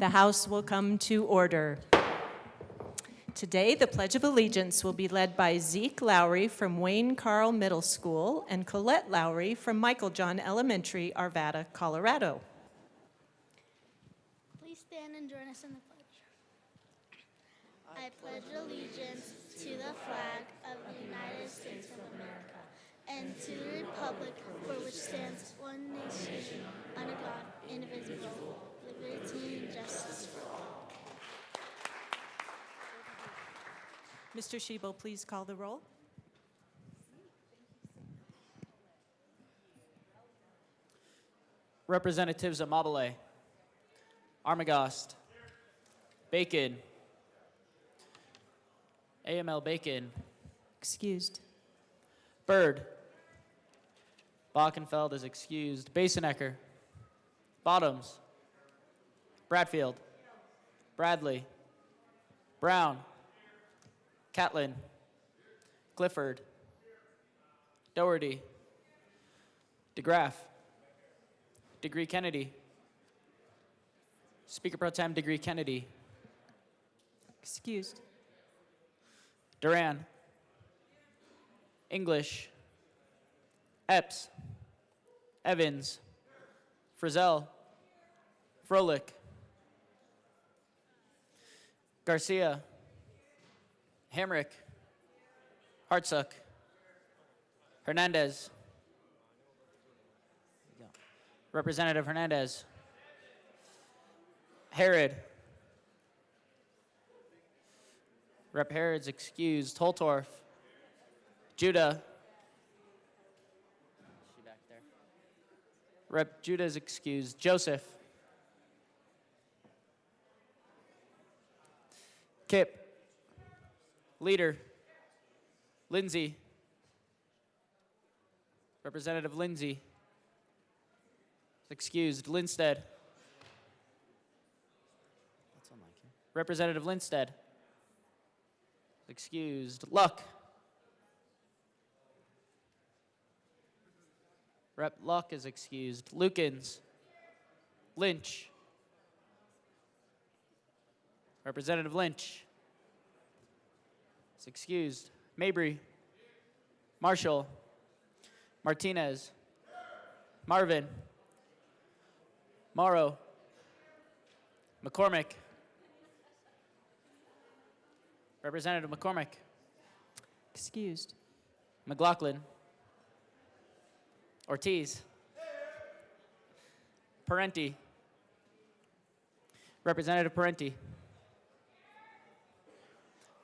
The House will come to order. Today, the Pledge of Allegiance will be led by Zeke Lowry from Wayne Carl Middle School and Colette Lowry from Michael John Elementary, Arvada, Colorado. Please stand and join us in the pledge. I pledge allegiance to the flag of the United States of America and to the republic for which stands one nation, under God, indivisible, with liberty and justice for all. Mr. Shebo, please call the roll. Representatives Amabile, Armagost, Bacon, AML Bacon, Excused. Bird, Bockenfeld is excused, Basenecker, Bottoms, Bradfield, Bradley, Brown, Catlin, Clifford, Doherty, DeGraff, Degree Kennedy, Speaker Pro Tem Degree Kennedy, Excused. Duran, English, Epps, Evans, Frizzell, Froelich, Garcia, Hamrick, Hartsuck, Hernandez, Representative Hernandez, Herod, Rep. Herod's excused, Holtorf, Judah, is she back there? Rep. Judah is excused, Joseph, Kip, Leader, Lindsay, Representative Lindsay is excused, Linstead, that's unlike him. Representative Linstead is excused, Luck, Rep. Luck is excused, Lukens, Lynch, Representative Lynch is excused, Mabry, Marshall, Martinez, Marvin, Morrow, McCormick, Representative McCormick, Excused. McLaughlin, Ortiz, Parenti, Representative Parenti,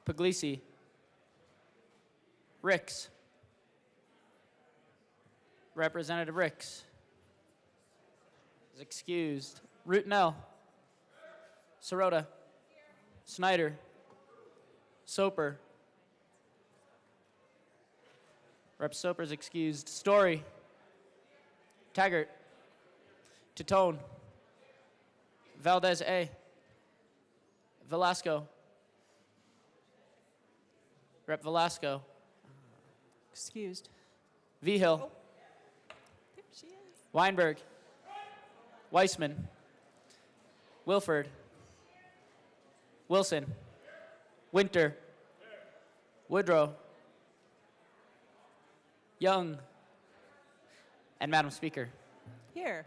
Puglisi, Ricks, Representative Ricks is excused. Rutnell, Sirota, Snyder, Soper, Rep. Soper is excused. Story, Taggart, Titone, Valdez A, Velasco, Rep. Velasco, Excused. Vigil, There she is. Weinberg, Weissman, Wilford, Wilson, Winter, Woodrow, Young, and Madam Speaker. Here.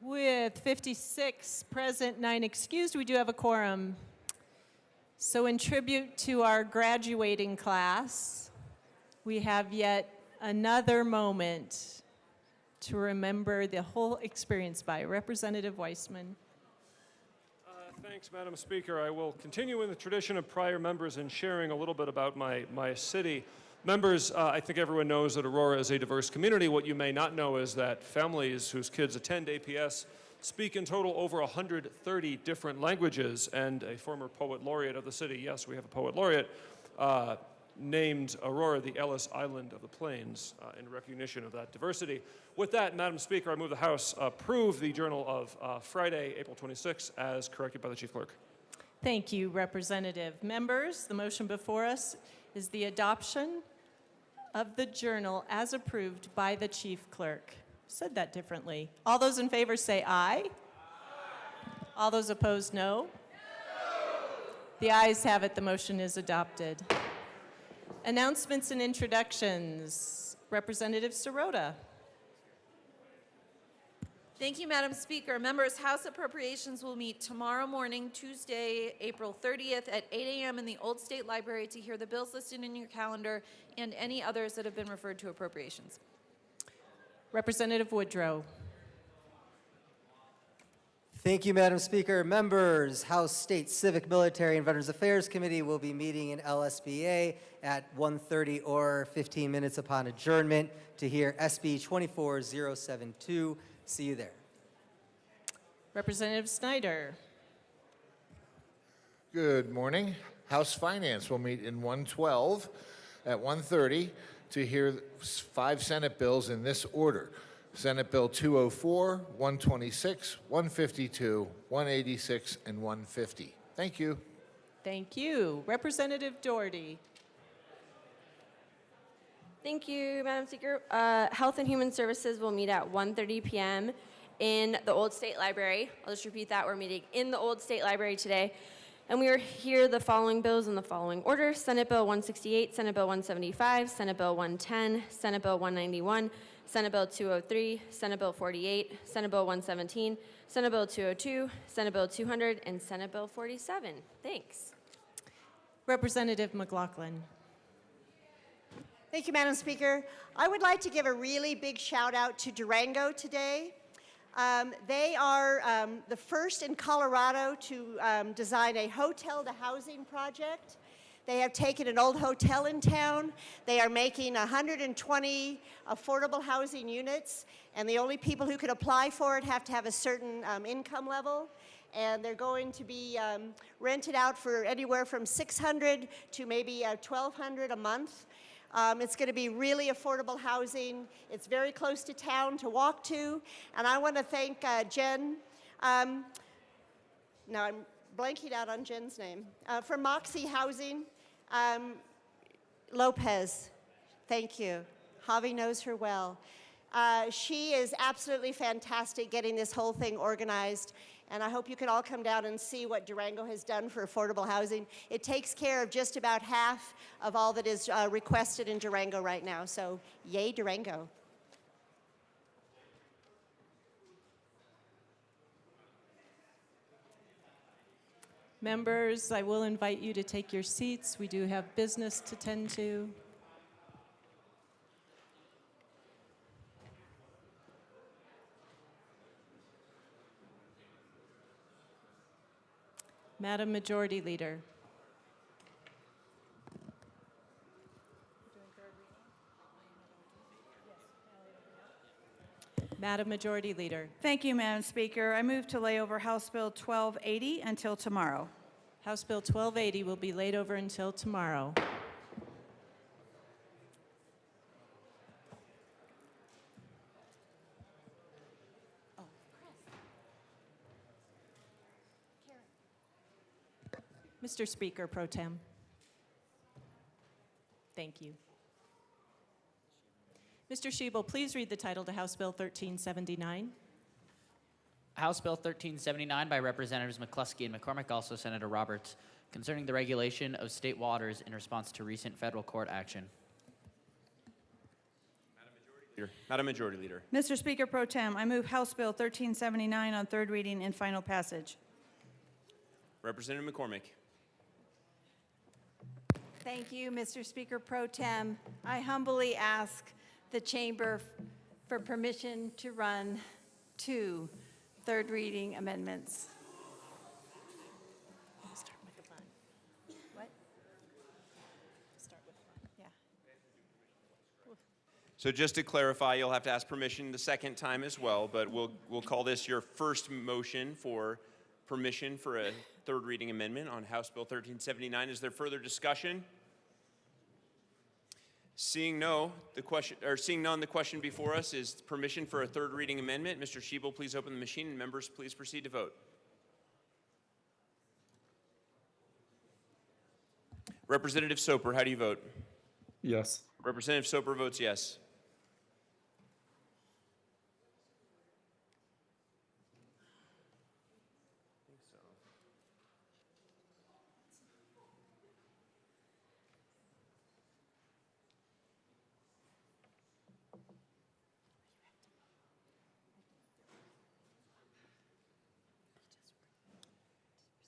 With 56 present, 9 excused, we do have a quorum. So in tribute to our graduating class, we have yet another moment to remember the whole experience by Representative Weissman. Thanks, Madam Speaker. I will continue in the tradition of prior members in sharing a little bit about my city. Members, I think everyone knows that Aurora is a diverse community. What you may not know is that families whose kids attend APS speak in total over 130 different languages, and a former poet laureate of the city, yes, we have a poet laureate, named Aurora the Ellis Island of the Plains in recognition of that diversity. With that, Madam Speaker, I move the House approve the Journal of Friday, April 26, as corrected by the Chief Clerk. Thank you, Representative. Members, the motion before us is the adoption of the journal as approved by the chief clerk. Said that differently. All those in favor say aye. All those opposed, no. The ayes have it. The motion is adopted. Announcements and introductions. Representative Sirota. Thank you, Madam Speaker. Members, House Appropriations will meet tomorrow morning, Tuesday, April 30th at 8 a.m. in the Old State Library to hear the bills listed in your calendar and any others that have been referred to appropriations. Representative Woodrow. Thank you, Madam Speaker. Members, House State Civic, Military, and Veterans Affairs Committee will be meeting in LSBA at 1:30 or 15 minutes upon adjournment to hear SB 24072. See you there. Representative Snyder. Good morning. House Finance will meet in 112 at 1:30 to hear 5 Senate bills in this order. Senate Bill 204, 126, 152, 186, and 150. Thank you. Thank you. Representative Doherty. Thank you, Madam Speaker. Health and Human Services will meet at 1:30 p.m. in the Old State Library. I'll just repeat that. We're meeting in the Old State Library today. And we are here the following bills in the following order. Senate Bill 168, Senate Bill 175, Senate Bill 110, Senate Bill 191, Senate Bill 203, Senate Bill 48, Senate Bill 117, Senate Bill 202, Senate Bill 200, and Senate Bill 47. Thanks. Representative McLaughlin. Thank you, Madam Speaker. I would like to give a really big shout out to Durango today. They are the first in Colorado to design a hotel-to-housing project. They have taken an old hotel in town. They are making 120 affordable housing units, and the only people who can apply for it have to have a certain income level. And they're going to be rented out for anywhere from $600 to maybe $1,200 a month. It's going to be really affordable housing. It's very close to town to walk to. And I want to thank Jen. Now I'm blanking out on Jen's name. From Moxie Housing, Lopez. Thank you. Javi knows her well. She is absolutely fantastic getting this whole thing organized. And I hope you can all come down and see what Durango has done for affordable housing. It takes care of just about half of all that is requested in Durango right now. So yay, Durango. Members, I will invite you to take your seats. We do have business to tend to. Madam Majority Leader. Madam Majority Leader. Thank you, Madam Speaker. I move to lay over House Bill 1280 until tomorrow. House Bill 1280 will be laid over until tomorrow. Mr. Speaker Pro Tem. Thank you. Mr. Schiebel, please read the title to House Bill 1379. House Bill 1379 by Representatives McCluskey and McCormick, also Senator Roberts, concerning the regulation of state waters in response to recent federal court action. Madam Majority Leader. Mr. Speaker Pro Tem, I move House Bill 1379 on third reading and final passage. Representative McCormick. Thank you, Mr. Speaker Pro Tem. I humbly ask the Chamber for permission to run 2 third reading amendments. Start with fun. What? Start with fun. Yeah. So just to clarify, you'll have to ask permission the second time as well, but we'll call this your first motion for permission for a third reading amendment on House Bill 1379. Is there further discussion? Seeing none, the question before us is permission for a third reading amendment. Mr. Schiebel, please open the machine, and members, please proceed to vote. Representative Soper, how do you vote? Yes. Representative Soper votes yes.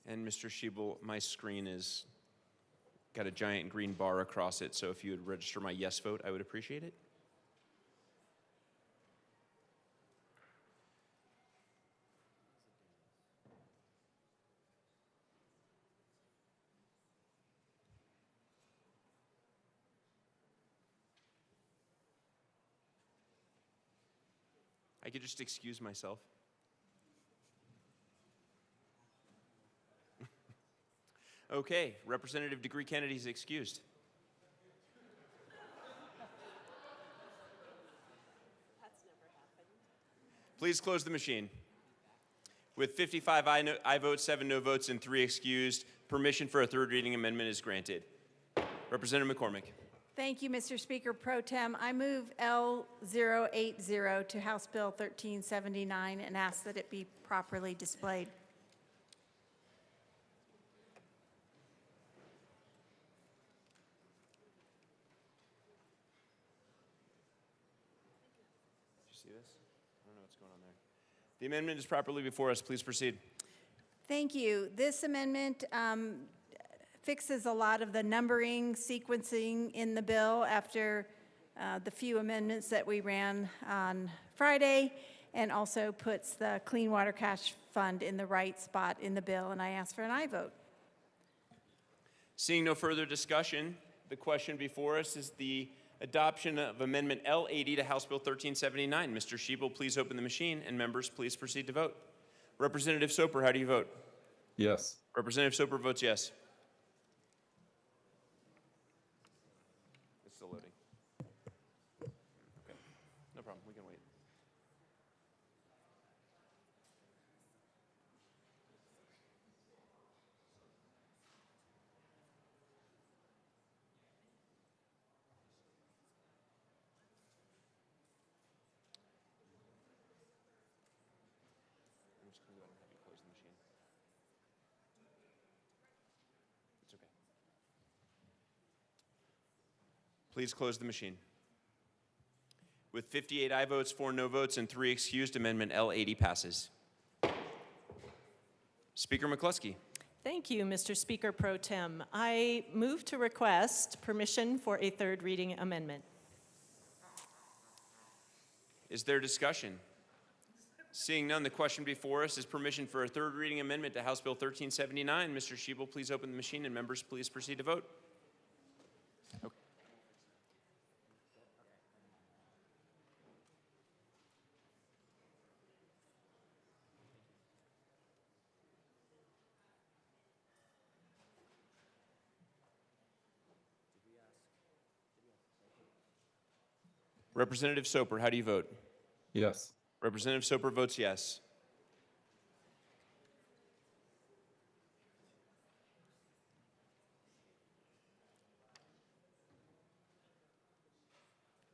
And Mr. Schiebel, my screen is got a giant green bar across it, so if you would register my yes vote, I would appreciate it. I could just excuse myself. Okay, Representative Degree Kennedy is excused. Please close the machine. With 55 aye votes, 7 no votes, and 3 excused, permission for a third reading amendment is granted. Representative McCormick. Thank you, Mr. Speaker Pro Tem. I move L080 to House Bill 1379 and ask that it be properly displayed. Did you see this? I don't know what's going on there. The amendment is properly before us. Please proceed. Thank you. This amendment fixes a lot of the numbering, sequencing in the bill after the few amendments that we ran on Friday, and also puts the Clean Water Cash Fund in the right spot in the bill, and I ask for an aye vote. Seeing no further discussion, the question before us is the adoption of Amendment L80 to House Bill 1379. Mr. Schiebel, please open the machine, and members, please proceed to vote. Representative Soper, how do you vote? Yes. Representative Soper votes yes. It's still loading. Okay, no problem, we can wait. I'm just going to go ahead and have you close the machine. It's okay. Please close the machine. With 58 aye votes, 4 no votes, and 3 excused, Amendment L80 passes. Speaker McCluskey. Thank you, Mr. Speaker Pro Tem. I move to request permission for a third reading amendment. Is there discussion? Seeing none, the question before us is permission for a third reading amendment to House Bill 1379. Mr. Schiebel, please open the machine, and members, please proceed to vote. Okay. Representative Soper, how do you vote? Yes. Representative Soper votes yes.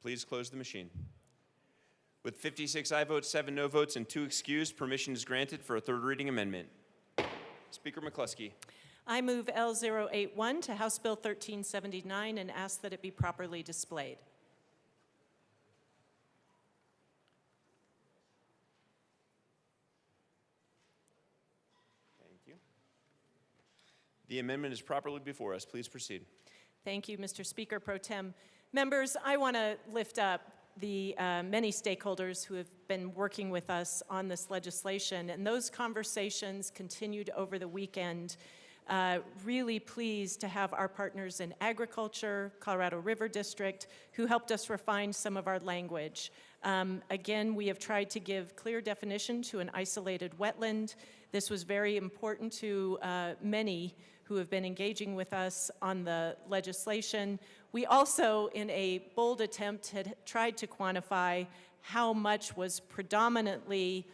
Please close the machine. With 56 aye votes, 7 no votes, and 2 excused, permission is granted for a third reading amendment. Speaker McCluskey. I move L081 to House Bill 1379 and ask that it be properly displayed. Thank you. The amendment is properly before us. Please proceed. Thank you, Mr. Speaker Pro Tem. Members, I want to lift up the many stakeholders who have been working with us on this legislation, and those conversations continued over the weekend. Really pleased to have our partners in agriculture, Colorado River District, who helped us refine some of our language. Again, we have tried to give clear definition to an isolated wetland. This was very important to many who have been engaging with us on the legislation. We also, in a bold attempt, had tried to quantify how much was predominantly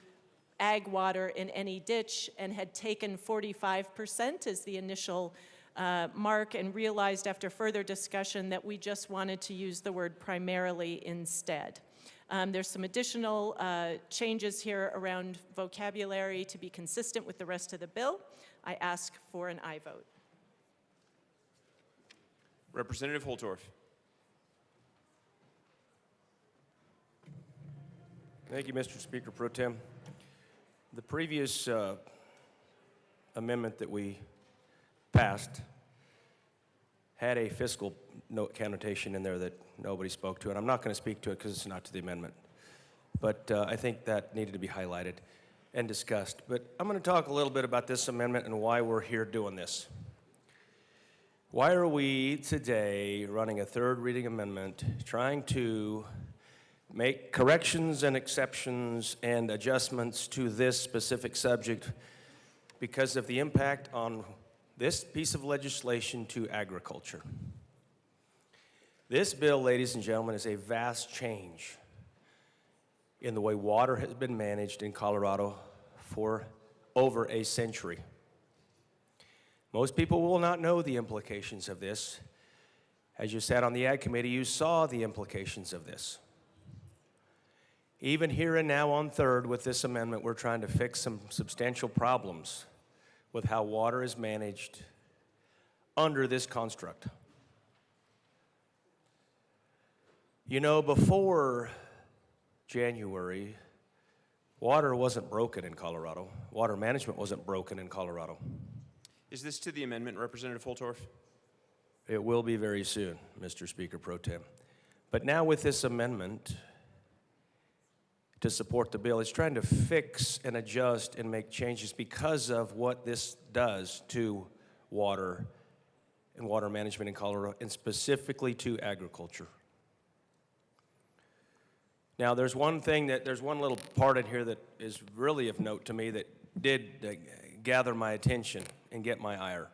ag water in any ditch and had taken 45% as the initial mark and realized after further discussion that we just wanted to use the word primarily instead. There's some additional changes here around vocabulary to be consistent with the rest of the bill. I ask for an aye vote. Representative Holtorf. Thank you, Mr. Speaker Pro Tem. The previous amendment that we passed had a fiscal note connotation in there that nobody spoke to, and I'm not going to speak to it because it's not to the amendment. But I think that needed to be highlighted and discussed. But I'm going to talk a little bit about this amendment and why we're here doing this. Why are we today running a third reading amendment trying to make corrections and exceptions and adjustments to this specific subject because of the impact on this piece of legislation to agriculture? This bill, ladies and gentlemen, is a vast change in the way water has been managed in Colorado for over a century. Most people will not know the implications of this. As you sat on the Ag Committee, you saw the implications of this. Even here and now on third with this amendment, we're trying to fix some substantial problems with how water is managed under this construct. You know, before January, water wasn't broken in Colorado. Water management wasn't broken in Colorado. Is this to the amendment, Representative Holtorf? It will be very soon, Mr. Speaker Pro Tem. But now with this amendment to support the bill, it's trying to fix and adjust and make changes because of what this does to water and water management in Colorado, and specifically to agriculture. Now, there's one little part in here that is really of note to me that did gather my attention and get my ire.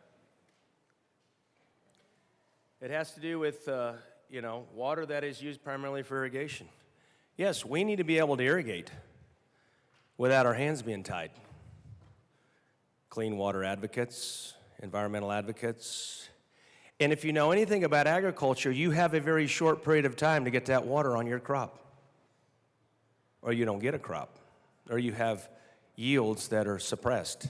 It has to do with, water that is used primarily for irrigation. Yes, we need to be able to irrigate without our hands being tied. Clean water advocates, environmental advocates. And if you know anything about agriculture, you have a very short period of time to get that water on your crop. Or you don't get a crop. Or you have yields that are suppressed.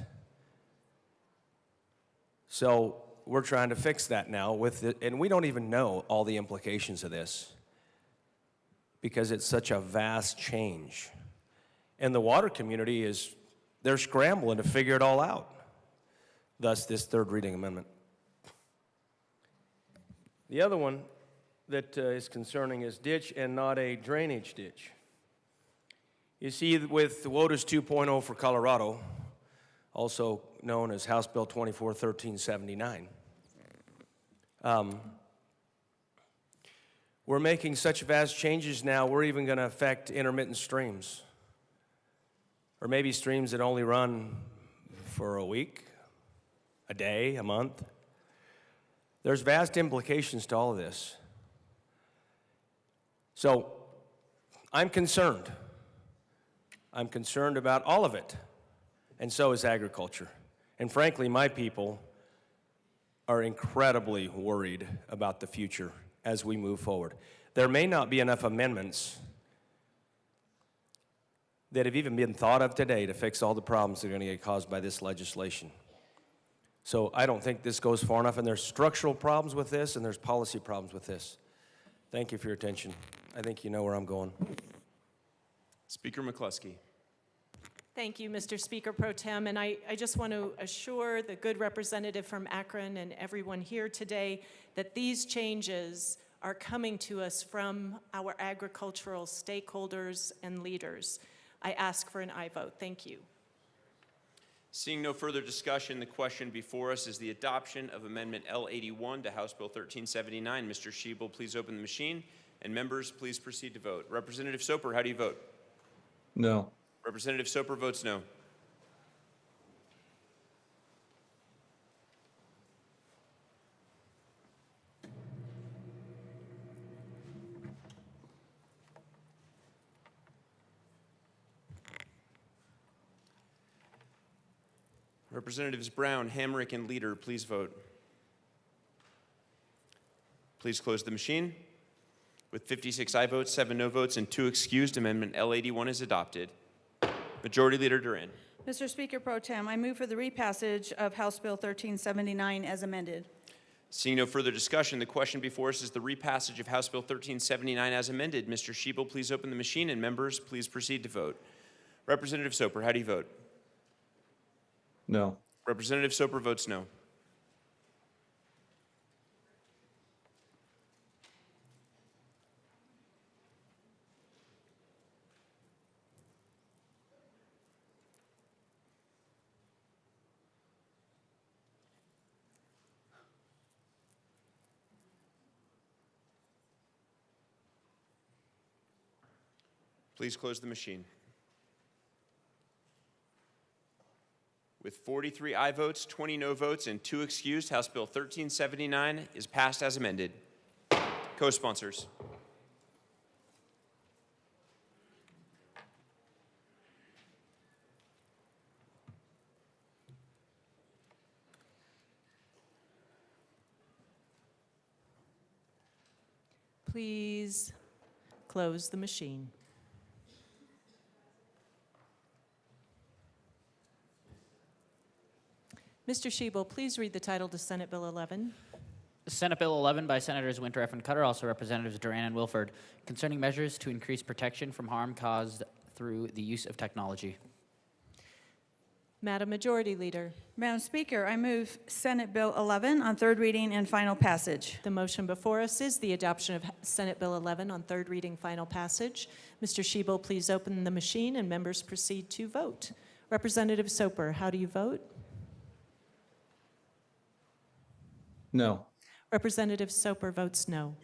So we're trying to fix that now with it, and we don't even know all the implications of this because it's such a vast change. And the water community they're scrambling to figure it all out. Thus, this third reading amendment. The other one that is concerning is ditch and not a drainage ditch. You see, with WOTUS 2.0 for Colorado, also known as House Bill 241379, we're making such vast changes now, we're even going to affect intermittent streams. Or maybe streams that only run for a week, a day, a month. There's vast implications to all of this. So I'm concerned. I'm concerned about all of it. And so is agriculture. And frankly, my people are incredibly worried about the future as we move forward. There may not be enough amendments that have even been thought of today to fix all the problems that are going to get caused by this legislation. So I don't think this goes far enough, and there's structural problems with this, and there's policy problems with this. Thank you for your attention. I think you know where I'm going. Speaker McCluskey. Thank you, Mr. Speaker Pro Tem. And I just want to assure the good representative from Akron and everyone here today that these changes are coming to us from our agricultural stakeholders and leaders. I ask for an aye vote. Thank you. Seeing no further discussion, the question before us is the adoption of Amendment L81 to House Bill 1379. Mr. Schiebel, please open the machine. And members, please proceed to vote. Representative Soper, how do you vote? No. Representative Soper votes no. Representatives Brown, Hamrick, and Leader, please vote. Please close the machine. With 56 aye votes, 7 no votes, and 2 excused, Amendment L81 is adopted. Majority Leader Duran. Mr. Speaker Pro Tem, I move for the repassage of House Bill 1379 as amended. Seeing no further discussion, the question before us is the repassage of House Bill 1379 as amended. Mr. Schiebel, please open the machine, and members, please proceed to vote. Representative Soper, how do you vote? No. Representative Soper votes no. Please close the machine. With 43 aye votes, 20 no votes, and 2 excused, House Bill 1379 is passed as amended. Co-sponsors. Please close the machine. Mr. Schiebel, please read the title to Senate Bill 11. Senate Bill 11 by Senators Winterreff and Cutter, also Representatives Duran and Wilford, concerning measures to increase protection from harm caused through the use of technology. Madam Majority Leader. Madam Speaker, I move Senate Bill 11 on third reading and final passage. The motion before us is the adoption of Senate Bill 11 on third reading, final passage. Mr. Schiebel, please open the machine and members proceed to vote. Representative Soper, how do you vote? No. Representative Soper votes no.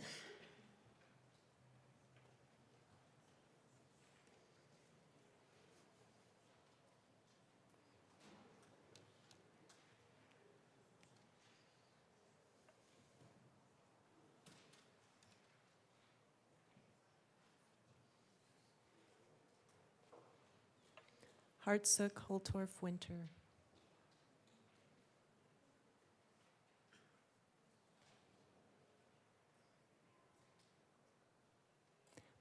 Hartsook, Holtorf, Winter.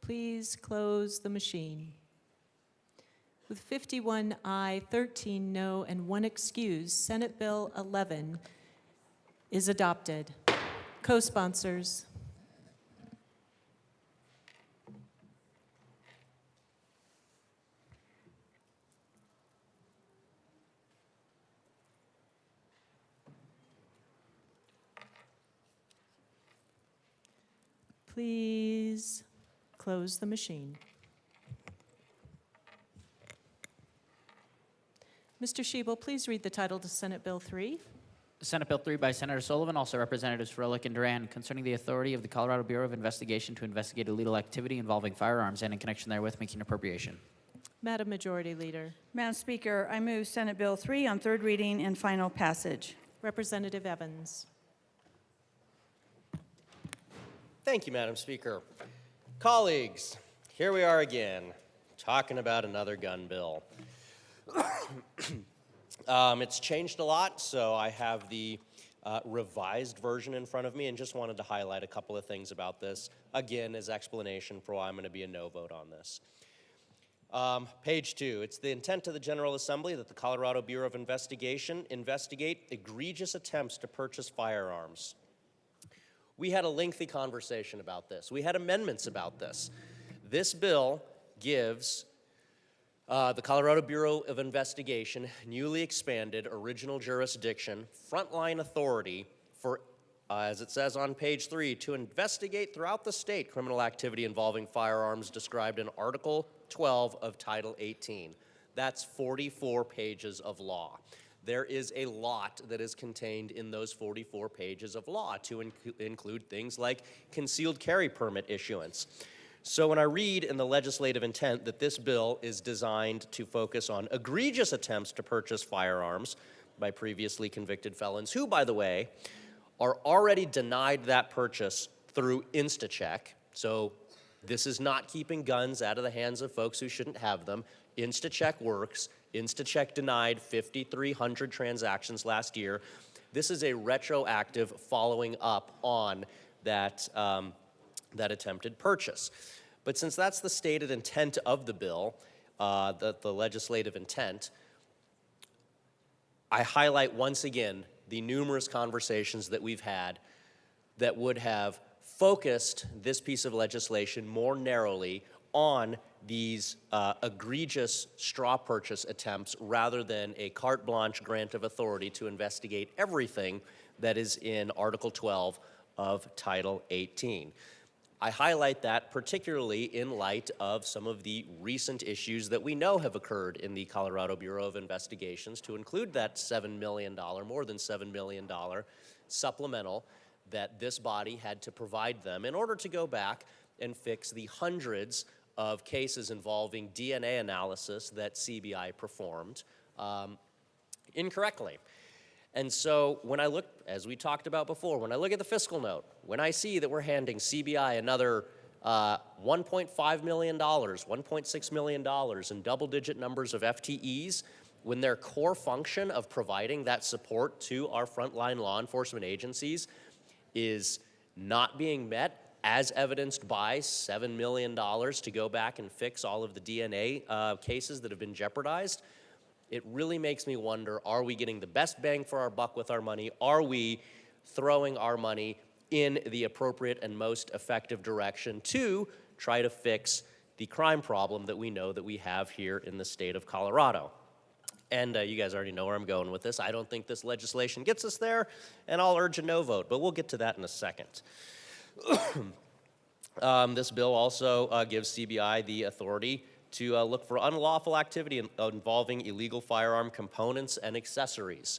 Please close the machine. With 51 aye, 13 no, and 1 excuse, Senate Bill 11 is adopted. Co-sponsors. Please close the machine. Mr. Schiebel, please read the title to Senate Bill 3. Senate Bill 3 by Senator Sullivan, also Representatives Froelich and Duran, concerning the authority of the Colorado Bureau of Investigation to investigate illegal activity involving firearms and in connection therewith making appropriation. Madam Majority Leader. Madam Speaker, I move Senate Bill 3 on third reading and final passage. Representative Evans. Thank you, Madam Speaker. Colleagues, here we are again, talking about another gun bill. It's changed a lot, so I have the revised version in front of me and just wanted to highlight a couple of things about this, again, as explanation for why I'm going to be a no vote on this. Page 2, it's the intent of the General Assembly that the Colorado Bureau of Investigation investigate egregious attempts to purchase firearms. We had a lengthy conversation about this. We had amendments about this. This bill gives the Colorado Bureau of Investigation newly expanded original jurisdiction, frontline authority for, as it says on page 3, to investigate throughout the state criminal activity involving firearms described in Article 12 of Title 18. That's 44 pages of law. There is a lot that is contained in those 44 pages of law to include things like concealed carry permit issuance. So when I read in the legislative intent that this bill is designed to focus on egregious attempts to purchase firearms by previously convicted felons, who, by the way, are already denied that purchase through InstaCheck, so this is not keeping guns out of the hands of folks who shouldn't have them. InstaCheck works. InstaCheck denied 5,300 transactions last year. This is a retroactive following up on that attempted purchase. But since that's the stated intent of the bill, the legislative intent, I highlight once again the numerous conversations that we've had that would have focused this piece of legislation more narrowly on these egregious straw purchase attempts rather than a carte blanche grant of authority to investigate everything that is in Article 12 of Title 18. I highlight that particularly in light of some of the recent issues that we know have occurred in the Colorado Bureau of Investigations, to include that $7 million, more than $7 million supplemental that this body had to provide them in order to go back and fix the hundreds of cases involving DNA analysis that CBI performed incorrectly. And so when I look, as we talked about before, when I look at the fiscal note, when I see that we're handing CBI another $1.5 million, $1.6 million in double-digit numbers of FTEs, when their core function of providing that support to our frontline law enforcement agencies is not being met, as evidenced by $7 million to go back and fix all of the DNA cases that have been jeopardized, it really makes me wonder, are we getting the best bang for our buck with our money? Are we throwing our money in the appropriate and most effective direction to try to fix the crime problem that we know that we have here in the state of Colorado? And you guys already know where I'm going with this. I don't think this legislation gets us there, and I'll urge a no vote, but we'll get to that in a second. This bill also gives CBI the authority to look for unlawful activity involving illegal firearm components and accessories.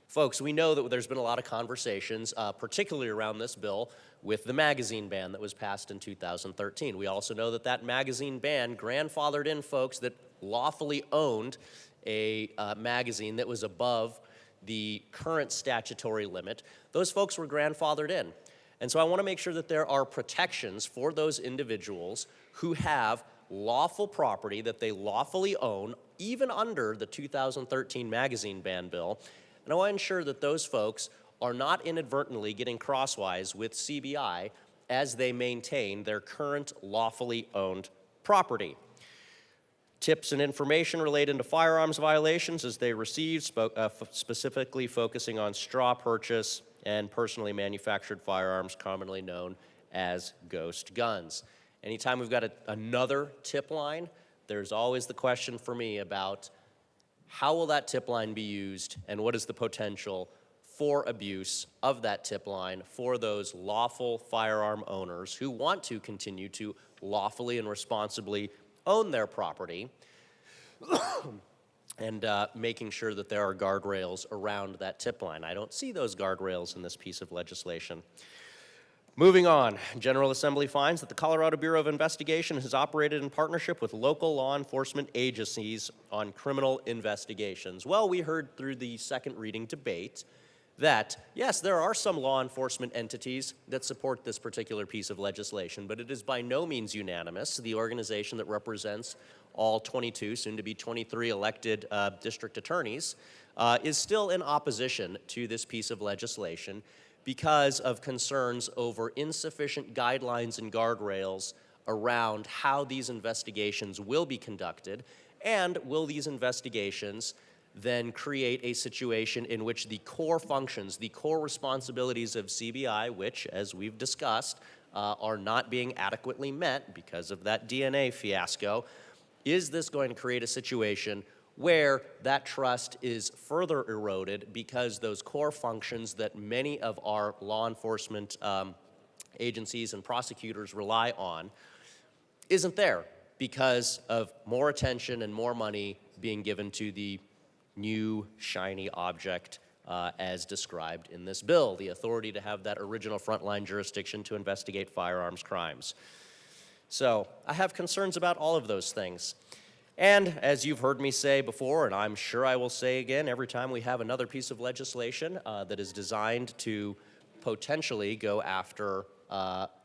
Folks, we know that there's been a lot of conversations, particularly around this bill, with the magazine ban that was passed in 2013. We also know that that magazine ban grandfathered in folks that lawfully owned a magazine that was above the current statutory limit. Those folks were grandfathered in. And so I want to make sure that there are protections for those individuals who have lawful property that they lawfully own, even under the 2013 magazine ban bill. And I want to ensure that those folks are not inadvertently getting crosswise with CBI as they maintain their current lawfully owned property. Tips and information related to firearms violations as they receive, specifically focusing on straw purchase and personally manufactured firearms, commonly known as ghost guns. Anytime we've got another tip line, there's always the question for me about how will that tip line be used and what is the potential for abuse of that tip line for those lawful firearm owners who want to continue to lawfully and responsibly own their property, and making sure that there are guardrails around that tip line. I don't see those guardrails in this piece of legislation. Moving on, General Assembly finds that the Colorado Bureau of Investigation has operated in partnership with local law enforcement agencies on criminal investigations. Well, we heard through the second reading debate that, yes, there are some law enforcement entities that support this particular piece of legislation, but it is by no means unanimous. The organization that represents all 22, soon to be 23 elected district attorneys, is still in opposition to this piece of legislation because of concerns over insufficient guidelines and guardrails around how these investigations will be conducted, and will these investigations then create a situation in which the core functions, the core responsibilities of CBI, which, as we've discussed, are not being adequately met because of that DNA fiasco. Is this going to create a situation where that trust is further eroded because those core functions that many of our law enforcement agencies and prosecutors rely on isn't there because of more attention and more money being given to the new shiny object as described in this bill, the authority to have that original frontline jurisdiction to investigate firearms crimes. So I have concerns about all of those things. And as you've heard me say before, and I'm sure I will say again every time we have another piece of legislation that is designed to potentially go after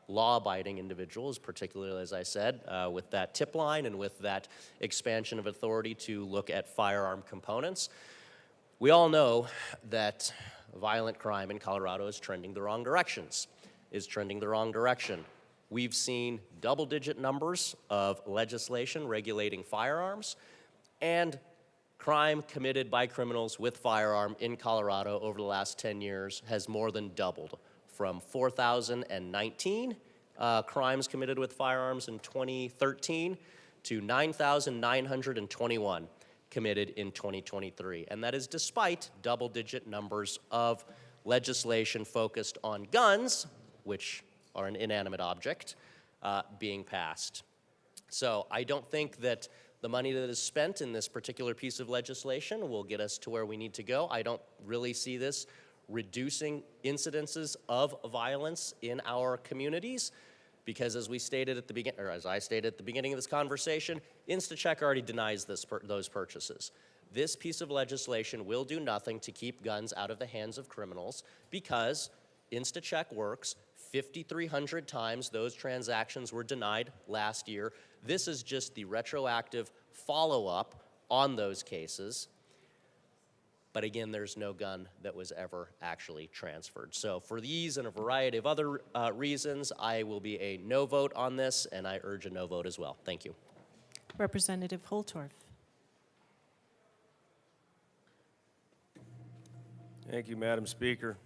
law-abiding individuals, particularly, as I said, with that tip line and with that expansion of authority to look at firearm components. We all know that violent crime in Colorado is trending the wrong directions. is trending the wrong direction. We've seen double-digit numbers of legislation regulating firearms, and crime committed by criminals with firearm in Colorado over the last 10 years has more than doubled, from 4,019 crimes committed with firearms in 2013 to 9,921 committed in 2023. And that is despite double-digit numbers of legislation focused on guns, which are an inanimate object, being passed. So I don't think that the money that is spent in this particular piece of legislation will get us to where we need to go. I don't really see this reducing incidences of violence in our communities, because as we stated at the beginning, or as I stated at the beginning of this conversation, InstaCheck already denies those purchases. This piece of legislation will do nothing to keep guns out of the hands of criminals, because InstaCheck works. 5,300 times those transactions were denied last year. This is just the retroactive follow-up on those cases. But again, there's no gun that was ever actually transferred. So for these and a variety of other reasons, I will be a no vote on this, and I urge a no vote as well. Thank you. Representative Holtorf. Thank you, Madam Speaker.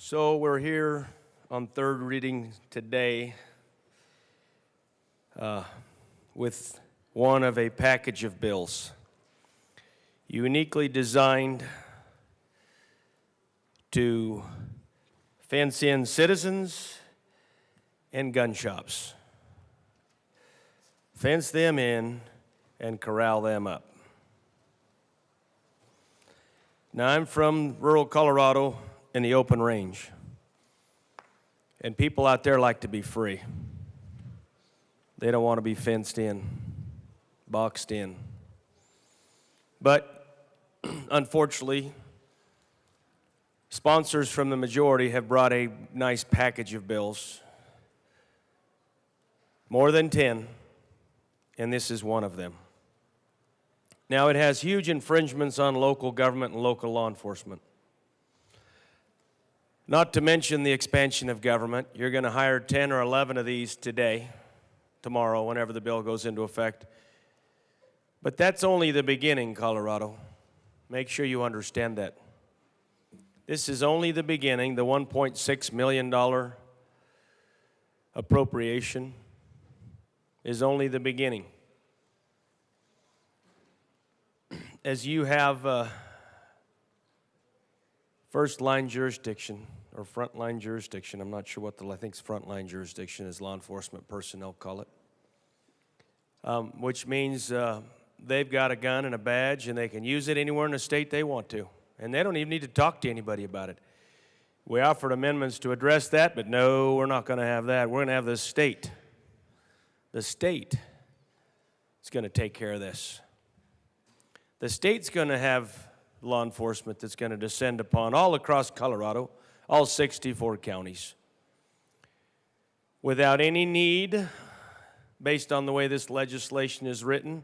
So we're here on third reading today with one of a package of bills uniquely designed to fence in citizens and gun shops, fence them in and corral them up. Now, I'm from rural Colorado in the open range, and people out there like to be free. They don't want to be fenced in, boxed in. But unfortunately, sponsors from the majority have brought a nice package of bills, more than 10, and this is one of them. Now, it has huge infringements on local government and local law enforcement. Not to mention the expansion of government. You're going to hire 10 or 11 of these today, tomorrow, whenever the bill goes into effect. But that's only the beginning, Colorado. Make sure you understand that. This is only the beginning. The $1.6 million appropriation is only the beginning. As you have first-line jurisdiction, or front-line jurisdiction, I'm not sure what I think front-line jurisdiction is, law enforcement personnel call it, which means they've got a gun and a badge, and they can use it anywhere in the state they want to. And they don't even need to talk to anybody about it. We offered amendments to address that, but no, we're not going to have that. We're going to have the state. The state is going to take care of this. The state's going to have law enforcement that's going to descend upon all across Colorado, all 64 counties, without any need, based on the way this legislation is written,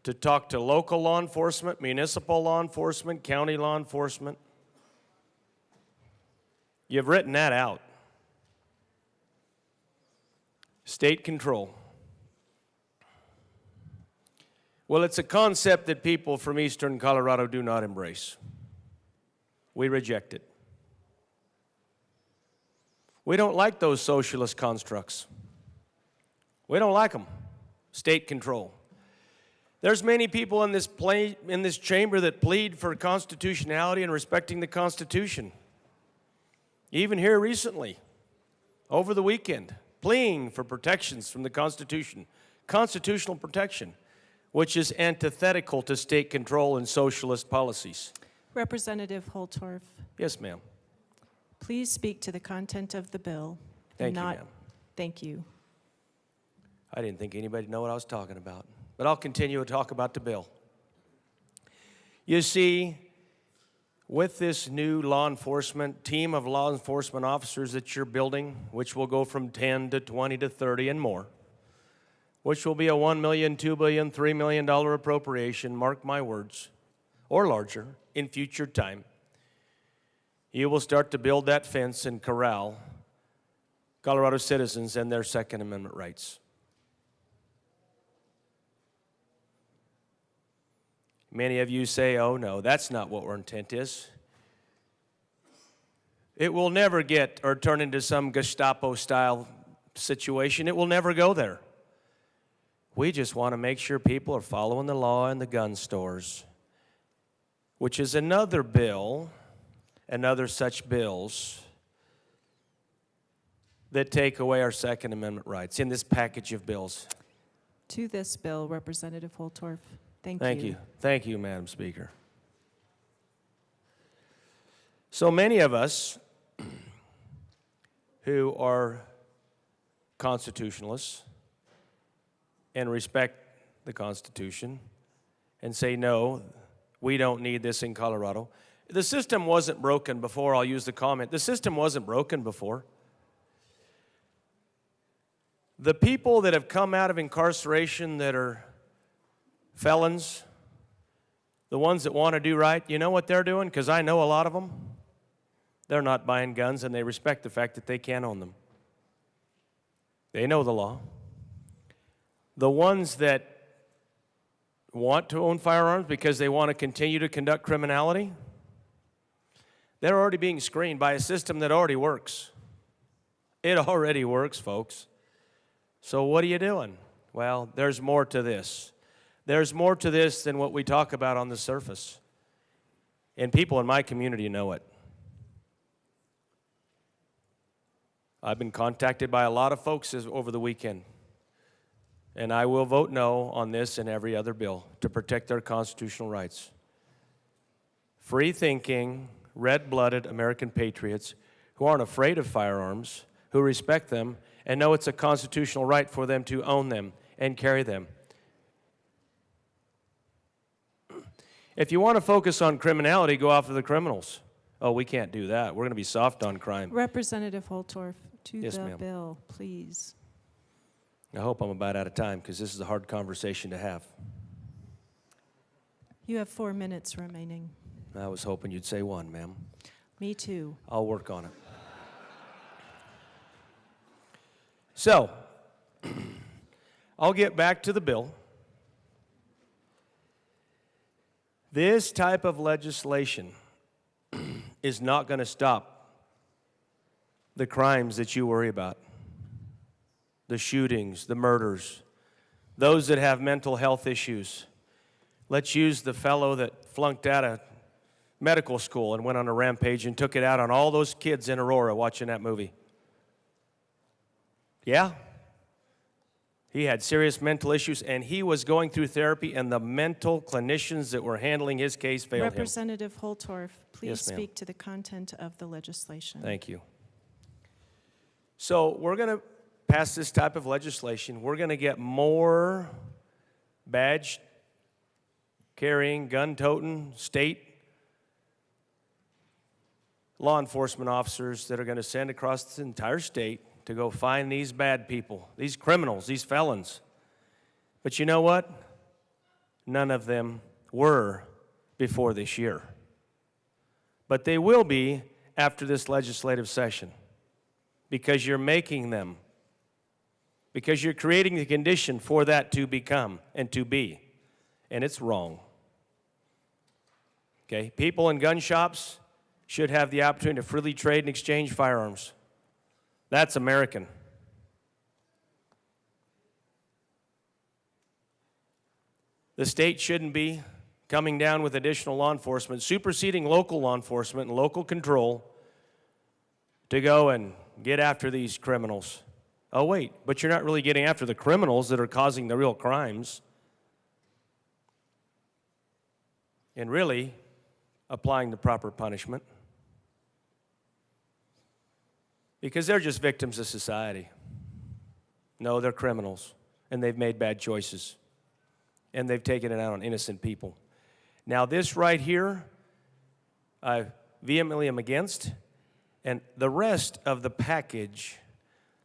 to talk to local law enforcement, municipal law enforcement, county law enforcement. You've written that out. State control. Well, it's a concept that people from eastern Colorado do not embrace. We reject it. We don't like those socialist constructs. We don't like them. State control. There's many people in this chamber that plead for constitutionality and respecting the Constitution. Even here recently, over the weekend, pleading for protections from the Constitution, constitutional protection, which is antithetical to state control and socialist policies. Representative Holtorf, Yes, ma'am. please speak to the content of the bill. Thank you, ma'am. Thank you. I didn't think anybody'd know what I was talking about, but I'll continue to talk about the bill. You see, with this new law enforcement team of law enforcement officers that you're building, which will go from 10 to 20 to 30 and more, which will be a $1 million, $2 billion, $3 million appropriation, mark my words, or larger, in future time. you will start to build that fence and corral Colorado citizens and their Second Amendment rights. Many of you say, oh no, that's not what our intent is. It will never get or turn into some Gestapo-style situation. It will never go there. We just want to make sure people are following the law in the gun stores, which is another bill, and other such bills that take away our Second Amendment rights in this package of bills. To this bill, Representative Holtorf. Thank you. Thank you, Madam Speaker. So many of us who are constitutionalists and respect the Constitution and say, no, we don't need this in Colorado. The system wasn't broken before. I'll use the comment. The system wasn't broken before. The people that have come out of incarceration that are felons, the ones that want to do right, you know what they're doing? Because I know a lot of them. They're not buying guns, and they respect the fact that they can't own them. They know the law. The ones that want to own firearms because they want to continue to conduct criminality, they're already being screened by a system that already works. It already works, folks. So what are you doing? Well, there's more to this. There's more to this than what we talk about on the surface. And people in my community know it. I've been contacted by a lot of folks over the weekend. And I will vote no on this and every other bill to protect their constitutional rights. Free-thinking, red-blooded American patriots who aren't afraid of firearms, who respect them, and know it's a constitutional right for them to own them and carry them. If you want to focus on criminality, go after the criminals. Oh, we can't do that. We're going to be soft on crime. Representative Holtorf, to Yes, the ma'am. bill, please. I hope I'm about out of time because this is a hard conversation to have. You have 4 minutes remaining. I was hoping you'd say one, ma'am. Me too. I'll work on it. So, I'll get back to the bill. This type of legislation is not going to stop the crimes that you worry about. The shootings, the murders, those that have mental health issues. Let's use the fellow that flunked out of medical school and went on a rampage and took it out on all those kids in Aurora watching that movie. Yeah, he had serious mental issues, and he was going through therapy, and the mental clinicians that were handling his case failed him. Representative Holtorf, please Yes, ma'am. speak to the content of the legislation. Thank you. So we're going to pass this type of legislation. We're going to get more badge-carrying, gun-toting state law enforcement officers that are going to send across the entire state to go find these bad people, these criminals, these felons. But you know what? None of them were before this year. But they will be after this legislative session because you're making them, because you're creating the condition for that to become and to be. And it's wrong. Okay? People in gun shops should have the opportunity to freely trade and exchange firearms. That's American. The state shouldn't be coming down with additional law enforcement, superseding local law enforcement and local control to go and get after these criminals. Oh, wait, but you're not really getting after the criminals that are causing the real crimes. And really applying the proper punishment. Because they're just victims of society. No, they're criminals, and they've made bad choices, and they've taken it out on innocent people. Now, this right here, I vehemently am against, and the rest of the package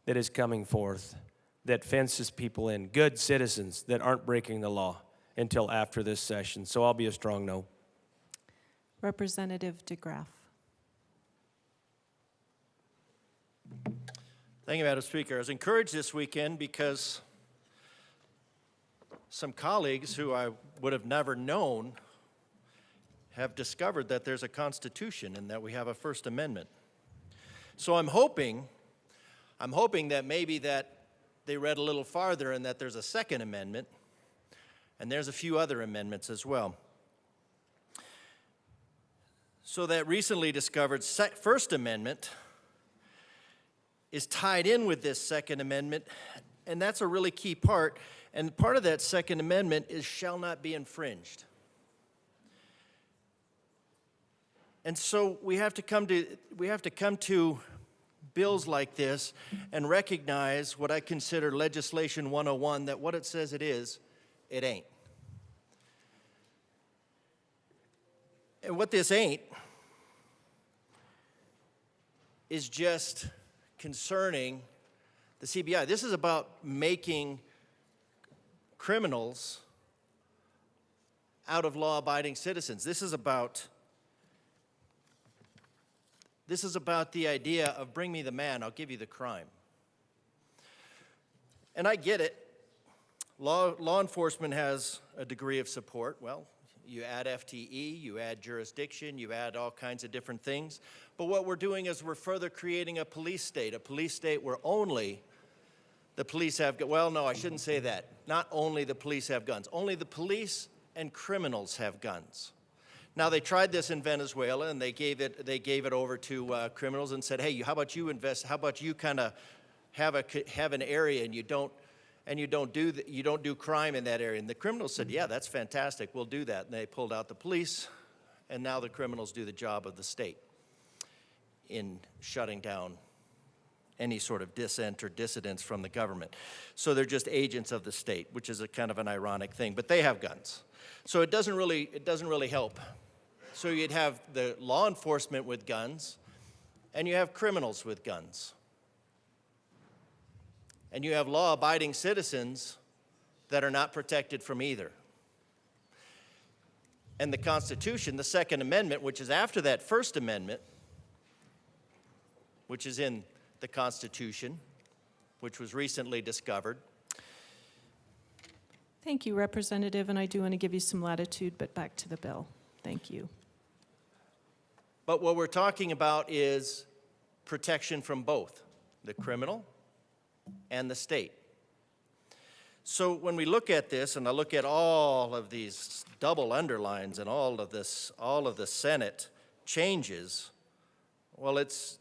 that is coming forth that fences people in, good citizens that aren't breaking the law until after this session. So I'll be a strong no. Representative DeGraff. Thank you, Madam Speaker. I was encouraged this weekend because some colleagues who I would have never known have discovered that there's a Constitution and that we have a First Amendment. So I'm hoping that maybe that they read a little farther and that there's a Second Amendment, and there's a few other amendments as well. So that recently discovered First Amendment is tied in with this Second Amendment, and that's a really key part. And part of that Second Amendment is shall not be infringed. And so we have to come to bills like this and recognize what I consider legislation 101, that what it says it is, it ain't. And what this ain't is just concerning the CBI. This is about making criminals out of law-abiding citizens. This is about the idea of bring me the man, I'll give you the crime. And I get it. Law enforcement has a degree of support. Well, you add FTE, you add jurisdiction, you add all kinds of different things. But what we're doing is we're further creating a police state where only the police have, well, no, I shouldn't say that. Not only the police have guns, only the police and criminals have guns. Now, they tried this in Venezuela, and they gave it over to criminals and said, hey, how about you kind of have an area and you don't do crime in that area. And the criminals said, yeah, that's fantastic, we'll do that. And they pulled out the police, and now the criminals do the job of the state in shutting down any sort of dissent or dissidence from the government. So they're just agents of the state, which is a kind of an ironic thing, but they have guns. So it doesn't really help. So you'd have the law enforcement with guns, and you have criminals with guns. And you have law-abiding citizens that are not protected from either. And the Constitution, the Second Amendment, which is after that First Amendment, which is in the Constitution, which was recently discovered. Thank you, Representative, and I do want to give you some latitude, but back to the bill. Thank you. But what we're talking about is protection from both the criminal and the state. So when we look at this, and I look at all of these double underlines and all of the Senate changes, well, it's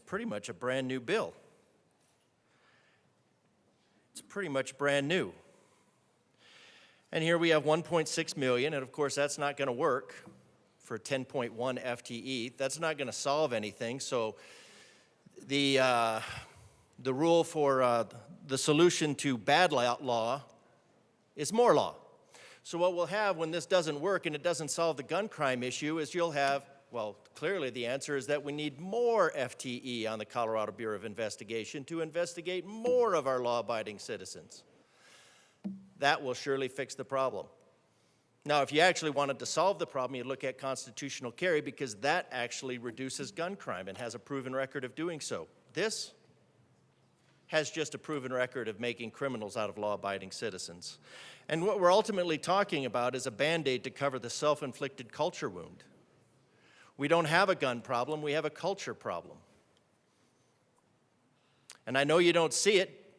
pretty much a brand new bill. It's pretty much brand new. And here we have 1.6 million, and of course that's not going to work for 10.1 FTE. That's not going to solve anything. So the rule for the solution to bad law is more law. So what we'll have when this doesn't work and it doesn't solve the gun crime issue is you'll have, well, clearly the answer is that we need more FTE on the Colorado Bureau of Investigation to investigate more of our law-abiding citizens. That will surely fix the problem. Now, if you actually wanted to solve the problem, you'd look at constitutional carry, because that actually reduces gun crime and has a proven record of doing so. This has just a proven record of making criminals out of law-abiding citizens. And what we're ultimately talking about is a Band-Aid to cover the self-inflicted culture wound. We don't have a gun problem, we have a culture problem. And I know you don't see it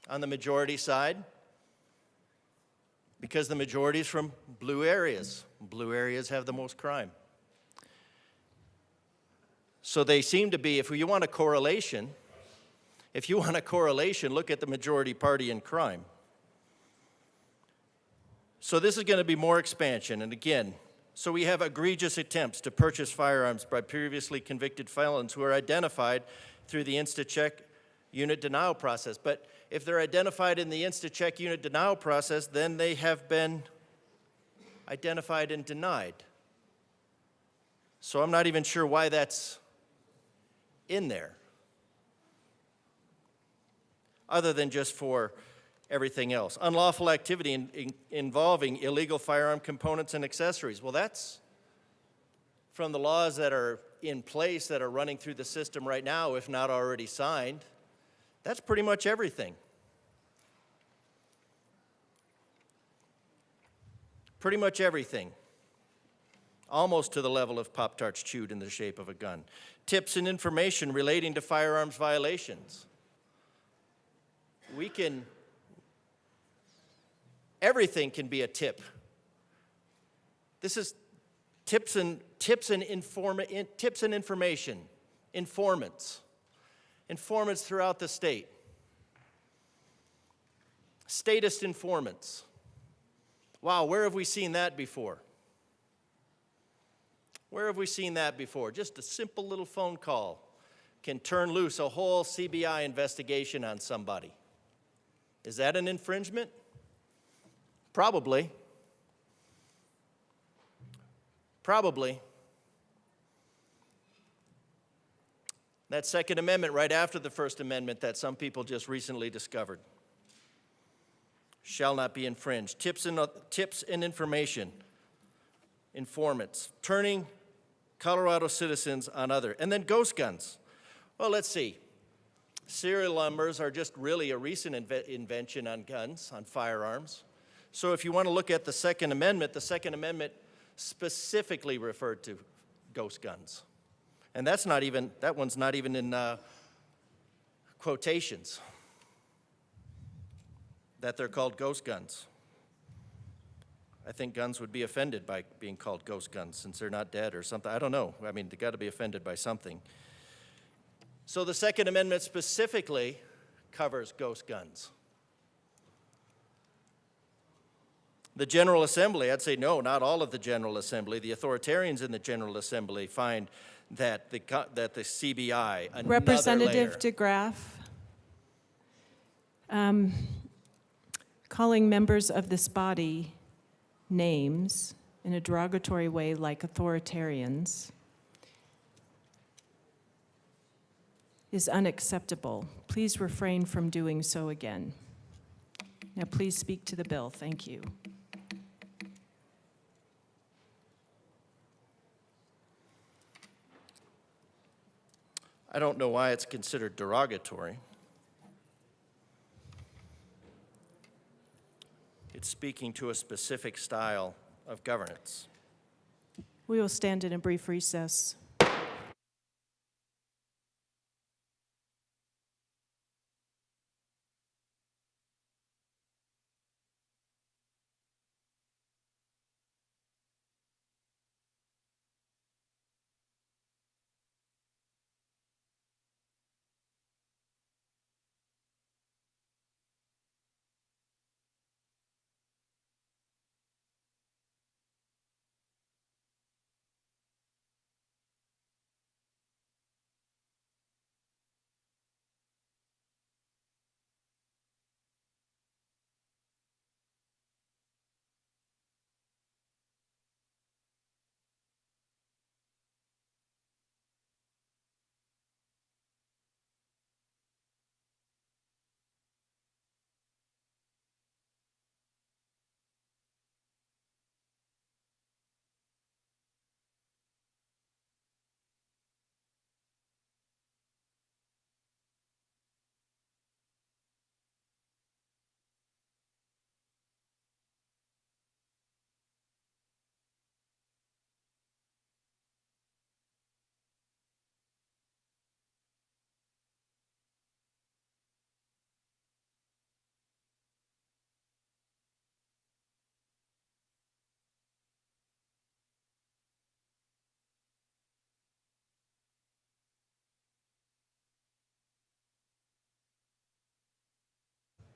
on the majority side, because the majority is from blue areas. Blue areas have the most crime. So they seem to be, if you want a correlation, look at the majority party in crime. So this is going to be more expansion. And again, so we have egregious attempts to purchase firearms by previously convicted felons who are identified through the InstaCheck unit denial process. But if they're identified in the InstaCheck unit denial process, then they have been identified and denied. So I'm not even sure why that's in there, other than just for everything else. Unlawful activity involving illegal firearm components and accessories. Well, that's from the laws that are in place that are running through the system right now, if not already signed. That's pretty much everything. Pretty much everything. Almost to the level of Pop-Tarts chewed in the shape of a gun. Tips and information relating to firearms violations. Everything can be a tip. This is tips and information, informants throughout the state. Statist informants. Wow, where have we seen that before? Where have we seen that before? Just a simple little phone call can turn loose a whole CBI investigation on somebody. Is that an infringement? Probably. Probably. That Second Amendment right after the First Amendment that some people just recently discovered shall not be infringed. Tips and information, informants, turning Colorado citizens on other. And then ghost guns. Well, let's see. Serial numbers are just really a recent invention on guns, on firearms. So if you want to look at the Second Amendment specifically referred to ghost guns. And that one's not even in quotations, that they're called ghost guns. I think guns would be offended by being called ghost guns since they're not dead or something. I don't know. I mean, they've got to be offended by something. So the Second Amendment specifically covers ghost guns. The General Assembly, I'd say no, not all of the General Assembly. The authoritarians in the General Assembly find that the CBI, another Representative layer. DeGraff, calling members of this body names in a derogatory way like authoritarians is unacceptable. Please refrain from doing so again. Now please speak to the bill. Thank you. I don't know why it's considered derogatory. It's speaking to a specific style of governance. We will stand in a brief recess.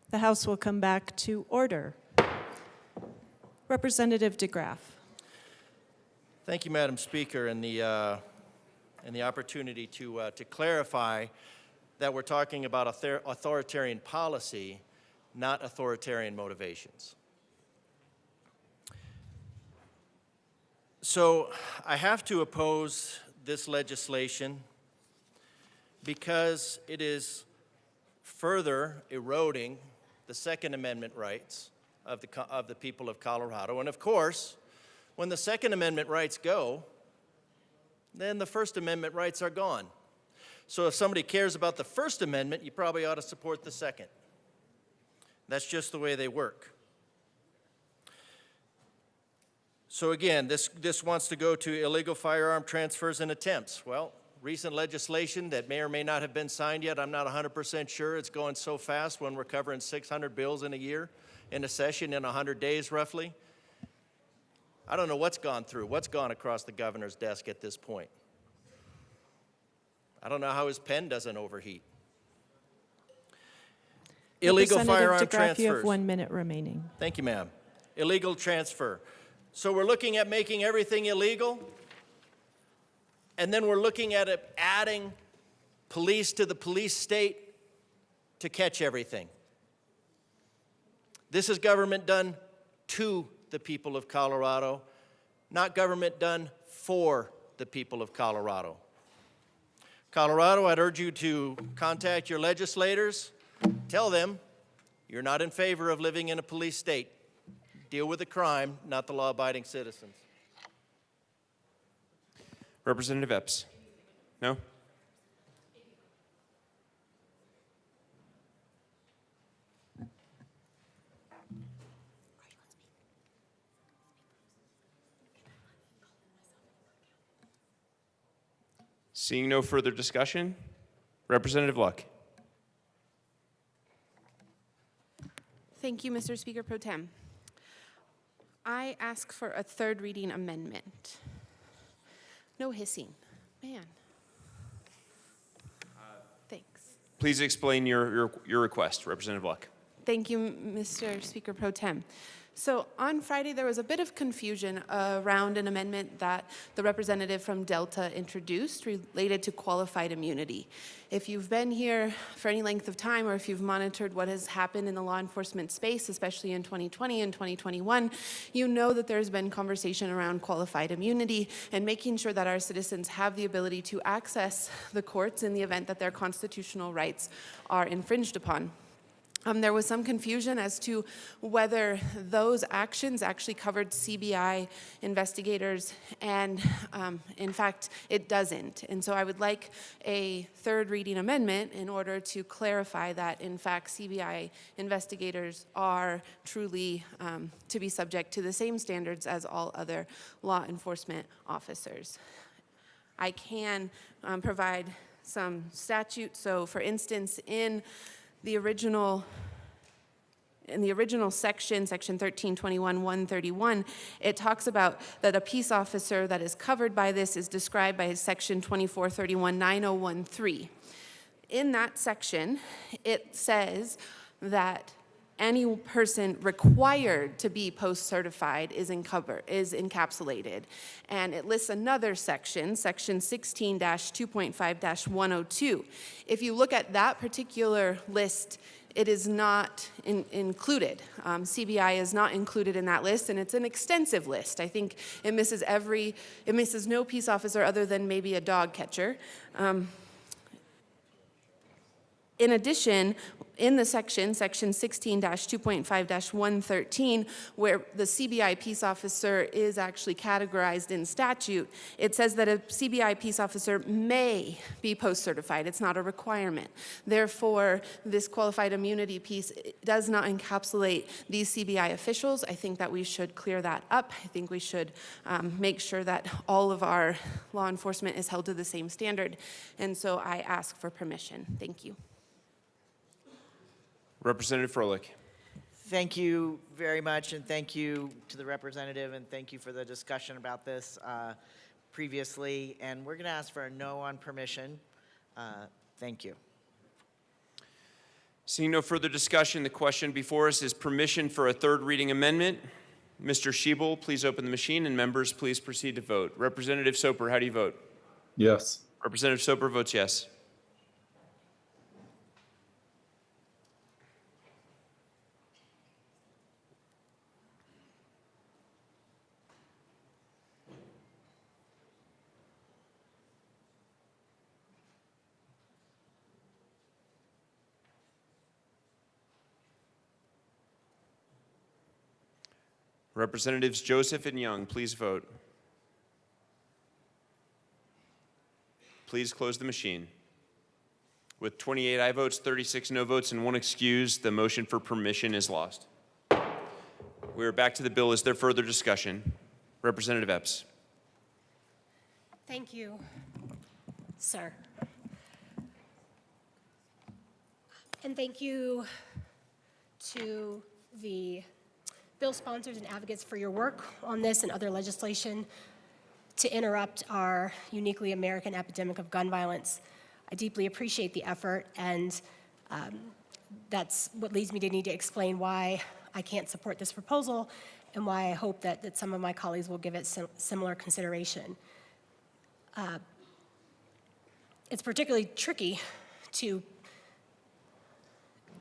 The House will come back to order. Representative DeGraff. Thank you, Madam Speaker, and the opportunity to clarify that we're talking about authoritarian policy, not authoritarian motivations. So I have to oppose this legislation because it is further eroding the Second Amendment rights of the people of Colorado. And of course, when the Second Amendment rights go, then the First Amendment rights are gone. So if somebody cares about the First Amendment, you probably ought to support the Second. That's just the way they work. So again, this wants to go to illegal firearm transfers and attempts. Well, recent legislation that may or may not have been signed yet, I'm not 100% sure. It's going so fast when we're covering 600 bills in a year, in a session, in 100 days roughly. I don't know what's gone across the governor's desk at this point. I don't know how his pen doesn't overheat. Illegal firearm Representative DeGraff, you have transfers. 1 minute remaining. Thank you, ma'am. Illegal transfer. So we're looking at making everything illegal, and then we're looking at adding police to the police state to catch everything. This is government done to the people of Colorado, not government done for the people of Colorado. Colorado, I'd urge you to contact your legislators. Tell them you're not in favor of living in a police state. Deal with the crime, not the law-abiding citizens. Representative Epps? No? Seeing no further discussion, Representative Luck. Thank you, Mr. Speaker Pro Tem. I ask for a third reading amendment. No hissing. Man. Thanks. Please explain your request, Representative Luck. Thank you, Mr. Speaker Pro Tem. So on Friday, there was a bit of confusion around an amendment that the representative from Delta introduced related to qualified immunity. If you've been here for any length of time, or if you've monitored what has happened in the law enforcement space, especially in 2020 and 2021, you know that there's been conversation around qualified immunity and making sure that our citizens have the ability to access the courts in the event that their constitutional rights are infringed upon. There was some confusion as to whether those actions actually covered CBI investigators, and in fact, it doesn't. And so I would like a third reading amendment in order to clarify that, in fact, CBI investigators are truly to be subject to the same standards as all other law enforcement officers. I can provide some statute. So for instance, in the original section, section 1321-131, it talks about that a peace officer that is covered by this is described by section 2431-9013. In that section, it says that any person required to be post-certified is encapsulated. And it lists another section, section 16-2.5-102. If you look at that particular list, it is not included. CBI is not included in that list, and it's an extensive list. I think it misses no peace officer other than maybe a dog catcher. In addition, in the section 16-2.5-113, where the CBI peace officer is actually categorized in statute, it says that a CBI peace officer may be post-certified. It's not a requirement. Therefore, this qualified immunity piece does not encapsulate these CBI officials. I think that we should clear that up. I think we should make sure that all of our law enforcement is held to the same standard. And so I ask for permission. Thank you. Representative Froelich. Thank you very much, and thank you to the representative, and thank you for the discussion about this previously. And we're going to ask for a no on permission. Thank you. Seeing no further discussion, the question before us is permission for a third reading amendment. Mr. Schiebel, please open the machine, and members, please proceed to vote. Representative Soper, how do you vote? Yes. Representative Soper votes yes. Representatives Joseph and Young, please vote. Please close the machine. With 28 aye votes, 36 no votes, and 1 excuse, the motion for permission is lost. We are back to the bill. Is there further discussion? Representative Epps. Thank you, sir. And thank you to the bill sponsors and advocates for your work on this and other legislation to interrupt our uniquely American epidemic of gun violence. I deeply appreciate the effort, and that's what leads me to need to explain why I can't support this proposal and why I hope that some of my colleagues will give it similar consideration. It's particularly tricky to,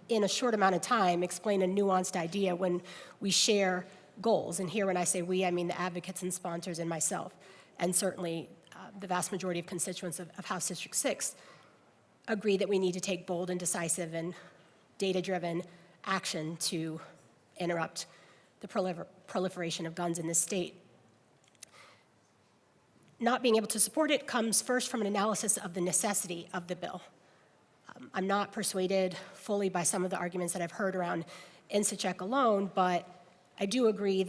in a short amount of time, explain a nuanced idea when we share goals. And here when I say we, I mean the advocates and sponsors and myself, and certainly the vast majority of constituents of House District 6 agree that we need to take bold and decisive and data-driven action to interrupt the proliferation of guns in this state. Not being able to support it comes first from an analysis of the necessity of the bill. I'm not persuaded fully by some of the arguments that I've heard around InsaCheck alone, but I do agree,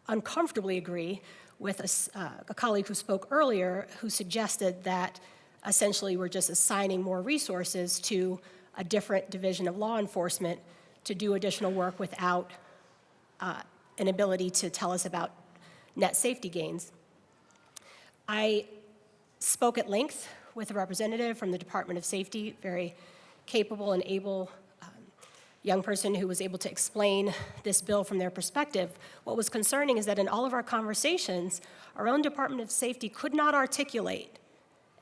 uncomfortably agree, with a colleague who spoke earlier who suggested that essentially we're just assigning more resources to a different division of law enforcement to do additional work without an ability to tell us about net safety gains. I spoke at length with a representative from the Department of Safety, very capable and able young person who was able to explain this bill from their perspective. What was concerning is that in all of our conversations, our own Department of Safety could not articulate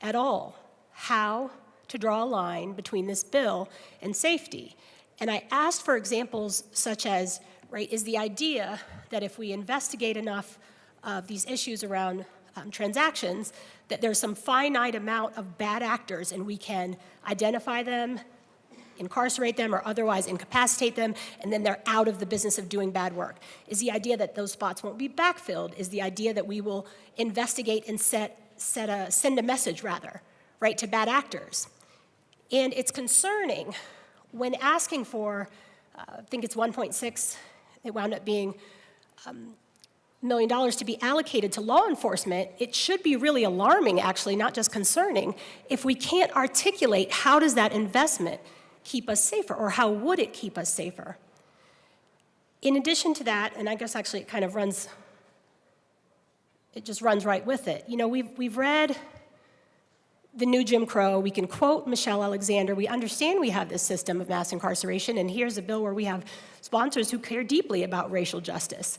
at all how to draw a line between this bill and safety. And I asked for examples such as, right, is the idea that if we investigate enough of these issues around transactions, that there's some finite amount of bad actors and we can identify them, incarcerate them, or otherwise incapacitate them, and then they're out of the business of doing bad work? Is the idea that those spots won't be backfilled? Is the idea that we will investigate and send a message, rather, right, to bad actors? And it's concerning when asking for, I think it's 1.6, it wound up being $1 million to be allocated to law enforcement. It should be really alarming, actually, not just concerning, if we can't articulate how does that investment keep us safer, or how would it keep us safer? In addition to that, and I guess actually it kind of just runs right with it. You know, we've read The New Jim Crow. We can quote Michelle Alexander. We understand we have this system of mass incarceration, and here's a bill where we have sponsors who care deeply about racial justice,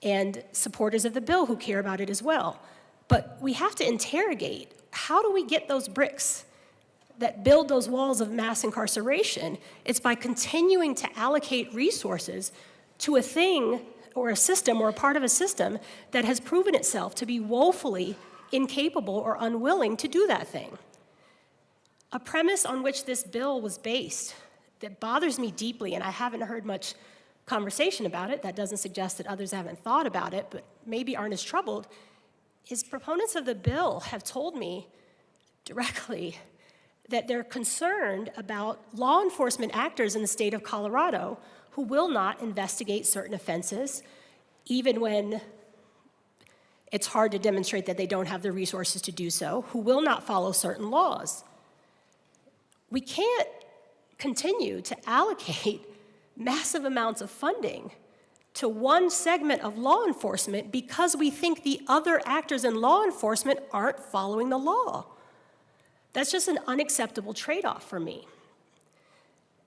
and supporters of the bill who care about it as well. But we have to interrogate, how do we get those bricks that build those walls of mass incarceration? It's by continuing to allocate resources to a thing or a system or a part of a system that has proven itself to be woefully incapable or unwilling to do that thing. A premise on which this bill was based that bothers me deeply, and I haven't heard much conversation about it, that doesn't suggest that others haven't thought about it, but maybe aren't as troubled, is proponents of the bill have told me directly that they're concerned about law enforcement actors in the state of Colorado who will not investigate certain offenses, even when it's hard to demonstrate that they don't have the resources to do so, who will not follow certain laws. We can't continue to allocate massive amounts of funding to one segment of law enforcement because we think the other actors in law enforcement aren't following the law. That's just an unacceptable trade-off for me.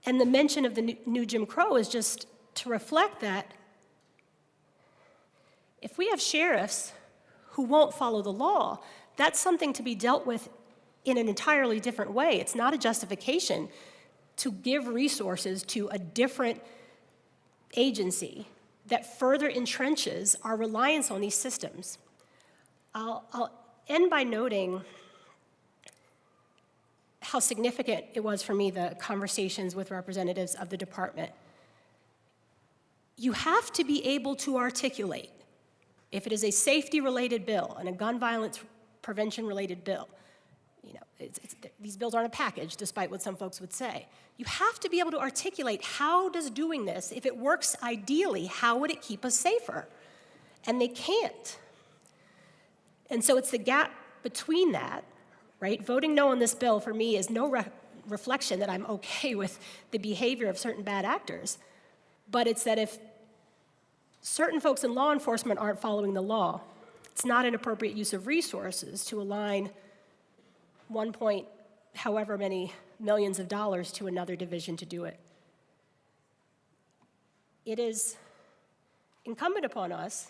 And the mention of the new Jim Crow is just to reflect that if we have sheriffs who won't follow the law, that's something to be dealt with in an entirely different way. It's not a justification to give resources to a different agency that further entrenches our reliance on these systems. I'll end by noting how significant it was for me, the conversations with representatives of the department. You have to be able to articulate, if it is a safety-related bill and a gun violence prevention-related bill. You know, these bills aren't a package, despite what some folks would say. You have to be able to articulate how does doing this, if it works ideally, how would it keep us safer? And they can't. And so it's the gap between that, right? Voting no on this bill for me is no reflection that I'm okay with the behavior of certain bad actors, but it's that if certain folks in law enforcement aren't following the law, it's not an appropriate use of resources to align 1 point however many millions of dollars to another division to do it. It is incumbent upon us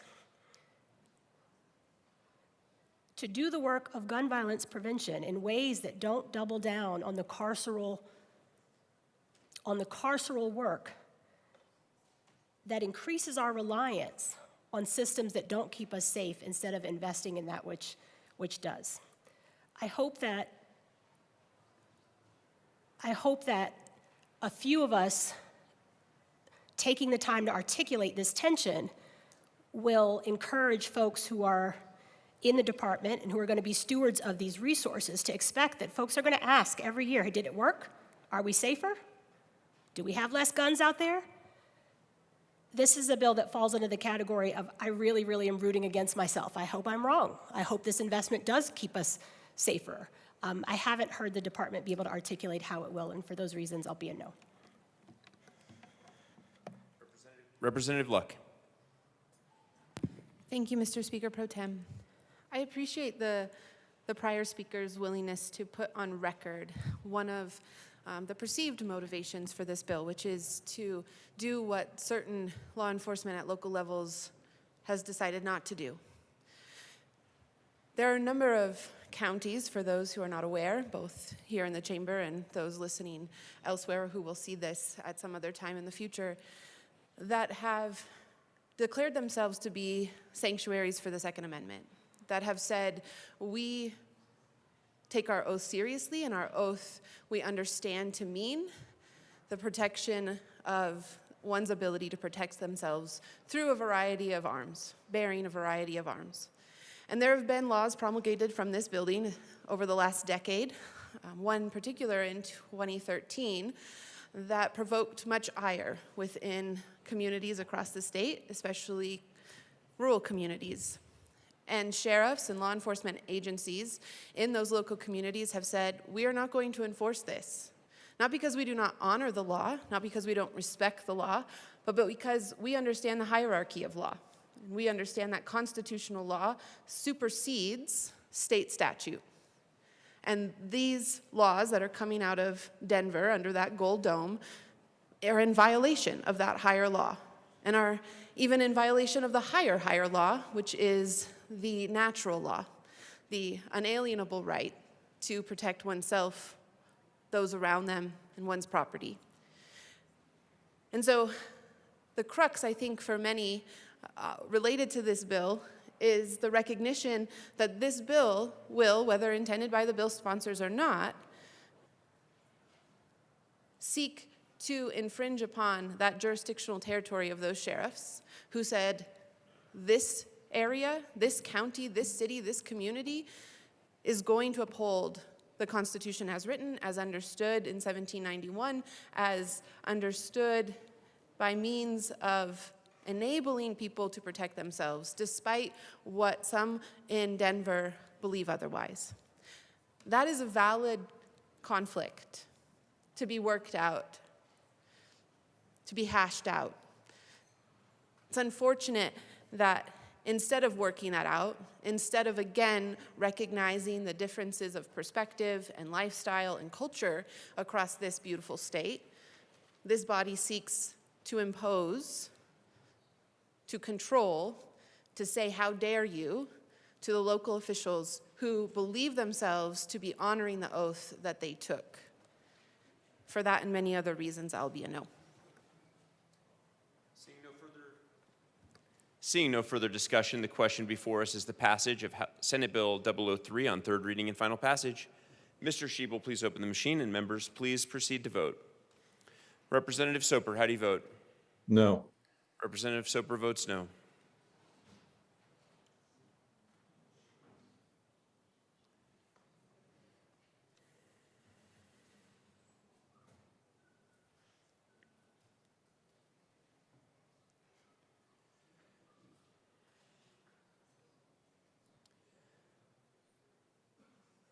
to do the work of gun violence prevention in ways that don't double down on the carceral work that increases our reliance on systems that don't keep us safe instead of investing in that which does. I hope that a few of us taking the time to articulate this tension will encourage folks who are in the department and who are going to be stewards of these resources to expect that folks are going to ask every year, hey, did it work? Are we safer? Do we have less guns out there? This is a bill that falls into the category of I really, really am rooting against myself. I hope I'm wrong. I hope this investment does keep us safer. I haven't heard the department be able to articulate how it will, and for those reasons, I'll be a no. Representative Luck. Thank you, Mr. Speaker Pro Tem. I appreciate the prior speaker's willingness to put on record one of the perceived motivations for this bill, which is to do what certain law enforcement at local levels has decided not to do. There are a number of counties, for those who are not aware, both here in the chamber and those listening elsewhere who will see this at some other time in the future, that have declared themselves to be sanctuaries for the Second Amendment, that have said, we take our oath seriously, and our oath we understand to mean the protection of one's ability to protect themselves through a variety of arms, bearing a variety of arms. And there have been laws promulgated from this building over the last decade, one particular in 2013, that provoked much ire within communities across the state, especially rural communities. And sheriffs and law enforcement agencies in those local communities have said, we are not going to enforce this. Not because we do not honor the law, not because we don't respect the law, but because we understand the hierarchy of law. And we understand that constitutional law supersedes state statute. And these laws that are coming out of Denver under that gold dome are in violation of that higher law, and are even in violation of the higher law, which is the natural law, the unalienable right to protect oneself, those around them, and one's property. And so the crux, I think, for many related to this bill is the recognition that this bill will, whether intended by the bill sponsors or not, seek to infringe upon that jurisdictional territory of those sheriffs who said, this area, this county, this city, this community is going to uphold the Constitution as written, as understood in 1791, as understood by means of enabling people to protect themselves, despite what some in Denver believe otherwise. That is a valid conflict to be worked out, to be hashed out. It's unfortunate that instead of working that out, instead of again recognizing the differences of perspective and lifestyle and culture across this beautiful state, this body seeks to impose, to control, to say, how dare you, to the local officials who believe themselves to be honoring the oath that they took. For that and many other reasons, I'll be a no. Seeing no further discussion, the question before us is the passage of Senate Bill 003 on third reading and final passage. Mr. Schiebel, please open the machine, and members, please proceed to vote. Representative Soper, how do you vote? No. Representative Soper votes no.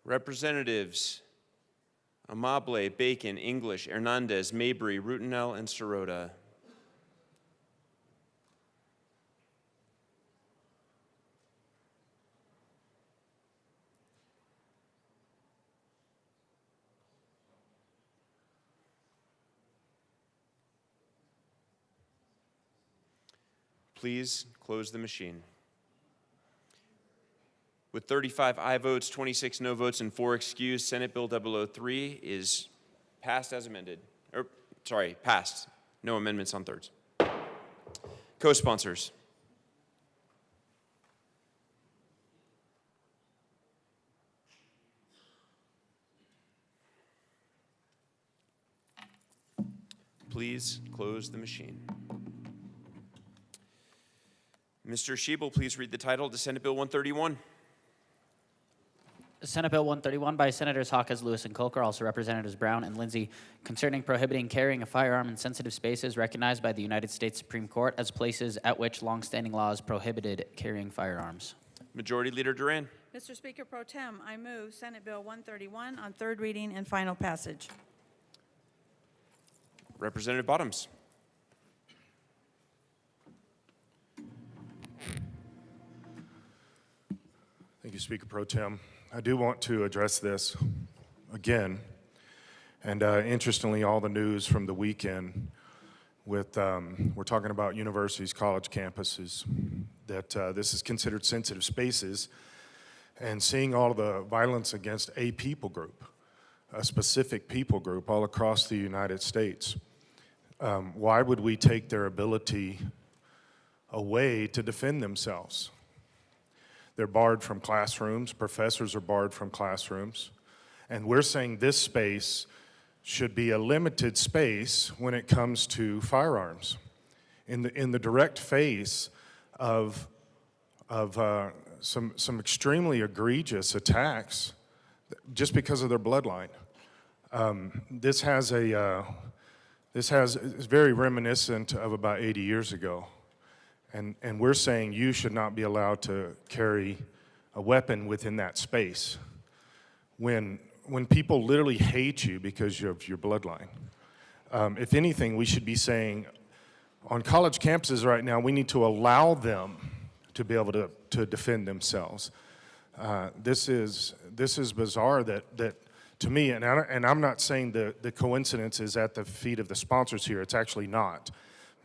Representatives Amable, Bacon, English, Hernandez, Mabry, Rutinel, and Sirota. Please close the machine. With 35 aye votes, 26 no votes, and 4 excused, Senate Bill 003 is passed as amended. Passed. No amendments on thirds. Co-sponsors. Please close the machine. Mr. Schiebel, please read the title to Senate Bill 131. Senate Bill 131 by Senators Hawkes, Lewis, and Kolker, also Representatives Brown and Lindsay, concerning prohibiting carrying a firearm in sensitive spaces recognized by the United States Supreme Court as places at which longstanding laws prohibited carrying firearms. Majority Leader Duran. Mr. Speaker Pro Tem, I move Senate Bill 131 on third reading and final passage. Representative Bottoms. Thank you, Speaker Pro Tem. I do want to address this again. And interestingly, all the news from the weekend with, we're talking about universities, college campuses, that this is considered sensitive spaces, and seeing all of the violence against a people group, a specific people group all across the United States. Why would we take their ability away to defend themselves? They're barred from classrooms. Professors are barred from classrooms. And we're saying this space should be a limited space when it comes to firearms. In the direct face of some extremely egregious attacks just because of their bloodline. It's very reminiscent of about 80 years ago. And we're saying you should not be allowed to carry a weapon within that space when people literally hate you because of your bloodline. If anything, we should be saying on college campuses right now, we need to allow them to be able to defend themselves. This is bizarre that to me, and I'm not saying the coincidence is at the feet of the sponsors here, it's actually not.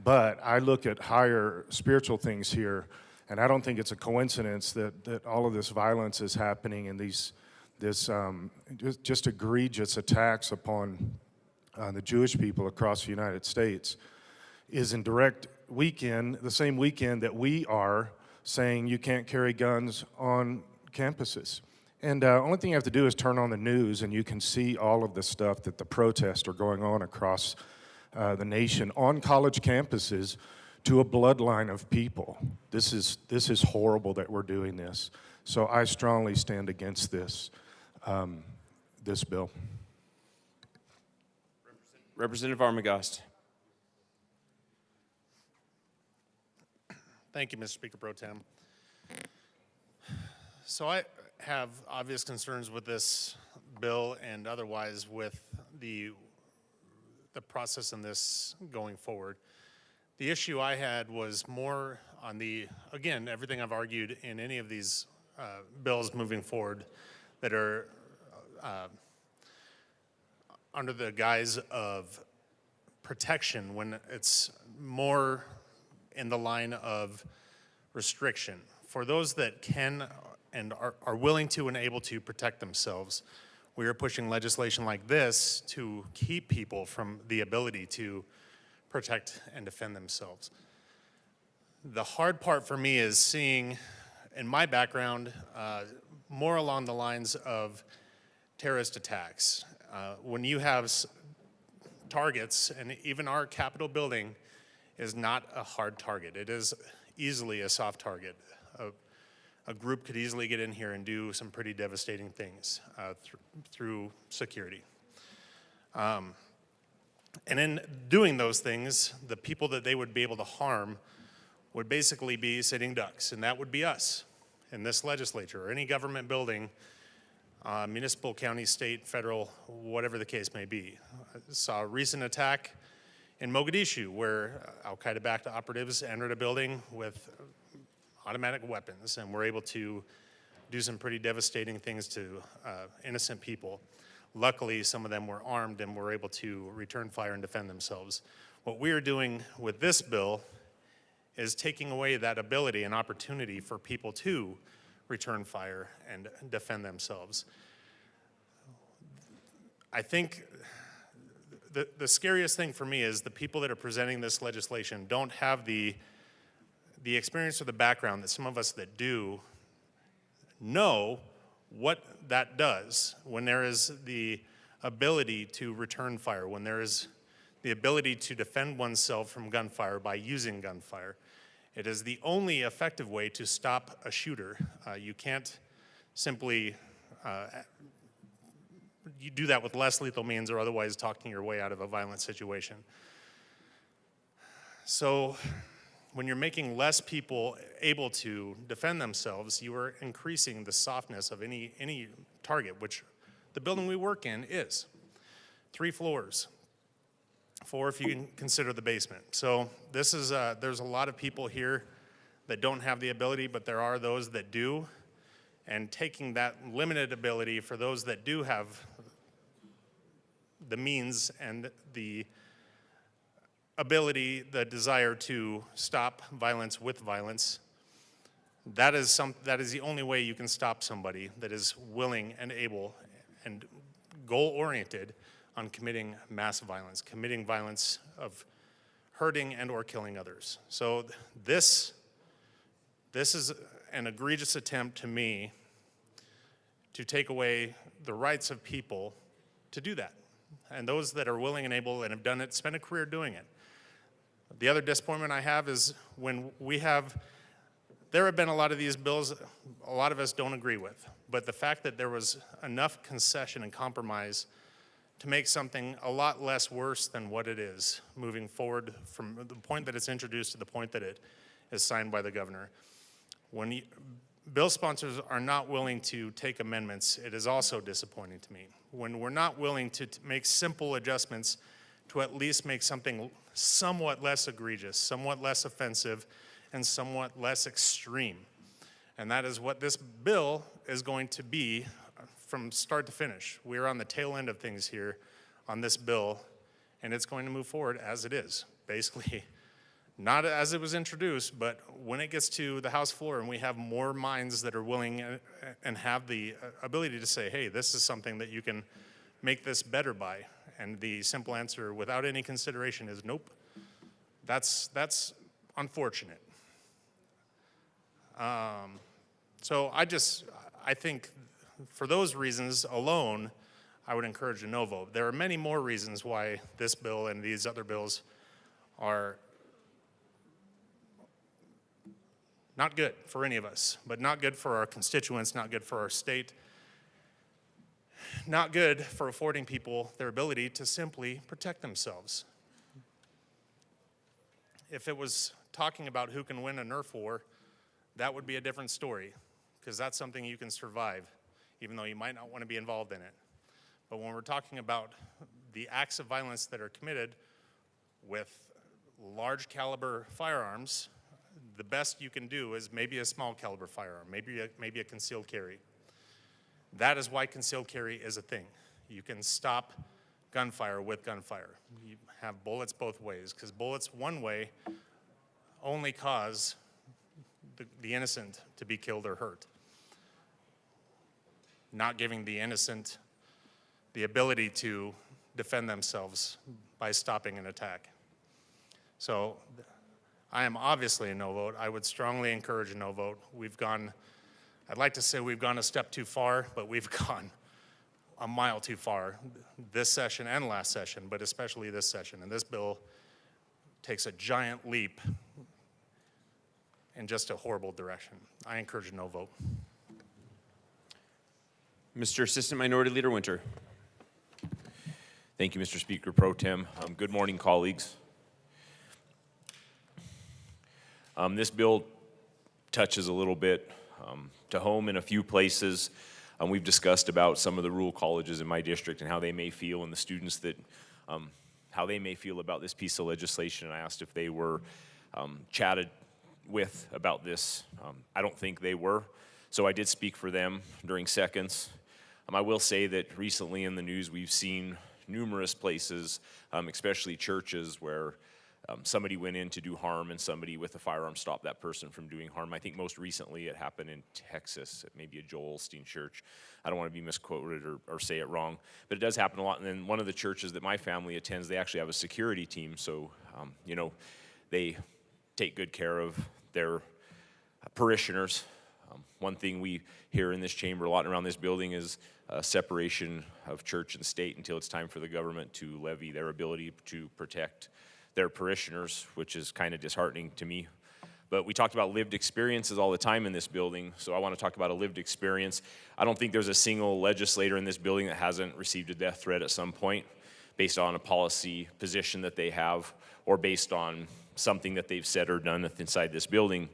But I look at higher spiritual things here, and I don't think it's a coincidence that all of this violence is happening and just egregious attacks upon the Jewish people across the United States is in direct weekend, the same weekend that we are saying you can't carry guns on campuses. And only thing you have to do is turn on the news and you can see all of the stuff that the protests are going on across the nation on college campuses to a bloodline of people. This is horrible that we're doing this. So I strongly stand against this bill. Representative Armagost. Thank you, Mr. Speaker Pro Tem. So I have obvious concerns with this bill and otherwise with the process in this going forward. The issue I had was more on again, everything I've argued in any of these bills moving forward that are under the guise of protection when it's more in the line of restriction. For those that can and are willing to and able to protect themselves, we are pushing legislation like this to keep people from the ability to protect and defend themselves. The hard part for me is seeing, in my background, more along the lines of terrorist attacks. When you have targets, and even our Capitol building is not a hard target. It is easily a soft target. A group could easily get in here and do some pretty devastating things through security. And in doing those things, the people that they would be able to harm would basically be sitting ducks, and that would be us in this legislature or any government building municipal, county, state, federal, whatever the case may be. I saw a recent attack in Mogadishu where al-Qaeda-backed operatives entered a building with automatic weapons and were able to do some pretty devastating things to innocent people. Luckily, some of them were armed and were able to return fire and defend themselves. What we are doing with this bill is taking away that ability and opportunity for people to return fire and defend themselves. I think the scariest thing for me is the people that are presenting this legislation don't have the experience or the background that some of us that do know what that does when there is the ability to return fire, when there is the ability to defend oneself from gunfire by using gunfire. It is the only effective way to stop a shooter. You can't simply you do that with less lethal means or otherwise talking your way out of a violent situation. So when you're making less people able to defend themselves, you are increasing the softness of any target, which the building we work in is. 3 floors. 4 if you can consider the basement. So this is there's a lot of people here that don't have the ability, but there are those that do. And taking that limited ability for those that do have the means and the ability, the desire to stop violence with violence, that is the only way you can stop somebody that is willing and able and goal-oriented on committing mass violence, committing violence of hurting and or killing others. So this is an egregious attempt to me to take away the rights of people to do that. And those that are willing and able and have done it, spend a career doing it. The other disappointment I have is when there have been a lot of these bills a lot of us don't agree with, but the fact that there was enough concession and compromise to make something a lot less worse than what it is moving forward from the point that it's introduced to the point that it is signed by the governor. When bill sponsors are not willing to take amendments, it is also disappointing to me. When we're not willing to make simple adjustments to at least make something somewhat less egregious, somewhat less offensive, and somewhat less extreme. And that is what this bill is going to be from start to finish. We're on the tail end of things here on this bill, and it's going to move forward as it is, basically. Not as it was introduced, but when it gets to the House floor and we have more minds that are willing and have the ability to say, hey, this is something that you can make this better by. And the simple answer without any consideration is nope. That's unfortunate. So I think for those reasons alone, I would encourage a no vote. There are many more reasons why this bill and these other bills are not good for any of us, but not good for our constituents, not good for our state, not good for affording people their ability to simply protect themselves. If it was talking about who can win a Nerf war, that would be a different story, because that's something you can survive, even though you might not want to be involved in it. But when we're talking about the acts of violence that are committed with large caliber firearms, the best you can do is maybe a small caliber firearm, maybe a concealed carry. That is why concealed carry is a thing. You can stop gunfire with gunfire. You have bullets both ways, because bullets one way only cause the innocent to be killed or hurt, not giving the innocent the ability to defend themselves by stopping an attack. So I am obviously a no vote. I would strongly encourage a no vote. I'd like to say we've gone a step too far, but we've gone a mile too far this session and last session, but especially this session. And this bill takes a giant leap in just a horrible direction. I encourage a no vote. Mr. Assistant Minority Leader Winter. Thank you, Mr. Speaker Pro Tem. Good morning, colleagues. This bill touches a little bit to home in a few places. We've discussed about some of the rural colleges in my district and how they may feel, and the students that, how they may feel about this piece of legislation. And I asked if they were chatted with about this. I don't think they were, so I did speak for them during seconds. I will say that recently in the news we've seen numerous places, especially churches, where somebody went in to do harm and somebody with a firearm stopped that person from doing harm. I think most recently it happened in Texas at maybe a Joel Osteen church. I don't want to be misquoted or say it wrong, but it does happen a lot. And then one of the churches that my family attends, they actually have a security team, so you know, they take good care of their parishioners. One thing we hear in this chamber a lot around this building is separation of church and state until it's time for the government to levy their ability to protect their parishioners, which is kind of disheartening to me. But we talked about lived experiences all the time in this building, so I want to talk about a lived experience. I don't think there's a single legislator in this building that hasn't received a death threat at some point based on a policy position that they have or based on something that they've said or done inside this building.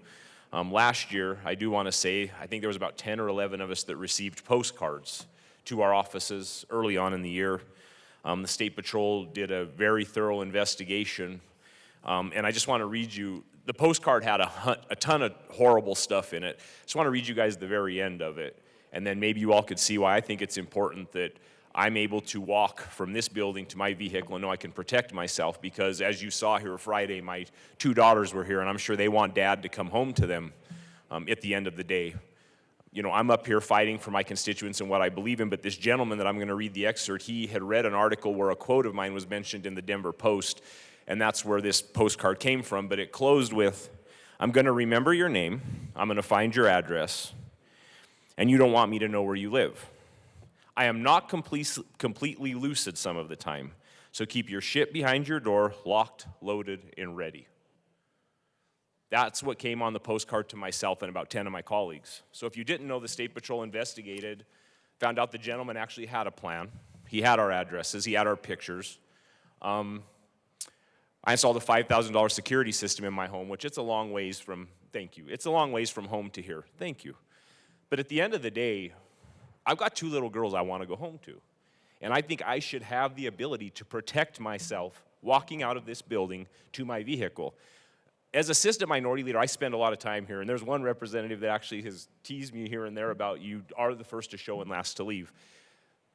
Last year, I do want to say, I think there was about 10 or 11 of us that received postcards to our offices early on in the year. The State Patrol did a very thorough investigation, and I just want to read you, the postcard had a ton of horrible stuff in it. I just want to read you guys the very end of it, and then maybe you all could see why I think it's important that I'm able to walk from this building to my vehicle and know I can protect myself, because as you saw here Friday, my 2 daughters were here, and I'm sure they want Dad to come home to them at the end of the day. You know, I'm up here fighting for my constituents and what I believe in, but this gentleman that I'm going to read the excerpt, he had read an article where a quote of mine was mentioned in the Denver Post, and that's where this postcard came from, but it closed with, "I'm going to remember your name, I'm going to find your address, and you don't want me to know where you live. I am not completely lucid some of the time, so keep your shit behind your door, locked, loaded, and ready." That's what came on the postcard to myself and about 10 of my colleagues. So if you didn't know, the State Patrol investigated, found out the gentleman actually had a plan. He had our addresses, he had our pictures. I installed a $5,000 security system in my home, which it's a long ways from, thank you, it's a long ways from home to here, thank you. But at the end of the day, I've got 2 little girls I want to go home to. And I think I should have the ability to protect myself walking out of this building to my vehicle. As Assistant Minority Leader, I spend a lot of time here, and there's one representative that actually has teased me here and there about you are the first to show and last to leave.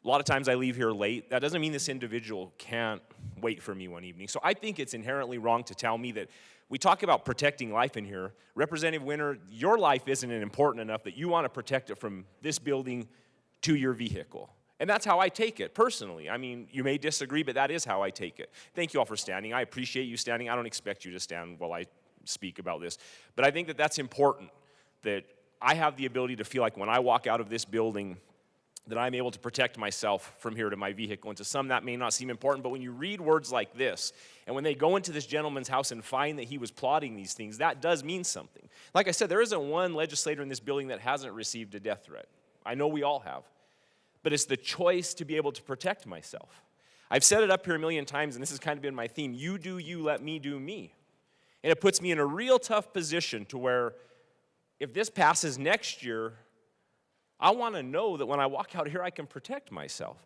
A lot of times I leave here late. That doesn't mean this individual can't wait for me one evening. So I think it's inherently wrong to tell me that we talk about protecting life in here. Representative Winter, your life isn't important enough that you want to protect it from this building to your vehicle. And that's how I take it, personally. I mean, you may disagree, but that is how I take it. Thank you all for standing. I appreciate you standing. I don't expect you to stand while I speak about this. But I think that that's important, that I have the ability to feel like when I walk out of this building that I'm able to protect myself from here to my vehicle. And to some that may not seem important, but when you read words like this, and when they go into this gentleman's house and find that he was plotting these things, that does mean something. Like I said, there isn't one legislator in this building that hasn't received a death threat. I know we all have. But it's the choice to be able to protect myself. I've said it up here a million times, and this has kind of been my theme. You do you, let me do me. And it puts me in a real tough position to where if this passes next year, I want to know that when I walk out here, I can protect myself.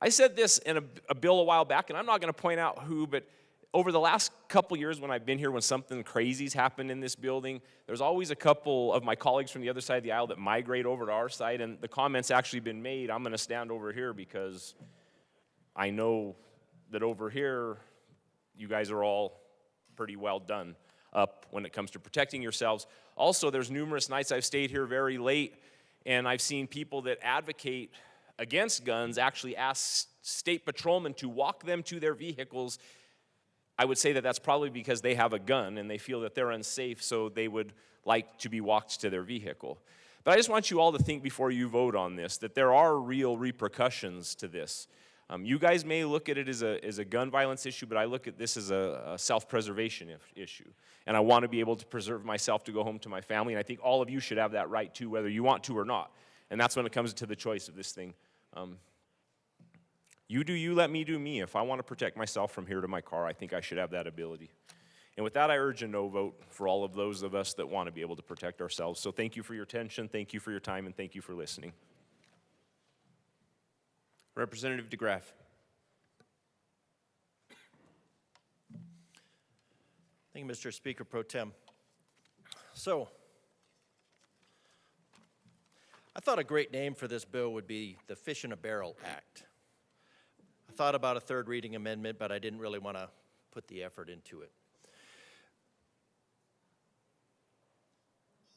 I said this in a bill a while back, and I'm not going to point out who, but over the last couple years when I've been here, when something crazy's happened in this building, there's always a couple of my colleagues from the other side of the aisle that migrate over to our side, and the comment's actually been made, I'm going to stand over here because I know that over here, you guys are all pretty well done up when it comes to protecting yourselves. Also, there's numerous nights I've stayed here very late, and I've seen people that advocate against guns actually ask state patrolmen to walk them to their vehicles. I would say that that's probably because they have a gun and they feel that they're unsafe, so they would like to be walked to their vehicle. But I just want you all to think before you vote on this that there are real repercussions to this. You guys may look at it as a gun violence issue, but I look at this as a self-preservation issue. And I want to be able to preserve myself to go home to my family, and I think all of you should have that right too, whether you want to or not. And that's when it comes to the choice of this thing. You do you, let me do me. If I want to protect myself from here to my car, I think I should have that ability. And with that, I urge a no vote for all of those of us that want to be able to protect ourselves. So thank you for your attention, thank you for your time, and thank you for listening. Representative DeGraff. Thank you, Mr. Speaker Pro Tem. So, I thought a great name for this bill would be the Fish in a Barrel Act. I thought about a third reading amendment, but I didn't really want to put the effort into it.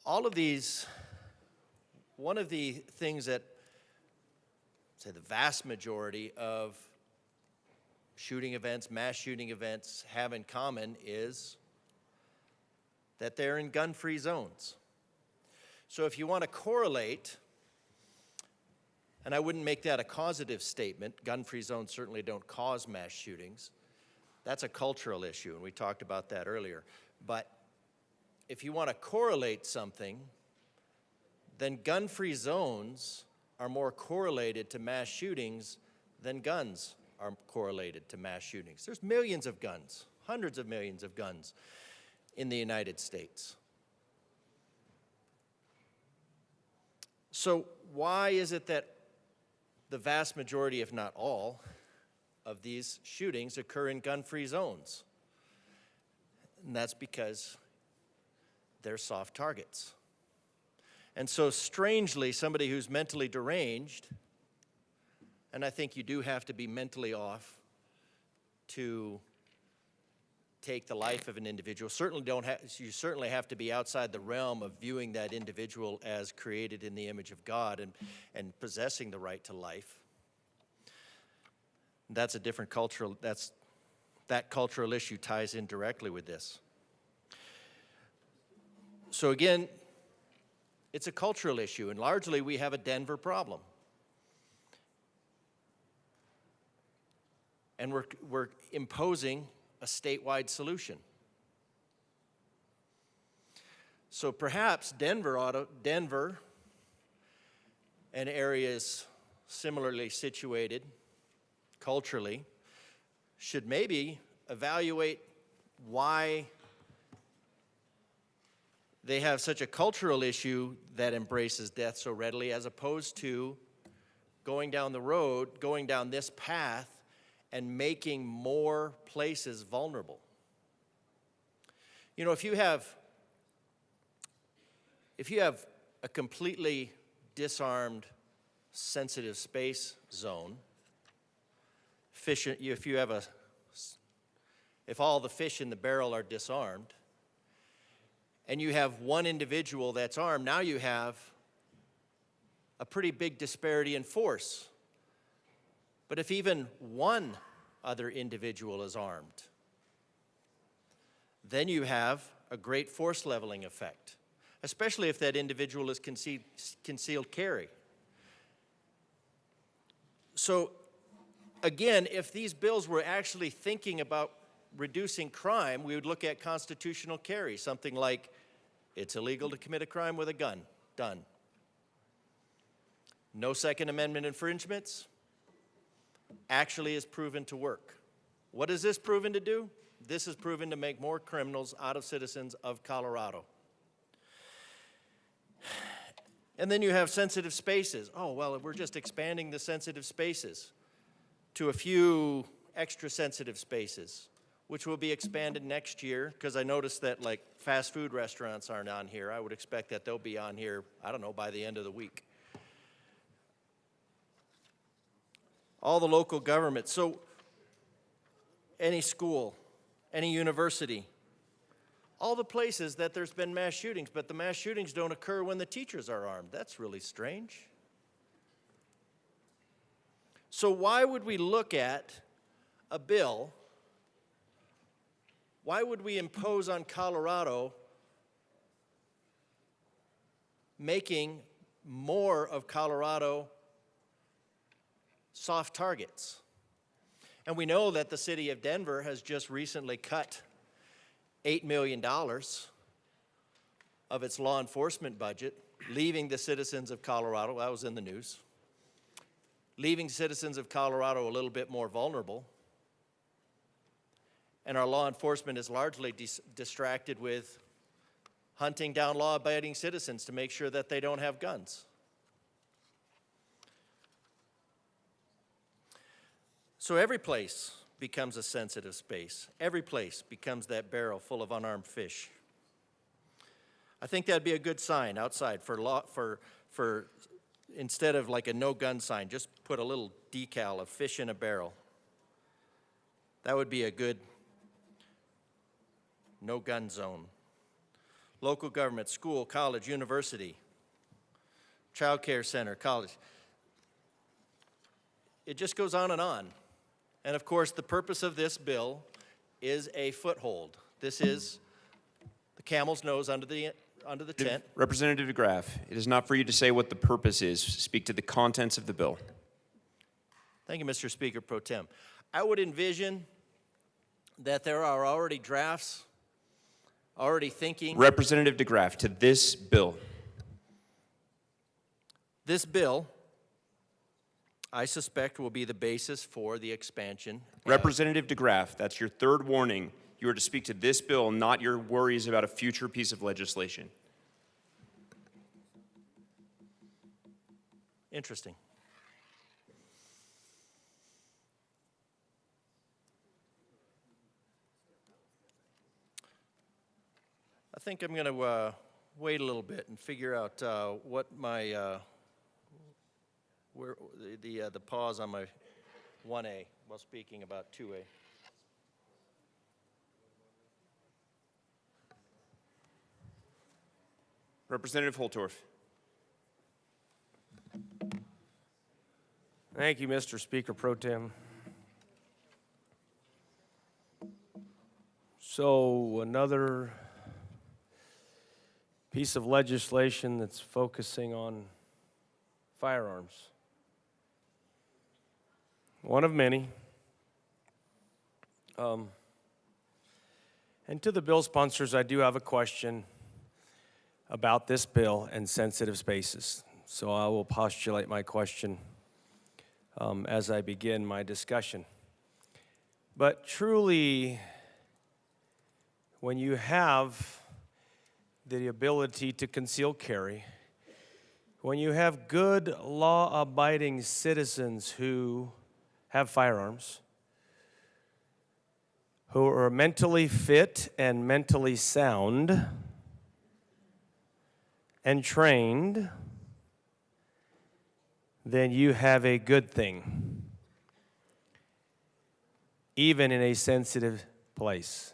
All of these, one of the things that, say, the vast majority of shooting events, mass shooting events have in common is that they're in gun-free zones. So if you want to correlate, and I wouldn't make that a causative statement, gun-free zones certainly don't cause mass shootings. That's a cultural issue, and we talked about that earlier. But if you want to correlate something, then gun-free zones are more correlated to mass shootings than guns are correlated to mass shootings. There's millions of guns, hundreds of millions of guns in the United States. So why is it that the vast majority, if not all, of these shootings occur in gun-free zones? And that's because they're soft targets. And so strangely, somebody who's mentally deranged, and I think you do have to be mentally off to take the life of an individual. You certainly have to be outside the realm of viewing that individual as created in the image of God and possessing the right to life. That's a different cultural, that cultural issue ties in directly with this. So again, it's a cultural issue, and largely we have a Denver problem. And we're imposing a statewide solution. So perhaps Denver and areas similarly situated culturally should maybe evaluate why they have such a cultural issue that embraces death so readily, as opposed to going down the road, going down this path, and making more places vulnerable. You know, if you have a completely disarmed sensitive space zone, if all the fish in the barrel are disarmed, and you have one individual that's armed, now you have a pretty big disparity in force. But if even one other individual is armed, then you have a great force leveling effect, especially if that individual is concealed carry. So again, if these bills were actually thinking about reducing crime, we would look at constitutional carry, something like it's illegal to commit a crime with a gun, done. No Second Amendment infringements, actually is proven to work. What is this proven to do? This is proven to make more criminals out of citizens of Colorado. And then you have sensitive spaces. Oh, well, we're just expanding the sensitive spaces to a few extra sensitive spaces, which will be expanded next year, because I noticed that like fast food restaurants aren't on here. I would expect that they'll be on here, I don't know, by the end of the week. All the local governments. So any school, any university, all the places that there's been mass shootings, but the mass shootings don't occur when the teachers are armed. That's really strange. So why would we look at a bill? Why would we impose on Colorado making more of Colorado soft targets? And we know that the city of Denver has just recently cut $8 million of its law enforcement budget, leaving the citizens of Colorado, that was in the news, leaving citizens of Colorado a little bit more vulnerable. And our law enforcement is largely distracted with hunting down law-abiding citizens to make sure that they don't have guns. So every place becomes a sensitive space. Every place becomes that barrel full of unarmed fish. I think that'd be a good sign outside for instead of like a no gun sign, just put a little decal of fish in a barrel. That would be a good no gun zone. Local government, school, college, university, child care center, college. It just goes on and on. And of course, the purpose of this bill is a foothold. This is the camel's nose under the tent. Representative DeGraff, it is not for you to say what the purpose is. Speak to the contents of the bill. Thank you, Mr. Speaker Pro Tem. I would envision that there are already drafts, already thinking. Representative DeGraff, to this bill. This bill, I suspect, will be the basis for the expansion. Representative DeGraff, that's your third warning. You are to speak to this bill, not your worries about a future piece of legislation. Interesting. I think I'm going to wait a little bit and figure out what my where the pause on my 1A while speaking about 2A. Representative Holtorf. Thank you, Mr. Speaker Pro Tem. So another piece of legislation that's focusing on firearms. One of many. And to the bill sponsors, I do have a question about this bill and sensitive spaces. So I will postulate my question as I begin my discussion. But truly, when you have the ability to conceal carry, when you have good law-abiding citizens who have firearms, who are mentally fit and mentally sound and trained, then you have a good thing, even in a sensitive place.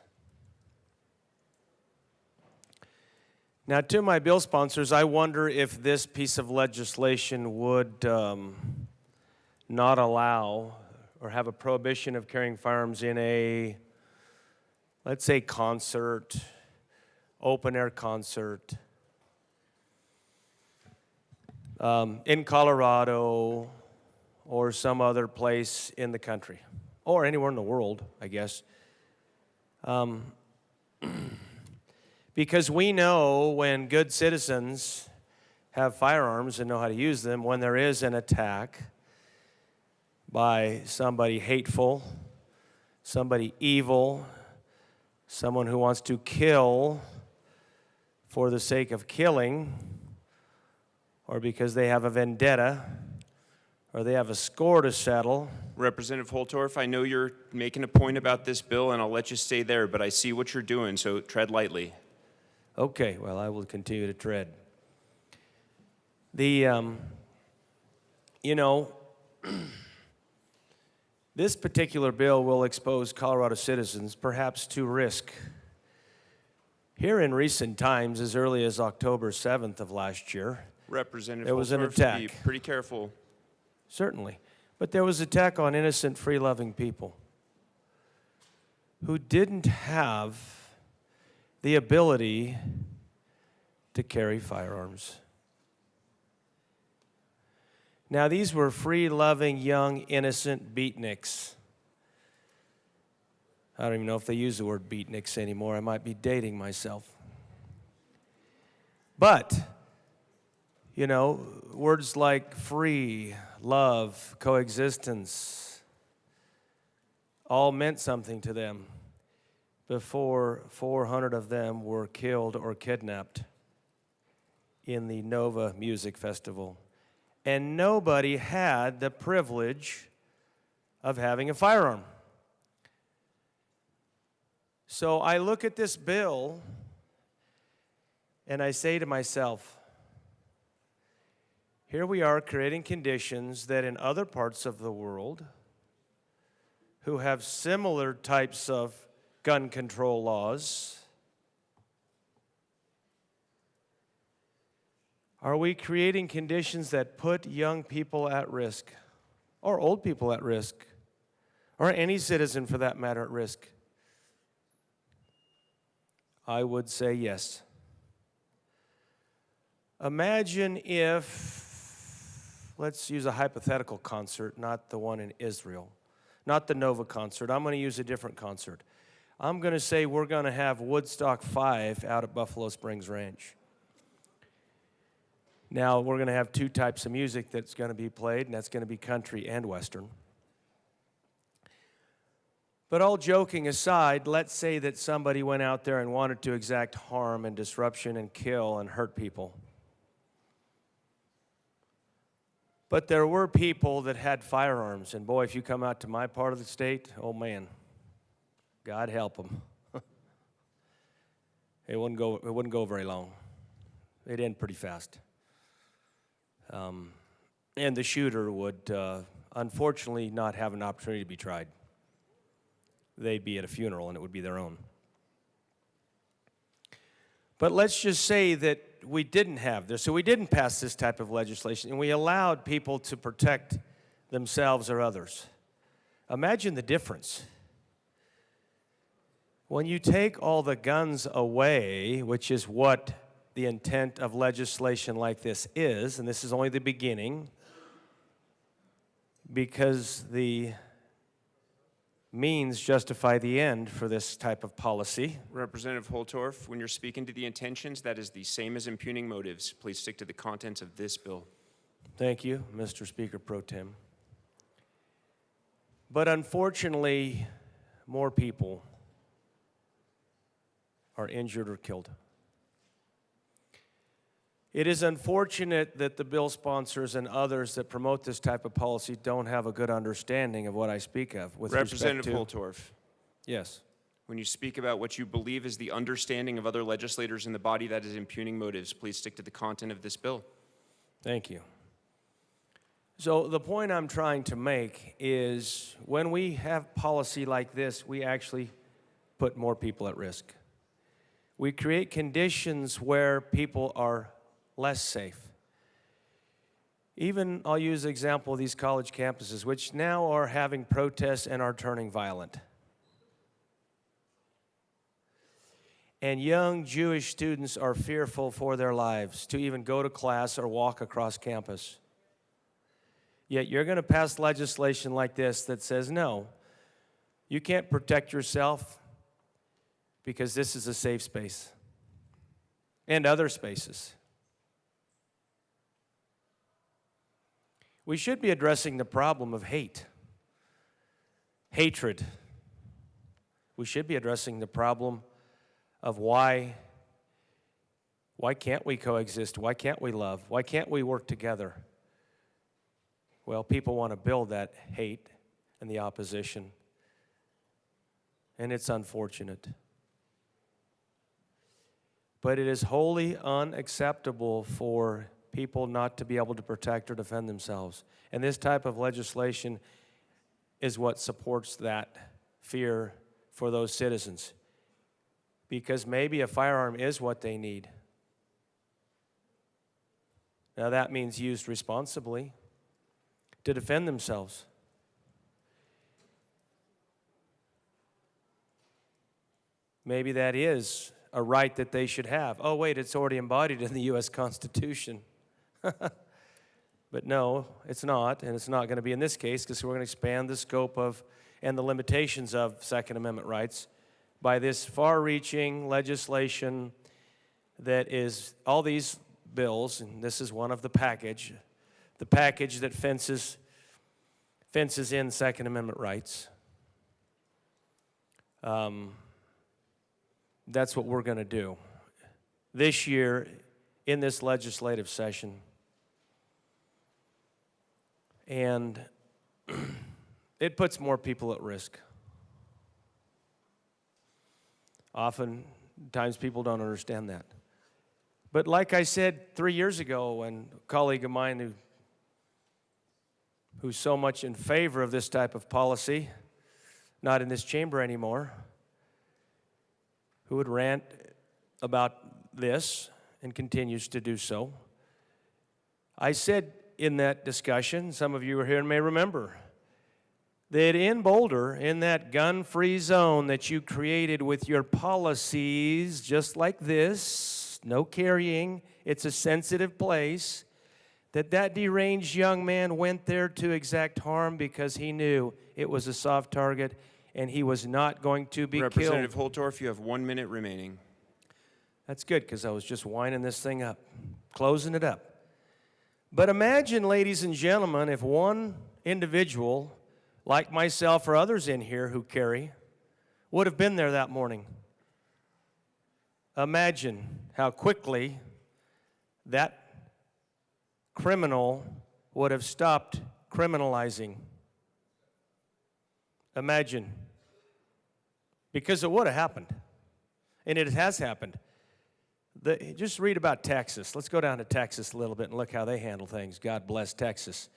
Now, to my bill sponsors, I wonder if this piece of legislation would not allow or have a prohibition of carrying firearms in a, let's say, concert, open-air concert, in Colorado or some other place in the country, or anywhere in the world, I guess. Because we know when good citizens have firearms and know how to use them, when there is an attack by somebody hateful, somebody evil, someone who wants to kill for the sake of killing, or because they have a vendetta, or they have a score to settle. Representative Holtorf, I know you're making a point about this bill, and I'll let you stay there, but I see what you're doing, so tread lightly. Okay, well, I will continue to tread. The, this particular bill will expose Colorado citizens perhaps to risk. Here in recent times, as early as October 7th of last year, Representative there was an Holtorf, attack. be pretty careful. Certainly. But there was an attack on innocent, free-loving people who didn't have the ability to carry firearms. Now, these were free-loving, young, innocent beatniks. I don't even know if they use the word beatniks anymore. I might be dating myself. But, words like free, love, coexistence, all meant something to them before 400 of them were killed or kidnapped in the Nova Music Festival. And nobody had the privilege of having a firearm. So I look at this bill and I say to myself, here we are creating conditions that in other parts of the world who have similar types of gun control laws, are we creating conditions that put young people at risk, or old people at risk, or any citizen for that matter at risk? I would say yes. Imagine if, let's use a hypothetical concert, not the one in Israel, not the Nova concert. I'm going to use a different concert. I'm going to say we're going to have Woodstock 5 out at Buffalo Springs Ranch. Now, we're going to have two types of music that's going to be played, and that's going to be country and Western. But all joking aside, let's say that somebody went out there and wanted to exact harm and disruption and kill and hurt people. But there were people that had firearms, and boy, if you come out to my part of the state, oh man, God help them. It wouldn't go very long. It'd end pretty fast. And the shooter would, unfortunately, not have an opportunity to be tried. They'd be at a funeral, and it would be their own. But let's just say that we didn't have this, so we didn't pass this type of legislation, and we allowed people to protect themselves or others. Imagine the difference. When you take all the guns away, which is what the intent of legislation like this is, and this is only the beginning, because the means justify the end for this type of policy. Representative Holtorf, when you're speaking to the intentions, that is the same as impugning motives. Please stick to the contents of this bill. Thank you, Mr. Speaker Pro Tem. But unfortunately, more people are injured or killed. It is unfortunate that the bill sponsors and others that promote this type of policy don't have a good understanding of what I speak of with Representative respect to... Holtorf. Yes. When you speak about what you believe is the understanding of other legislators in the body that is impugning motives, please stick to the content of this bill. Thank you. So the point I'm trying to make is when we have policy like this, we actually put more people at risk. We create conditions where people are less safe. Even, I'll use the example of these college campuses, which now are having protests and are turning violent. And young Jewish students are fearful for their lives to even go to class or walk across campus. Yet you're going to pass legislation like this that says, no, you can't protect yourself because this is a safe space and other spaces. We should be addressing the problem of hate, hatred. We should be addressing the problem of why can't we coexist? Why can't we love? Why can't we work together? Well, people want to build that hate and the opposition, and it's unfortunate. But it is wholly unacceptable for people not to be able to protect or defend themselves. And this type of legislation is what supports that fear for those citizens. Because maybe a firearm is what they need. Now that means used responsibly to defend themselves. Maybe that is a right that they should have. Oh wait, it's already embodied in the U.S. Constitution. But no, it's not, and it's not going to be in this case because we're going to expand the scope of and the limitations of Second Amendment rights by this far-reaching legislation that is all these bills, and this is one of the package that fences in Second Amendment rights. That's what we're going to do this year in this legislative session. And it puts more people at risk. Oftentimes people don't understand that. But like I said 3 years ago, when a colleague of mine who's so much in favor of this type of policy, not in this chamber anymore, who would rant about this and continues to do so, I said in that discussion, some of you are here and may remember, that in Boulder, in that gun-free zone that you created with your policies, just like this, no carrying, it's a sensitive place, that deranged young man went there to exact harm because he knew it was a soft target and he was not going to be Representative killed. Holtorf, you have 1 minute remaining. That's good, because I was just winding this thing up, closing it up. But imagine, ladies and gentlemen, if one individual, like myself or others in here who carry, would have been there that morning. Imagine how quickly that criminal would have stopped criminalizing. Imagine. Because it would have happened. And it has happened. Just read about Texas. Let's go down to Texas a little bit and look how they handle things. God bless Texas.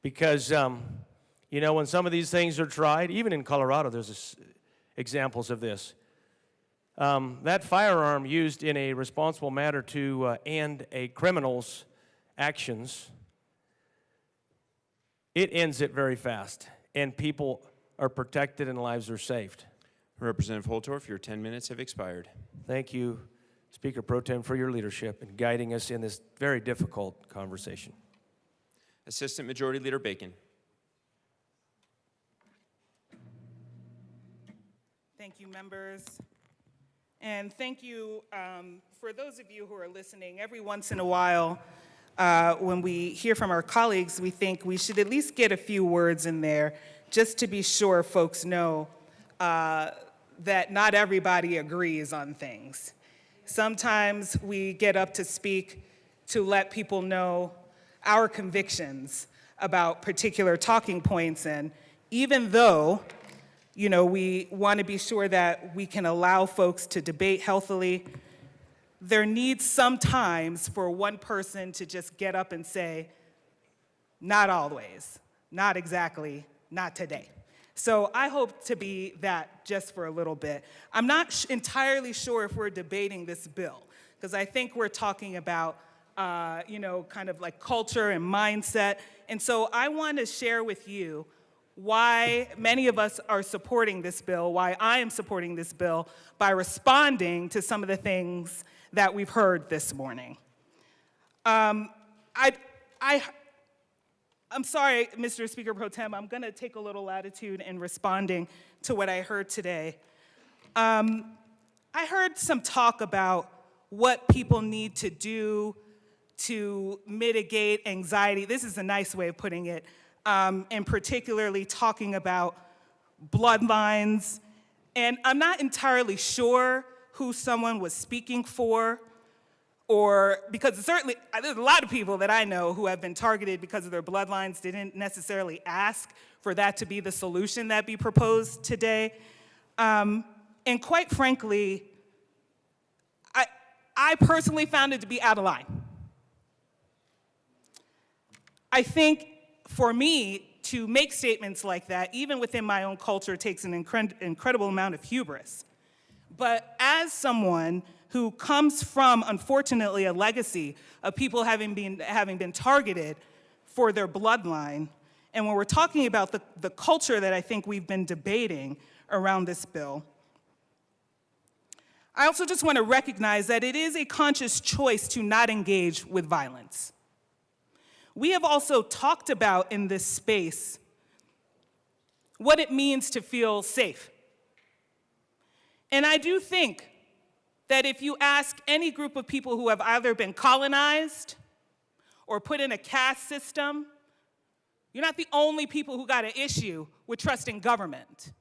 Because, you know, when some of these things are tried, even in Colorado, there's examples of this. That firearm used in a responsible manner to end a criminal's actions, it ends it very fast, and people are protected and lives are saved. Representative Holtorf, your 10 minutes have expired. Thank you, Speaker Pro Tem, for your leadership in guiding us in this very difficult conversation. Assistant Majority Leader Bacon. Thank you, members. And thank you for those of you who are listening. Every once in a while, when we hear from our colleagues, we think we should at least get a few words in there just to be sure folks know that not everybody agrees on things. Sometimes we get up to speak to let people know our convictions about particular talking points, and even though, you know, we want to be sure that we can allow folks to debate healthily, there needs sometimes for one person to just get up and say, not always, not exactly, not today. So I hope to be that just for a little bit. I'm not entirely sure if we're debating this bill, because I think we're talking about, you know, kind of like culture and mindset. And so I want to share with you why many of us are supporting this bill, why I am supporting this bill, by responding to some of the things that we've heard this morning. I'm sorry, Mr. Speaker Pro Tem, I'm going to take a little latitude in responding to what I heard today. I heard some talk about what people need to do to mitigate anxiety. This is a nice way of putting it, and particularly talking about bloodlines. And I'm not entirely sure who someone was speaking for, or because certainly there's a lot of people that I know who have been targeted because of their bloodlines. They didn't necessarily ask for that to be the solution that be proposed today. And quite frankly, I personally found it to be out of line. I think for me to make statements like that, even within my own culture, takes an incredible amount of hubris. But as someone who comes from, unfortunately, a legacy of people having been targeted for their bloodline, and when we're talking about the culture that I think we've been debating around this bill, I also just want to recognize that it is a conscious choice to not engage with violence. We have also talked about in this space what it means to feel safe. And I do think that if you ask any group of people who have either been colonized or put in a caste system, you're not the only people who got an issue with trusting government.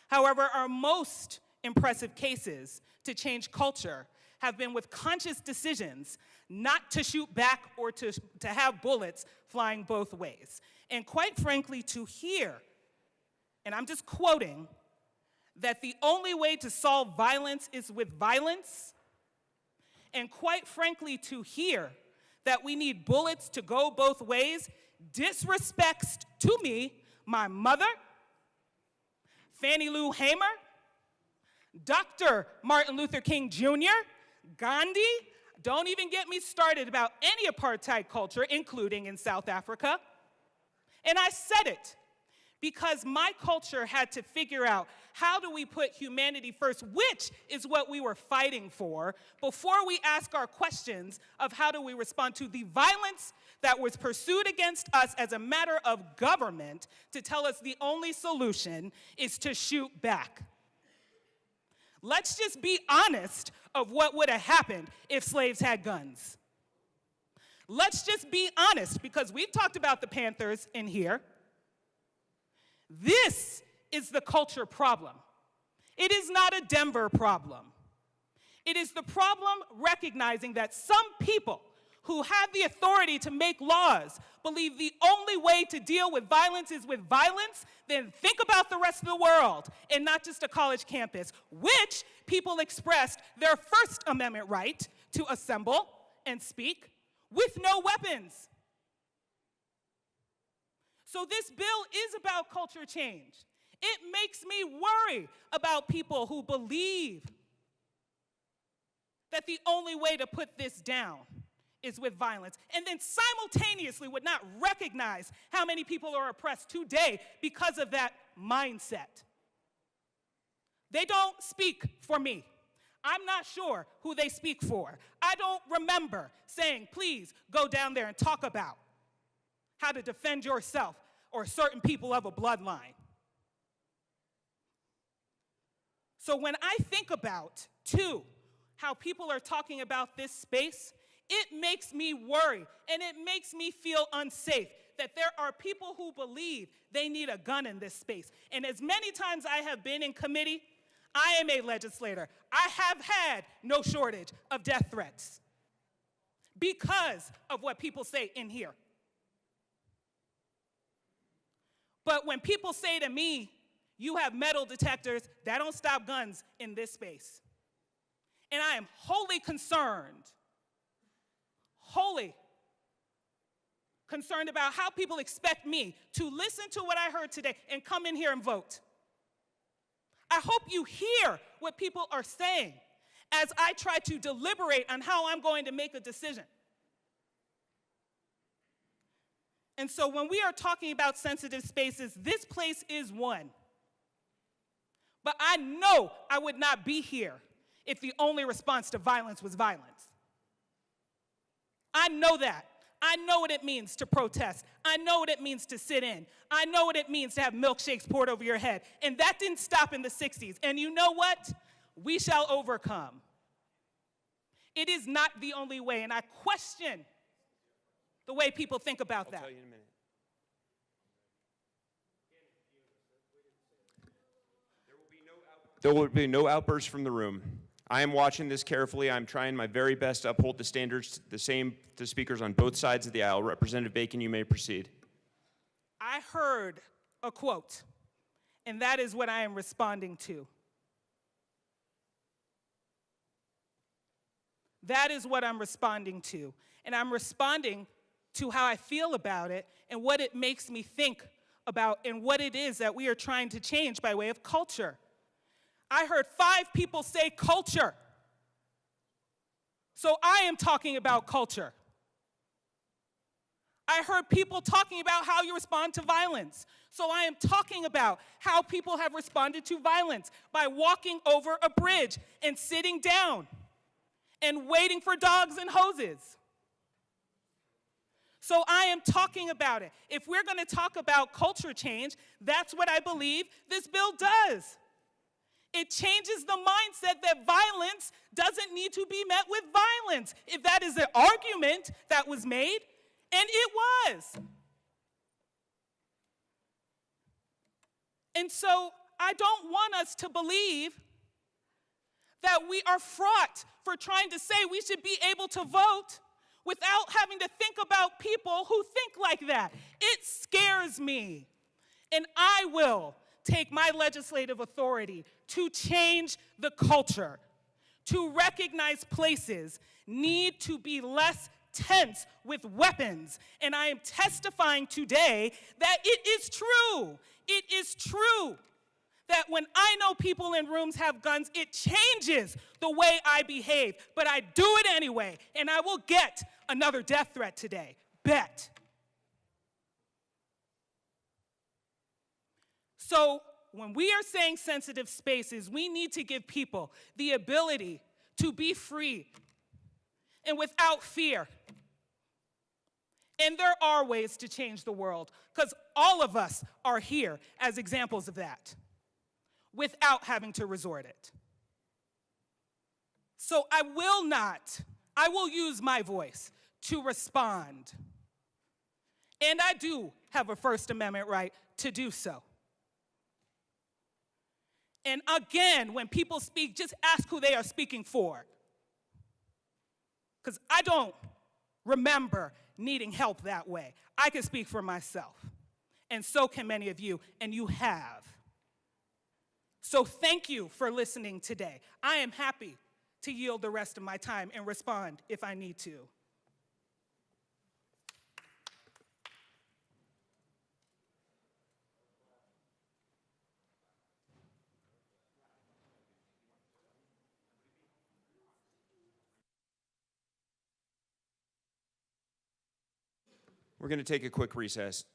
However, our most impressive cases to change culture have been with conscious decisions not to shoot back or to have bullets flying both ways. And quite frankly, to hear and I'm just quoting, that the only way to solve violence is with violence, and quite frankly, to hear that we need bullets to go both ways disrespects to me, my mother, Fannie Lou Hamer, Dr. Martin Luther King Jr., Gandhi. Don't even get me started about any apartheid culture, including in South Africa. And I said it because my culture had to figure out how do we put humanity first, which is what we were fighting for, before we ask our questions of how do we respond to the violence that was pursued against us as a matter of government to tell us the only solution is to shoot back. Let's just be honest of what would have happened if slaves had guns. Let's just be honest, because we've talked about the Panthers in here. This is the culture problem. It is not a Denver problem. It is the problem recognizing that some people who have the authority to make laws believe the only way to deal with violence is with violence. Then think about the rest of the world and not just a college campus, which people expressed their First Amendment right to assemble and speak with no weapons. So this bill is about culture change. It makes me worry about people who believe that the only way to put this down is with violence, and then simultaneously would not recognize how many people are oppressed today because of that mindset. They don't speak for me. I'm not sure who they speak for. I don't remember saying, please go down there and talk about how to defend yourself or certain people of a bloodline. So when I think about, too, how people are talking about this space, it makes me worry and it makes me feel unsafe that there are people who believe they need a gun in this space. And as many times I have been in committee, I am a legislator. I have had no shortage of death threats because of what people say in here. But when people say to me, you have metal detectors, that don't stop guns in this space. And I am wholly concerned about how people expect me to listen to what I heard today and come in here and vote. I hope you hear what people are saying as I try to deliberate on how I'm going to make a decision. And so when we are talking about sensitive spaces, this place is one. But I know I would not be here if the only response to violence was violence. I know that. I know what it means to protest. I know what it means to sit in. I know what it means to have milkshakes poured over your head. And that didn't stop in the 60s. And you know what? We shall overcome. It is not the only way, and I question the way people think about that. I'll tell you in a minute. There will be no outbursts from the room. I am watching this carefully. I'm trying my very best to uphold the standards, the same to speakers on both sides of the aisle. Representative Bacon, you may proceed. I heard a quote, and that is what I am responding to. That is what I'm responding to. And I'm responding to how I feel about it and what it makes me think about and what it is that we are trying to change by way of culture. I heard 5 people say culture. So I am talking about culture. I heard people talking about how you respond to violence. So I am talking about how people have responded to violence by walking over a bridge and sitting down and waiting for dogs and hoses. So I am talking about it. If we're going to talk about culture change, that's what I believe this bill does. It changes the mindset that violence doesn't need to be met with violence. If that is the argument that was made, and it was. And so I don't want us to believe that we are fraught for trying to say we should be able to vote without having to think about people who think like that. It scares me. And I will take my legislative authority to change the culture, to recognize places need to be less tense with weapons. And I am testifying today that it is true. It is true that when I know people in rooms have guns, it changes the way I behave. But I do it anyway, and I will get another death threat today. Bet. So when we are saying sensitive spaces, we need to give people the ability to be free and without fear. And there are ways to change the world, because all of us are here as examples of that, without having to resort it. So I will use my voice to respond. And I do have a First Amendment right to do so. And again, when people speak, just ask who they are speaking for. Because I don't remember needing help that way. I can speak for myself. And so can many of you, and you have. So thank you for listening today. I am happy to yield the rest of my time and respond if I need to. We're going to take a quick recess.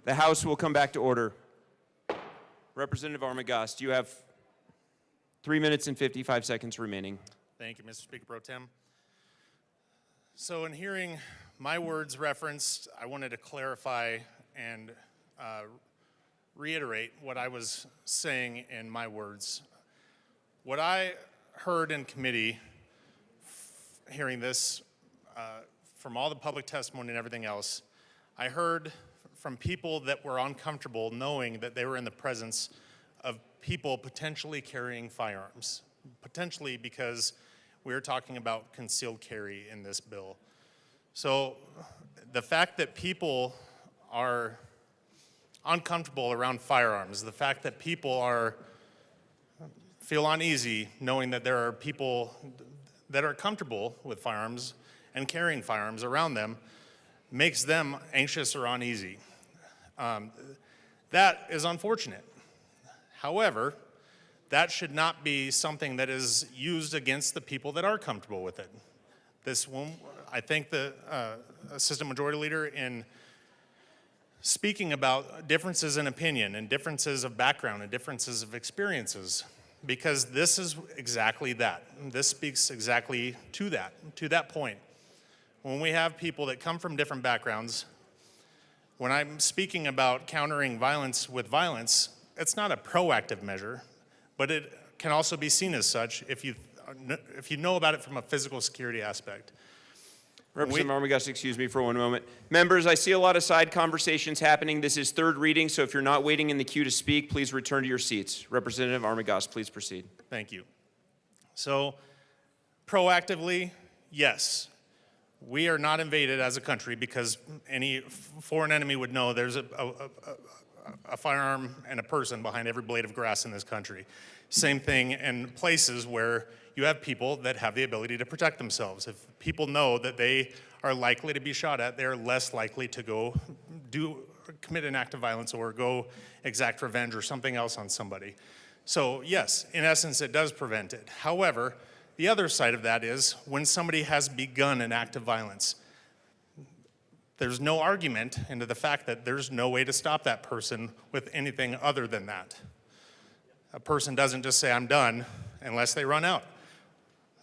The House will come back to order. Representative Armagost, you have 3 minutes and 55 seconds remaining. Thank you, Mr. Speaker Pro Tem. So in hearing my words referenced, I wanted to clarify and reiterate what I was saying in my words. What I heard in committee, hearing this from all the public testimony and everything else, I heard from people that were uncomfortable knowing that they were in the presence of people potentially carrying firearms, potentially because we're talking about concealed carry in this bill. So the fact that people are uncomfortable around firearms, the fact that people feel uneasy knowing that there are people that are comfortable with firearms and carrying firearms around them makes them anxious or uneasy. That is unfortunate. However, that should not be something that is used against the people that are comfortable with it. This one, I think the Assistant Majority Leader, in speaking about differences in opinion and differences of background and differences of experiences, because this is exactly that. This speaks exactly to that point. When we have people that come from different backgrounds, when I'm speaking about countering violence with violence, it's not a proactive measure, but it can also be seen as such if you know about it from a physical security aspect. Representative Armagost, excuse me for one moment. Members, I see a lot of side conversations happening. This is third reading, so if you're not waiting in the queue to speak, please return to your seats. Representative Armagost, please proceed. Thank you. So, proactively, yes. We are not invaded as a country because any foreign enemy would know there's a firearm and a person behind every blade of grass in this country. Same thing in places where you have people that have the ability to protect themselves. If people know that they are likely to be shot at, they're less likely to go commit an act of violence or go exact revenge or something else on somebody. So yes, in essence, it does prevent it. However, the other side of that is when somebody has begun an act of violence, there's no argument into the fact that there's no way to stop that person with anything other than that. A person doesn't just say, I'm done, unless they run out.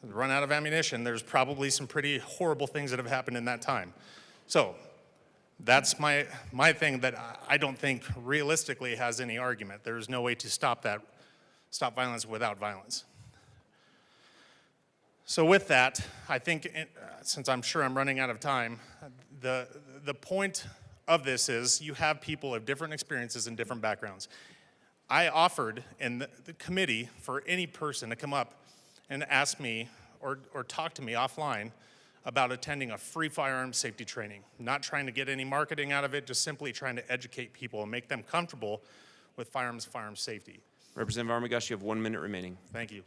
Run out of ammunition, there's probably some pretty horrible things that have happened in that time. So that's my thing that I don't think realistically has any argument. There's no way to stop violence without violence. So with that, I think, since I'm sure I'm running out of time, the point of this is you have people of different experiences and different backgrounds. I offered in the committee for any person to come up and ask me or talk to me offline about attending a free firearm safety training. Not trying to get any marketing out of it, just simply trying to educate people and make them comfortable with firearm safety. Representative Armagost, you have 1 minute remaining. Thank you.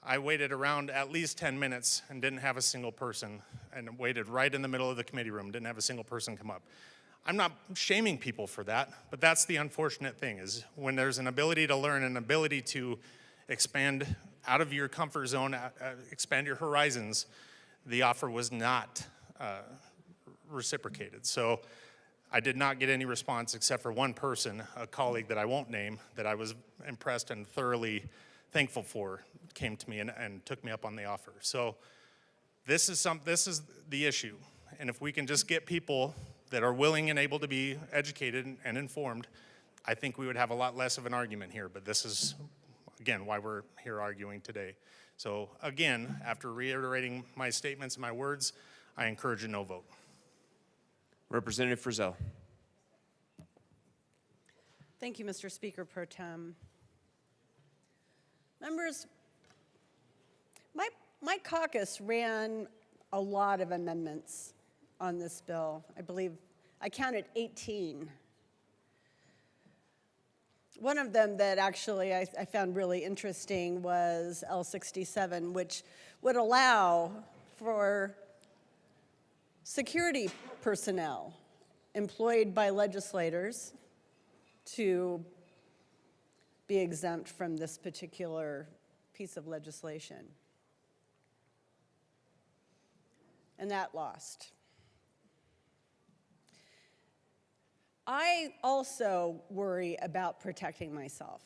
I waited around at least 10 minutes and didn't have a single person, and waited right in the middle of the committee room, didn't have a single person come up. I'm not shaming people for that, but that's the unfortunate thing, is when there's an ability to learn, an ability to expand out of your comfort zone, expand your horizons, the offer was not reciprocated. So I did not get any response except for one person, a colleague that I won't name, that I was impressed and thoroughly thankful for, came to me and took me up on the offer. So this is the issue. And if we can just get people that are willing and able to be educated and informed, I think we would have a lot less of an argument here. But this is, again, why we're here arguing today. So again, after reiterating my statements and my words, I encourage a no vote. Representative Frizzell. Thank you, Mr. Speaker Pro Tem. Members, my caucus ran a lot of amendments on this bill. I believe I counted 18. One of them that actually I found really interesting was L67, which would allow for security personnel employed by legislators to be exempt from this particular piece of legislation. And that lost. I also worry about protecting myself.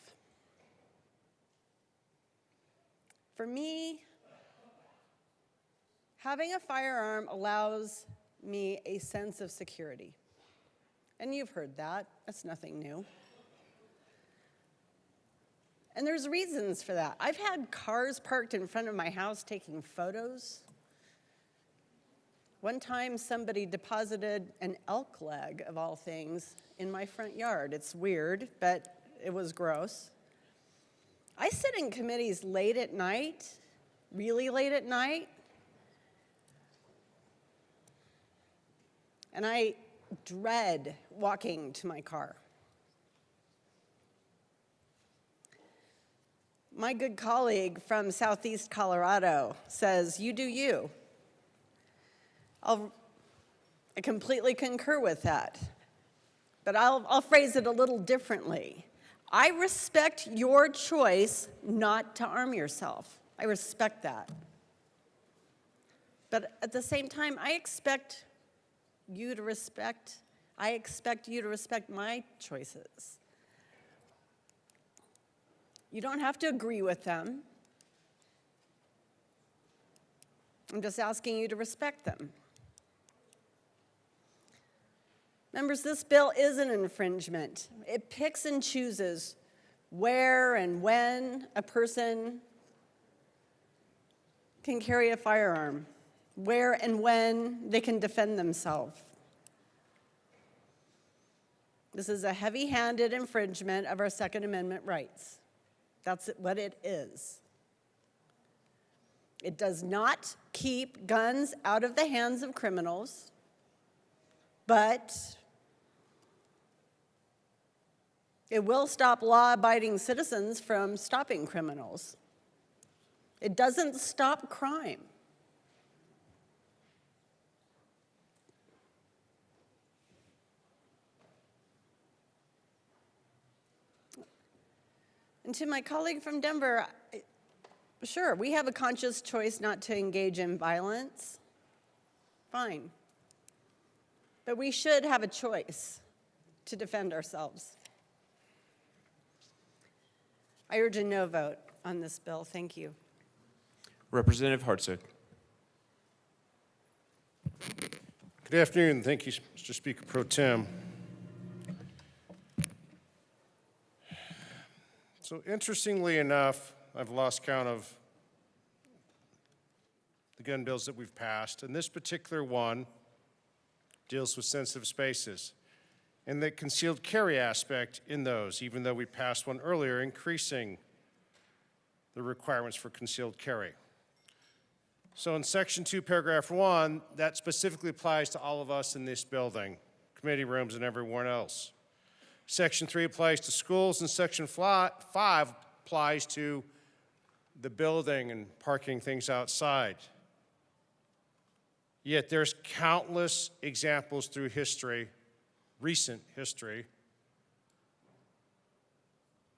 For me, having a firearm allows me a sense of security. And you've heard that. That's nothing new. And there's reasons for that. I've had cars parked in front of my house taking photos. One time, somebody deposited an elk leg, of all things, in my front yard. It's weird, but it was gross. I sit in committees late at night, really late at night, and I dread walking to my car. My good colleague from Southeast Colorado says, "You do you." I completely concur with that, but I'll phrase it a little differently. I respect your choice not to arm yourself. I respect that. But at the same time, I expect you to respect my choices. You don't have to agree with them. I'm just asking you to respect them. Members, this bill is an infringement. It picks and chooses where and when a person can carry a firearm, where and when they can defend themselves. This is a heavy-handed infringement of our Second Amendment rights. That's what it is. It does not keep guns out of the hands of criminals, but it will stop law-abiding citizens from stopping criminals. It doesn't stop crime. And to my colleague from Denver, sure, we have a conscious choice not to engage in violence. Fine. But we should have a choice to defend ourselves. I urge a no vote on this bill. Thank you. Representative Hartsook. Good afternoon. Thank you, Mr. Speaker Pro Tem. So interestingly enough, I've lost count of the gun bills that we've passed, and this particular one deals with sensitive spaces and the concealed carry aspect in those, even though we passed one earlier increasing the requirements for concealed carry. So in Section 2, Paragraph 1, that specifically applies to all of us in this building, committee rooms, and everyone else. Section 3 applies to schools, and Section 5 applies to the building and parking things outside. Yet there's countless examples through history, recent history,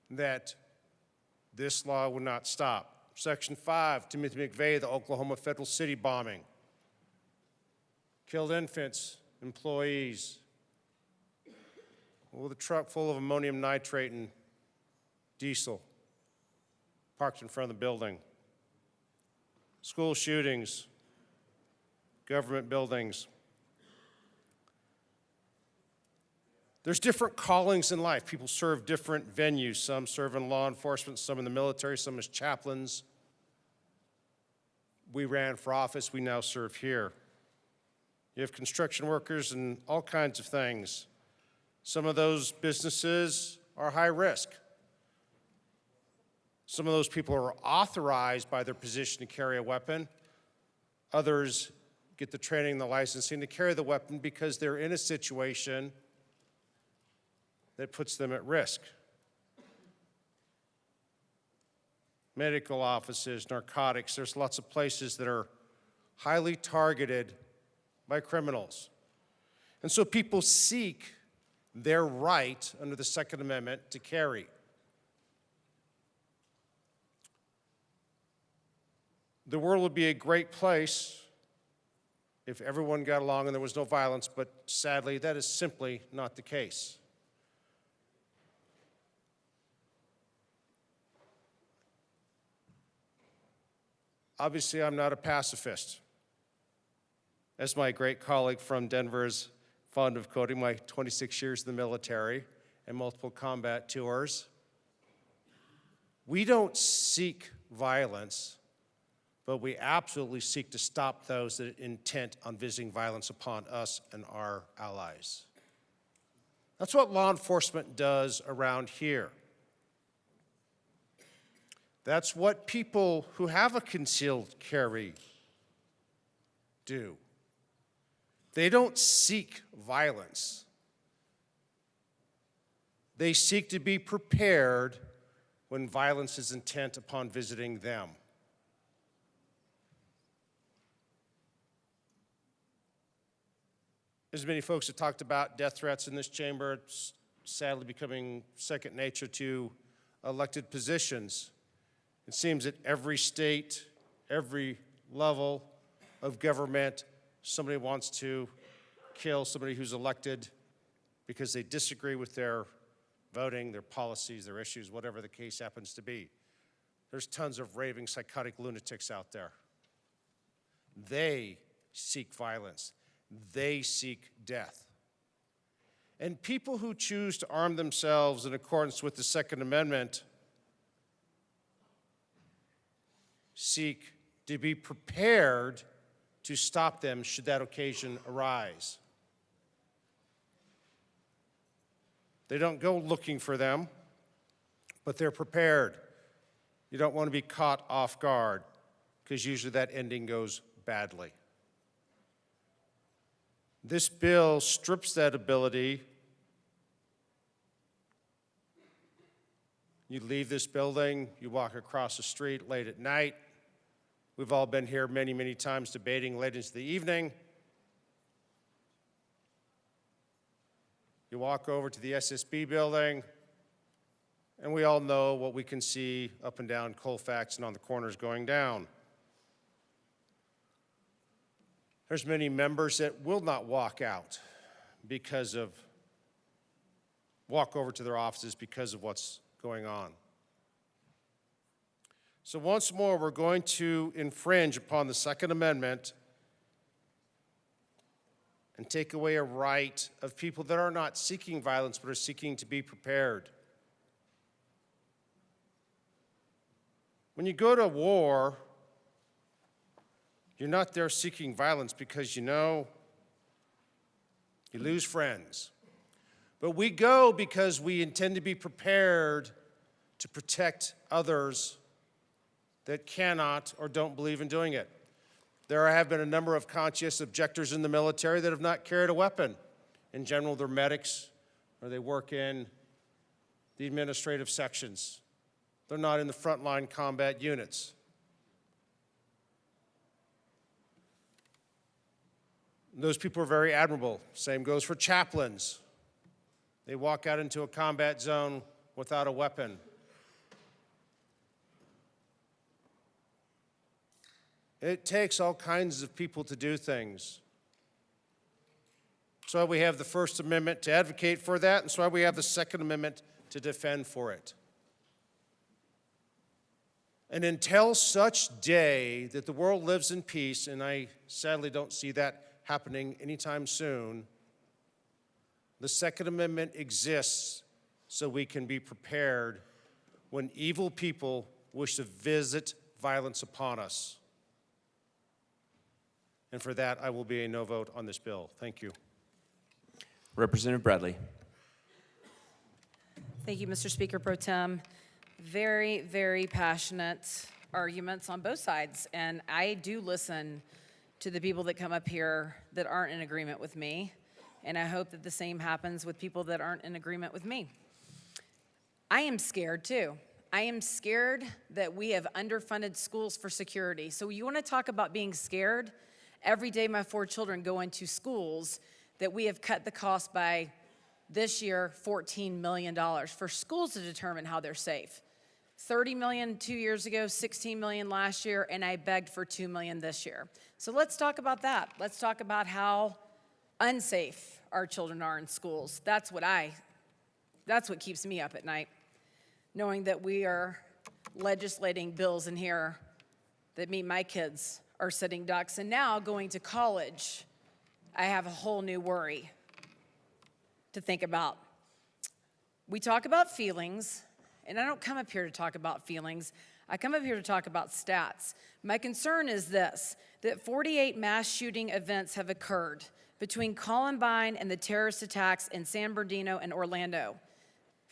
that this law will not stop. Section 5, Timothy McVeigh, the Oklahoma Federal City bombing. Killed infants, employees, with a truck full of ammonium nitrate and diesel parked in front of the building. School shootings, government buildings. There's different callings in life. People serve different venues. Some serve in law enforcement, some in the military, some as chaplains. We ran for office, we now serve here. You have construction workers and all kinds of things. Some of those businesses are high risk. Some of those people are authorized by their position to carry a weapon. Others get the training and the licensing to carry the weapon because they're in a situation that puts them at risk. Medical offices, narcotics, there's lots of places that are highly targeted by criminals. And so people seek their right under the Second Amendment to carry. The world would be a great place if everyone got along and there was no violence, but sadly, that is simply not the case. Obviously, I'm not a pacifist. As my great colleague from Denver is fond of quoting, my 26 years in the military and multiple combat tours. We don't seek violence, but we absolutely seek to stop those that are intent on visiting violence upon us and our allies. That's what law enforcement does around here. That's what people who have a concealed carry do. They don't seek violence. They seek to be prepared when violence is intent upon visiting them. As many folks have talked about death threats in this chamber, it's sadly becoming second nature to elected positions. It seems that every state, every level of government, somebody wants to kill somebody who's elected because they disagree with their voting, their policies, their issues, whatever the case happens to be. There's tons of raving, psychotic lunatics out there. They seek violence. They seek death. And people who choose to arm themselves in accordance with the Second Amendment seek to be prepared to stop them should that occasion arise. They don't go looking for them, but they're prepared. You don't want to be caught off guard, because usually that ending goes badly. This bill strips that ability. You leave this building, you walk across the street late at night. We've all been here many, many times debating late into the evening. You walk over to the SSB building, and we all know what we can see up and down Colfax and on the corners going down. There's many members that will not walk out walk over to their offices because of what's going on. So once more, we're going to infringe upon the Second Amendment and take away a right of people that are not seeking violence but are seeking to be prepared. When you go to war, you're not there seeking violence because you know you lose friends. But we go because we intend to be prepared to protect others that cannot or don't believe in doing it. There have been a number of conscientious objectors in the military that have not carried a weapon. In general, they're medics or they work in the administrative sections. They're not in the frontline combat units. Those people are very admirable. Same goes for chaplains. They walk out into a combat zone without a weapon. It takes all kinds of people to do things. That's why we have the First Amendment to advocate for that, and that's why we have the Second Amendment to defend for it. And until such day that the world lives in peace, and I sadly don't see that happening anytime soon, the Second Amendment exists so we can be prepared when evil people wish to visit violence upon us. And for that, I will be a no vote on this bill. Thank you. Representative Bradley. Thank you, Mr. Speaker Pro Tem. Very, very passionate arguments on both sides. And I do listen to the people that come up here that aren't in agreement with me. And I hope that the same happens with people that aren't in agreement with me. I am scared too. I am scared that we have underfunded schools for security. So you want to talk about being scared? Every day my 4 children go into schools that we have cut the cost by, this year, $14 million for schools to determine how they're safe. $30 million 2 years ago, $16 million last year, and I begged for $2 million this year. So let's talk about that. Let's talk about how unsafe our children are in schools. That's what keeps me up at night, knowing that we are legislating bills in here that mean my kids are sitting ducks. And now going to college, I have a whole new worry to think about. We talk about feelings, and I don't come up here to talk about feelings. I come up here to talk about stats. My concern is this, that 48 mass shooting events have occurred between Columbine and the terrorist attacks in San Bernardino and Orlando.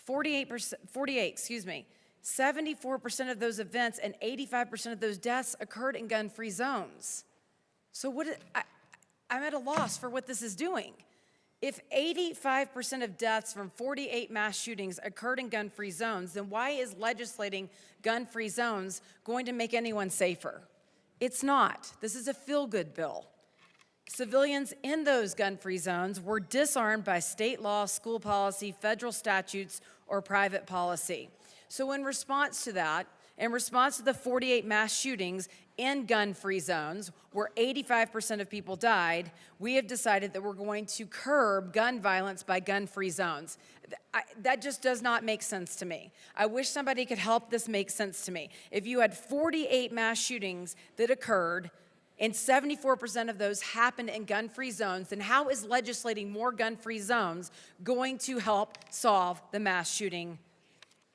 74% of those events and 85% of those deaths occurred in gun-free zones. So I'm at a loss for what this is doing. If 85% of deaths from 48 mass shootings occurred in gun-free zones, then why is legislating gun-free zones going to make anyone safer? It's not. This is a feel-good bill. Civilians in those gun-free zones were disarmed by state law, school policy, federal statutes, or private policy. So in response to that, in response to the 48 mass shootings in gun-free zones, where 85% of people died, we have decided that we're going to curb gun violence by gun-free zones. That just does not make sense to me. I wish somebody could help this make sense to me. If you had 48 mass shootings that occurred, and 74% of those happened in gun-free zones, then how is legislating more gun-free zones going to help solve the mass shooting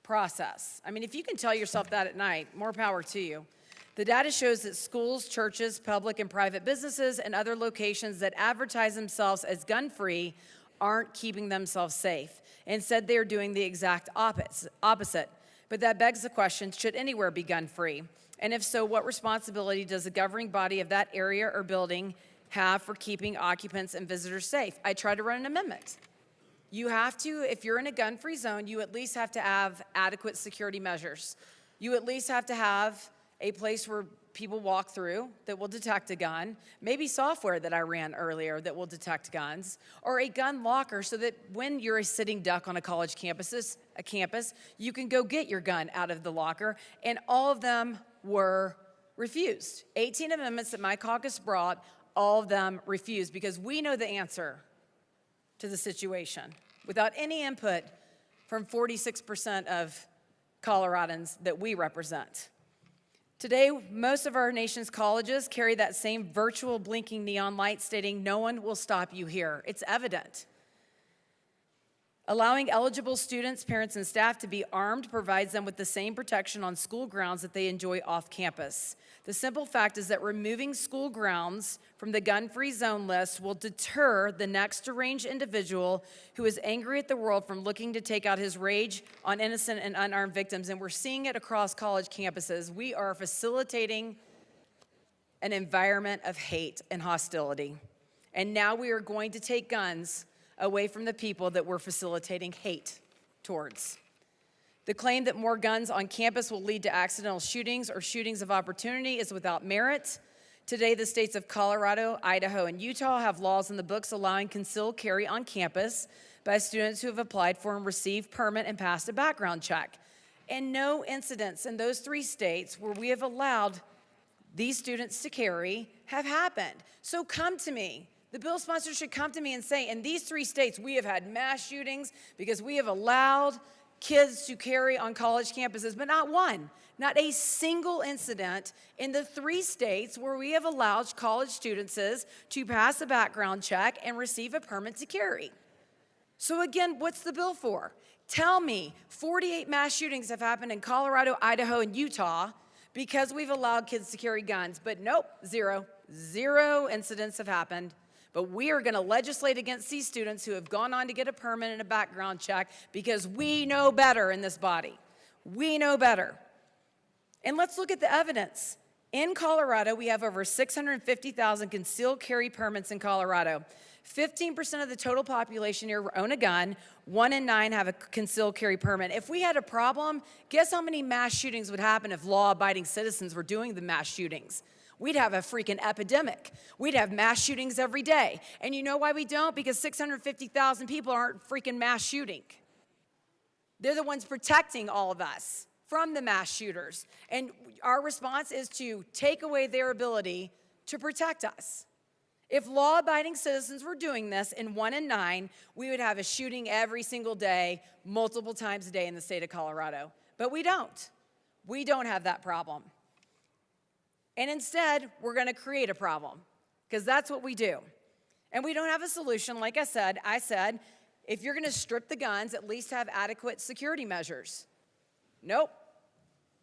process? I mean, if you can tell yourself that at night, more power to you. The data shows that schools, churches, public and private businesses, and other locations that advertise themselves as gun-free aren't keeping themselves safe. Instead, they're doing the exact opposite. But that begs the question, should anywhere be gun-free? And if so, what responsibility does the governing body of that area or building have for keeping occupants and visitors safe? I tried to run an amendment. You have to, if you're in a gun-free zone, you at least have to have adequate security measures. You at least have to have a place where people walk through that will detect a gun, maybe software that I ran earlier that will detect guns, or a gun locker so that when you're a sitting duck on a college campus, you can go get your gun out of the locker, and all of them were refused. 18 amendments that my caucus brought, all of them refused because we know the answer to the situation without any input from 46% of Coloradans that we represent. Today, most of our nation's colleges carry that same virtual blinking neon light stating, "No one will stop you here." It's evident. Allowing eligible students, parents, and staff to be armed provides them with the same protection on school grounds that they enjoy off campus. The simple fact is that removing school grounds from the gun-free zone list will deter the next deranged individual who is angry at the world from looking to take out his rage on innocent and unarmed victims. And we're seeing it across college campuses. We are facilitating an environment of hate and hostility. And now we are going to take guns away from the people that we're facilitating hate towards. The claim that more guns on campus will lead to accidental shootings or shootings of opportunity is without merit. Today, the states of Colorado, Idaho, and Utah have laws in the books allowing concealed carry on campus by students who have applied for and received permit and passed a background check. And no incidents in those 3 states where we have allowed these students to carry have happened. So come to me. The bill sponsors should come to me and say, in these 3 states, we have had mass shootings because we have allowed kids to carry on college campuses, but not one, not a single incident in the 3 states where we have allowed college students to pass a background check and receive a permit to carry. So again, what's the bill for? Tell me 48 mass shootings have happened in Colorado, Idaho, and Utah because we've allowed kids to carry guns, but nope, zero incidents have happened. But we are going to legislate against these students who have gone on to get a permit and a background check because we know better in this body. We know better. And let's look at the evidence. In Colorado, we have over 650,000 concealed carry permits in Colorado. 15% of the total population here own a gun. 1 in 9 have a concealed carry permit. If we had a problem, guess how many mass shootings would happen if law-abiding citizens were doing the mass shootings? We'd have a freaking epidemic. We'd have mass shootings every day. And you know why we don't? Because 650,000 people aren't freaking mass shooting. They're the ones protecting all of us from the mass shooters. And our response is to take away their ability to protect us. If law-abiding citizens were doing this in 1 in 9, we would have a shooting every single day, multiple times a day in the state of Colorado. But we don't. We don't have that problem. And instead, we're going to create a problem, because that's what we do. And we don't have a solution. Like I said, if you're going to strip the guns, at least have adequate security measures. Nope.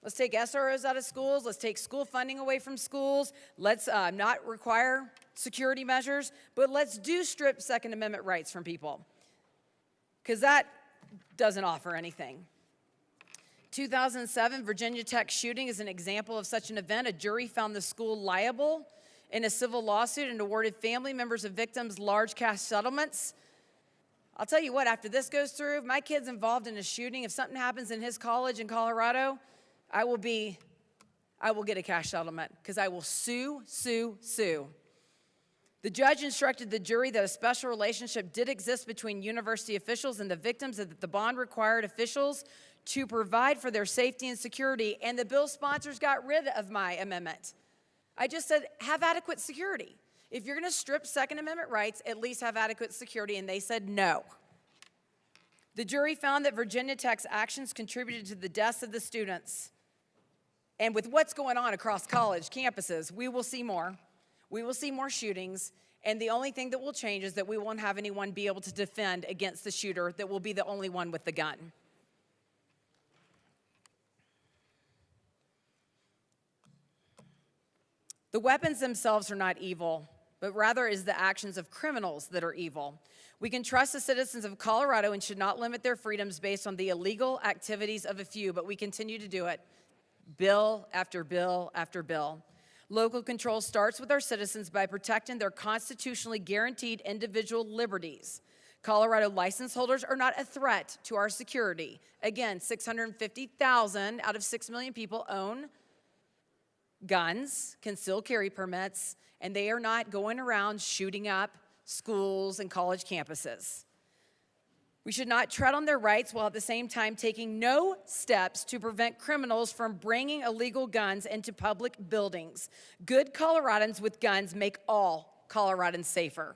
Let's take SROs out of schools. Let's take school funding away from schools. Let's not require security measures, but let's do strip Second Amendment rights from people, because that doesn't offer anything. 2007 Virginia Tech shooting is an example of such an event. A jury found the school liable in a civil lawsuit and awarded family members of victims large cash settlements. I'll tell you what, after this goes through, if my kid's involved in a shooting, if something happens in his college in Colorado, I will get a cash settlement, because I will sue. The judge instructed the jury that a special relationship did exist between university officials and the victims, and that the bond required officials to provide for their safety and security, and the bill sponsors got rid of my amendment. I just said, have adequate security. If you're going to strip Second Amendment rights, at least have adequate security, and they said no. The jury found that Virginia Tech's actions contributed to the deaths of the students. And with what's going on across college campuses, we will see more. We will see more shootings, and the only thing that will change is that we won't have anyone be able to defend against the shooter that will be the only one with the gun. The weapons themselves are not evil, but rather is the actions of criminals that are evil. We can trust the citizens of Colorado and should not limit their freedoms based on the illegal activities of a few, but we continue to do it, bill after bill after bill. Local control starts with our citizens by protecting their constitutionally guaranteed individual liberties. Colorado license holders are not a threat to our security. Again, 650,000 out of 6 million people own guns, concealed carry permits, and they are not going around shooting up schools and college campuses. We should not tread on their rights while at the same time taking no steps to prevent criminals from bringing illegal guns into public buildings. Good Coloradans with guns make all Coloradans safer.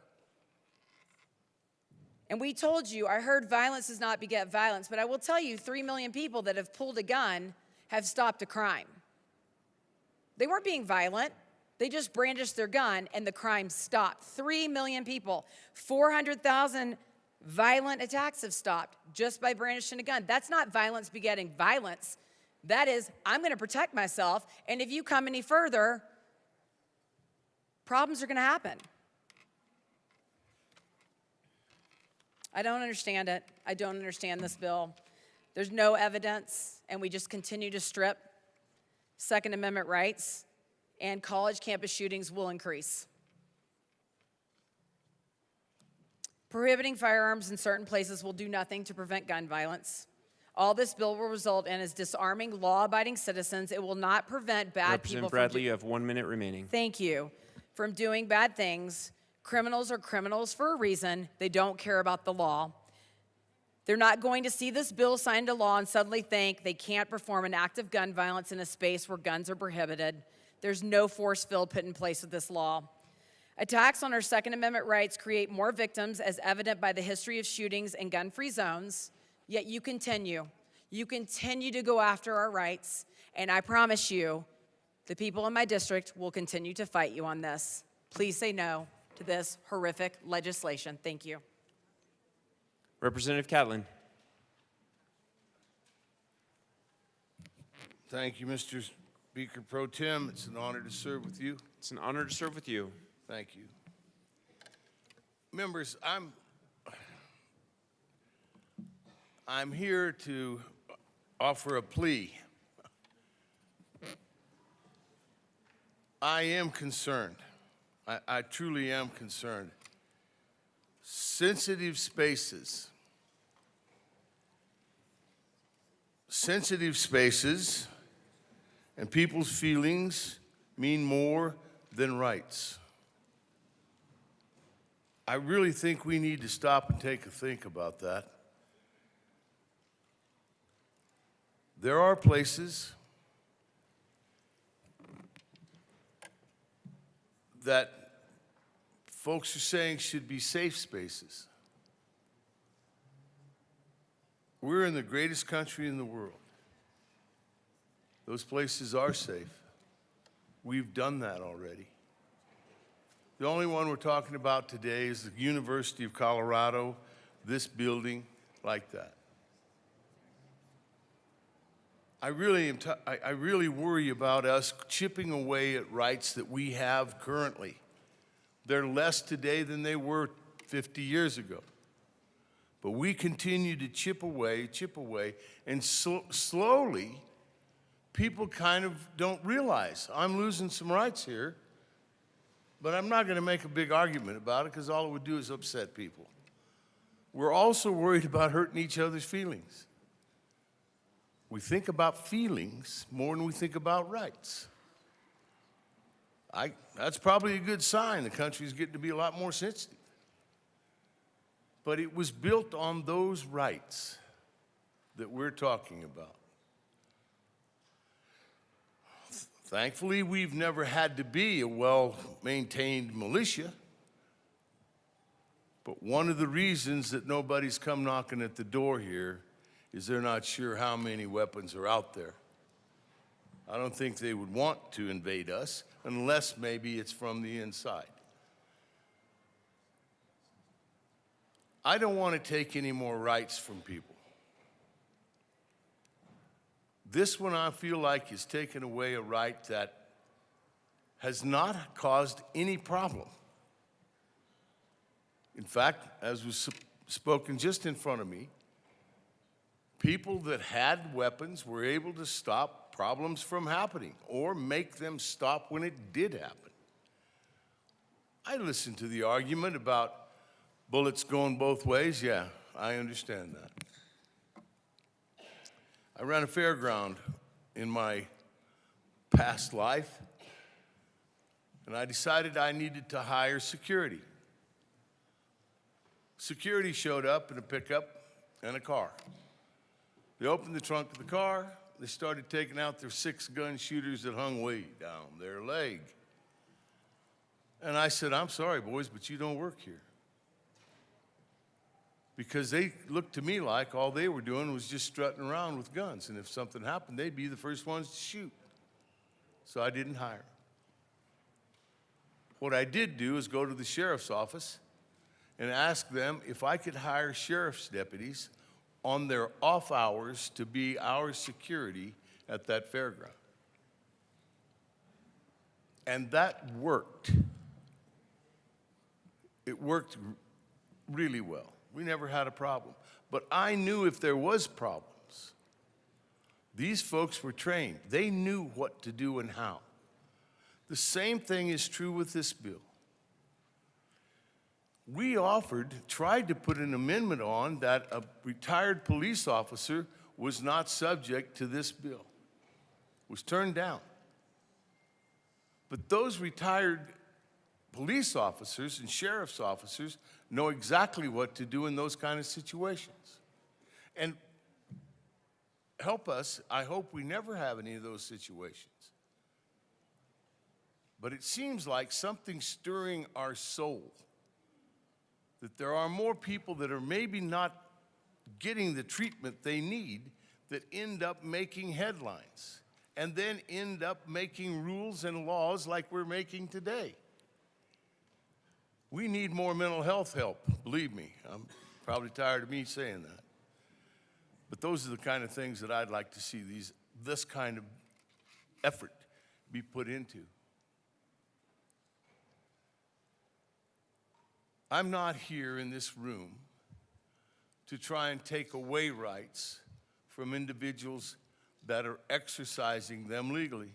And we told you, I heard violence does not beget violence, but I will tell you 3 million people that have pulled a gun have stopped a crime. They weren't being violent. They just brandished their gun and the crime stopped. 3 million people, 400,000 violent attacks have stopped just by brandishing a gun. That's not violence begetting violence. That is, I'm going to protect myself, and if you come any further, problems are going to happen. I don't understand it. I don't understand this bill. There's no evidence, and we just continue to strip Second Amendment rights, and college campus shootings will increase. Prohibiting firearms in certain places will do nothing to prevent gun violence. All this bill will result in is disarming law-abiding citizens. It will not prevent bad people Representative Bradley, you have 1 minute remaining. Thank you. From doing bad things. Criminals are criminals for a reason. They don't care about the law. They're not going to see this bill signed into law and suddenly think they can't perform an act of gun violence in a space where guns are prohibited. There's no force field put in place with this law. Attacks on our Second Amendment rights create more victims, as evident by the history of shootings in gun-free zones, yet you continue. You continue to go after our rights, and I promise you, the people in my district will continue to fight you on this. Please say no to this horrific legislation. Thank you. Representative Catlin. Thank you, Mr. Speaker Pro Tem. It's an honor to serve with you. It's an honor to serve with you. Thank you. Members, I'm here to offer a plea. I am concerned. I truly am concerned. Sensitive spaces and people's feelings mean more than rights. I really think we need to stop and take a think about that. there are places that folks are saying should be safe spaces. We're in the greatest country in the world. Those places are safe. We've done that already. The only one we're talking about today is the University of Colorado, this building, like that. I really worry about us chipping away at rights that we have currently. They're less today than they were 50 years ago. But we continue to chip away, and slowly, people kind of don't realize I'm losing some rights here, but I'm not going to make a big argument about it because all it would do is upset people. We're also worried about hurting each other's feelings. We think about feelings more than we think about rights. That's probably a good sign. The country's getting to be a lot more sensitive. But it was built on those rights that we're talking about. Thankfully, we've never had to be a well-maintained militia. But one of the reasons that nobody's come knocking at the door here is they're not sure how many weapons are out there. I don't think they would want to invade us unless maybe it's from the inside. I don't want to take any more rights from people. This one I feel like is taking away a right that has not caused any problem. In fact, as was spoken just in front of me, people that had weapons were able to stop problems from happening or make them stop when it did happen. I listened to the argument about bullets going both ways. Yeah, I understand that. I ran a fairground in my past life, and I decided I needed to hire security. Security showed up in a pickup and a car. They opened the trunk of the car. They started taking out their 6-gun shooters that hung way down their leg. And I said, I'm sorry, boys, but you don't work here. Because they looked to me like all they were doing was just strutting around with guns. And if something happened, they'd be the first ones to shoot. So I didn't hire them. What I did do is go to the sheriff's office and ask them if I could hire sheriff's deputies on their off hours to be our security at that fairground. And that worked. It worked really well. We never had a problem. But I knew if there was problems, these folks were trained. They knew what to do and how. The same thing is true with this bill. We tried to put an amendment on that a retired police officer was not subject to this bill. It was turned down. But those retired police officers and sheriff's officers know exactly what to do in those kind of situations. And help us, I hope we never have any of those situations. But it seems like something's stirring our soul, that there are more people that are maybe not getting the treatment they need that end up making headlines and then end up making rules and laws like we're making today. We need more mental health help, believe me. I'm probably tired of me saying that. But those are the kind of things that I'd like to see this kind of effort be put into. I'm not here in this room to try and take away rights from individuals that are exercising them legally.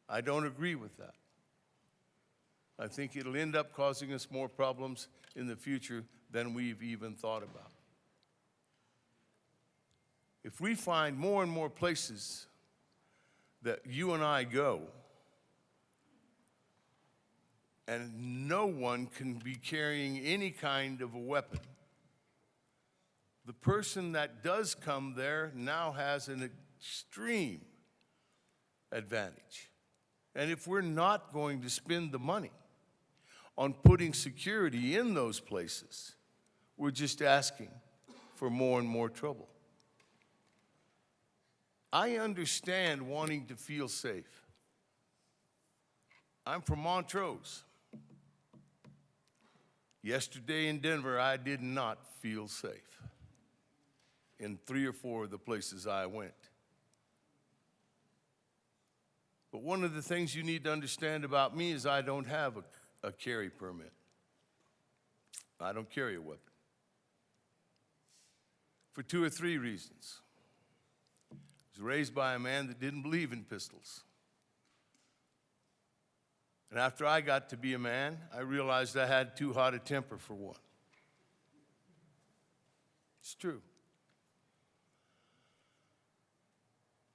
I don't agree with that. I think it'll end up causing us more problems in the future than we've even thought about. If we find more and more places that you and I go, and no one can be carrying any kind of a weapon, the person that does come there now has extreme advantage. And if we're not going to spend the money on putting security in those places, we're just asking for more and more trouble. I understand wanting to feel safe. I'm from Montrose. Yesterday in Denver, I did not feel safe in 3 or 4 of the places I went. But one of the things you need to understand about me is I don't have a carry permit. I don't carry a weapon. For 2 or 3 reasons. I was raised by a man that didn't believe in pistols. And after I got to be a man, I realized I had too hot a temper for one. It's true.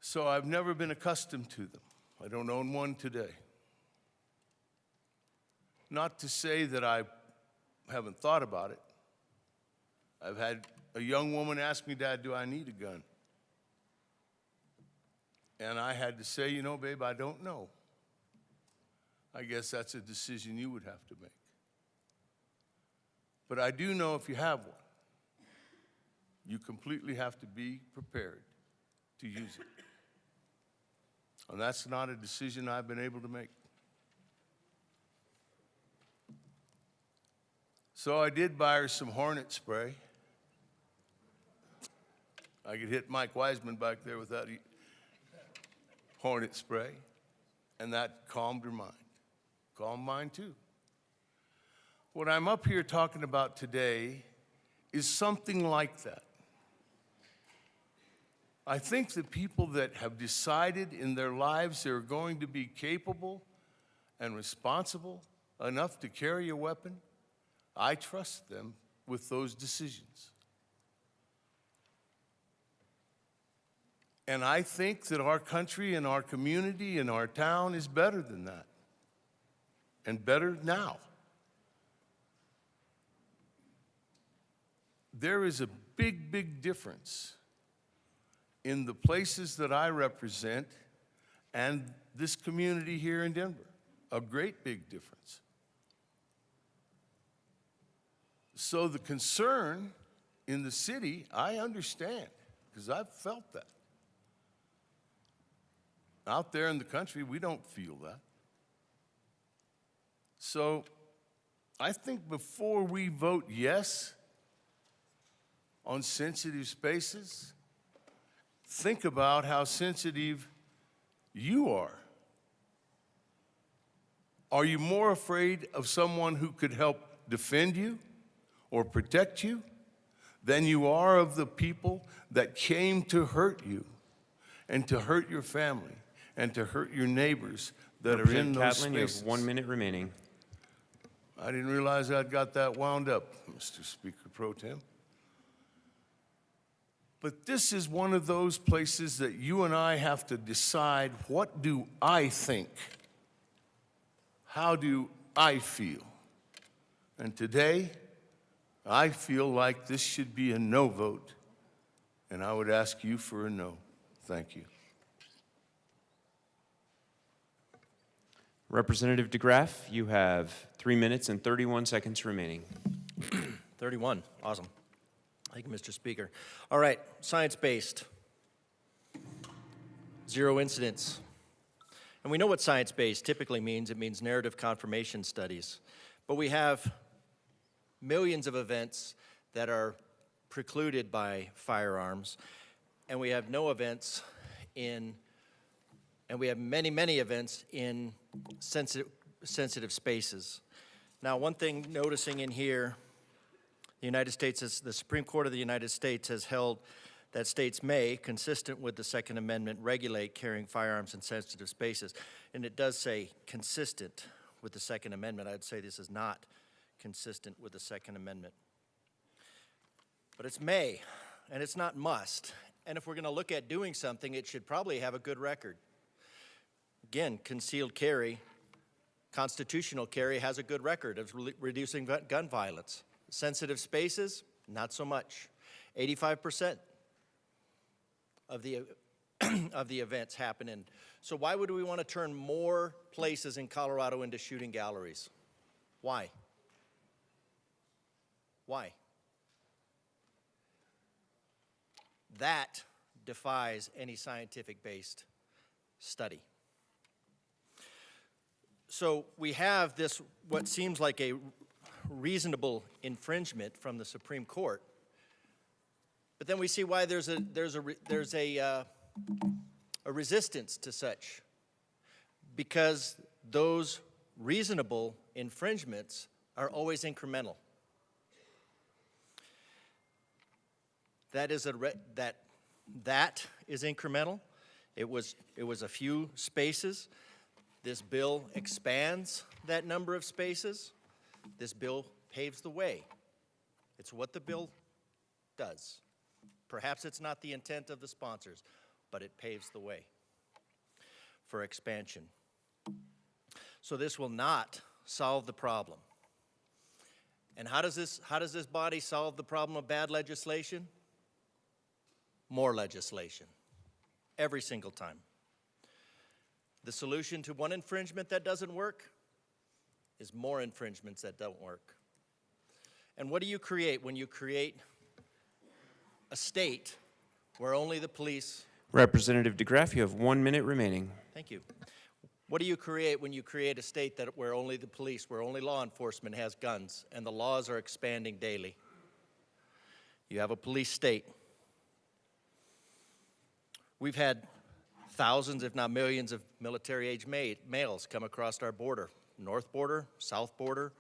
So I've never been accustomed to them. I don't own one today. Not to say that I haven't thought about it. I've had a young woman ask me, Dad, do I need a gun? And I had to say, you know, babe, I don't know. I guess that's a decision you would have to make. But I do know if you have one, you completely have to be prepared to use it. And that's not a decision I've been able to make. So I did buy her some Hornet spray. I could hit Mike Wiseman back there with that Hornet spray, and that calmed her mind. Calmed mine too. What I'm up here talking about today is something like that. I think the people that have decided in their lives they're going to be capable and responsible enough to carry a weapon, I trust them with those decisions. And I think that our country and our community and our town is better than that. And better now. There is a big, big difference in the places that I represent and this community here in Denver. A great big difference. So the concern in the city, I understand, because I've felt that. Out there in the country, we don't feel that. So I think before we vote yes on sensitive spaces, think about how sensitive you are. Are you more afraid of someone who could help defend you or protect you than you are of the people that came to hurt you and to hurt your family and to hurt your neighbors that are in those Catlin, spaces? you have 1 minute remaining. I didn't realize I'd got that wound up, Mr. Speaker Pro Tem. But this is one of those places that you and I have to decide, what do I think? How do I feel? And today, I feel like this should be a no vote, and I would ask you for a no. Thank you. Representative DeGraff, you have 3 minutes and 31 seconds remaining. 31, awesome. Thank you, Mr. Speaker. All right, science-based. 0 incidents. And we know what science-based typically means. It means narrative confirmation studies. But we have millions of events that are precluded by firearms, and we have no events and we have many, many events in sensitive spaces. Now, one thing noticing in here, the Supreme Court of the United States has held that states may, consistent with the Second Amendment, regulate carrying firearms in sensitive spaces. And it does say consistent with the Second Amendment. I'd say this is not consistent with the Second Amendment. But it's may, and it's not must. And if we're going to look at doing something, it should probably have a good record. Again, concealed carry, constitutional carry has a good record of reducing gun violence. Sensitive spaces, not so much. 85% of the of the events happening. So why would we want to turn more places in Colorado into shooting galleries? Why? Why? That defies any scientific-based study. So we have this, what seems like a reasonable infringement from the Supreme Court, but then we see why there's a resistance to such, because those reasonable infringements are always incremental. That is that is incremental. It was a few spaces. This bill expands that number of spaces. This bill paves the way. It's what the bill does. Perhaps it's not the intent of the sponsors, but it paves the way for expansion. So this will not solve the problem. And how does this body solve the problem of bad legislation? More legislation, every single time. The solution to one infringement that doesn't work is more infringements that don't work. And what do you create when you create a state where only the police... Representative DeGraff, you have 1 minute remaining. Thank you. What do you create when you create a state where only the police, where only law enforcement has guns, and the laws are expanding daily? You have a police state. We've had thousands, if not millions, of military-age males come across our border, north border, south border,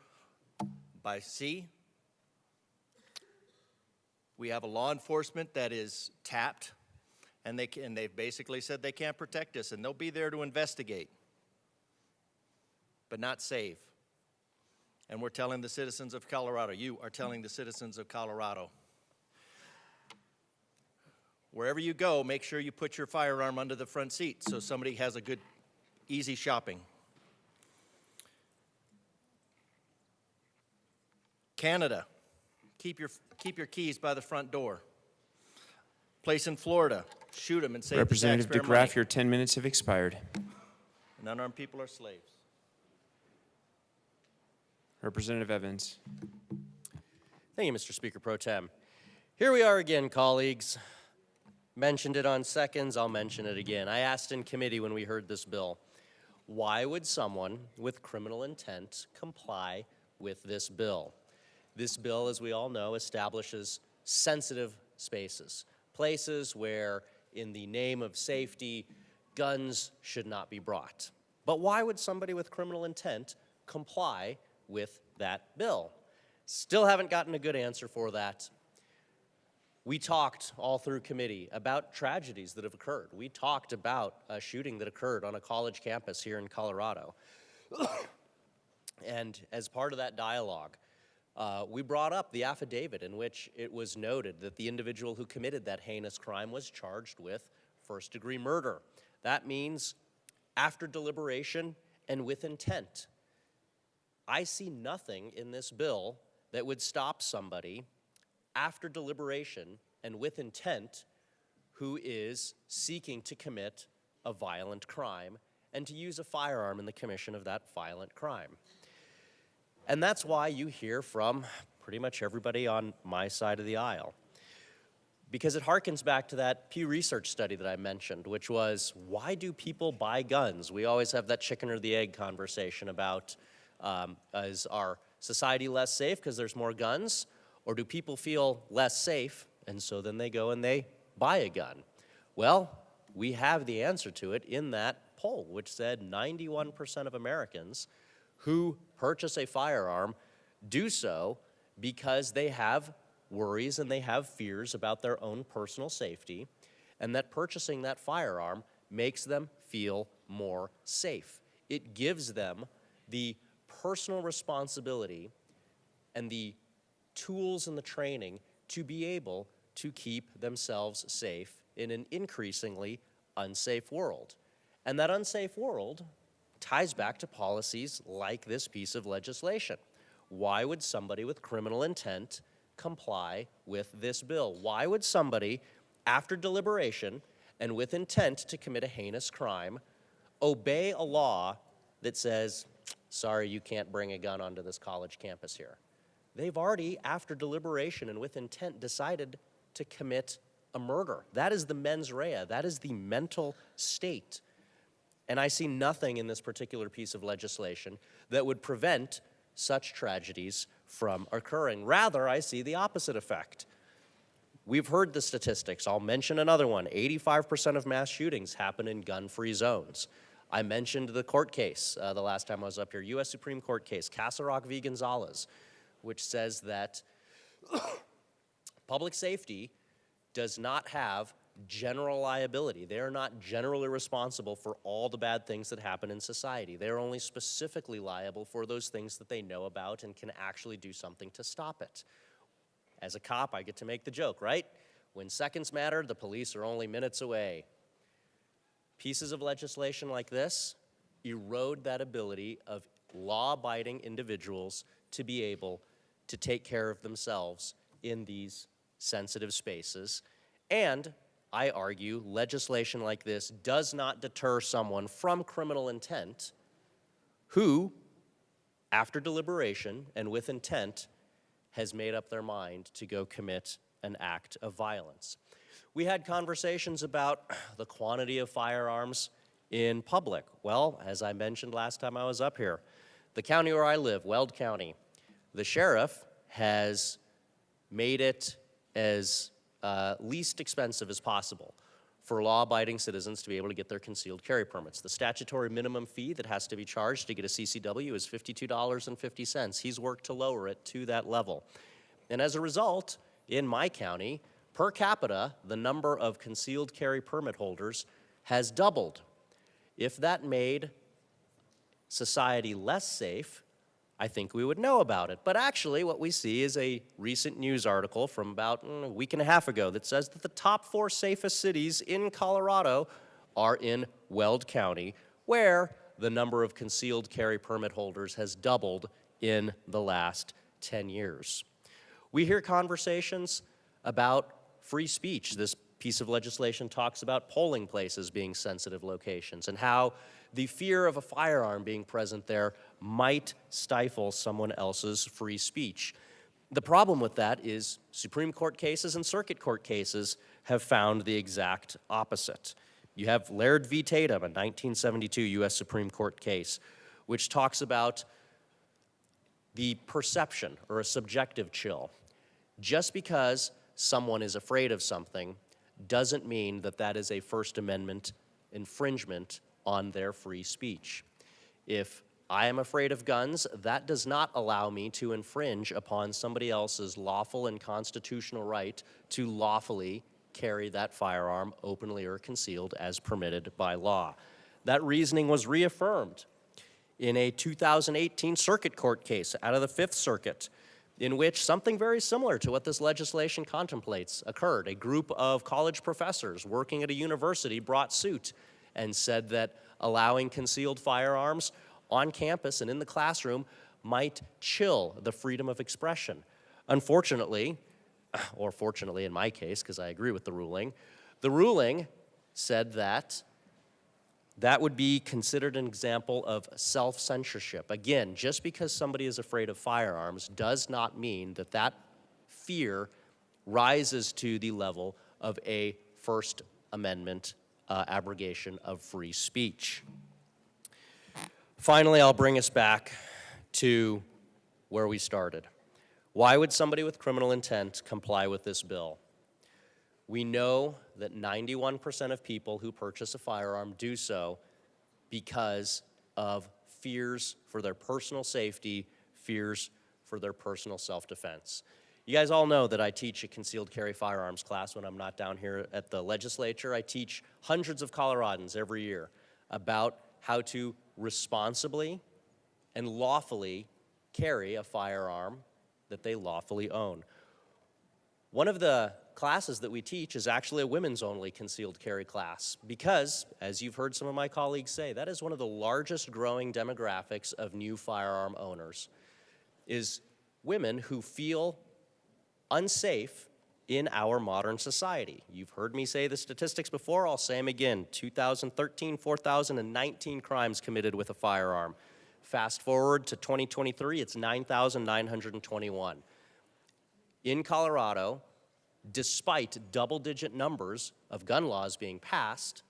by sea. We have a law enforcement that is tapped, and they've basically said they can't protect us, and they'll be there to investigate, but not save. And we're telling the citizens of Colorado, you are telling the citizens of Colorado, wherever you go, make sure you put your firearm under the front seat so somebody has a good, easy shopping. Canada, keep your keys by the front door. Place in Florida, shoot them and save Representative the taxpayer money. DeGraff, your 10 minutes have expired. And unarmed people are slaves. Representative Evans. Thank you, Mr. Speaker Pro Tem. Here we are again, colleagues. Mentioned it on seconds, I'll mention it again. I asked in committee when we heard this bill, why would someone with criminal intent comply with this bill? This bill, as we all know, establishes sensitive spaces, places where, in the name of safety, guns should not be brought. But why would somebody with criminal intent comply with that bill? Still haven't gotten a good answer for that. We talked all through committee about tragedies that have occurred. We talked about a shooting that occurred on a college campus here in Colorado. And as part of that dialogue, we brought up the affidavit in which it was noted that the individual who committed that heinous crime was charged with first-degree murder. That means after deliberation and with intent. I see nothing in this bill that would stop somebody after deliberation and with intent who is seeking to commit a violent crime and to use a firearm in the commission of that violent crime. And that's why you hear from pretty much everybody on my side of the aisle. Because it harkens back to that Pew Research study that I mentioned, which was, why do people buy guns? We always have that chicken or the egg conversation about, is our society less safe because there's more guns? Or do people feel less safe, and so then they go and they buy a gun? Well, we have the answer to it in that poll, which said 91% of Americans who purchase a firearm do so because they have worries and they have fears about their own personal safety, and that purchasing that firearm makes them feel more safe. It gives them the personal responsibility and the tools and the training to be able to keep themselves safe in an increasingly unsafe world. And that unsafe world ties back to policies like this piece of legislation. Why would somebody with criminal intent comply with this bill? Why would somebody, after deliberation and with intent to commit a heinous crime, obey a law that says, sorry, you can't bring a gun onto this college campus here. They've already, after deliberation and with intent, decided to commit a murder. That is the mens rea. That is the mental state. And I see nothing in this particular piece of legislation that would prevent such tragedies from occurring. Rather, I see the opposite effect. We've heard the statistics. I'll mention another one. 85% of mass shootings happen in gun-free zones. I mentioned the court case the last time I was up here, U.S. Supreme Court case, Castle Rock v. Gonzalez, which says that public safety does not have general liability. They are not generally responsible for all the bad things that happen in society. They are only specifically liable for those things that they know about and can actually do something to stop it. As a cop, I get to make the joke, right? When seconds matter, the police are only minutes away. Pieces of legislation like this erode that ability of law-abiding individuals to be able to take care of themselves in these sensitive spaces. And I argue legislation like this does not deter someone from criminal intent who, after deliberation and with intent, has made up their mind to go commit an act of violence. We had conversations about the quantity of firearms in public. Well, as I mentioned last time I was up here, the county where I live, Weld County, the sheriff has made it as least expensive as possible for law-abiding citizens to be able to get their concealed carry permits. The statutory minimum fee that has to be charged to get a CCW is $52.50. He's worked to lower it to that level. And as a result, in my county, per capita, the number of concealed carry permit holders has doubled. If that made society less safe, I think we would know about it. But actually, what we see is a recent news article from about a week and a half ago that says that the top 4 safest cities in Colorado are in Weld County, where the number of concealed carry permit holders has doubled in the last 10 years. We hear conversations about free speech. This piece of legislation talks about polling places being sensitive locations and how the fear of a firearm being present there might stifle someone else's free speech. The problem with that is Supreme Court cases and circuit court cases have found the exact opposite. You have Laird v. Tatum, a 1972 U.S. Supreme Court case, which talks about the perception or a subjective chill. Just because someone is afraid of something doesn't mean that that is a First Amendment infringement on their free speech. If I am afraid of guns, that does not allow me to infringe upon somebody else's lawful and constitutional right to lawfully carry that firearm openly or concealed as permitted by law. That reasoning was reaffirmed in a 2018 circuit court case out of the Fifth Circuit, in which something very similar to what this legislation contemplates occurred. A group of college professors working at a university brought suit and said that allowing concealed firearms on campus and in the classroom might chill the freedom of expression. Unfortunately, or fortunately in my case, because I agree with the ruling said that that would be considered an example of self-censorship. Again, just because somebody is afraid of firearms does not mean that that fear rises to the level of a First Amendment abrogation of free speech. Finally, I'll bring us back to where we started. Why would somebody with criminal intent comply with this bill? We know that 91% of people who purchase a firearm do so because of fears for their personal safety, fears for their personal self-defense. You guys all know that I teach a concealed carry firearms class when I'm not down here at the legislature. I teach hundreds of Coloradans every year about how to responsibly and lawfully carry a firearm that they lawfully own. One of the classes that we teach is actually a women's-only concealed carry class because, as you've heard some of my colleagues say, that is one of the largest growing demographics of new firearm owners, is women who feel unsafe in our modern society. You've heard me say the statistics before, I'll say them again. 2013, 4,019 crimes committed with a firearm. Fast forward to 2023, it's 9,921. In Colorado, despite double-digit numbers of gun laws being passed,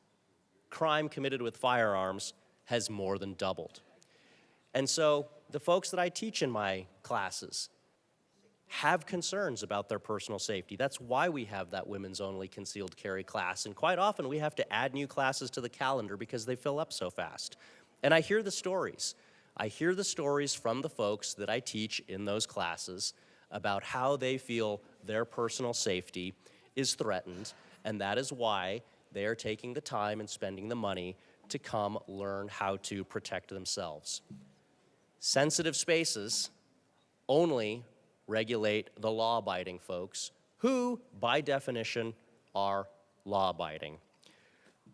crime committed with firearms has more than doubled. And so the folks that I teach in my classes have concerns about their personal safety. That's why we have that women's only concealed carry class. And quite often we have to add new classes to the calendar because they fill up so fast. And I hear the stories. I hear the stories from the folks that I teach in those classes about how they feel their personal safety is threatened, and that is why they are taking the time and spending the money to come learn how to protect themselves. Sensitive spaces only regulate the law-abiding folks who, by definition, are law-abiding.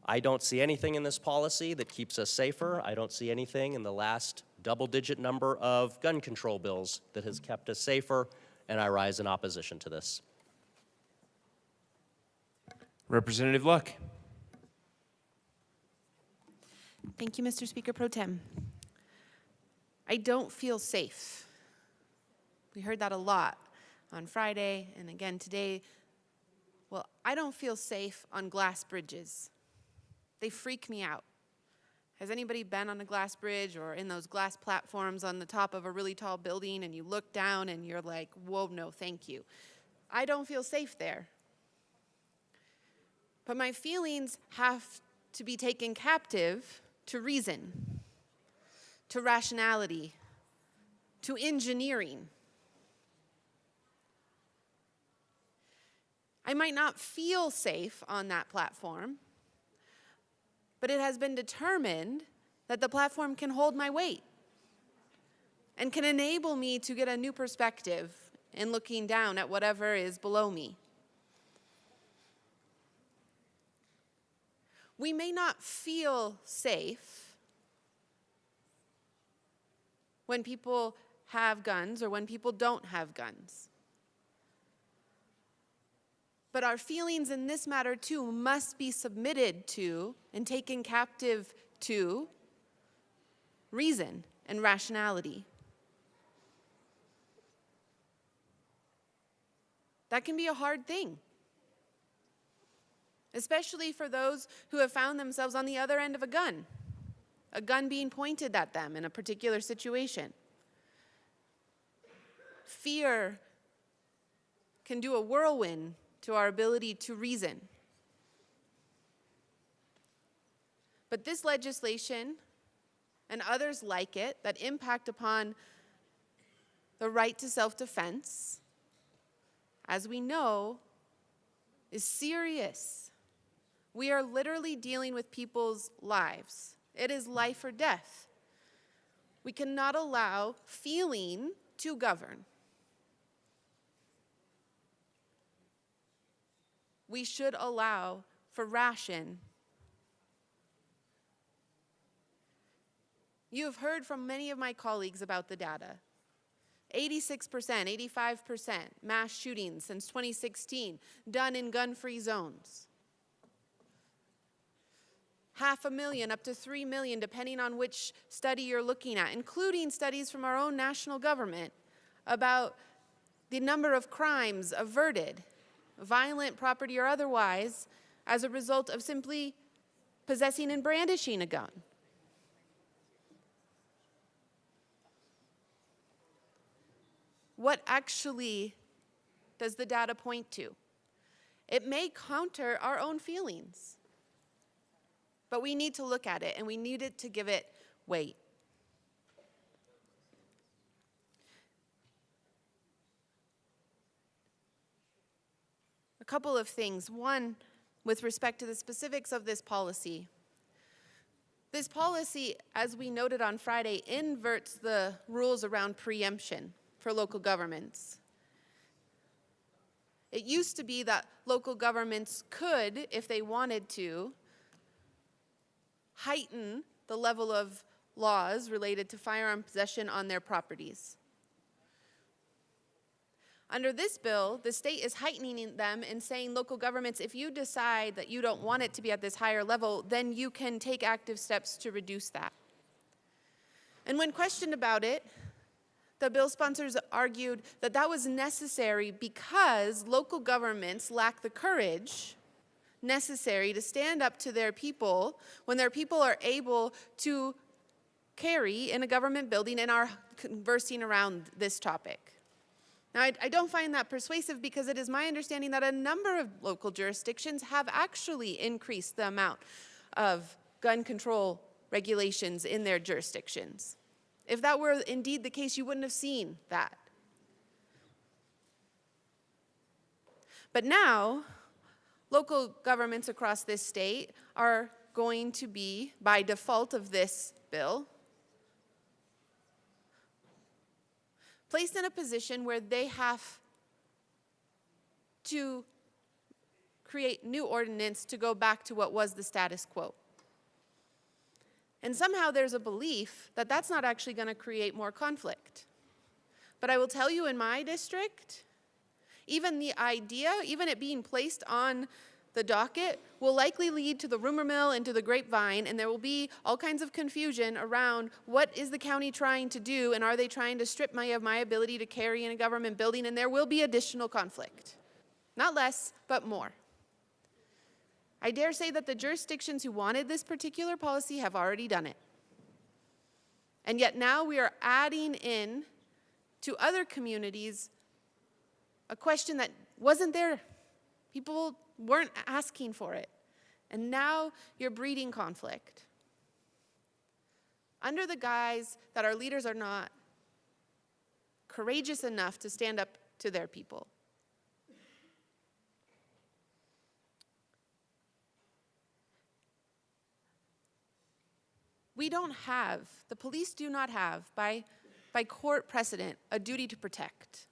I don't see anything in this policy that keeps us safer. I don't see anything in the last double-digit number of gun control bills that has kept us safer, and I rise in opposition to this. Representative Luck. Thank you, Mr. Speaker Pro Tem. I don't feel safe. We heard that a lot on Friday and again today. Well, I don't feel safe on glass bridges. They freak me out. Has anybody been on a glass bridge or in those glass platforms on the top of a really tall building and you look down and you're like, whoa, no, thank you. I don't feel safe there. But my feelings have to be taken captive to reason, to rationality, to engineering. I might not feel safe on that platform, but it has been determined that the platform can hold my weight and can enable me to get a new perspective in looking down at whatever is below me. We may not feel safe when people have guns or when people don't have guns. But our feelings in this matter, too, must be submitted to and taken captive to reason and rationality. That can be a hard thing, especially for those who have found themselves on the other end of a gun being pointed at them in a particular situation. Fear can do a whirlwind to our ability to reason. But this legislation and others like it that impact upon the right to self-defense, as we know, is serious. We are literally dealing with people's lives. It is life or death. We cannot allow feeling to govern. We should allow for ration. You have heard from many of my colleagues about the data. 86%, 85% mass shootings since 2016 done in gun-free zones. 500,000 up to 3 million, depending on which study you're looking at, including studies from our own national government about the number of crimes averted, violent, property, or otherwise, as a result of simply possessing and brandishing a gun. What actually does the data point to? It may counter our own feelings, but we need to look at it and we need it to give it weight. A couple of things. One, with respect to the specifics of this policy. This policy, as we noted on Friday, inverts the rules around preemption for local governments. It used to be that local governments could, if they wanted to, heighten the level of laws related to firearm possession on their properties. Under this bill, the state is heightening them and saying, local governments, if you decide that you don't want it to be at this higher level, then you can take active steps to reduce that. And when questioned about it, the bill sponsors argued that that was necessary because local governments lack the courage necessary to stand up to their people when their people are able to carry in a government building and are conversing around this topic. Now, I don't find that persuasive because it is my understanding that a number of local jurisdictions have actually increased the amount of gun control regulations in their jurisdictions. If that were indeed the case, you wouldn't have seen that. But now, local governments across this state are going to be, by default of this bill, placed in a position where they have to create new ordinance to go back to what was the status quo. And somehow there's a belief that that's not actually going to create more conflict. But I will tell you, in my district, even the idea, even it being placed on the docket, will likely lead to the rumor mill and to the grapevine, and there will be all kinds of confusion around what is the county trying to do, and are they trying to strip me of my ability to carry in a government building, and there will be additional conflict. Not less, but more. I dare say that the jurisdictions who wanted this particular policy have already done it. And yet now we are adding in to other communities a question that wasn't there. People weren't asking for it. And now you're breeding conflict. Under the guise that our leaders are not courageous enough to stand up to their people. We don't have, the police do not have, by court precedent, a duty to protect.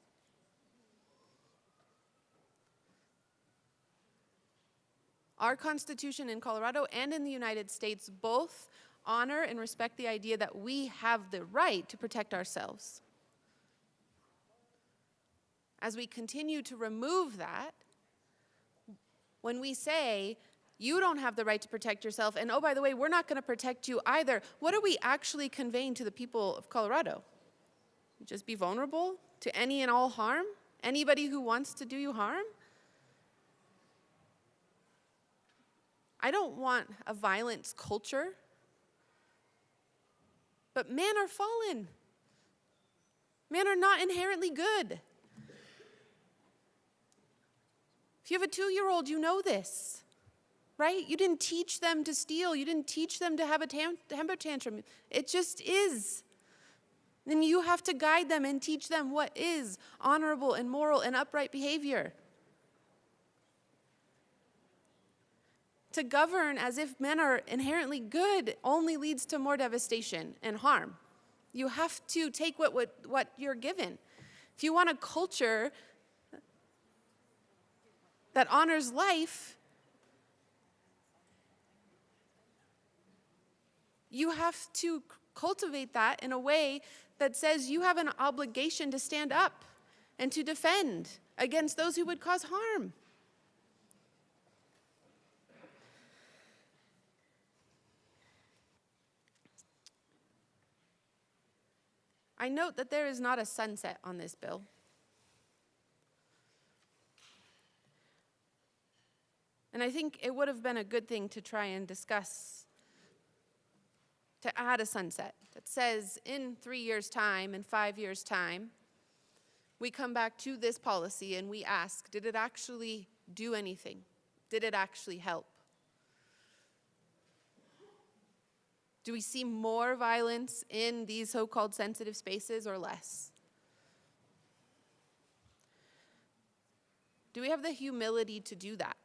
Our Constitution in Colorado and in the United States both honor and respect the idea that we have the right to protect ourselves. As we continue to remove that, when we say, you don't have the right to protect yourself, and oh, by the way, we're not going to protect you either, what are we actually conveying to the people of Colorado? Just be vulnerable to any and all harm? Anybody who wants to do you harm? I don't want a violence culture, but men are fallen. Men are not inherently good. If you have a 2-year-old, you know this. Right? You didn't teach them to steal. You didn't teach them to have a temper tantrum. It just is. Then you have to guide them and teach them what is honorable and moral and upright behavior. To govern as if men are inherently good only leads to more devastation and harm. You have to take what you're given. If you want a culture that honors life, you have to cultivate that in a way that says you have an obligation to stand up and to defend against those who would cause harm. I note that there is not a sunset on this bill. And I think it would have been a good thing to try and discuss, to add a sunset that says in 3 years' time, in 5 years' time, we come back to this policy and we ask, did it actually do anything? Did it actually help? Do we see more violence in these so-called sensitive spaces or less? Do we have the humility to do that?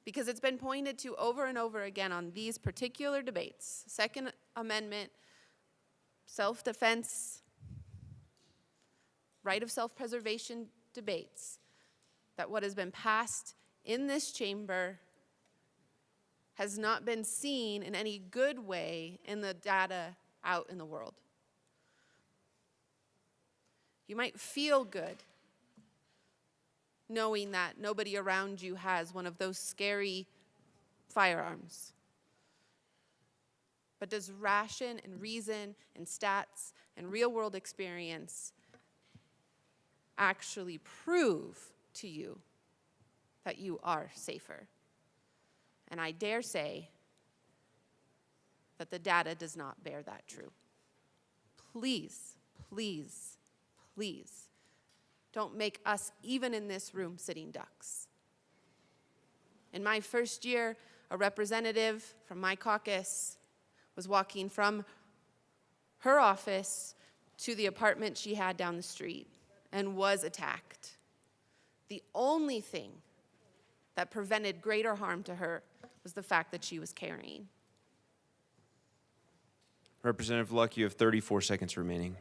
Because it's been pointed to over and over again on these particular debates, Second Amendment, self-defense, right of self-preservation debates, that what has been passed in this chamber has not been seen in any good way in the data out in the world. You might feel good knowing that nobody around you has one of those scary firearms. But does ration and reason and stats and real-world experience actually prove to you that you are safer? And I dare say that the data does not bear that true. Please, please, please, don't make us, even in this room, sitting ducks. In my first year, a representative from my caucus was walking from her office to the apartment she had down the street and was attacked. The only thing that prevented greater harm to her was the fact that she was carrying. Representative Luck, you have 34 seconds remaining.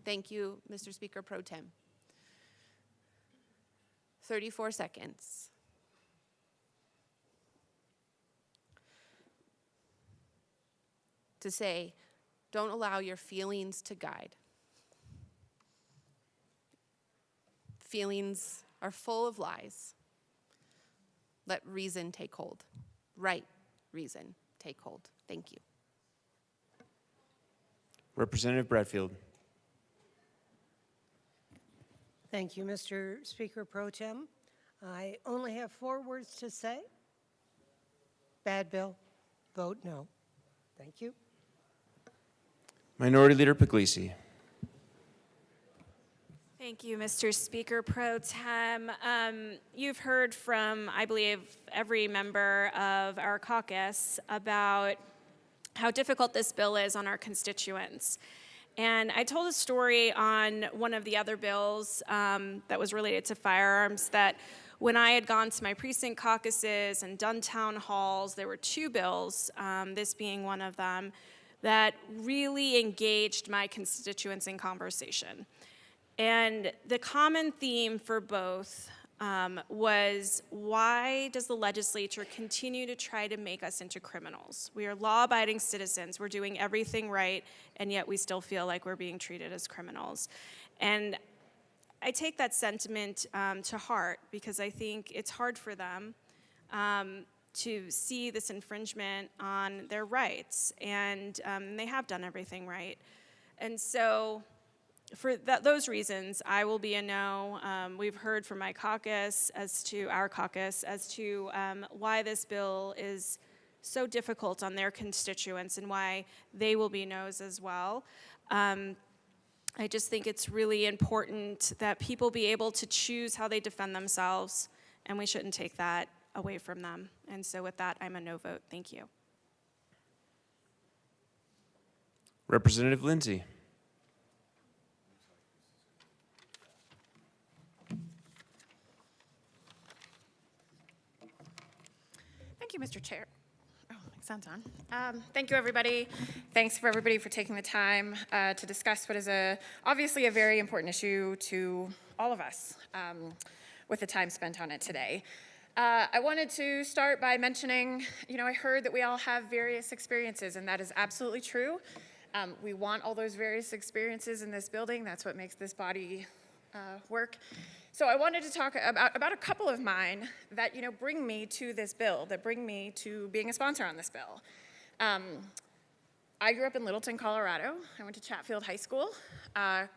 Thank you, Mr. Speaker Pro Tem. 34 seconds. To say, don't allow your feelings to guide. Feelings are full of lies. Let reason take hold. Right reason take hold. Thank you. Representative Bradfield. Thank you, Mr. Speaker Pro Tem. I only have 4 words to say. Bad bill, vote no. Thank you. Minority Leader Puglisi. Thank you, Mr. Speaker Pro Tem. You've heard from, I believe, every member of our caucus about how difficult this bill is on our constituents. And I told a story on one of the other bills that was related to firearms that when I had gone to my precinct caucuses and done town halls, there were 2 bills, this being one of them, that really engaged my constituents in conversation. And the common theme for both was, why does the legislature continue to try to make us into criminals? We are law-abiding citizens. We're doing everything right, and yet we still feel like we're being treated as criminals. And I take that sentiment to heart, because I think it's hard for them to see this infringement on their rights, and they have done everything right. And so for those reasons, I will be a no. We've heard from my caucus as to our caucus as to why this bill is so difficult on their constituents and why they will be no's as well. I just think it's really important that people be able to choose how they defend themselves, and we shouldn't take that away from them. And so with that, I'm a no vote. Thank you. Representative Lindsay. Thank you, Mr. Chair. Oh, my sound's on. Thank you, everybody. Thanks for everybody for taking the time to discuss what is obviously a very important issue to all of us with the time spent on it today. I wanted to start by mentioning, I heard that we all have various experiences, and that is absolutely true. We want all those various experiences in this building. That's what makes this body work. So I wanted to talk about a couple of mine that, bring me to this bill, that bring me to being a sponsor on this bill. I grew up in Littleton, Colorado. I went to Chatfield High School.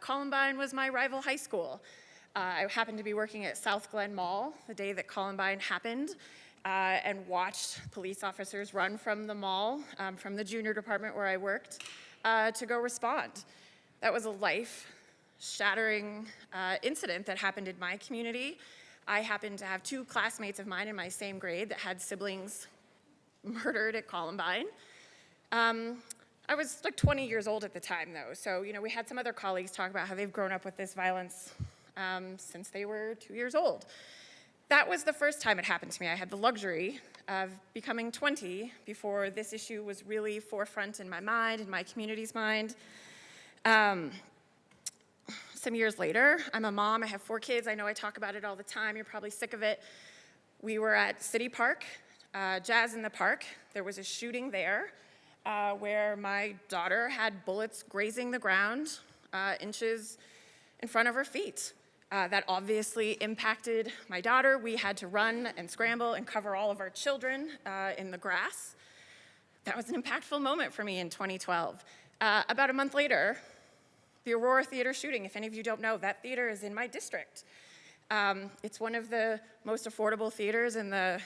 Columbine was my rival high school. I happened to be working at South Glen Mall the day that Columbine happened and watched police officers run from the mall, from the junior department where I worked, to go respond. That was a life-shattering incident that happened in my community. I happened to have 2 classmates of mine in my same grade that had siblings murdered at Columbine. I was like 20 years old at the time, though, so we had some other colleagues talk about how they've grown up with this violence since they were 2 years old. That was the first time it happened to me. I had the luxury of becoming 20 before this issue was really forefront in my mind, in my community's mind. Some years later, I'm a mom, I have 4 kids. I know I talk about it all the time. You're probably sick of it. We were at City Park, Jazz in the Park. There was a shooting there where my daughter had bullets grazing the ground inches in front of her feet. That obviously impacted my daughter. We had to run and scramble and cover all of our children in the grass. That was an impactful moment for me in 2012. About a month later, the Aurora Theater shooting. If any of you don't know, that theater is in my district. It's one of the most affordable theaters in the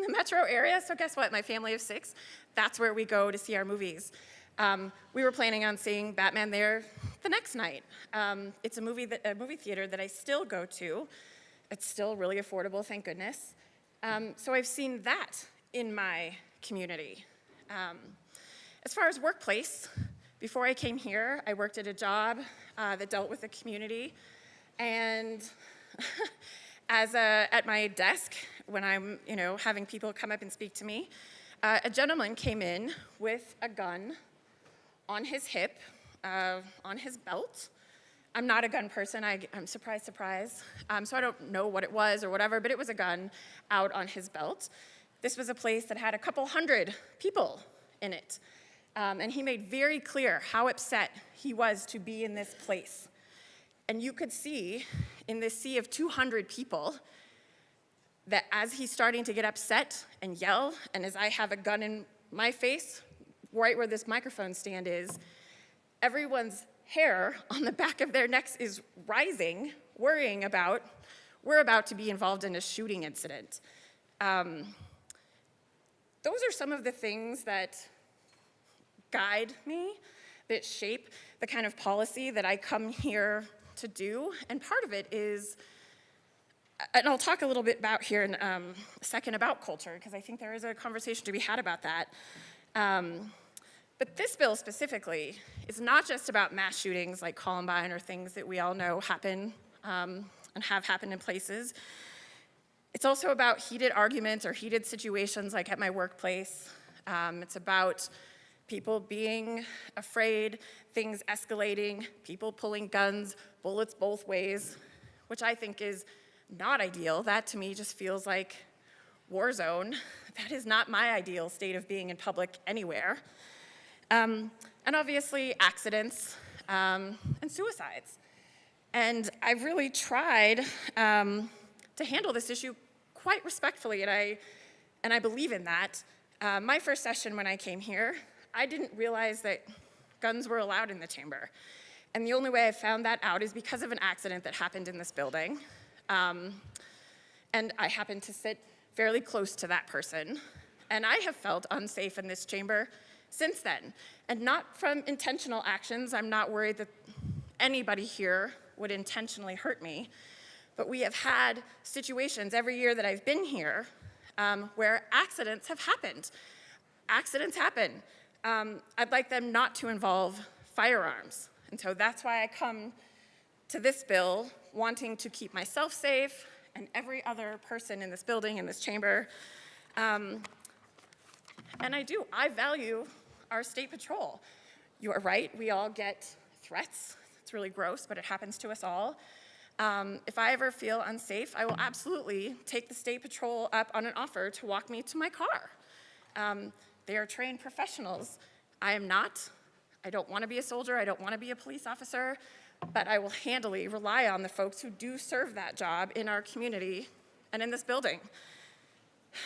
metro area, so guess what? My family of 6, that's where we go to see our movies. We were planning on seeing Batman there the next night. It's a movie theater that I still go to. It's still really affordable, thank goodness. So I've seen that in my community. As far as workplace, before I came here, I worked at a job that dealt with the community, and at my desk, when I'm having people come up and speak to me, a gentleman came in with a gun on his hip, on his belt. I'm not a gun person, I'm surprise, surprise. So I don't know what it was or whatever, but it was a gun out on his belt. This was a place that had a couple hundred people in it. And he made very clear how upset he was to be in this place. And you could see in this sea of 200 people that as he's starting to get upset and yell, and as I have a gun in my face, right where this microphone stand is, everyone's hair on the back of their necks is rising, worrying about, we're about to be involved in a shooting incident. Those are some of the things that guide me, that shape the kind of policy that I come here to do. And part of it is, and I'll talk a little bit about here in a second about culture, because I think there is a conversation to be had about that. But this bill specifically is not just about mass shootings like Columbine or things that we all know happen and have happened in places. It's also about heated arguments or heated situations like at my workplace. It's about people being afraid, things escalating, people pulling guns, bullets both ways, which I think is not ideal. That to me just feels like war zone. That is not my ideal state of being in public anywhere. And obviously accidents and suicides. And I've really tried to handle this issue quite respectfully, and I believe in that. My first session when I came here, I didn't realize that guns were allowed in the chamber. And the only way I found that out is because of an accident that happened in this building. And I happened to sit fairly close to that person. And I have felt unsafe in this chamber since then. And not from intentional actions. I'm not worried that anybody here would intentionally hurt me. But we have had situations every year that I've been here where accidents have happened. Accidents happen. I'd like them not to involve firearms. And so that's why I come to this bill wanting to keep myself safe and every other person in this building, in this chamber. And I value our state patrol. You are right, we all get threats. It's really gross, but it happens to us all. If I ever feel unsafe, I will absolutely take the state patrol up on an offer to walk me to my car. They are trained professionals. I am not. I don't want to be a soldier. I don't want to be a police officer. But I will handily rely on the folks who do serve that job in our community and in this building.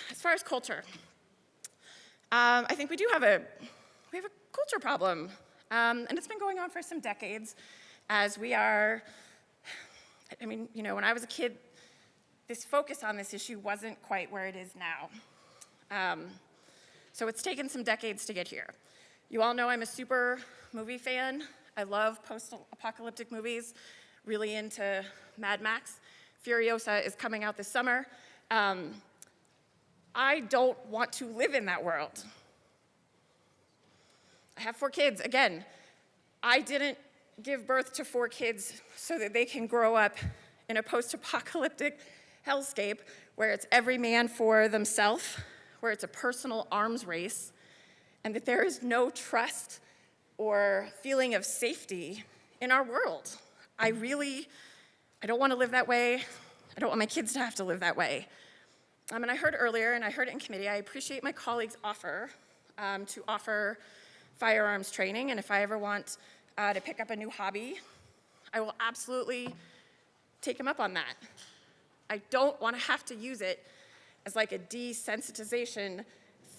As far as culture, I think we have a culture problem. And it's been going on for some decades as we are, when I was a kid, this focus on this issue wasn't quite where it is now. So it's taken some decades to get here. You all know I'm a super movie fan. I love post-apocalyptic movies, really into Mad Max. Furiosa is coming out this summer. I don't want to live in that world. I have 4 kids. Again, I didn't give birth to 4 kids so that they can grow up in a post-apocalyptic hellscape where it's every man for themselves, where it's a personal arms race, and that there is no trust or feeling of safety in our world. I don't want to live that way. I don't want my kids to have to live that way. And I heard earlier, and I heard it in committee, I appreciate my colleagues' offer to offer firearms training, and if I ever want to pick up a new hobby, I will absolutely take him up on that. I don't want to have to use it as like a desensitization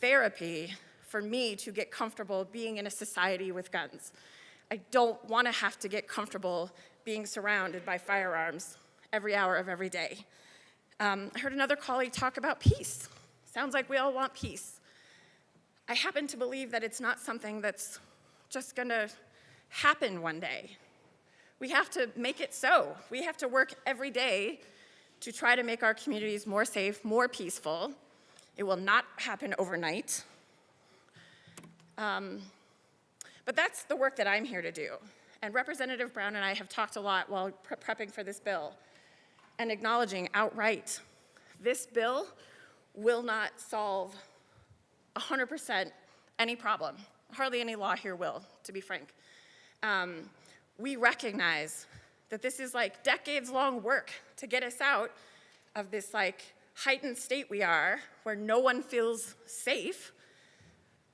therapy for me to get comfortable being in a society with guns. I don't want to have to get comfortable being surrounded by firearms every hour of every day. I heard another colleague talk about peace. Sounds like we all want peace. I happen to believe that it's not something that's just going to happen one day. We have to make it so. We have to work every day to try to make our communities more safe, more peaceful. It will not happen overnight. But that's the work that I'm here to do. And Representative Brown and I have talked a lot while prepping for this bill and acknowledging outright, this bill will not solve 100% any problem. Hardly any law here will, to be frank. We recognize that this is like decades-long work to get us out of this like heightened state we are, where no one feels safe.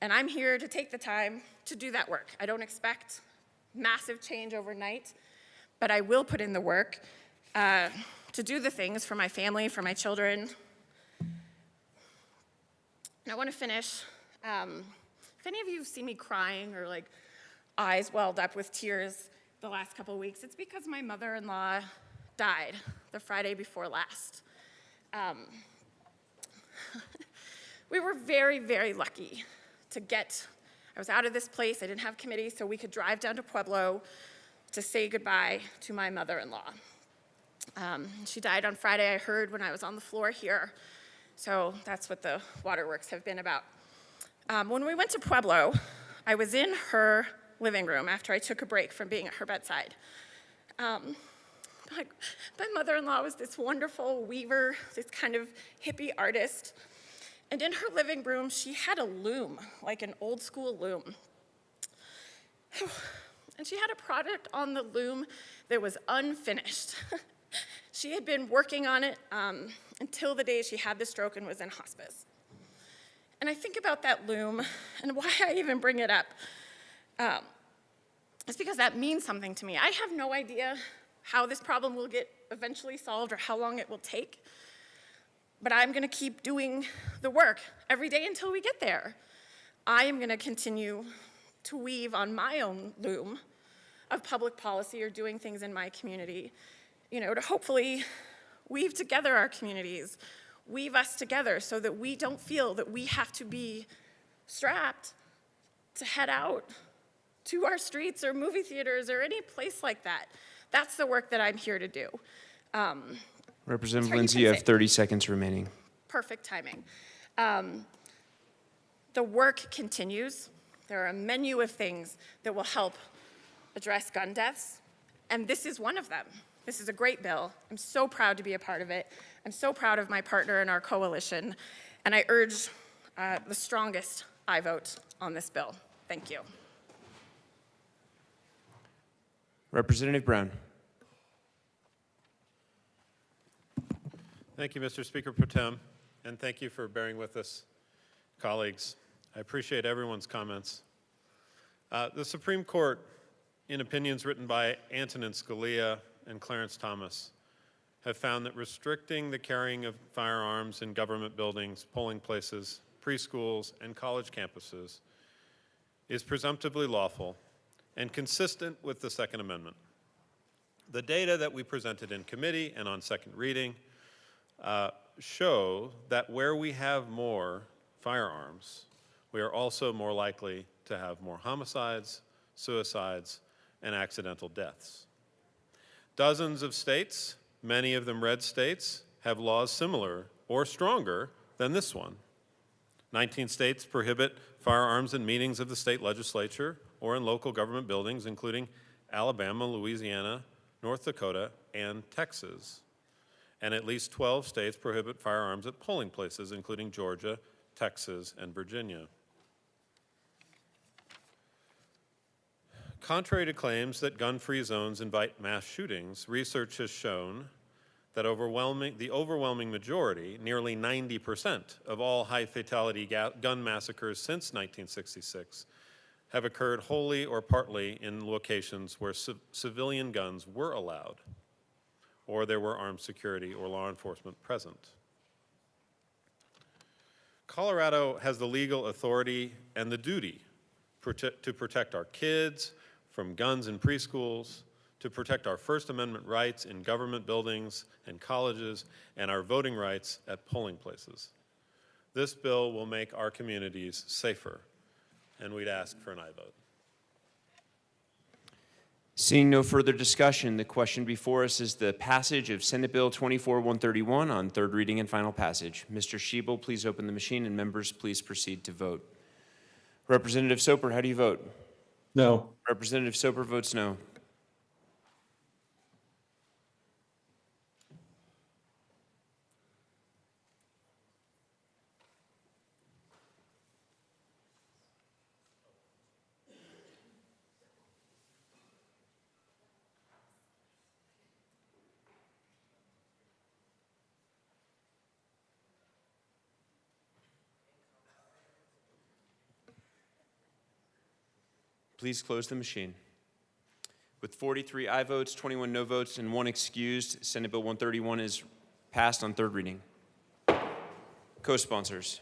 And I'm here to take the time to do that work. I don't expect massive change overnight, but I will put in the work to do the things for my family, for my children. And I want to finish. If any of you see me crying or like eyes welled up with tears the last couple of weeks, it's because my mother-in-law died the Friday before last. We were very, very lucky to get, I was out of this place, I didn't have committee, so we could drive down to Pueblo to say goodbye to my mother-in-law. She died on Friday, I heard, when I was on the floor here, so that's what the waterworks have been about. When we went to Pueblo, I was in her living room after I took a break from being at her bedside. My mother-in-law was this wonderful weaver, this kind of hippie artist. And in her living room, she had a loom, like an old school loom. And she had a project on the loom that was unfinished. She had been working on it until the day she had the stroke and was in hospice. And I think about that loom and why I even bring it up. It's because that means something to me. I have no idea how this problem will get eventually solved or how long it will take. But I'm going to keep doing the work every day until we get there. I am going to continue to weave on my own loom of public policy or doing things in my community, to hopefully weave together our communities, weave us together so that we don't feel that we have to be strapped to head out to our streets or movie theaters or any place like that. That's the work that I'm here to do. Representative Lindsay, you have 30 seconds remaining. Perfect timing. The work continues. There are a menu of things that will help address gun deaths, and this is one of them. This is a great bill. I'm so proud to be a part of it. I'm so proud of my partner in our coalition, and I urge the strongest aye vote on this bill. Thank you. Representative Brown. Thank you, Mr. Speaker Pro Tem, and thank you for bearing with us, colleagues. I appreciate everyone's comments. The Supreme Court, in opinions written by Antonin Scalia and Clarence Thomas, have found that restricting the carrying of firearms in government buildings, polling places, preschools, and college campuses is presumptively lawful and consistent with the Second Amendment. The data that we presented in committee and on second reading show that where we have more firearms, we are also more likely to have more homicides, suicides, and accidental deaths. Dozens of states, many of them red states, have laws similar or stronger than this one. 19 states prohibit firearms in meetings of the state legislature or in local government buildings, including Alabama, Louisiana, North Dakota, and Texas. And at least 12 states prohibit firearms at polling places, including Georgia, Texas, and Virginia. Contrary to claims that gun-free zones invite mass shootings, research has shown that the overwhelming majority, nearly 90% of all high-fatality gun massacres since 1966, have occurred wholly or partly in locations where civilian guns were allowed or there were armed security or law enforcement present. Colorado has the legal authority and the duty to protect our kids from guns in preschools, to protect our First Amendment rights in government buildings and colleges, and our voting rights at polling places. This bill will make our communities safer, and we'd ask for an aye vote. Seeing no further discussion, the question before us is the passage of Senate Bill 24-131 on third reading and final passage. Mr. Schiebel, please open the machine, and members, please proceed to vote. Representative Soper, how do you vote? No. Representative Soper votes no. Please close the machine. With 43 aye votes, 21 no votes, and 1 excused, Senate Bill 131 is passed on third reading. Co-sponsors.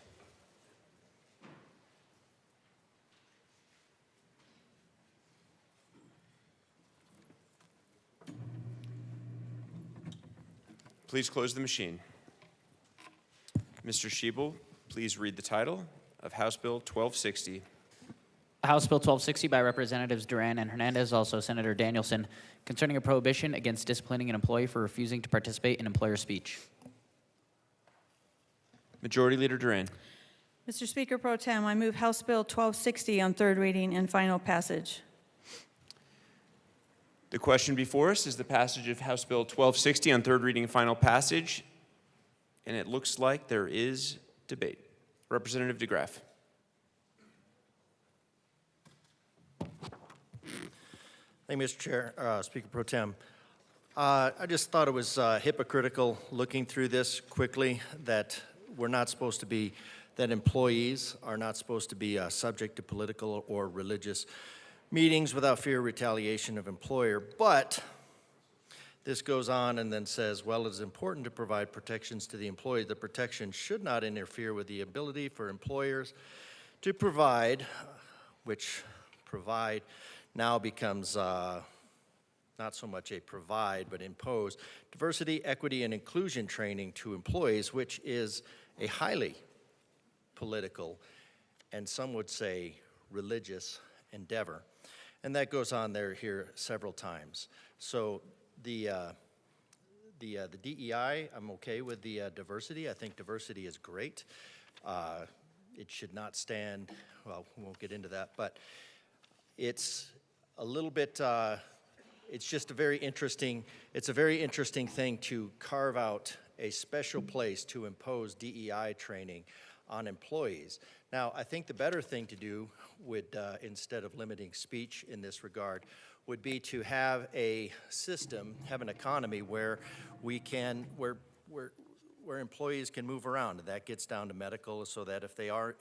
Please close the machine. Mr. Schiebel, please read the title of House Bill 1260. House Bill 1260 by Representatives Duran and Hernandez, also Senator Danielson, concerning a prohibition against disciplining an employee for refusing to participate in employer speech. Majority Leader Duran. Mr. Speaker Pro Tem, I move House Bill 1260 on third reading and final passage. The question before us is the passage of House Bill 1260 on third reading and final passage, and it looks like there is debate. Representative DeGraff. Thank you, Mr. Chair, Speaker Pro Tem. I just thought it was hypocritical looking through this quickly that we're not supposed to be, that employees are not supposed to be subject to political or religious meetings without fear of retaliation of employer. But this goes on and then says, well, it is important to provide protections to the employee. The protection should not interfere with the ability for employers to provide, which provide now becomes not so much a provide, but impose diversity, equity, and inclusion training to employees, which is a highly political and some would say religious endeavor. And that goes on there here several times. So the DEI, I'm okay with the diversity. I think diversity is great. It should not stand, well, we won't get into that, but it's a little bit, it's just a very interesting thing to carve out a special place to impose DEI training on employees. Now, I think the better thing to do would, instead of limiting speech in this regard, would be to have a system, have an economy where we can, where employees can move around. And that gets down to medical, so that if they are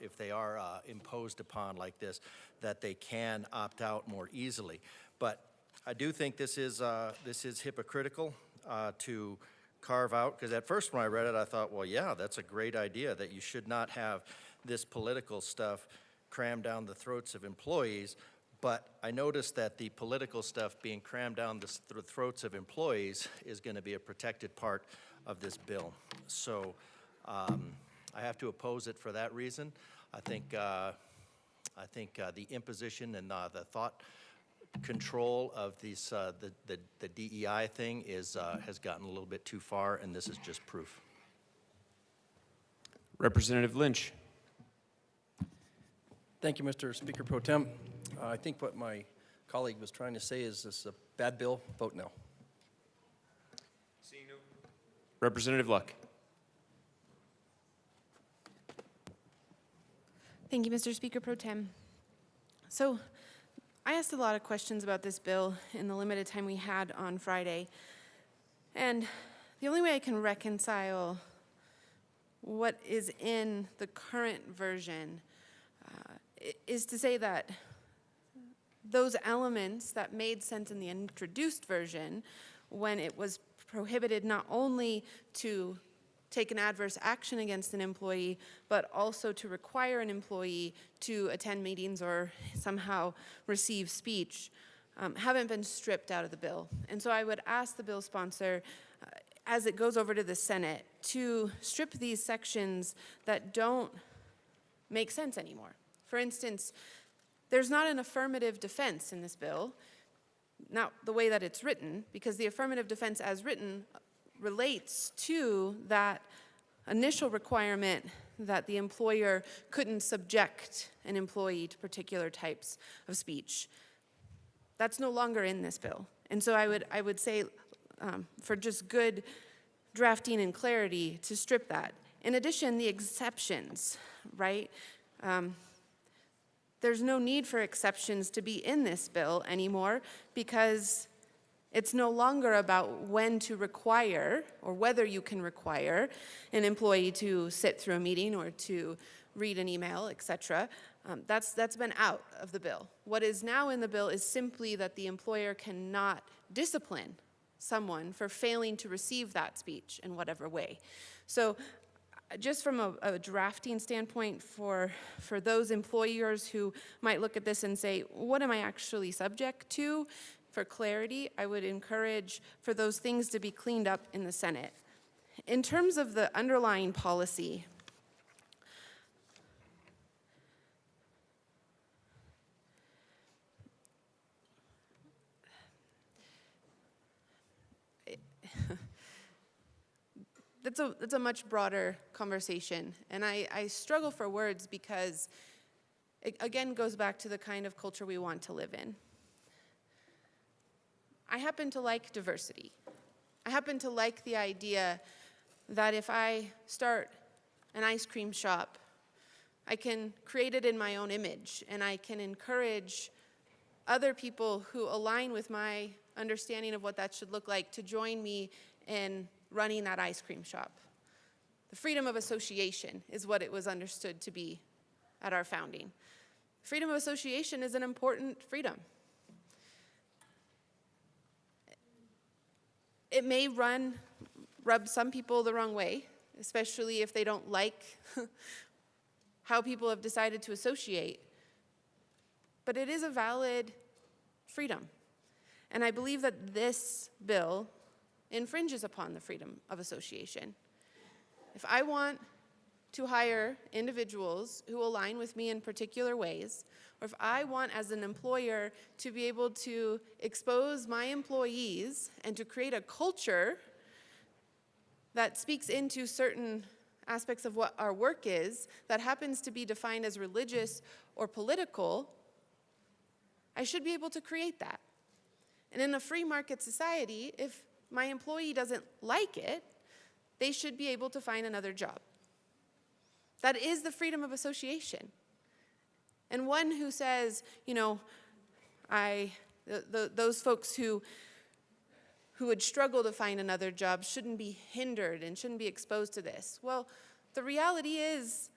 imposed upon like this, that they can opt out more easily. But I do think this is hypocritical to carve out, because at first when I read it, I thought, well, yeah, that's a great idea, that you should not have this political stuff crammed down the throats of employees. But I noticed that the political stuff being crammed down the throats of employees is going to be a protected part of this bill. So I have to oppose it for that reason. I think the imposition and the thought control of these the DEI thing has gotten a little bit too far, and this is just proof. Representative Lynch. Thank you, Mr. Speaker Pro Tem. I think what my colleague was trying to say is this a bad bill. Vote no. Representative Luck. Thank you, Mr. Speaker Pro Tem. So I asked a lot of questions about this bill in the limited time we had on Friday. And the only way I can reconcile what is in the current version is to say that those elements that made sense in the introduced version when it was prohibited not only to take an adverse action against an employee, but also to require an employee to attend meetings or somehow receive speech, haven't been stripped out of the bill. And so I would ask the bill sponsor, as it goes over to the Senate, to strip these sections that don't make sense anymore. For instance, there's not an affirmative defense in this bill, not the way that it's written, because the affirmative defense as written relates to that initial requirement that the employer couldn't subject an employee to particular types of speech. That's no longer in this bill. And so I would say, for just good drafting and clarity, to strip that. In addition, the exceptions, right? There's no need for exceptions to be in this bill anymore because it's no longer about when to require or whether you can require an employee to sit through a meeting or to read an email, etc. That's been out of the bill. What is now in the bill is simply that the employer cannot discipline someone for failing to receive that speech in whatever way. So just from a drafting standpoint for those employers who might look at this and say, what am I actually subject to? For clarity, I would encourage for those things to be cleaned up in the Senate. In terms of the underlying policy, that's a much broader conversation, and I struggle for words because it again goes back to the kind of culture we want to live in. I happen to like diversity. I happen to like the idea that if I start an ice cream shop, I can create it in my own image, and I can encourage other people who align with my understanding of what that should look like to join me in running that ice cream shop. The freedom of association is what it was understood to be at our founding. Freedom of association is an important freedom. It may rub some people the wrong way, especially if they don't like how people have decided to associate. But it is a valid freedom. And I believe that this bill infringes upon the freedom of association. If I want to hire individuals who align with me in particular ways, or if I want as an employer to be able to expose my employees and to create a culture that speaks into certain aspects of what our work is that happens to be defined as religious or political, I should be able to create that. And in a free market society, if my employee doesn't like it, they should be able to find another job. That is the freedom of association. And one who says, you know, those folks who would struggle to find another job shouldn't be hindered and shouldn't be exposed to this. Well, the reality is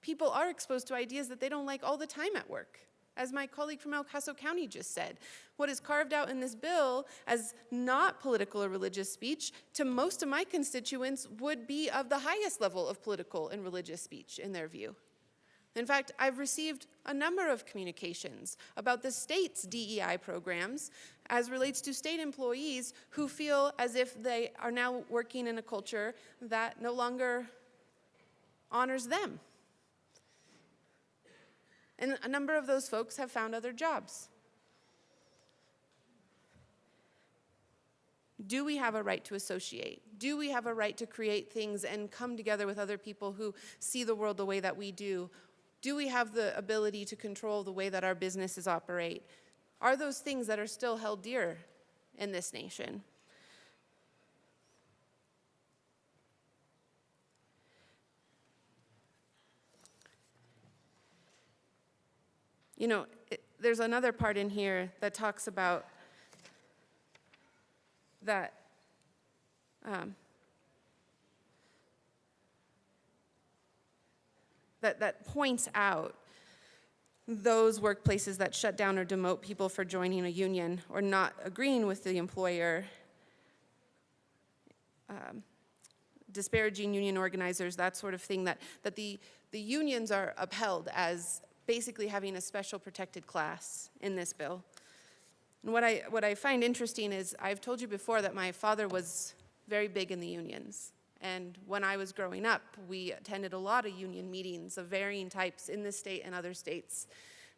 people are exposed to ideas that they don't like all the time at work. As my colleague from El Paso County just said, what is carved out in this bill as not political or religious speech to most of my constituents would be of the highest level of political and religious speech in their view. In fact, I've received a number of communications about the state's DEI programs as relates to state employees who feel as if they are now working in a culture that no longer honors them. And a number of those folks have found other jobs. Do we have a right to associate? Do we have a right to create things and come together with other people who see the world the way that we do? Do we have the ability to control the way that our businesses operate? Are those things that are still held dear in this nation? You know, there's another part in here that talks about that that points out those workplaces that shut down or demote people for joining a union or not agreeing with the employer disparaging union organizers, that sort of thing, that the unions are upheld as basically having a special protected class in this bill. And what I find interesting is, I've told you before that my father was very big in the unions. And when I was growing up, we attended a lot of union meetings of varying types in this state and other states.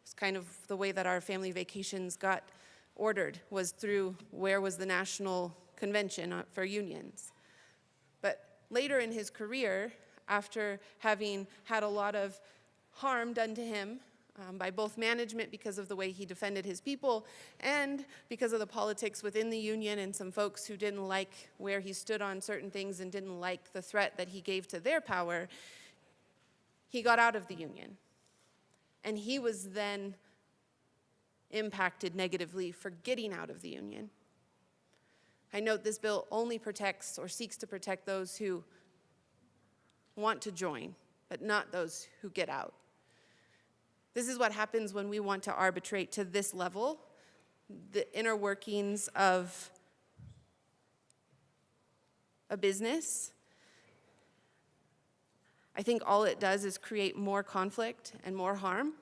It's kind of the way that our family vacations got ordered, was through where was the national convention for unions. But later in his career, after having had a lot of harm done to him by both management because of the way he defended his people and because of the politics within the union and some folks who didn't like where he stood on certain things and didn't like the threat that he gave to their power, he got out of the union. And he was then impacted negatively for getting out of the union. I note this bill only protects or seeks to protect those who want to join, but not those who get out. This is what happens when we want to arbitrate to this level, the inner workings of a business. I think all it does is create more conflict and more harm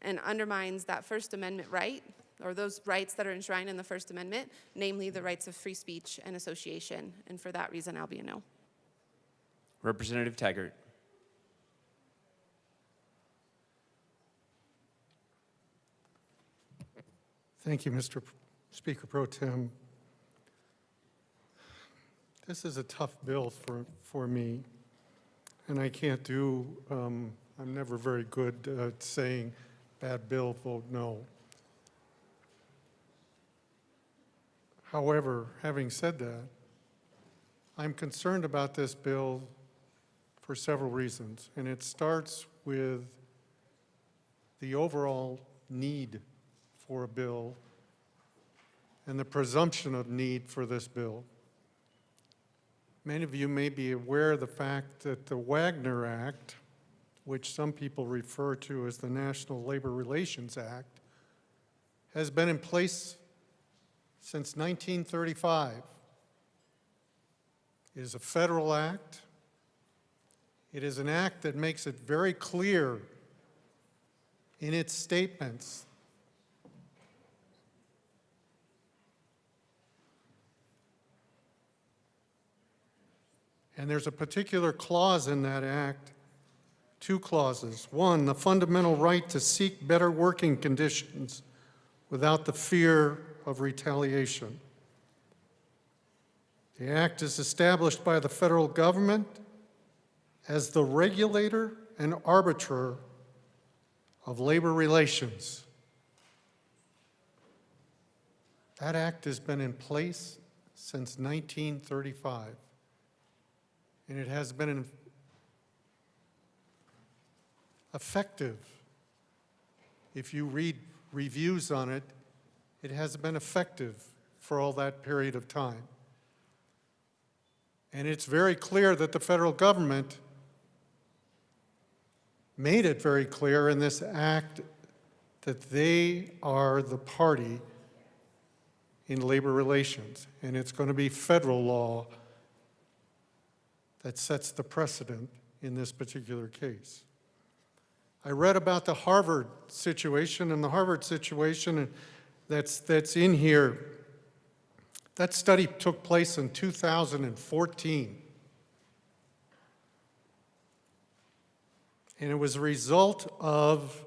and undermines that First Amendment right, or those rights that are enshrined in the First Amendment, namely the rights of free speech and association. And for that reason, I'll be a no. Representative Taggart. Thank you, Mr. Speaker Pro Tem. This is a tough bill for me, and I can't do, I'm never very good at saying bad bill, vote no. However, having said that, I'm concerned about this bill for several reasons, and it starts with the overall need for a bill and the presumption of need for this bill. Many of you may be aware of the fact that the Wagner Act, which some people refer to as the National Labor Relations Act, has been in place since 1935. It is a federal act. It is an act that makes it very clear in its statements and there's a particular clause in that act, two clauses. One, the fundamental right to seek better working conditions without the fear of retaliation. The act is established by the federal government as the regulator and arbiter of labor relations. That act has been in place since 1935. And it has been effective. If you read reviews on it, it has been effective for all that period of time. And it's very clear that the federal government made it very clear in this act that they are the party in labor relations, and it's going to be federal law that sets the precedent in this particular case. I read about the Harvard situation, and the Harvard situation that's in here, that study took place in 2014. And it was a result of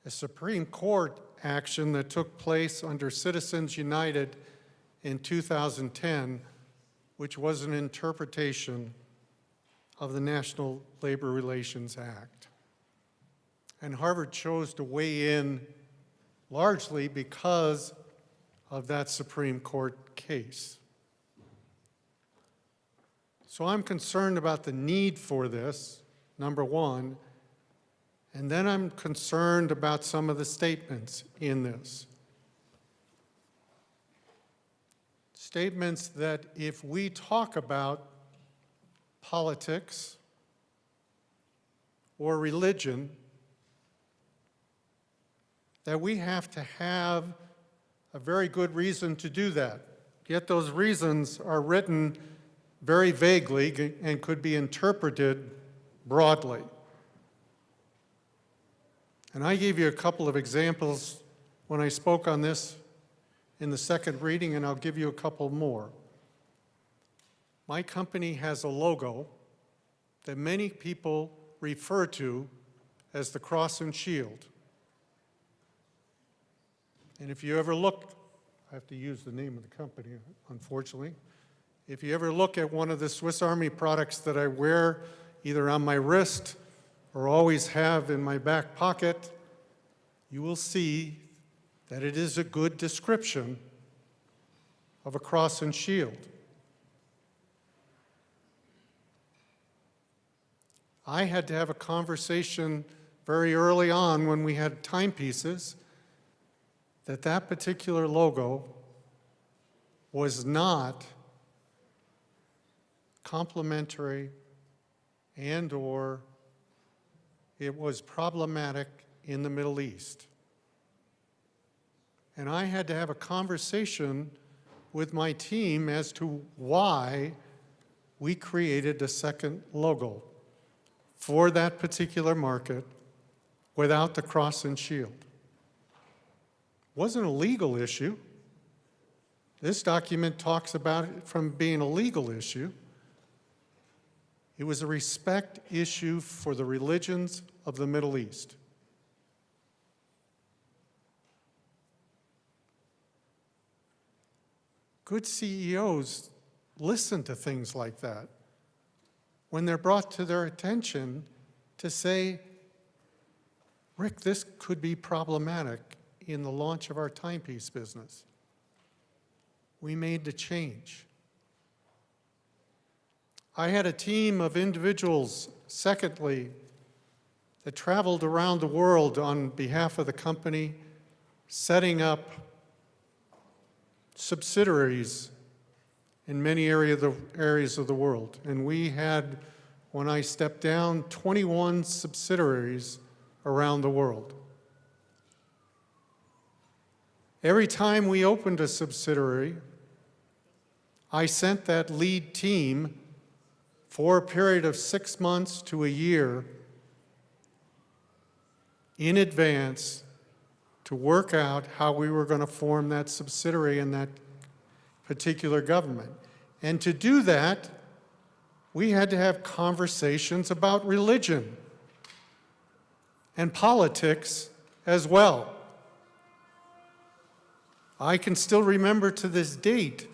a Supreme Court action that took place under Citizens United in 2010, which was an interpretation of the National Labor Relations Act. And Harvard chose to weigh in largely because of that Supreme Court case. So I'm concerned about the need for this, number one, and then I'm concerned about some of the statements in this. Statements that if we talk about politics or religion, that we have to have a very good reason to do that. Yet those reasons are written very vaguely and could be interpreted broadly. And I gave you a couple of examples when I spoke on this in the second reading, and I'll give you a couple more. My company has a logo that many people refer to as the Cross and Shield. And if you ever look, I have to use the name of the company, unfortunately. If you ever look at one of the Swiss Army products that I wear either on my wrist or always have in my back pocket, you will see that it is a good description of a cross and shield. I had to have a conversation very early on when we had timepieces that particular logo was not complementary and/or it was problematic in the Middle East. And I had to have a conversation with my team as to why we created a second logo for that particular market without the cross and shield. It wasn't a legal issue. This document talks about it from being a legal issue. It was a respect issue for the religions of the Middle East. Good CEOs listen to things like that when they're brought to their attention to say, Rick, this could be problematic in the launch of our timepiece business. We made the change. I had a team of individuals, secondly, that traveled around the world on behalf of the company, setting up subsidiaries in many areas of the world. And we had, when I stepped down, 21 subsidiaries around the world. Every time we opened a subsidiary, I sent that lead team for a period of 6 months to a year in advance to work out how we were going to form that subsidiary in that particular government. And to do that, we had to have conversations about religion and politics as well. I can still remember to this date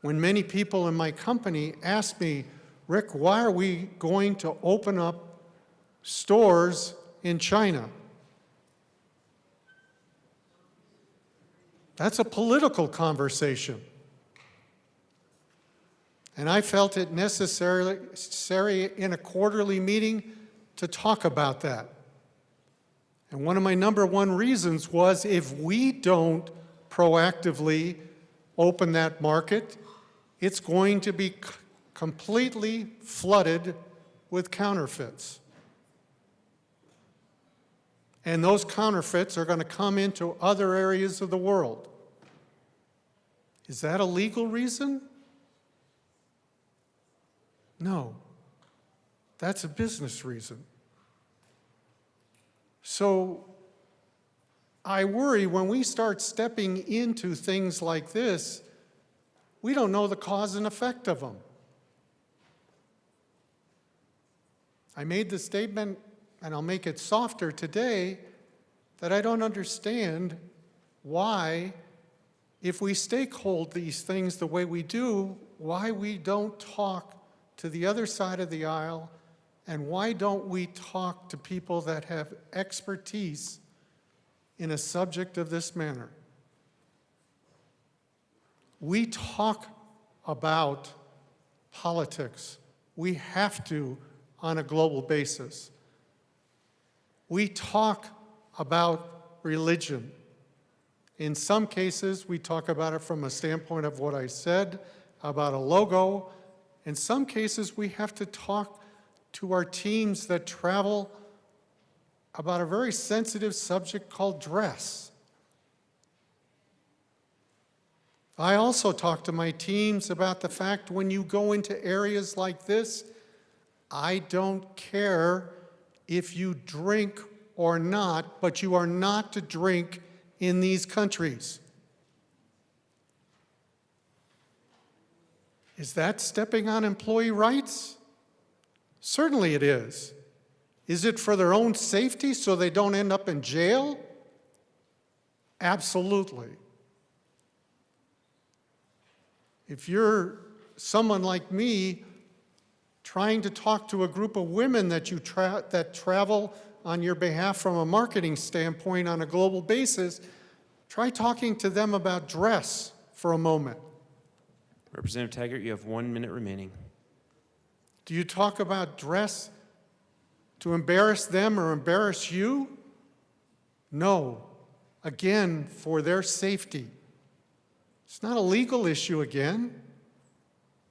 when many people in my company asked me, Rick, why are we going to open up stores in China? That's a political conversation. And I felt it necessary in a quarterly meeting to talk about that. And one of my number one reasons was if we don't proactively open that market, it's going to be completely flooded with counterfeits. And those counterfeits are going to come into other areas of the world. Is that a legal reason? No. That's a business reason. So I worry when we start stepping into things like this, we don't know the cause and effect of them. I made the statement, and I'll make it softer today, that I don't understand why, if we stakehold these things the way we do, why we don't talk to the other side of the aisle, and why don't we talk to people that have expertise in a subject of this manner? We talk about politics. We have to on a global basis. We talk about religion. In some cases, we talk about it from a standpoint of what I said about a logo. In some cases, we have to talk to our teams that travel about a very sensitive subject called dress. I also talk to my teams about the fact when you go into areas like this, I don't care if you drink or not, but you are not to drink in these countries. Is that stepping on employee rights? Certainly it is. Is it for their own safety so they don't end up in jail? Absolutely. If you're someone like me trying to talk to a group of women that that travel on your behalf from a marketing standpoint on a global basis, try talking to them about dress for a moment. Representative Taggart, you have 1 minute remaining. Do you talk about dress to embarrass them or embarrass you? No. Again, for their safety. It's not a legal issue again.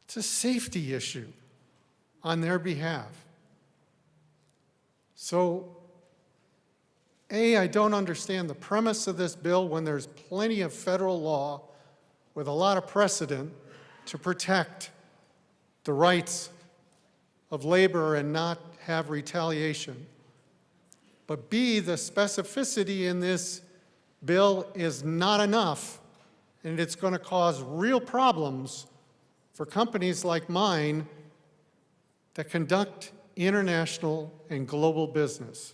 It's a safety issue on their behalf. So, A, I don't understand the premise of this bill when there's plenty of federal law with a lot of precedent to protect the rights of labor and not have retaliation. But B, the specificity in this bill is not enough, and it's going to cause real problems for companies like mine that conduct international and global business.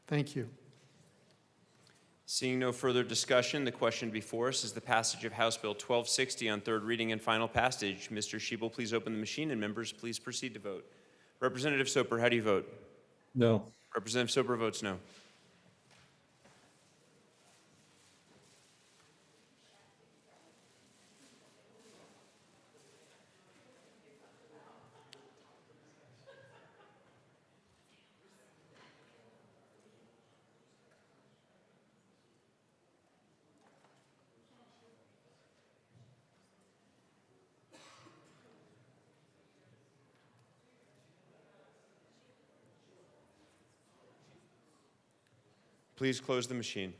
Thank you. Seeing no further discussion, the question before us is the passage of House Bill 1260 on third reading and final passage. Mr. Schiebel, please open the machine, and members, please proceed to vote. Representative Soper, how do you vote? No. Representative Soper votes no. Please close the machine.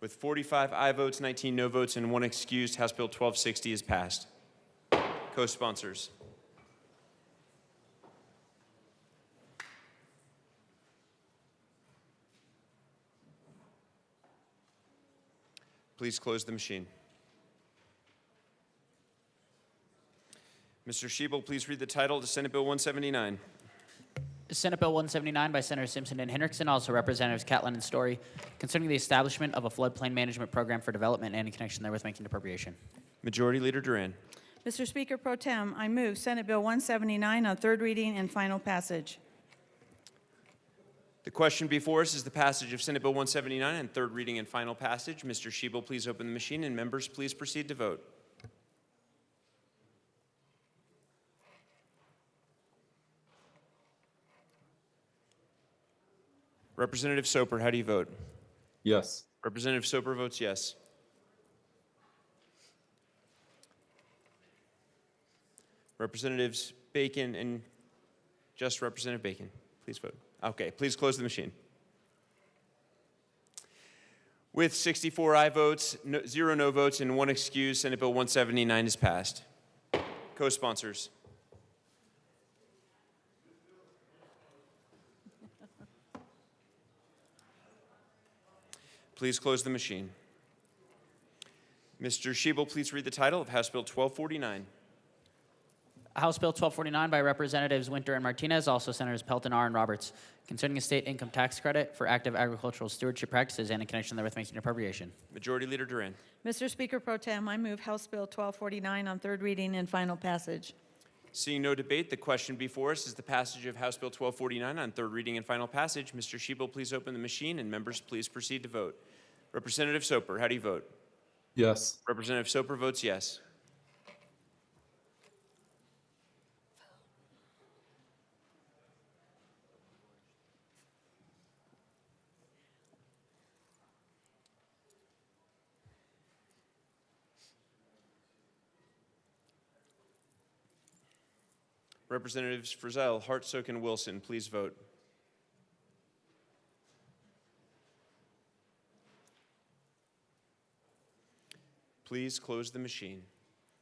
With 45 aye votes, 19 no votes, and 1 excused, House Bill 1260 is passed. Co-sponsors. Please close the machine. Mr. Schiebel, please read the title to Senate Bill 179. Senate Bill 179 by Senators Simpson and Hendrickson, also Representatives Catlin and Story, concerning the establishment of a floodplain management program for development and in connection therewith making an appropriation. Majority Leader Duran. Mr. Speaker Pro Tem, I move Senate Bill 179 on third reading and final passage. The question before us is the passage of Senate Bill 179 on third reading and final passage. Mr. Schiebel, please open the machine, and members, please proceed to vote. Representative Soper, how do you vote? Yes. Representative Soper votes yes. Representatives Bacon and just Representative Bacon, please vote. Okay, please close the machine. With 64 aye votes, 0 no votes, and 1 excuse, Senate Bill 179 is passed. Co-sponsors. Please close the machine. Mr. Schiebel, please read the title of House Bill 1249. House Bill 1249 by Representatives Winter and Martinez, also Senators Pelton, R., and Roberts, concerning a state income tax credit for active agricultural stewardship practices and in connection therewith making an appropriation. Majority Leader Duran. Mr. Speaker Pro Tem, I move House Bill 1249 on third reading and final passage. Seeing no debate, the question before us is the passage of House Bill 1249 on third reading and final passage. Mr. Schiebel, please open the machine, and members, please proceed to vote. Representative Soper, how do you vote? Yes. Representative Soper votes yes. Representatives Frizzell, Hartsook, and Wilson, please vote. Please close the machine.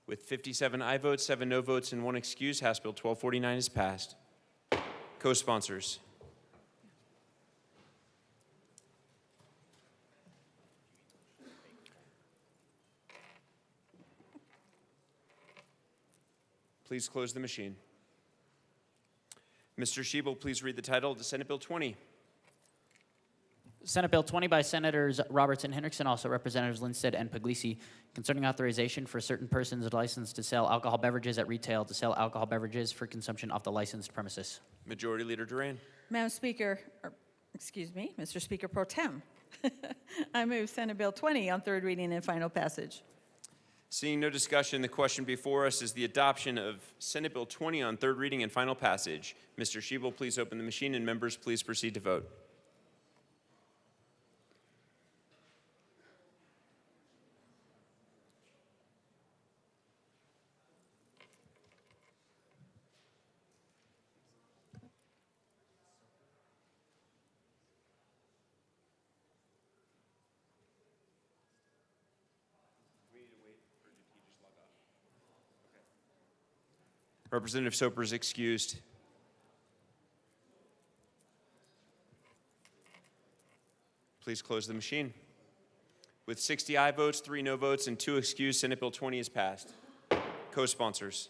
With 57 aye votes, 7 no votes, and 1 excuse, House Bill 1249 is passed. Co-sponsors. Please close the machine. Mr. Shebel, please read the title of the Senate Bill 20. Senate Bill 20 by Senators Robertson, Hendrickson, also Representatives Lindstedt and Puglisi, concerning authorization for certain persons licensed to sell alcohol beverages at retail to sell alcohol beverages for consumption off the licensed premises. Majority Leader Duran. Madam Speaker, Mr. Speaker Pro Tem, I move Senate Bill 20 on third reading and final passage. Seeing no discussion, the question before us is the adoption of Senate Bill 20 on third reading and final passage. Mr. Shebel, please open the machine, and members, please proceed to vote. Representative Soper is excused. Please close the machine. With 60 aye votes, 3 no votes, and 2 excused, Senate Bill 20 is passed. Co-sponsors.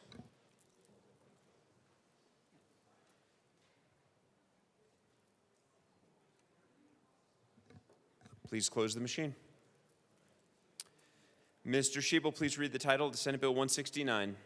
Please close the machine. Mr. Shebel, please read the title of the Senate Bill 169.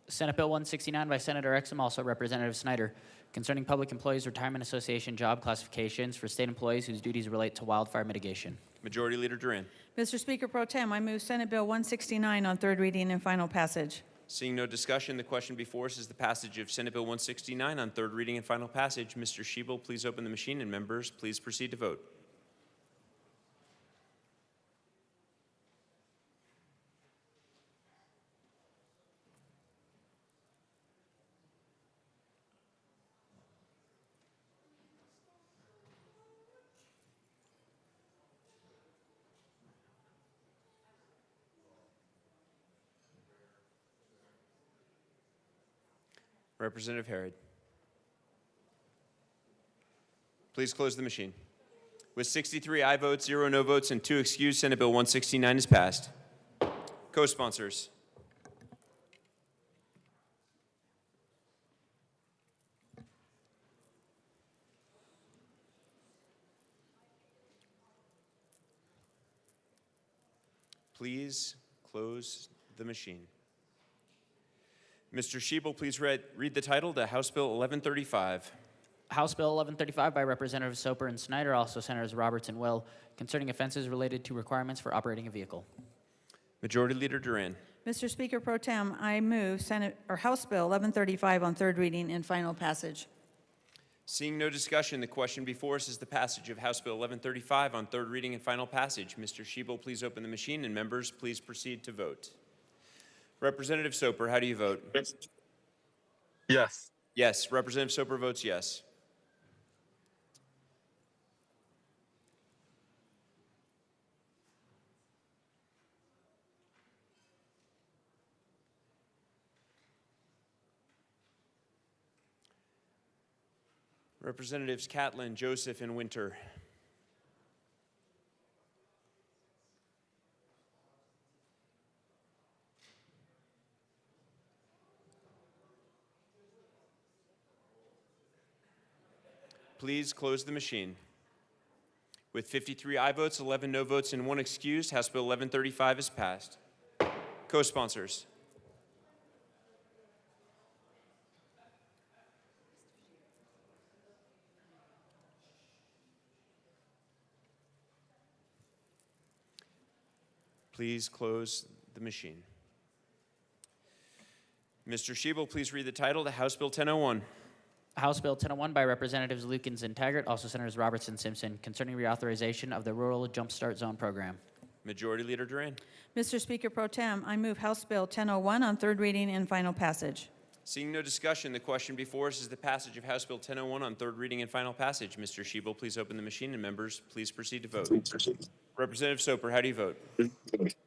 Senate Bill 169 by Senator Exum, also Representative Snyder, concerning Public Employees Retirement Association job classifications for state employees whose duties relate to wildfire mitigation. Majority Leader Duran. Mr. Speaker Pro Tem, I move Senate Bill 169 on third reading and final passage. Seeing no discussion, the question before us is the passage of Senate Bill 169 on third reading and final passage. Mr. Shebel, please open the machine, and members, please proceed to vote. Representative Harrod. Please close the machine. With 63 aye votes, 0 no votes, and 2 excused, Senate Bill 169 is passed. Co-sponsors. Please close the machine. Mr. Shebel, please read the title to House Bill 1135. House Bill 1135 by Representatives Soper and Snyder, also Senators Roberts and Will, concerning offenses related to requirements for operating a vehicle. Majority Leader Duran. Mr. Speaker Pro Tem, I move House Bill 1135 on third reading and final passage. Seeing no discussion, the question before us is the passage of House Bill 1135 on third reading and final passage. Mr. Shebel, please open the machine, and members, please proceed to vote. Representative Soper, how do you vote? Yes. Yes. Representative Soper votes yes. Representatives Catlin, Joseph, and Winter. Please close the machine. With 53 aye votes, 11 no votes, and 1 excused, House Bill 1135 is passed. Co-sponsors. Please close the machine. Mr. Shebel, please read the title to House Bill 1001. House Bill 1001 by Representatives Lukens and Taggart, also Senators Roberts and Simpson, concerning reauthorization of the Rural Jumpstart Zone program. Majority Leader Duran. Mr. Speaker Pro Tem, I move House Bill 1001 on third reading and final passage. Seeing no discussion, the question before us is the passage of House Bill 1001 on third reading and final passage. Mr. Shebel, please open the machine, and members, please proceed to vote. Representative Soper, how do you vote?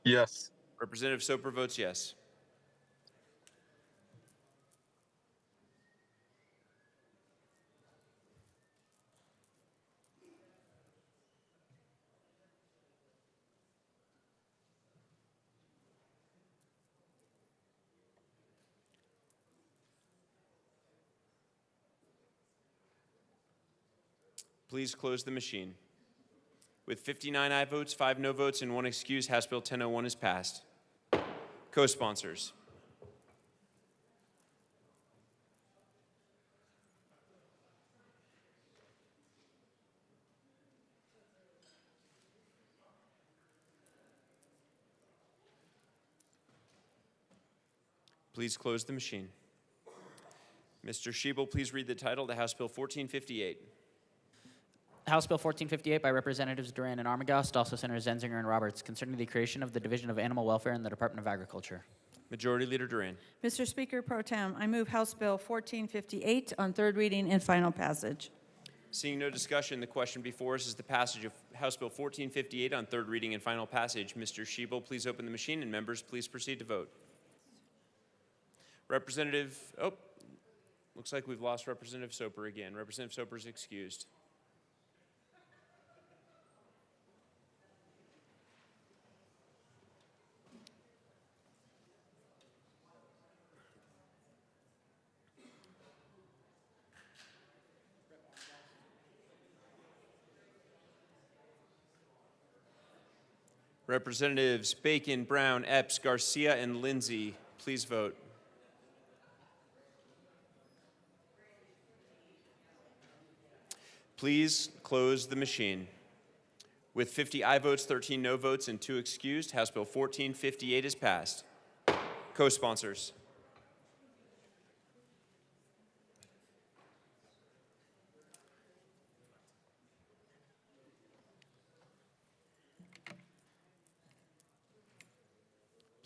Yes. Representative Soper votes yes. Please close the machine. With 59 aye votes, 5 no votes, and 1 excuse, House Bill 1001 is passed. Co-sponsors. Please close the machine. Mr. Shebel, please read the title to House Bill 1458. House Bill 1458 by Representatives Duran and Armagast, also Senators Zenzinger and Roberts, concerning the creation of the Division of Animal Welfare in the Department of Agriculture. Majority Leader Duran. Mr. Speaker Pro Tem, I move House Bill 1458 on third reading and final passage. Seeing no discussion, the question before us is the passage of House Bill 1458 on third reading and final passage. Mr. Shebel, please open the machine, and members, please proceed to vote. Looks like we've lost Representative Soper again. Representative Soper is excused. Representatives Bacon, Brown, Epps, Garcia, and Lindsay, please vote. Please close the machine. With 50 aye votes, 13 no votes, and 2 excused, House Bill 1458 is passed. Co-sponsors.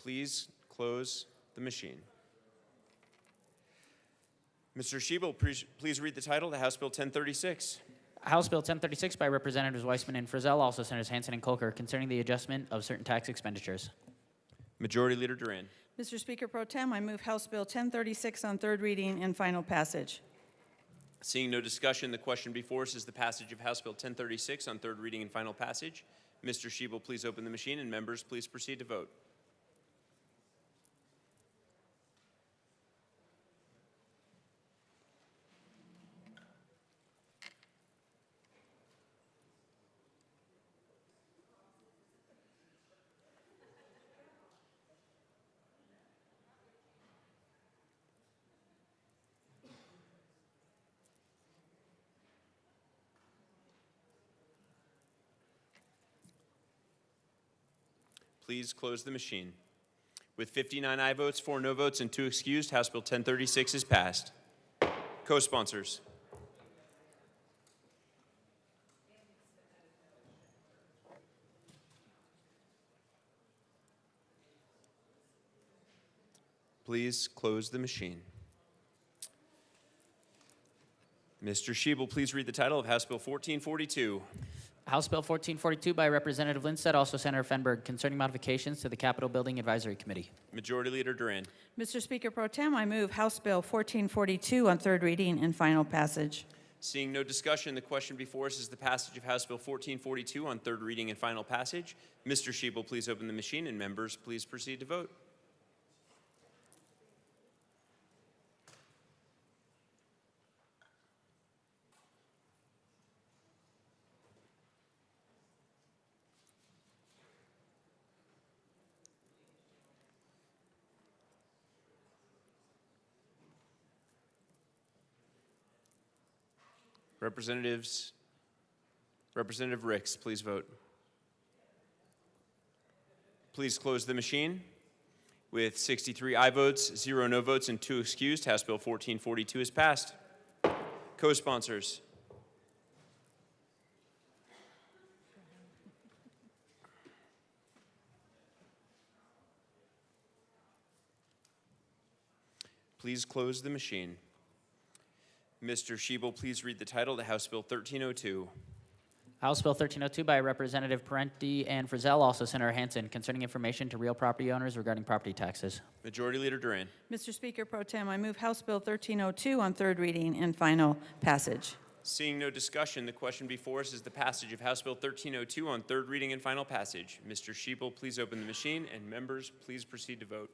Please close the machine. Mr. Shebel, please read the title to House Bill 1036. House Bill 1036 by Representatives Weissman and Frizzell, also Senators Hansen and Kolker, concerning the adjustment of certain tax expenditures. Majority Leader Duran. Mr. Speaker Pro Tem, I move House Bill 1036 on third reading and final passage. Seeing no discussion, the question before us is the passage of House Bill 1036 on third reading and final passage. Mr. Shebel, please open the machine, and members, please proceed to vote. Please close the machine. With 59 aye votes, 4 no votes, and 2 excused, House Bill 1036 is passed. Co-sponsors. Please close the machine. Mr. Shebel, please read the title of House Bill 1442. House Bill 1442 by Representative Lindstedt, also Senator Fenberg, concerning modifications to the Capitol Building Advisory Committee. Majority Leader Duran. Mr. Speaker Pro Tem, I move House Bill 1442 on third reading and final passage. Seeing no discussion, the question before us is the passage of House Bill 1442 on third reading and final passage. Mr. Shebel, please open the machine, and members, please proceed to vote. Representative Ricks, please vote. Please close the machine. With 63 aye votes, 0 no votes, and 2 excused, House Bill 1442 is passed. Co-sponsors. Please close the machine. Mr. Shebel, please read the title to House Bill 1302. House Bill 1302 by Representative Parenti and Frizzell, also Senator Hansen, concerning information to real property owners regarding property taxes. Majority Leader Duran. Mr. Speaker Pro Tem, I move House Bill 1302 on third reading and final passage. Seeing no discussion, the question before us is the passage of House Bill 1302 on third reading and final passage. Mr. Shebel, please open the machine, and members, please proceed to vote.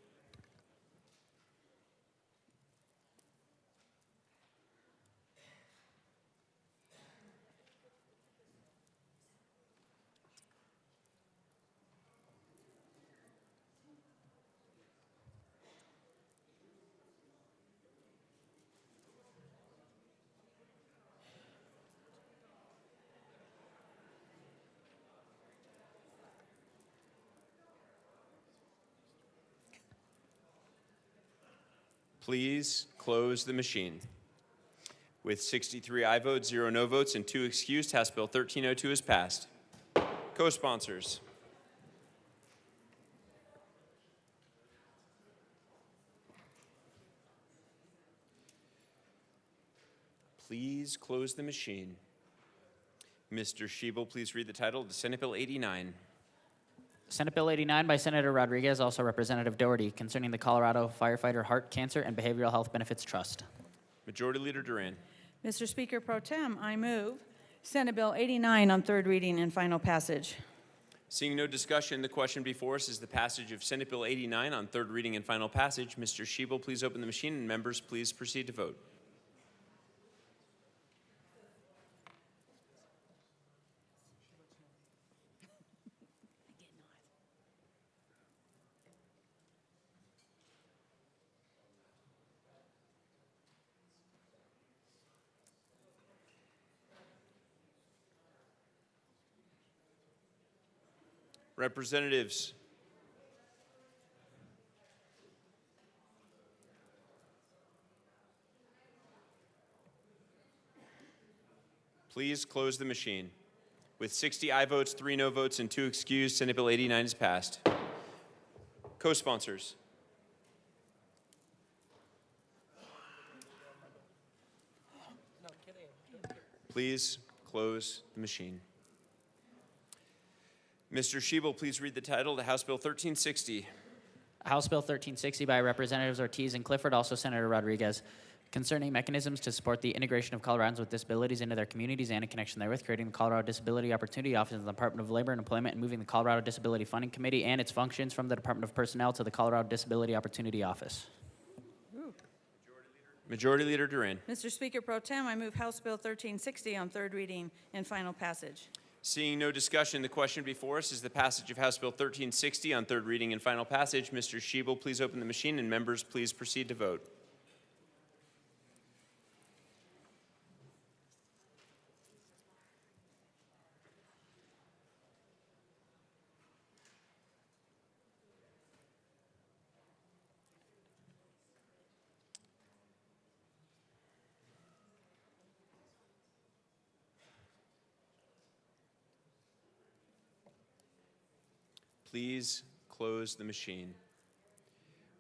Please close the machine. With 63 aye votes, 0 no votes, and 2 excused, House Bill 1302 is passed. Co-sponsors. Please close the machine. Mr. Shebel, please read the title to Senate Bill 89. Senate Bill 89 by Senator Rodriguez, also Representative Doherty, concerning the Colorado Firefighter Heart, Cancer, and Behavioral Health Benefits Trust. Majority Leader Duran. Mr. Speaker Pro Tem, I move Senate Bill 89 on third reading and final passage. Seeing no discussion, the question before us is the passage of Senate Bill 89 on third reading and final passage. Mr. Shebel, please open the machine, and members, please proceed to vote. Representatives, please close the machine. With 60 aye votes, 3 no votes, and 2 excused, Senate Bill 89 is passed. Co-sponsors. Please close the machine. Mr. Shebel, please read the title to House Bill 1360. House Bill 1360 by Representatives Ortiz and Clifford, also Senator Rodriguez, concerning mechanisms to support the integration of Coloradans with disabilities into their communities and in connection therewith, creating the Colorado Disability Opportunity Office in the Department of Labor and Employment, and moving the Colorado Disability Funding Committee and its functions from the Department of Personnel to the Colorado Disability Opportunity Office. Majority Leader Duran. Mr. Speaker Pro Tem, I move House Bill 1360 on third reading and final passage. Seeing no discussion, the question before us is the passage of House Bill 1360 on third reading and final passage. Mr. Shebel, please open the machine, and members, please proceed to vote. Please close the machine.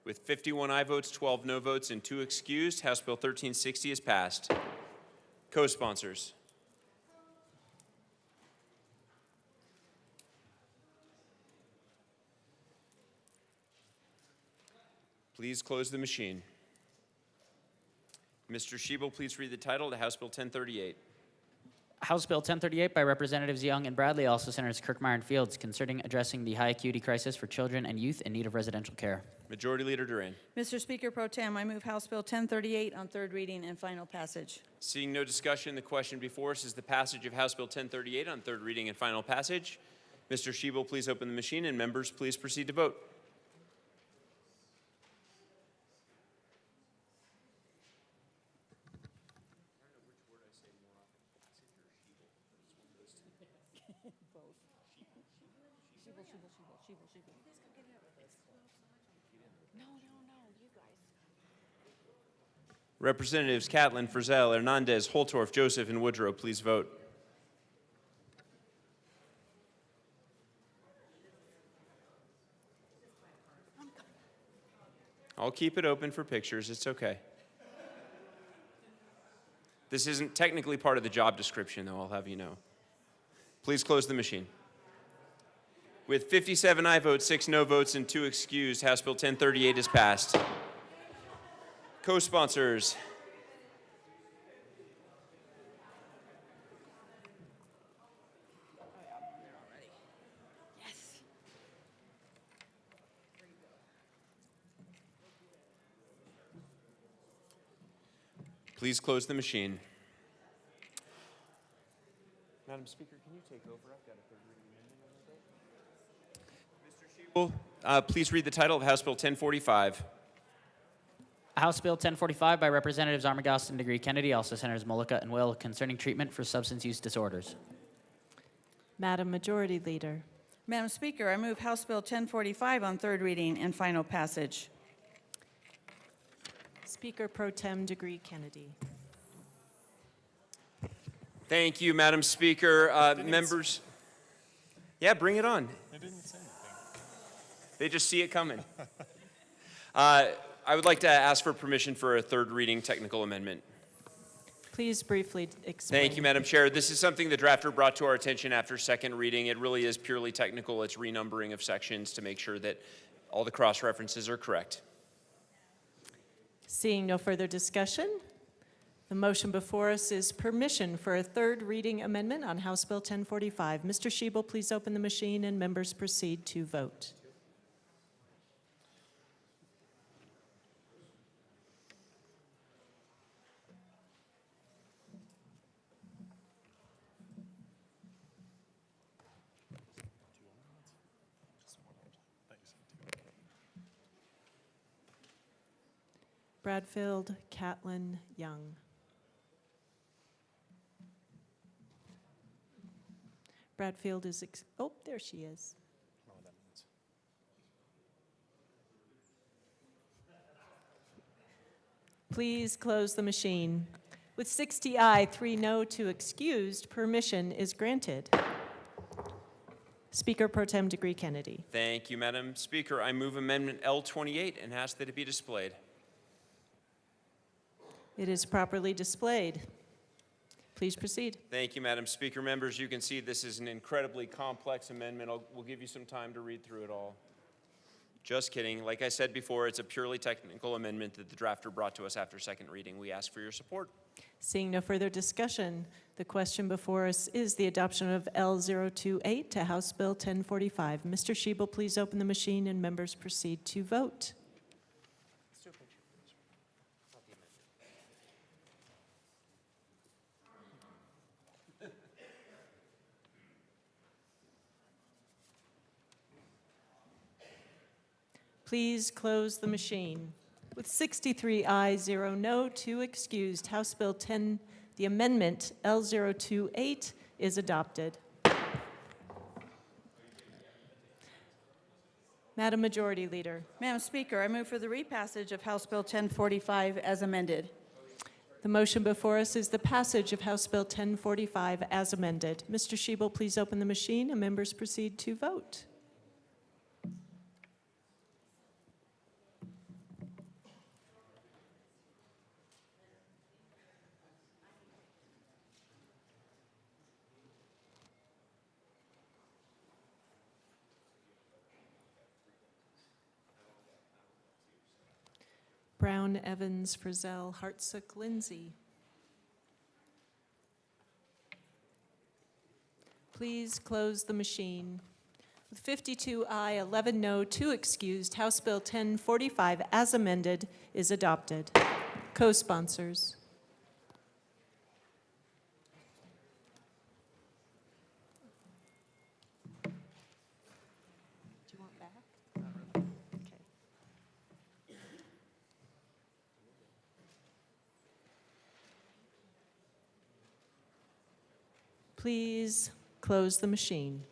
With 51 aye votes, 12 no votes, and 2 excused, House Bill 1360 is passed. Co-sponsors. Please close the machine. Mr. Shebel, please read the title to House Bill 1038. House Bill 1038 by Representatives Young and Bradley, also Senators Kirkmeyer and Fields, concerning addressing the high acuity crisis for children and youth in need of residential care. Majority Leader Duran. Mr. Speaker Pro Tem, I move House Bill 1038 on third reading and final passage. Seeing no discussion, the question before us is the passage of House Bill 1038 on third reading and final passage. Mr. Shebel, please open the machine, and members, please proceed to vote. Representatives Catlin, Frizzell, Hernandez, Holtorf, Joseph, and Woodrow, please vote. I'll keep it open for pictures. It's okay. This isn't technically part of the job description, though, I'll have you know. Please close the machine. With 57 aye votes, 6 no votes, and 2 excused, House Bill 1038 is passed. Co-sponsors. Please close the machine. Madam Speaker, can you take over? I've got a third reading amendment. Mr. Shebel, please read the title of House Bill 1045. House Bill 1045 by Representatives Armagost and Degree Kennedy, also Senators Mullica and Will, concerning treatment for substance use disorders. Madam Majority Leader. Madam Speaker, I move House Bill 1045 on third reading and final passage. Speaker Pro Tem Degree Kennedy. Thank you, Madam Speaker. Members. Yeah, bring it on. They didn't say anything. They just see it coming. I would like to ask for permission for a third reading technical amendment. Please briefly explain. Thank you, Madam Chair. This is something the drafter brought to our attention after second reading. It really is purely technical. It's renumbering of sections to make sure that all the cross-references are correct. Seeing no further discussion, the motion before us is permission for a third reading amendment on House Bill 1045. Mr. Shebel, please open the machine and members proceed to vote. Bradfield, Catlin, Young. Bradfield is, oh, there she is. Please close the machine. With 60 aye, 3 no, 2 excused, permission is granted. Speaker Pro Tem Degree Kennedy. Thank you, Madam Speaker. I move Amendment L28 and ask that it be displayed. It is properly displayed. Please proceed. Thank you, Madam Speaker. Members, you can see this is an incredibly complex amendment. We'll give you some time to read through it all. Just kidding. Like I said before, it's a purely technical amendment that the drafter brought to us after second reading. We ask for your support. Seeing no further discussion, the question before us is the adoption of L028 to House Bill 1045. Mr. Shebel, please open the machine and members proceed to vote. Please close the machine. With 63 ayes, 0 no, 2 excused, House Bill 10, the amendment L028 is adopted. Madam Majority Leader. Madam Speaker, I move for the repassage of House Bill 1045 as amended. The motion before us is the passage of House Bill 1045 as amended. Mr. Shebel, please open the machine and members proceed to vote. Brown, Evans, Frizzell, Hartsook, Lindsay. Please close the machine. With 52 aye, 11 no, 2 excused, House Bill 1045 as amended is adopted. Co-sponsors. Do you want back? Okay. Please close the machine.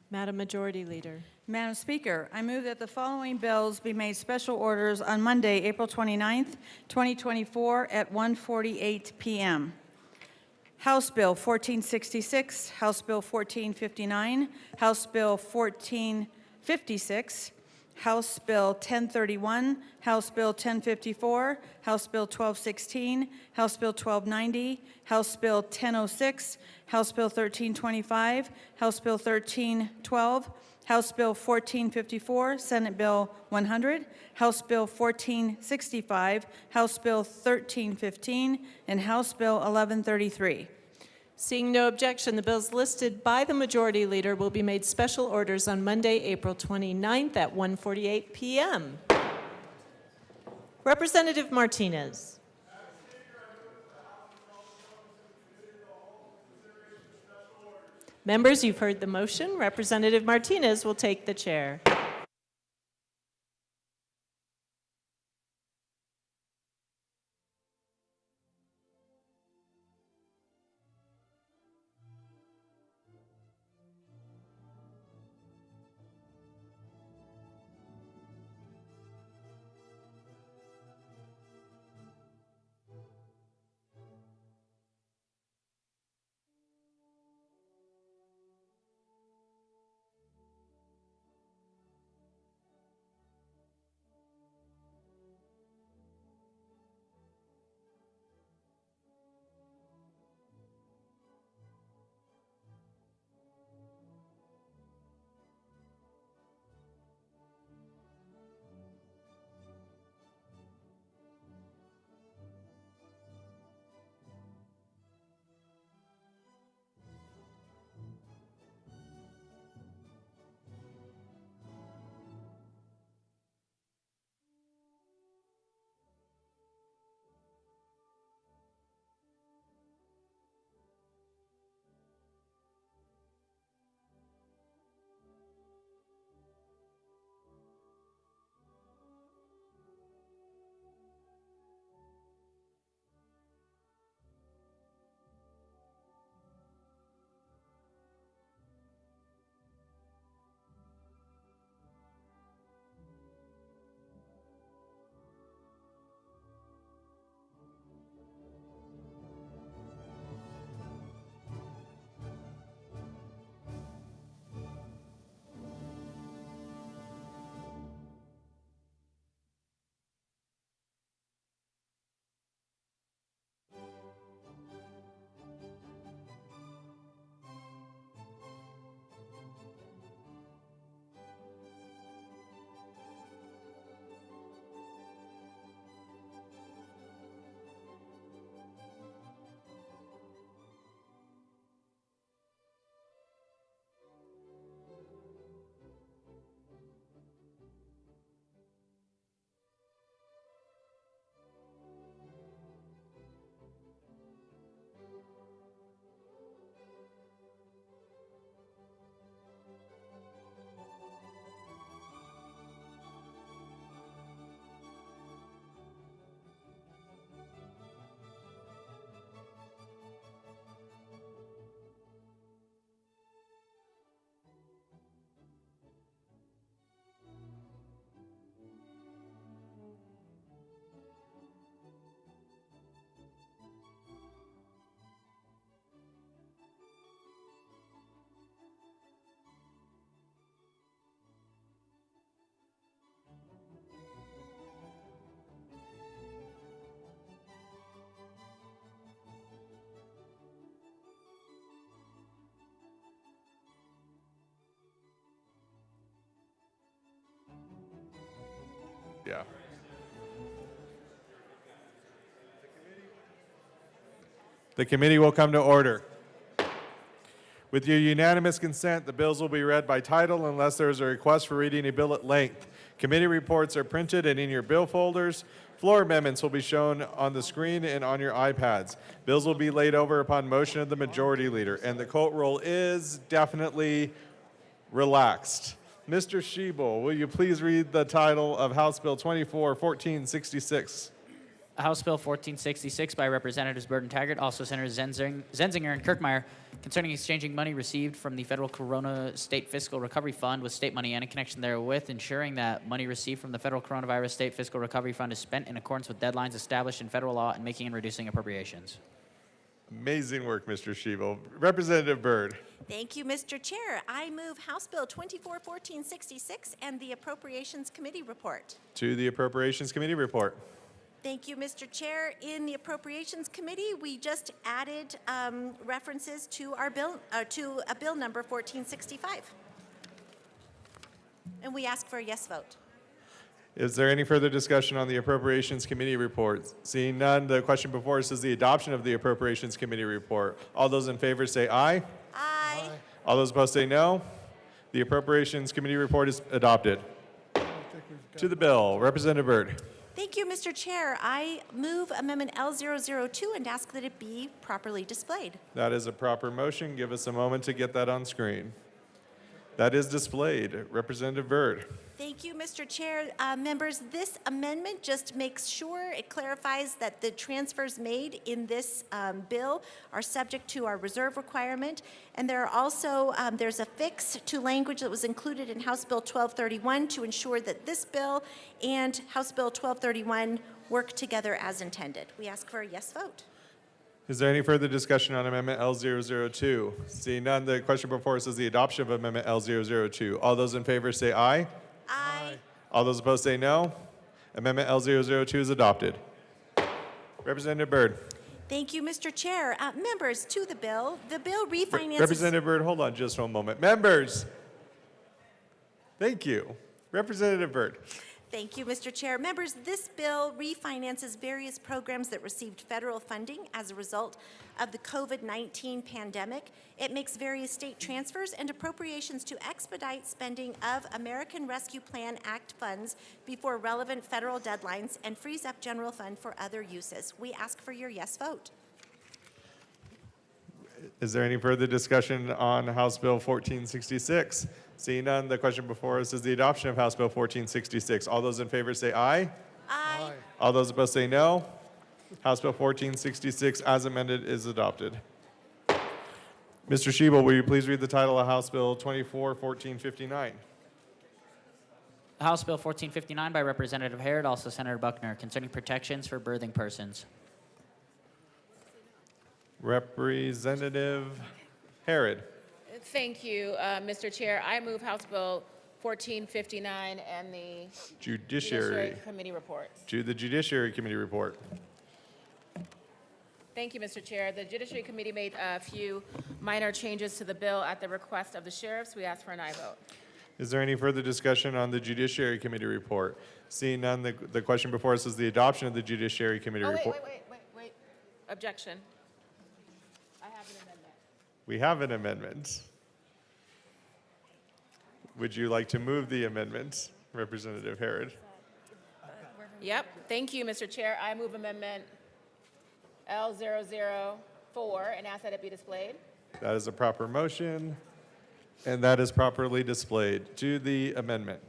Madam Majority Leader. Madam Speaker, I move that the following bills be made special orders on Monday, April 29th, 2024 at 1:48 p.m. House Bill 1466, House Bill 1459, House Bill 1456, House Bill 1031, House Bill 1054, House Bill 1216, House Bill 1290, House Bill 1006, House Bill 1325, House Bill 1312, House Bill 1454, Senate Bill 100, House Bill 1465, House Bill 1315, and House Bill 1133. Seeing no objection, the bills listed by the Majority Leader will be made special orders on Monday, April 29th at 1:48 p.m. Representative Martinez. Members, you've heard the motion. Representative Martinez will take the chair. Yeah. The committee will come to order. With your unanimous consent, the bills will be read by title unless there is a request for reading a bill at length. Committee reports are printed and in your bill folders. Floor amendments will be shown on the screen and on your iPads. Bills will be laid over upon motion of the Majority Leader, and the court roll is definitely relaxed. Mr. Schiebel, will you please read the title of House Bill 24-1466? House Bill 1466 by Representatives Byrd and Taggart, also Senators Zenzinger and Kirkmeyer, concerning exchanging money received from the federal Corona State Fiscal Recovery Fund with state money and in connection therewith, ensuring that money received from the federal Coronavirus State Fiscal Recovery Fund is spent in accordance with deadlines established in federal law and making and reducing appropriations. Amazing work, Mr. Schiebel. Representative Byrd. Thank you, Mr. Chair. I move House Bill 241466 and the Appropriations Committee report. To the Appropriations Committee report. Thank you, Mr. Chair. In the Appropriations Committee, we just added references to our bill, to a bill number 1465. And we ask for a yes vote. Is there any further discussion on the Appropriations Committee report? Seeing none, the question before us is the adoption of the Appropriations Committee report. All those in favor say aye. Aye. All those opposed say no. The Appropriations Committee report is adopted. To the bill, Representative Byrd. Thank you, Mr. Chair. I move Amendment L002 and ask that it be properly displayed. That is a proper motion. Give us a moment to get that on screen. That is displayed. Representative Byrd. Thank you, Mr. Chair. Members, this amendment just makes sure, it clarifies that the transfers made in this bill are subject to our reserve requirement. And there are also, there's a fix to language that was included in House Bill 1231 to ensure that this bill and House Bill 1231 work together as intended. We ask for a yes vote. Is there any further discussion on Amendment L002? Seeing none, the question before us is the adoption of Amendment L002. All those in favor say aye. Aye. All those opposed say no. Amendment L002 is adopted. Representative Byrd. Thank you, Mr. Chair. Members, to the bill refinances... Representative Byrd, hold on just one moment. Members. Thank you. Representative Byrd. Thank you, Mr. Chair. Members, this bill refinances various programs that received federal funding as a result of the COVID-19 pandemic. It makes various state transfers and appropriations to expedite spending of American Rescue Plan Act funds before relevant federal deadlines and frees up general fund for other uses. We ask for your yes vote. Is there any further discussion on House Bill 1466? Seeing none, the question before us is the adoption of House Bill 1466. All those in favor say aye. Aye. All those opposed say no. House Bill 1466 as amended is adopted. Mr. Schiebel, will you please read the title of House Bill 241459? House Bill 1459 by Representative Harrod, also Senator Buckner, concerning protections for birthing persons. Representative Harrod. Thank you, Mr. Chair. I move House Bill 1459 and the Judiciary Committee report. To the Judiciary Committee report. Thank you, Mr. Chair. The Judiciary Committee made a few minor changes to the bill at the request of the sheriffs. We ask for an aye vote. Is there any further discussion on the Judiciary Committee report? Seeing none, the question before us is the adoption of the Judiciary Committee report. Wait. Objection. I have an amendment. We have an amendment. Would you like to move the amendment, Representative Harrod? Yep. Thank you, Mr. Chair. I move amendment L004 and ask that it be displayed. That is a proper motion, and that is properly displayed. To the amendment.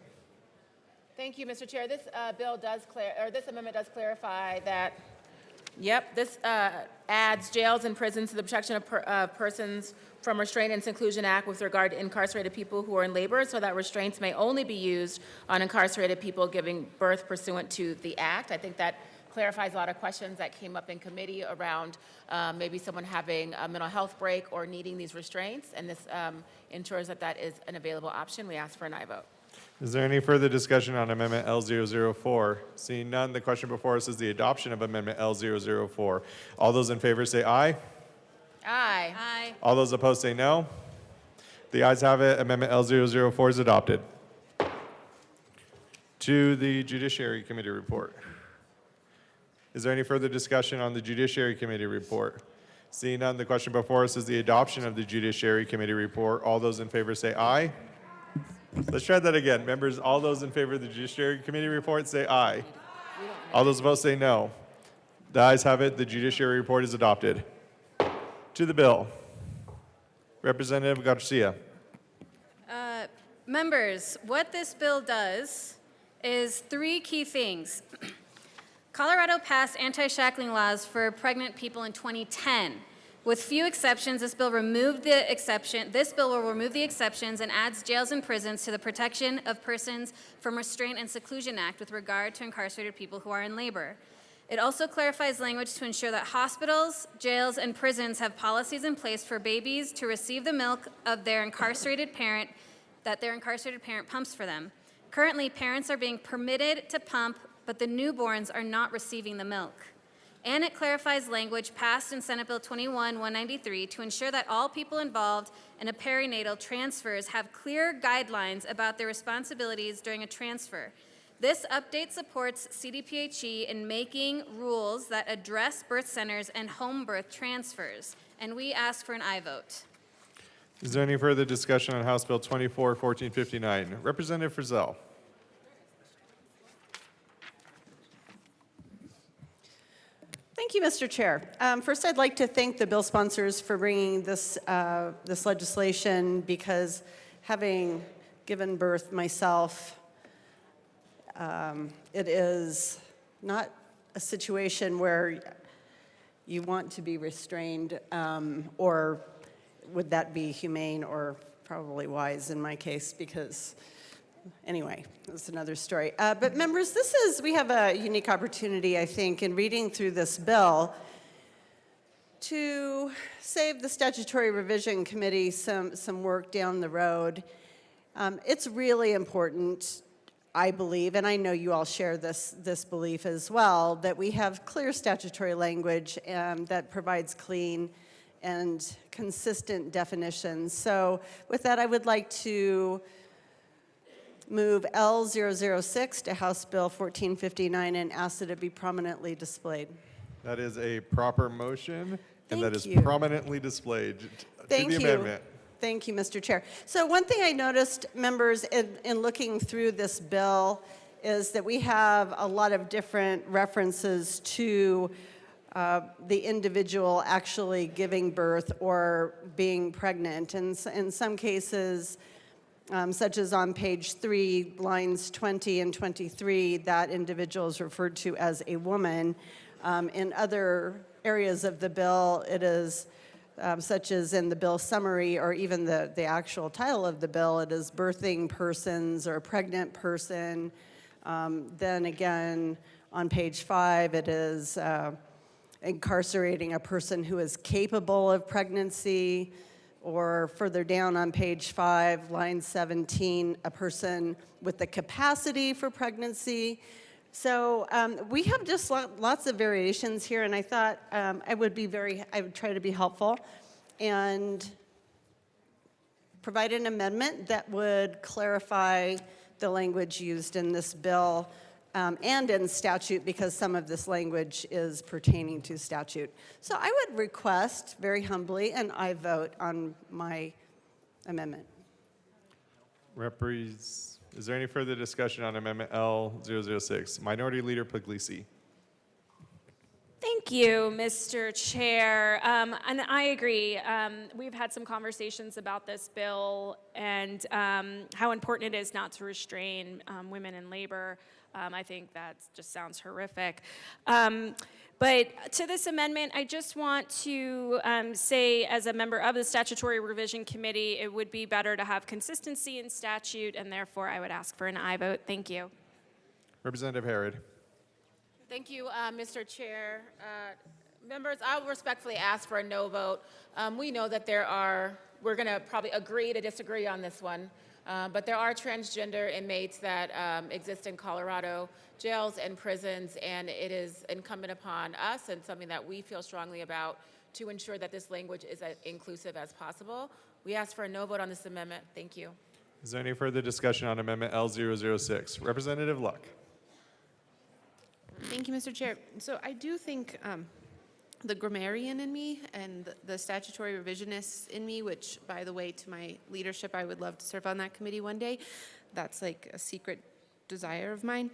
Thank you, Mr. Chair. This this amendment does clarify that. Yep, this adds jails and prisons to the Protection of Persons from Restraint and Seclusion Act with regard to incarcerated people who are in labor, so that restraints may only be used on incarcerated people giving birth pursuant to the act. I think that clarifies a lot of questions that came up in committee around maybe someone having a mental health break or needing these restraints, and this ensures that that is an available option. We ask for an aye vote. Is there any further discussion on Amendment L004? Seeing none, the question before us is the adoption of Amendment L004. All those in favor say aye. Aye. Aye. All those opposed say no. The ayes have it. Amendment L004 is adopted. To the Judiciary Committee report. Is there any further discussion on the Judiciary Committee report? Seeing none, the question before us is the adoption of the Judiciary Committee report. All those in favor say aye. Let's try that again. Members, all those in favor of the Judiciary Committee report say aye. All those opposed say no. The ayes have it. The Judiciary report is adopted. To the bill. Representative Garcia. Members, what this bill does is three key things. Colorado passed anti-shackling laws for pregnant people in 2010. With few exceptions, this bill will remove the exceptions and adds jails and prisons to the Protection of Persons from Restraint and Seclusion Act with regard to incarcerated people who are in labor. It also clarifies language to ensure that hospitals, jails, and prisons have policies in place for babies to receive the milk of their incarcerated parent that their incarcerated parent pumps for them. Currently, parents are being permitted to pump, but the newborns are not receiving the milk. And it clarifies language passed in Senate Bill 21-193 to ensure that all people involved in a perinatal transfers have clear guidelines about their responsibilities during a transfer. This update supports CDPHE in making rules that address birth centers and home birth transfers, and we ask for an aye vote. Is there any further discussion on House Bill 24-1459? Representative Frizzell. Thank you, Mr. Chair. First, I'd like to thank the bill sponsors for bringing this legislation, because having given birth myself, it is not a situation where you want to be restrained, or would that be humane or probably wise in my case, because anyway, that's another story. But members, we have a unique opportunity, I think, in reading through this bill to save the Statutory Revision Committee some work down the road. It's really important, I believe, and I know you all share this belief as well, that we have clear statutory language that provides clean and consistent definitions. So with that, I would like to move L006 to House Bill 1459 and ask that it be prominently displayed. That is a proper motion, and that is you. prominently displayed Thank to the you. amendment. Thank you, Mr. Chair. So one thing I noticed, members, in looking through this bill is that we have a lot of different references to the individual actually giving birth or being pregnant. And in some cases, such as on page 3, lines 20 and 23, that individual is referred to as a woman. In other areas of the bill, it is, such as in the bill summary or even the actual title of the bill, it is birthing persons or pregnant person. Then again, on page 5, it is incarcerating a person who is capable of pregnancy. Or further down on page 5, line 17, a person with the capacity for pregnancy. So we have just lots of variations here, and I thought I would try to be helpful and provide an amendment that would clarify the language used in this bill and in statute, because some of this language is pertaining to statute. So I would request very humbly an aye vote on my amendment. Is there any further discussion on Amendment L006? Minority Leader Puglisi. Thank you, Mr. Chair. And I agree. We've had some conversations about this bill and how important it is not to restrain women in labor. I think that just sounds horrific. But to this amendment, I just want to say, as a member of the Statutory Revision Committee, it would be better to have consistency in statute, and therefore I would ask for an aye vote. Thank you. Representative Herod. Thank you, Mr. Chair. Members, I will respectfully ask for a no vote. We know that we're going to probably agree to disagree on this one, but there are transgender inmates that exist in Colorado jails and prisons, and it is incumbent upon us and something that we feel strongly about to ensure that this language is as inclusive as possible. We ask for a no vote on this amendment. Thank you. Is there any further discussion on Amendment L006? Representative Luck. Thank you, Mr. Chair. So I do think the grammarian in me and the statutory revisionist in me, which, by the way, to my leadership, I would love to serve on that committee one day. That's like a secret desire of mine,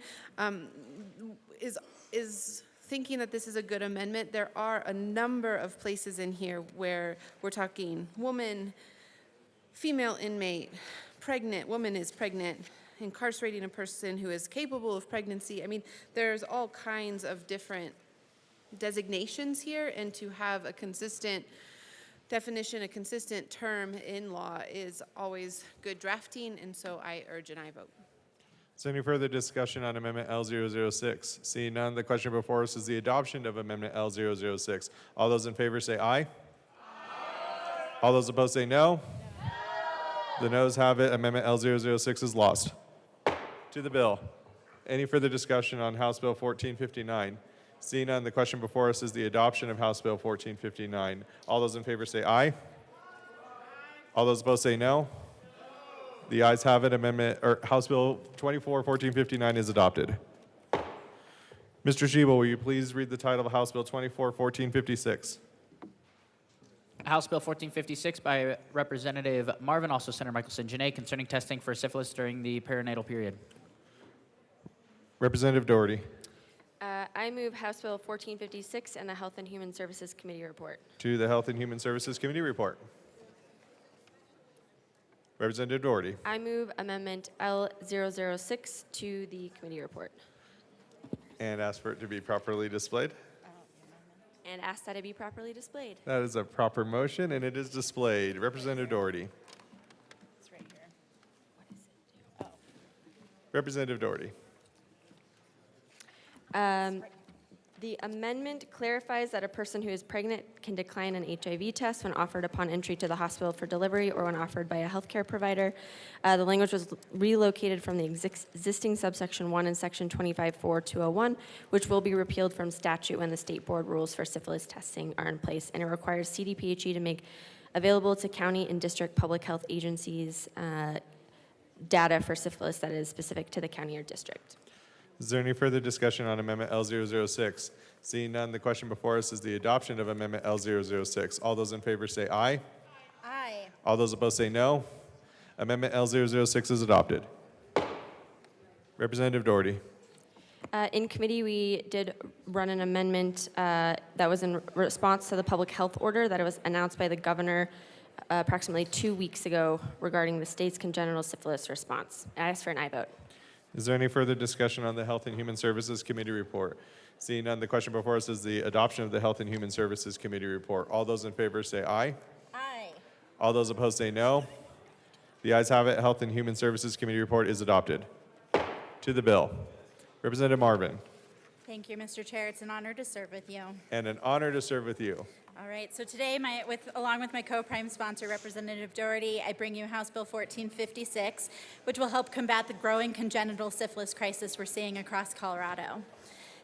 is thinking that this is a good amendment. There are a number of places in here where we're talking woman, female inmate, pregnant, woman is pregnant, incarcerating a person who is capable of pregnancy. I mean, there's all kinds of different designations here, and to have a consistent definition, a consistent term in law is always good drafting, and so I urge an aye vote. Is there any further discussion on Amendment L006? Seeing none, the question before us is the adoption of Amendment L006. All those in favor say aye. Aye. All those opposed say no. The noes have it. Amendment L006 is lost. To the bill. Any further discussion on House Bill 1459? Seeing none, the question before us is the adoption of House Bill 1459. All those in favor say aye. All those opposed say no. The ayes have it. House Bill 1459 is adopted. Mr. Shebel, will you please read the title of House Bill 1456? House Bill 1456 by Representative Marvin, also Senator Michelson Janae, concerning testing for syphilis during the perinatal period. Representative Doherty. I move House Bill 1456 and the Health and Human Services Committee report. To the Health and Human Services Committee report. Representative Doherty. I move Amendment L006 to the committee report. And ask for it to be properly displayed. And ask that it be properly displayed. That is a proper motion, and it is displayed. Representative Doherty. It's right here. What is it? Representative Doherty. The amendment clarifies that a person who is pregnant can decline an HIV test when offered upon entry to the hospital for delivery or when offered by a healthcare provider. The language was relocated from the existing subsection 1 in section 25.4.201, which will be repealed from statute when the state board rules for syphilis testing are in place, and it requires CDPHE to make available to county and district public health agencies data for syphilis that is specific to the county or district. Is there any further discussion on Amendment L006? Seeing none, the question before us is the adoption of Amendment L006. All those in favor say aye. Aye. All those opposed say no. Amendment L006 is adopted. Representative Doherty. In committee, we did run an amendment that was in response to the public health order that was announced by the governor approximately 2 weeks ago regarding the state's congenital syphilis response. I ask for an aye vote. Is there any further discussion on the Health and Human Services Committee report? Seeing none, the question before us is the adoption of the Health and Human Services Committee report. All those in favor say aye. Aye. All those opposed say no. The ayes have it. Health and Human Services Committee report is adopted. To the bill. Representative Marvin. Thank you, Mr. Chair. It's an honor to serve with you. And an honor to serve with you. All right, so today, along with my co-prime sponsor, Representative Doherty, I bring you House Bill 1456, which will help combat the growing congenital syphilis crisis we're seeing across Colorado.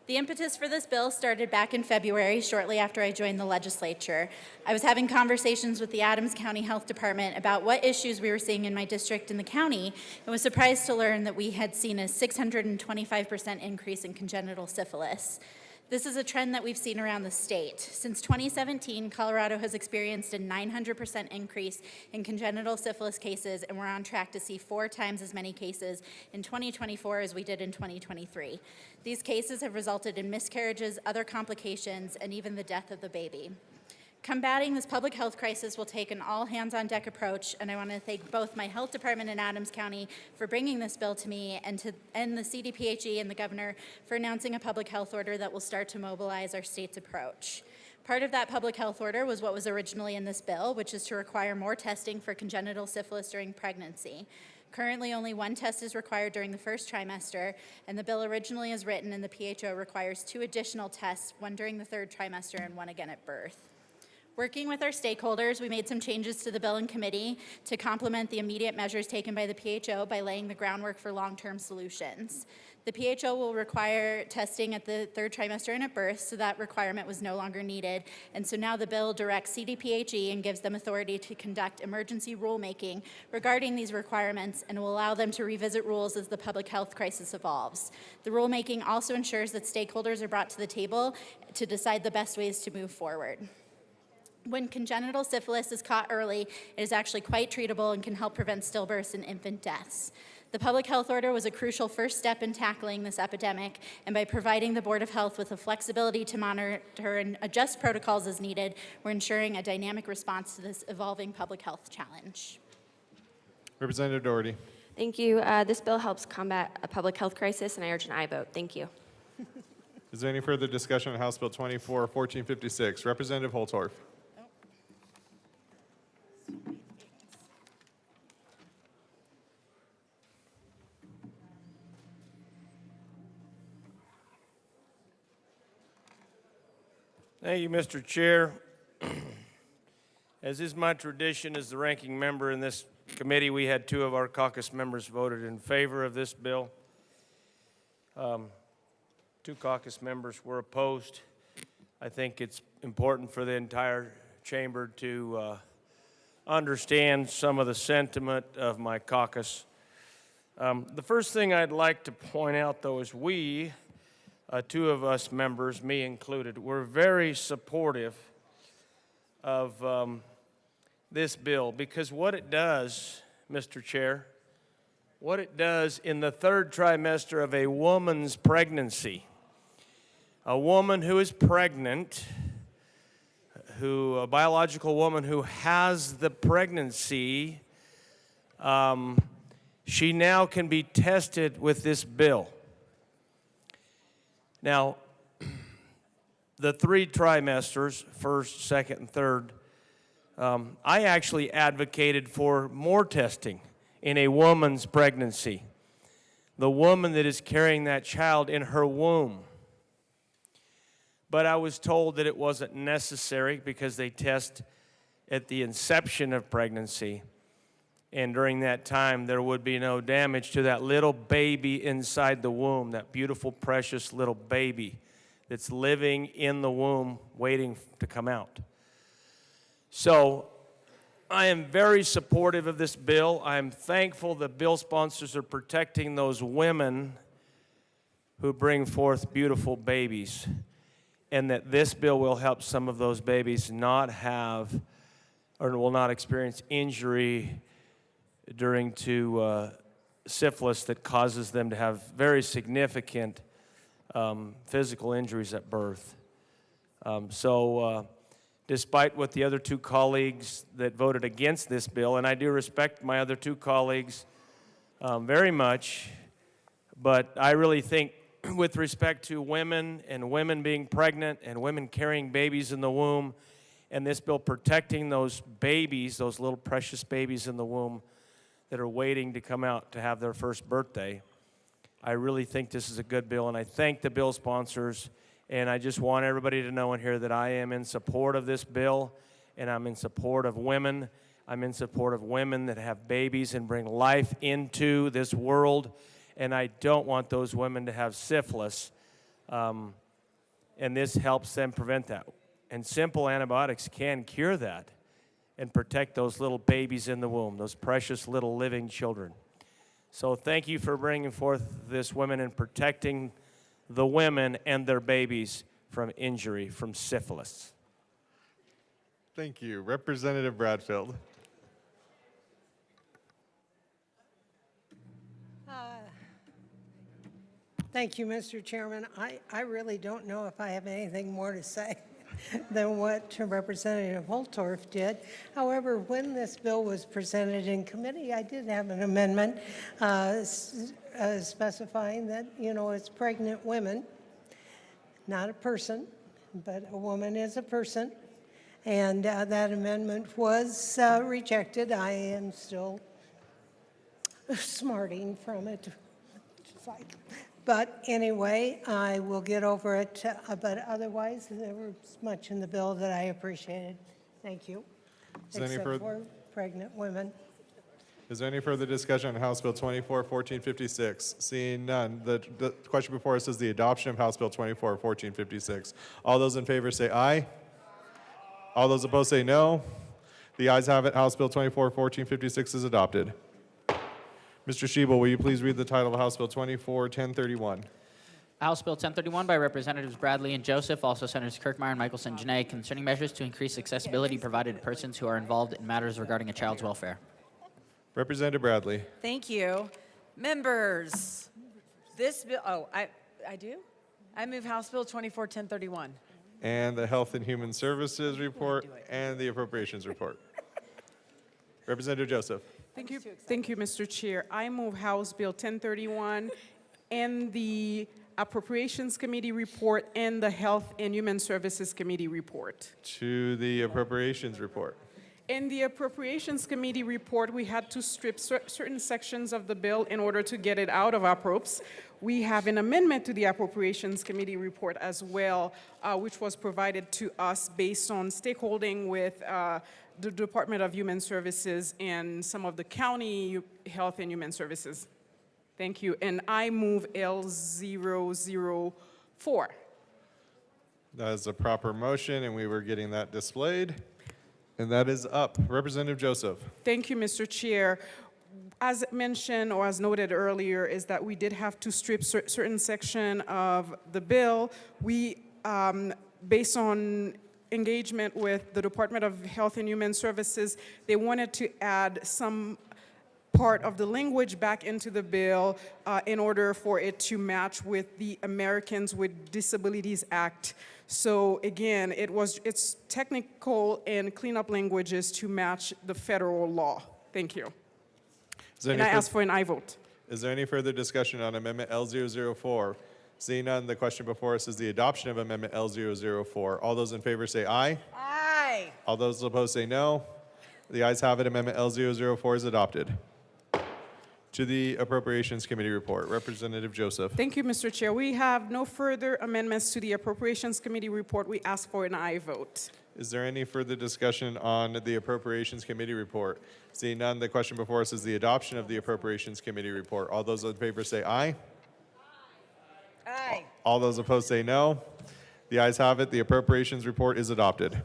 The impetus for this bill started back in February, shortly after I joined the legislature. I was having conversations with the Adams County Health Department about what issues we were seeing in my district and the county, and was surprised to learn that we had seen a 625% increase in congenital syphilis. This is a trend that we've seen around the state. Since 2017, Colorado has experienced a 900% increase in congenital syphilis cases, and we're on track to see 4 times as many cases in 2024 as we did in 2023. These cases have resulted in miscarriages, other complications, and even the death of the baby. Combating this public health crisis will take an all-hands-on-deck approach, and I want to thank both my health department in Adams County for bringing this bill to me, and the CDPHE and the governor for announcing a public health order that will start to mobilize our state's approach. Part of that public health order was what was originally in this bill, which is to require more testing for congenital syphilis during pregnancy. Currently, only 1 test is required during the first trimester, and the bill originally as written in the PHO requires 2 additional tests, 1 during the 3rd trimester and 1 again at birth. Working with our stakeholders, we made some changes to the bill in committee to complement the immediate measures taken by the PHO by laying the groundwork for long-term solutions. The PHO will require testing at the 3rd trimester and at birth, so that requirement was no longer needed. And so now the bill directs CDPHE and gives them authority to conduct emergency rulemaking regarding these requirements, and will allow them to revisit rules as the public health crisis evolves. The rulemaking also ensures that stakeholders are brought to the table to decide the best ways to move forward. When congenital syphilis is caught early, it is actually quite treatable and can help prevent stillbirths and infant deaths. The public health order was a crucial first step in tackling this epidemic, and by providing the Board of Health with the flexibility to monitor and adjust protocols as needed, we're ensuring a dynamic response to this evolving public health challenge. Representative Doherty. Thank you. This bill helps combat a public health crisis, and I urge an aye vote. Thank you. Is there any further discussion on House Bill 24-1456? Representative Holtorf. Thank you, Mr. Chair. As is my tradition as the ranking member in this committee, we had 2 of our caucus members voted in favor of this bill. 2 caucus members were opposed. I think it's important for the entire chamber to understand some of the sentiment of my caucus. The first thing I'd like to point out, though, is we, 2 of us members, me included, were very supportive of this bill, because what it does, Mr. Chair, what it does in the 3rd trimester of a woman's pregnancy, a woman who is pregnant, a biological woman who has the pregnancy, she now can be tested with this bill. Now, the 3 trimesters, 1st, 2nd, and 3rd, I actually advocated for more testing in a woman's pregnancy. The woman that is carrying that child in her womb. But I was told that it wasn't necessary because they test at the inception of pregnancy. And during that time, there would be no damage to that little baby inside the womb, that beautiful, precious little baby that's living in the womb waiting to come out. So I am very supportive of this bill. I am thankful the bill sponsors are protecting those women who bring forth beautiful babies, and that this bill will help some of those babies not have or will not experience injury during to syphilis that causes them to have very significant physical injuries at birth. Despite what the other 2 colleagues that voted against this bill, and I do respect my other 2 colleagues very much, but I really think with respect to women and women being pregnant and women carrying babies in the womb, and this bill protecting those babies, those little precious babies in the womb that are waiting to come out to have their first birthday, I really think this is a good bill, and I thank the bill sponsors. And I just want everybody to know in here that I am in support of this bill, and I'm in support of women. I'm in support of women that have babies and bring life into this world, and I don't want those women to have syphilis, and this helps them prevent that. And simple antibiotics can cure that and protect those little babies in the womb, those precious little living children. So thank you for bringing forth this women and protecting the women and their babies from injury, from syphilis. Thank you. Representative Bradfield. Thank you, Mr. Chairman. I really don't know if I have anything more to say than what Representative Holtorf did. However, when this bill was presented in committee, I did have an amendment specifying that, it's pregnant women, not a person, but a woman is a person. And that amendment was rejected. I am still smarting from it. But anyway, I will get over it. But otherwise, there was much in the bill that I appreciated. Thank you. Except for pregnant women. Is there any further discussion on House Bill 24-1456? Seeing none, the question before us is the adoption of House Bill 24-1456. All those in favor say aye. All those opposed say no. The ayes have it. House Bill 24-1456 is adopted. Mr. Schiebel, will you please read the title of House Bill 24-1031? House Bill 1031 by Representatives Bradley and Joseph, also Senators Kirkmeyer and Michelson Janae, concerning measures to increase accessibility provided to persons who are involved in matters regarding a child's welfare. Representative Bradley. Thank you. Members, this bill, I do? I move House Bill 24-1031. And the Health and Human Services report and the Appropriations report. Representative Joseph. Thank you, Mr. Chair. I move House Bill 1031 and the Appropriations Committee report and the Health and Human Services Committee report. To the Appropriations report. In the Appropriations Committee report, we had to strip certain sections of the bill in order to get it out of appropes. We have an amendment to the Appropriations Committee report as well, which was provided to us based on stakeholding with the Department of Human Services and some of the county health and human services. Thank you. And I move L004. That is a proper motion, and we were getting that displayed. And that is up. Representative Joseph. Thank you, Mr. Chair. As mentioned or as noted earlier, is that we did have to strip certain section of the bill. We, based on engagement with the Department of Health and Human Services, they wanted to add some part of the language back into the bill in order for it to match with the Americans with Disabilities Act. So again, it's technical and cleanup languages to match the federal law. Thank you. And I ask for an aye vote. Is there any further discussion on Amendment L004? Seeing none, the question before us is the adoption of Amendment L004. All those in favor say aye. Aye. All those opposed say no. The ayes have it. Amendment L004 is adopted. To the Appropriations Committee report, Representative Joseph. Thank you, Mr. Chair. We have no further amendments to the Appropriations Committee report. We ask for an aye vote. Is there any further discussion on the Appropriations Committee report? Seeing none, the question before us is the adoption of the Appropriations Committee report. All those in favor say aye. Aye. All those opposed say no. The ayes have it. The Appropriations report is adopted.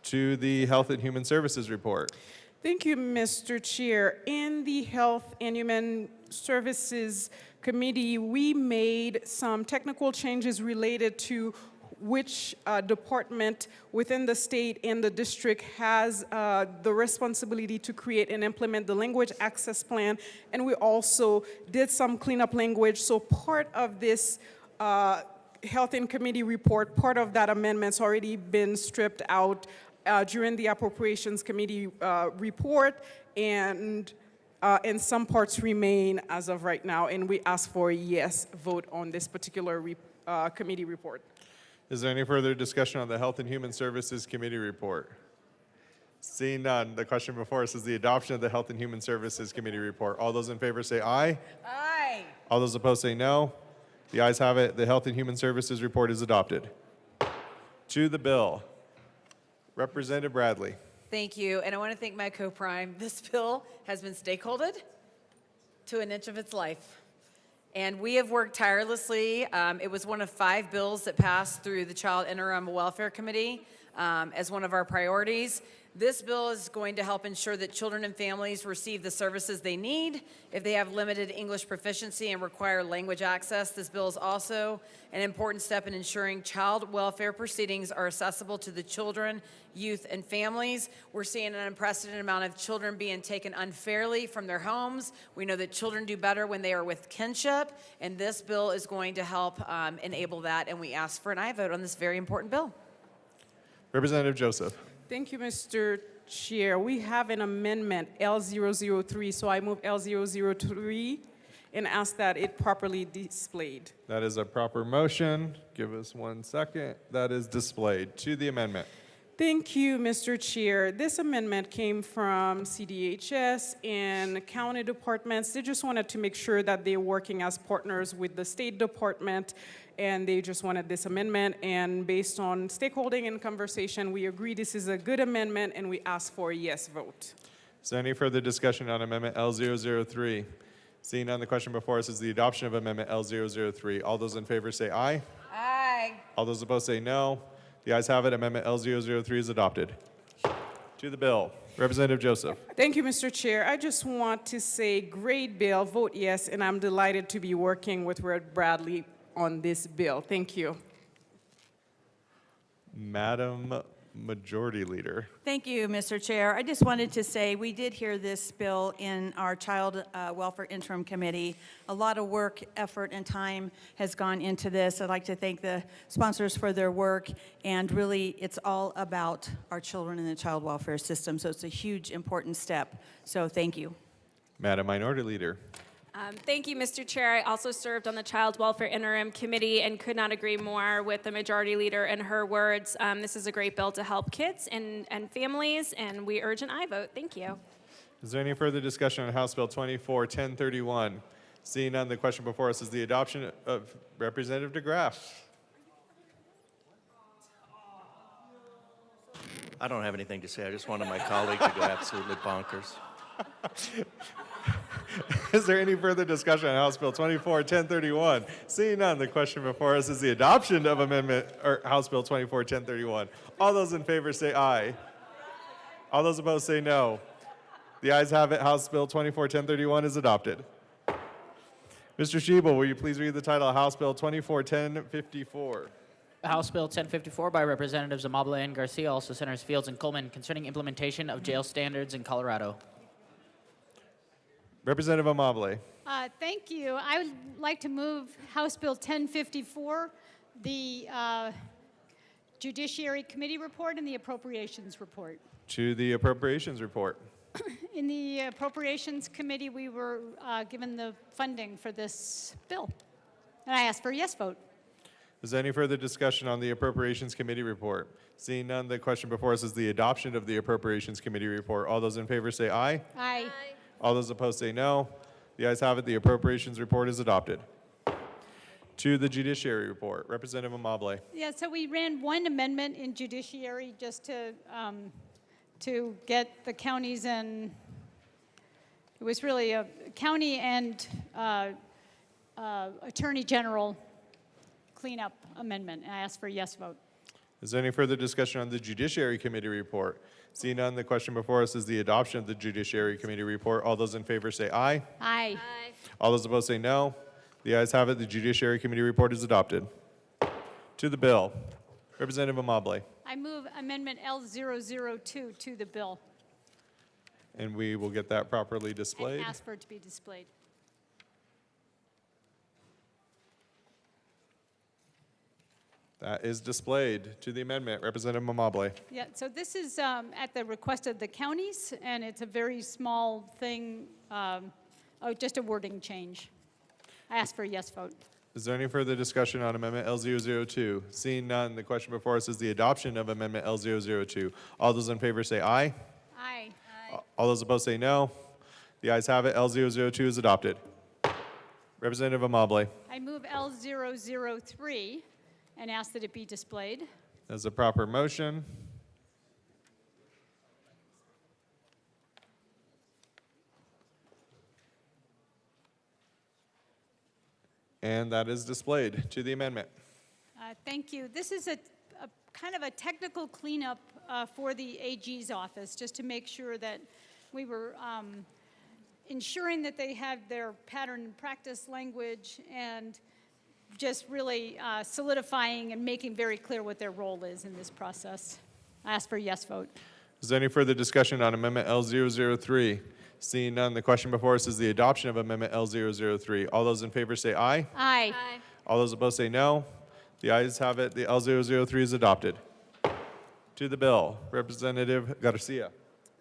To the Health and Human Services report. Thank you, Mr. Chair. In the Health and Human Services Committee, we made some technical changes related to which department within the state and the district has the responsibility to create and implement the language access plan. And we also did some cleanup language. So part of this Health and Committee report, part of that amendment's already been stripped out during the Appropriations Committee report, and some parts remain as of right now, and we ask for a yes vote on this particular committee report. Is there any further discussion on the Health and Human Services Committee report? Seeing none, the question before us is the adoption of the Health and Human Services Committee report. All those in favor say aye. Aye. All those opposed say no. The ayes have it. The Health and Human Services report is adopted. To the bill. Representative Bradley. Thank you, and I want to thank my co-prime. This bill has been stakeholdered to an inch of its life. And we have worked tirelessly. It was one of 5 bills that passed through the Child Interim Welfare Committee as one of our priorities. This bill is going to help ensure that children and families receive the services they need. If they have limited English proficiency and require language access, this bill is also an important step in ensuring child welfare proceedings are accessible to the children, youth, and families. We're seeing an unprecedented amount of children being taken unfairly from their homes. We know that children do better when they are with kinship, and this bill is going to help enable that, and we ask for an aye vote on this very important bill. Representative Joseph. Thank you, Mr. Chair. We have an amendment, L003, so I move L003 and ask that it properly displayed. That is a proper motion. Give us 1 second. That is displayed. To the amendment. Thank you, Mr. Chair. This amendment came from CDHS and county departments. They just wanted to make sure that they're working as partners with the State Department, and they just wanted this amendment. And based on stakeholding and conversation, we agree this is a good amendment, and we ask for a yes vote. Is there any further discussion on Amendment L003? Seeing none, the question before us is the adoption of Amendment L003. All those in favor say aye. Aye. All those opposed say no. The ayes have it. Amendment L003 is adopted. To the bill. Representative Joseph. Thank you, Mr. Chair. I just want to say great bill, vote yes, and I'm delighted to be working with Red Bradley on this bill. Thank you. Madam Majority Leader. Thank you, Mr. Chair. I just wanted to say, we did hear this bill in our Child Welfare Interim Committee. A lot of work, effort, and time has gone into this. I'd like to thank the sponsors for their work, and really, it's all about our children in the child welfare system, so it's a huge, important step. So thank you. Madam Minority Leader. Thank you, Mr. Chair. I also served on the Child Welfare Interim Committee and could not agree more with the Majority Leader and her words. This is a great bill to help kids and families, and we urge an aye vote. Thank you. Is there any further discussion on House Bill 24-1031? Seeing none, the question before us is the adoption of Representative DeGraff. I don't have anything to say. I just wanted my colleague to go absolutely bonkers. Is there any further discussion on House Bill 24-1031? Seeing none, the question before us is the adoption of House Bill 24-1031. All those in favor say aye. All those opposed say no. The ayes have it. House Bill 24-1031 is adopted. Mr. Schiebel, will you please read the title of House Bill 24-1054? House Bill 1054 by Representatives Amabile and Garcia, also Senators Fields and Coleman, concerning implementation of jail standards in Colorado. Representative Amabile. Thank you. I would like to move House Bill 1054, the Judiciary Committee report and the Appropriations report. To the Appropriations report. In the Appropriations Committee, we were given the funding for this bill, and I asked for a yes vote. Is there any further discussion on the Appropriations Committee report? Seeing none, the question before us is the adoption of the Appropriations Committee report. All those in favor say aye. Aye. All those opposed say no. The ayes have it. The Appropriations report is adopted. To the Judiciary report. Representative Amabile. Yeah, so we ran one amendment in Judiciary just to get the counties and, it was really a county and Attorney General cleanup amendment. And I asked for a yes vote. Is there any further discussion on the Judiciary Committee report? Seeing none, the question before us is the adoption of the Judiciary Committee report. All those in favor say aye. Aye. All those opposed say no. The ayes have it. The Judiciary Committee report is adopted. To the bill. Representative Amabile. I move Amendment L002 to the bill And we will get that properly displayed. and ask for it to be displayed. That is displayed. To the amendment. Representative Amabile. Yeah, so this is at the request of the counties, and it's a very small thing, just a wording change. I ask for a yes vote. Is there any further discussion on Amendment L002? Seeing none, the question before us is the adoption of Amendment L002. All those in favor say aye. Aye. All those opposed say no. The ayes have it. L002 is adopted. Representative Amabile. I move L003 and ask that it be displayed. That's a proper motion. And that is displayed. To the amendment. Thank you. This is a kind of a technical cleanup for the AG's office, just to make sure that we were ensuring that they had their pattern and practice language and just really solidifying and making very clear what their role is in this process. I ask for a yes vote. Is there any further discussion on Amendment L003? Seeing none, the question before us is the adoption of Amendment L003. All those in favor say aye. Aye. All those opposed say no. The ayes have it. The L003 is adopted. To the bill. Representative Garcia.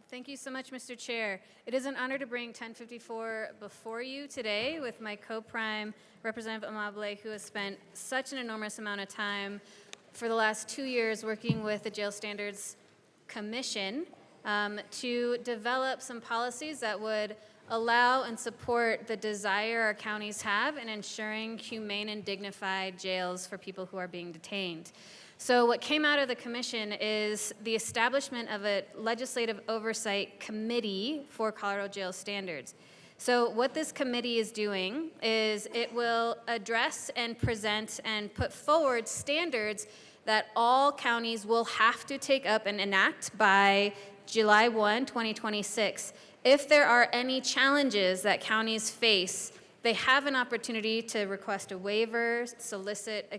Thank you so much, Mr. Chair. It is an honor to bring 1054 before you today with my co-prime, Representative Amabile, who has spent such an enormous amount of time for the last 2 years working with the Jail Standards Commission to develop some policies that would allow and support the desire our counties have in ensuring humane and dignified jails for people who are being detained. So what came out of the commission is the establishment of a legislative oversight committee for Colorado jail standards. So what this committee is doing is it will address and present and put forward standards that all counties will have to take up and enact by July 1, 2026. If there are any challenges that counties face, they have an opportunity to request a waiver, solicit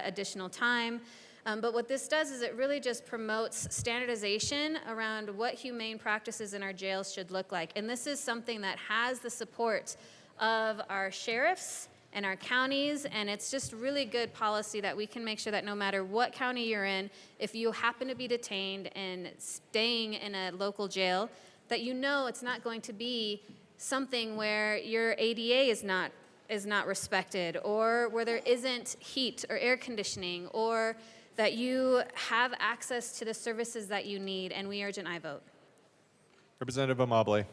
additional time, But what this does is it really just promotes standardization around what humane practices in our jails should look like. And this is something that has the support of our sheriffs and our counties, and it's just really good policy that we can make sure that no matter what county you're in, if you happen to be detained and staying in a local jail, that you know it's not going to be something where your ADA is not respected, or where there isn't heat or air conditioning, or that you have access to the services that you need, and we urge an aye vote. Representative Amabile.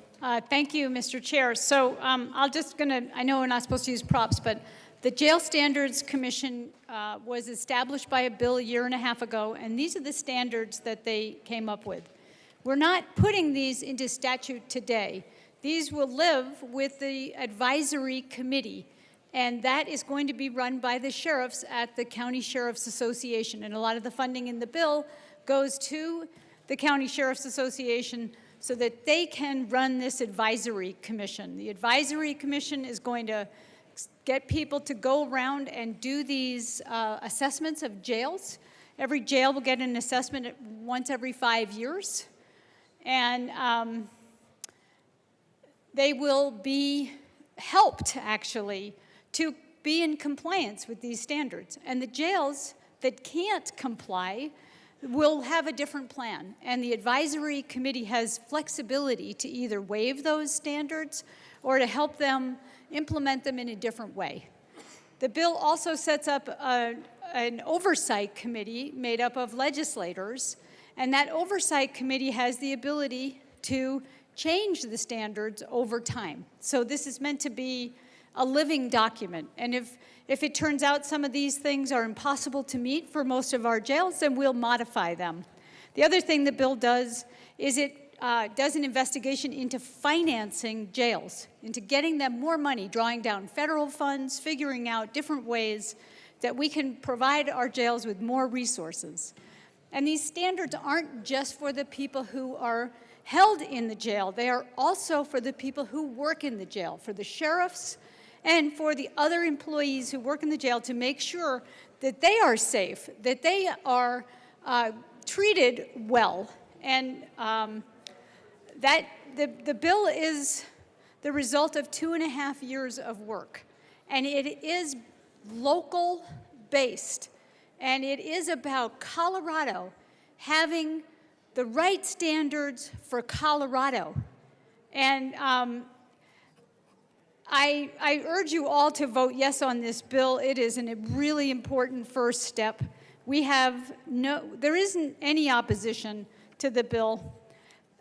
Thank you, Mr. Chair. So I know we're not supposed to use props, but the Jail Standards Commission was established by a bill a year and a half ago, and these are the standards that they came up with. We're not putting these into statute today. These will live with the advisory committee, and that is going to be run by the sheriffs at the County Sheriffs Association. And a lot of the funding in the bill goes to the County Sheriffs Association so that they can run this advisory commission. The advisory commission is going to get people to go around and do these assessments of jails. Every jail will get an assessment once every 5 years. And they will be helped, actually, to be in compliance with these standards. And the jails that can't comply will have a different plan. And the advisory committee has flexibility to either waive those standards or to help them implement them in a different way. The bill also sets up an oversight committee made up of legislators, and that oversight committee has the ability to change the standards over time. So this is meant to be a living document. And if it turns out some of these things are impossible to meet for most of our jails, then we'll modify them. The other thing the bill does is it does an investigation into financing jails, into getting them more money, drawing down federal funds, figuring out different ways that we can provide our jails with more resources. And these standards aren't just for the people who are held in the jail. They are also for the people who work in the jail, for the sheriffs and for the other employees who work in the jail, to make sure that they are safe, that they are treated well. And that the bill is the result of 2.5 years of work. And it is local based. And it is about Colorado having the right standards for Colorado. And I urge you all to vote yes on this bill. It is a really important first step. There isn't any opposition to the bill.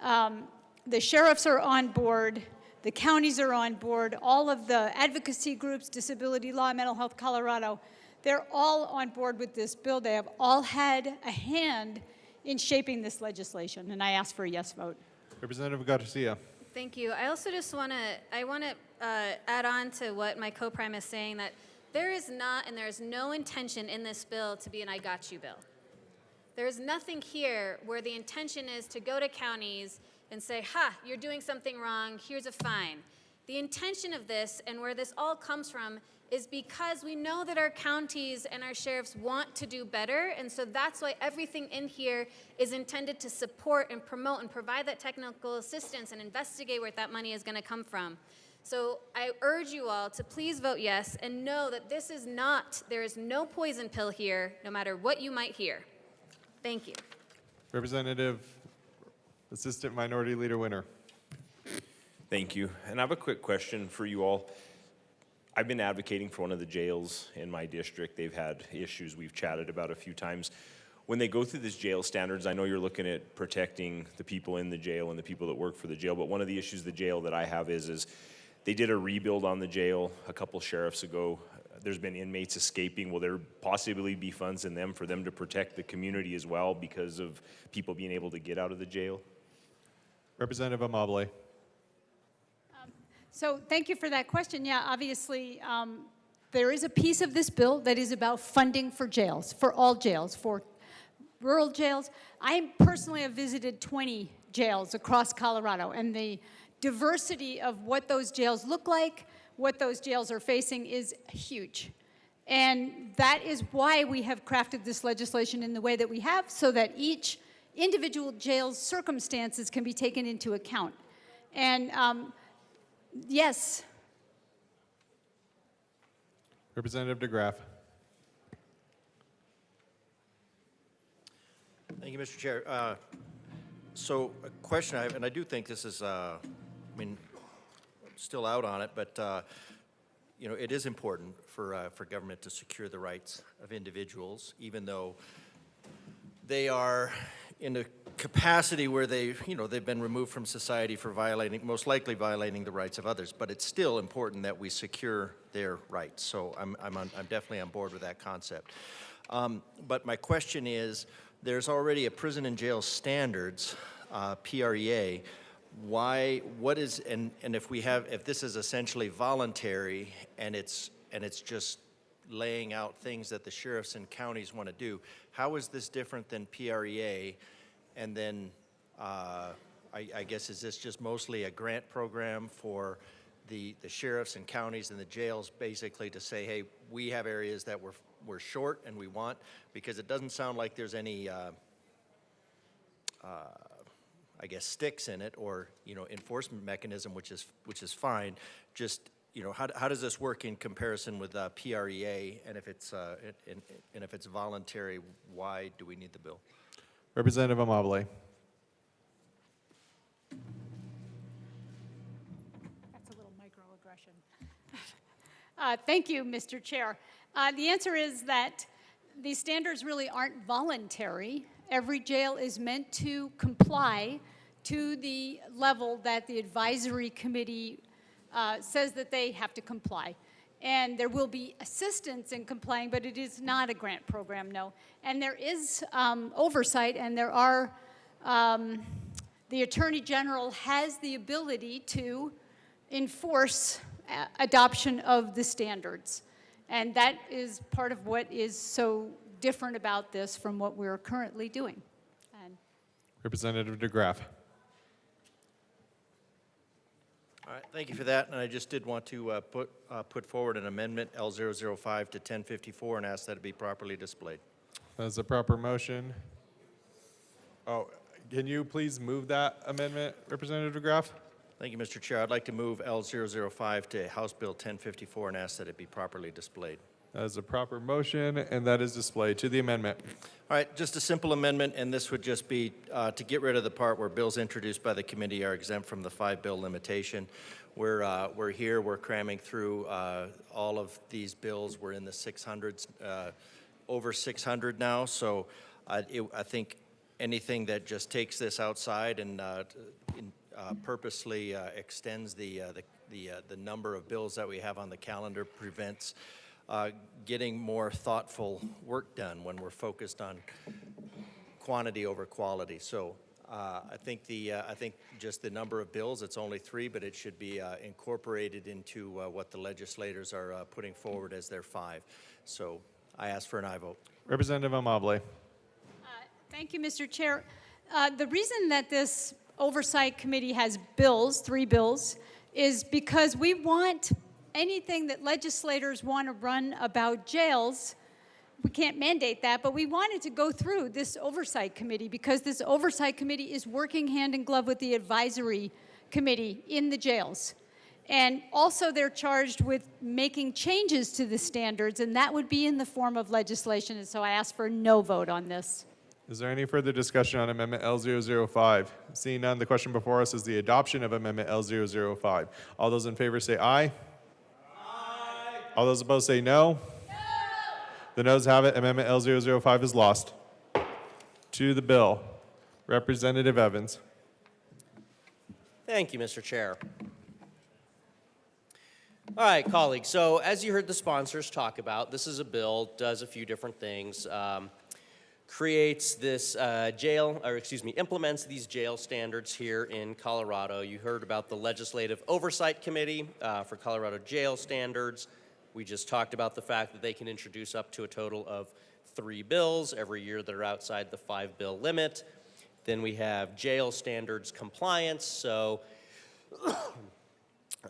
The sheriffs are on board. The counties are on board. All of the advocacy groups, Disability Law, Mental Health Colorado, they're all on board with this bill. They have all had a hand in shaping this legislation, and I ask for a yes vote. Representative Garcia. Thank you. I also just want to add on to what my co-prime is saying, that there is not and there is no intention in this bill to be an I got you bill. There is nothing here where the intention is to go to counties and say, ha, you're doing something wrong, here's a fine. The intention of this and where this all comes from is because we know that our counties and our sheriffs want to do better, and so that's why everything in here is intended to support and promote and provide that technical assistance and investigate where that money is going to come from. So I urge you all to please vote yes and know that there is no poison pill here, no matter what you might hear. Thank you. Representative Assistant Minority Leader Winter. Thank you. And I have a quick question for you all. I've been advocating for one of the jails in my district. They've had issues we've chatted about a few times. When they go through these jail standards, I know you're looking at protecting the people in the jail and the people that work for the jail, but one of the issues the jail that I have is they did a rebuild on the jail a couple sheriffs ago. There's been inmates escaping. Will there possibly be funds in them for them to protect the community as well because of people being able to get out of the jail? Representative Amabile. So thank you for that question. Yeah, obviously, there is a piece of this bill that is about funding for jails, for all jails, for rural jails. I personally have visited 20 jails across Colorado, and the diversity of what those jails look like, what those jails are facing is huge. And that is why we have crafted this legislation in the way that we have, so that each individual jail's circumstances can be taken into account. And yes. Representative DeGraff. Thank you, Mr. Chair. So a question I have, and I do think this is, I mean, still out on it, but you know, it is important for government to secure the rights of individuals, even though they are in a capacity where they, you know, they've been removed from society for violating, most likely violating the rights of others. But it's still important that we secure their rights. So I'm definitely on board with that concept. But my question is, there's already a prison and jail standards, PREA. What is, and if this is essentially voluntary and it's just laying out things that the sheriffs and counties want to do, how is this different than PREA? And then I guess, is this just mostly a grant program for the sheriffs and counties and the jails basically to say, hey, we have areas that we're short and we want, because it doesn't sound like there's any I guess sticks in it, or, you know, enforcement mechanism, which is fine. Just, you know, how does this work in comparison with PREA? And if it's voluntary, why do we need the bill? Representative Amabile. That's a little microaggression. Thank you, Mr. Chair. The answer is that these standards really aren't voluntary. Every jail is meant to comply to the level that the advisory committee says that they have to comply. And there will be assistance in complying, but it is not a grant program, no. And there is oversight, and there are, the Attorney General has the ability to enforce adoption of the standards. And that is part of what is so different about this from what we're currently doing. And Representative DeGraff. All right, thank you for that. And I just did want to put forward an amendment, L005 to 1054, and ask that it be properly displayed. That's a proper motion. Oh, can you please move that amendment, Representative DeGraff? Thank you, Mr. Chair. I'd like to move L005 to House Bill 1054 and ask that it be properly displayed. That is a proper motion, and that is displayed to the amendment. All right, just a simple amendment, and this would just be to get rid of the part where bills introduced by the committee are exempt from the 5-bill limitation. We're here, we're cramming through all of these bills. We're in the 600s, over 600 now, so I think anything that just takes this outside and purposely extends the number of bills that we have on the calendar prevents getting more thoughtful work done when we're focused on quantity over quality. So I think just the number of bills, it's only 3, but it should be incorporated into what the legislators are putting forward as their 5. So I ask for an aye vote. Representative Amabile. thank you, Mr. Chair. The reason that this oversight committee has bills, 3 bills, is because we want anything that legislators want to run about jails. We can't mandate that, but we wanted to go through this oversight committee because this oversight committee is working hand in glove with the advisory committee in the jails. And also they're charged with making changes to the standards, and that would be in the form of legislation, and so I ask for no vote on this. Is there any further discussion on Amendment L005? Seeing none, the question before us is the adoption of Amendment L005. All those in favor say aye. Aye. All those opposed say no. No. The noes have it. Amendment L005 is lost. To the bill, Representative Evans. Thank you, Mr. Chair. All right, colleagues, so as you heard the sponsors talk about, this is a bill, does a few different things. Creates this implements these jail standards here in Colorado. You heard about the Legislative Oversight Committee for Colorado Jail Standards. We just talked about the fact that they can introduce up to a total of 3 bills every year that are outside the 5-bill limit. Then we have jail standards compliance. So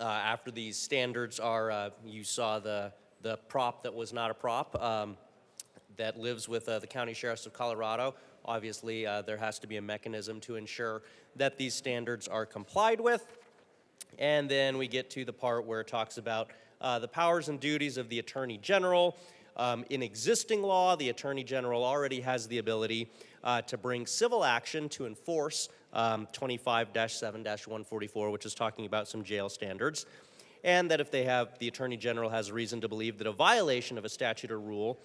after these standards are, you saw the the prop that was not a prop that lives with the County Sheriffs of Colorado. Obviously, there has to be a mechanism to ensure that these standards are complied with. And then we get to the part where it talks about the powers and duties of the Attorney General. In existing law, the Attorney General already has the ability to bring civil action to enforce 25-7-144, which is talking about some jail standards. And that if the Attorney General has reason to believe that a violation of a statute or rule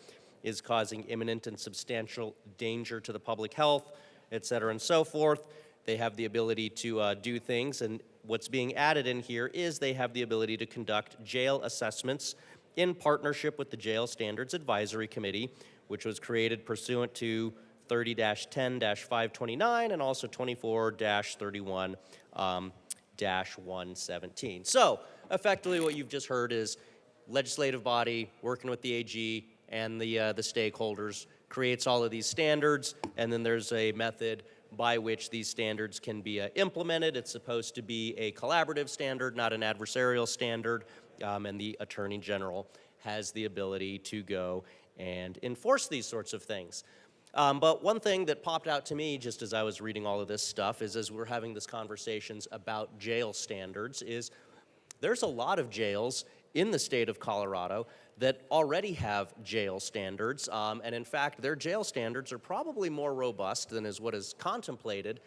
is causing imminent and substantial danger to the public health, et cetera, and so forth, they have the ability to do things. And what's being added in here is they have the ability to conduct jail assessments in partnership with the Jail Standards Advisory Committee, which was created pursuant to 30-10-529 and also 24-31-117. So, effectively what you've just heard is legislative body working with the AG and the stakeholders creates all of these standards, and then there's a method by which these standards can be implemented. It's supposed to be a collaborative standard, not an adversarial standard, and the Attorney General has the ability to go and enforce these sorts of things. But one thing that popped out to me just as I was reading all of this stuff is as we're having these conversations about jail standards is there's a lot of jails in the state of Colorado that already have jail standards, and in fact, their jail standards are probably more robust than is what is contemplated